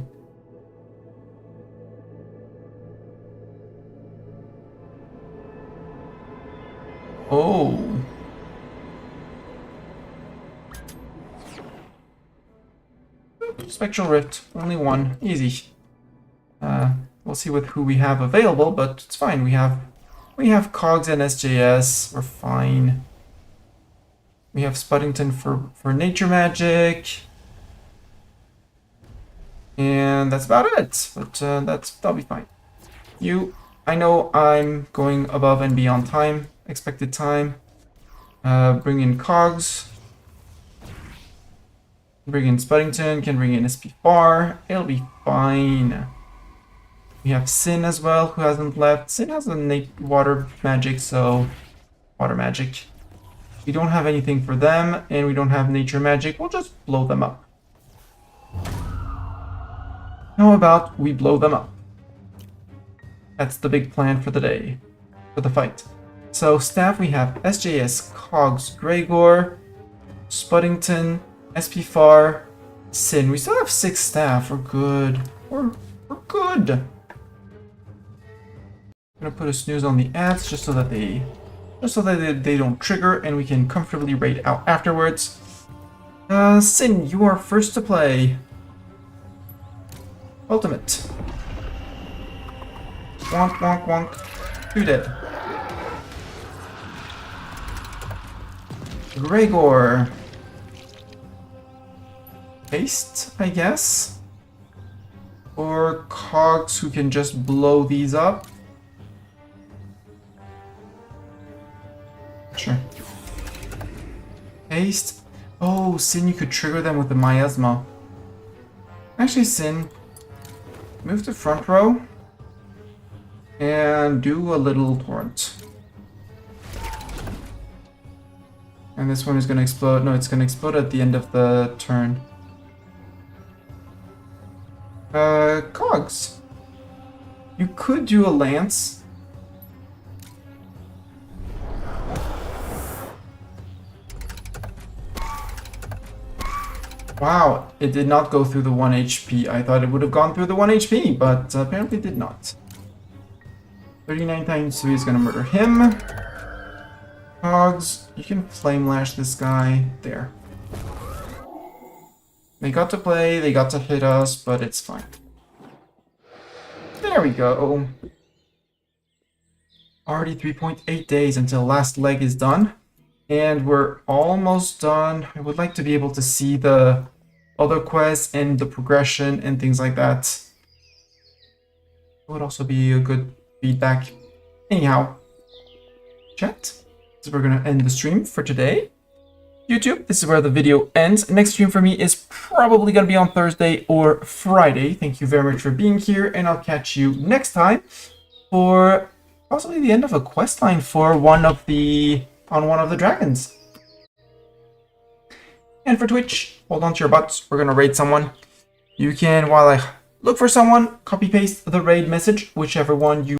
Oh. Spectral Rift. Only one. Easy. We'll see with who we have available, but it's fine. We have Cogs and SJS. We're fine. We have Spuddington for nature magic. And that's about it. But that'll be fine. I know I'm going above and beyond time, expected time. Bring in Cogs. Bring in Spuddington, can bring in SP Bar. It'll be fine. We have Sin as well, who hasn't left. Sin has innate water magic, so water magic. We don't have anything for them, and we don't have nature magic. We'll just blow them up. How about we blow them up? That's the big plan for the day, for the fight. So staff, we have SJS, Cogs, Gregor, Spuddington, SP Far, Sin. We still have 6 staff. We're good. We're good. I'm gonna put a snooze on the ads just so that they don't trigger and we can comfortably raid out afterwards. Sin, you are first to play. Ultimate. Wonk, wonk, wonk. 2 dead. Gregor. Haste, I guess? Or Cogs who can just blow these up? Sure. Haste. Oh, Sin, you could trigger them with the miasma. Actually, Sin, move to front row and do a little torrent. And this one is going to explode. No, it's going to explode at the end of the turn. Cogs. You could do a lance. Wow, it did not go through the 1 HP. I thought it would have gone through the 1 HP, but apparently it did not. 39 times 3 is going to murder him. Cogs, you can flame lash this guy. There. They got to play, they got to hit us, but it's fine. There we go. Already 3.8 days until last leg is done. And we're almost done. I would like to be able to see the other quests and the progression and things like that. It would also be a good feedback. Anyhow, chat. So we're gonna end the stream for today. YouTube, this is where the video ends. Next stream for me is probably gonna be on Thursday or Friday. Thank you very much for being here, and I'll catch you next time for possibly the end of a quest line for one of the dragons. And for Twitch, hold on to your butts. We're gonna raid someone. You can, while I look for someone, copy paste the raid message, whichever one you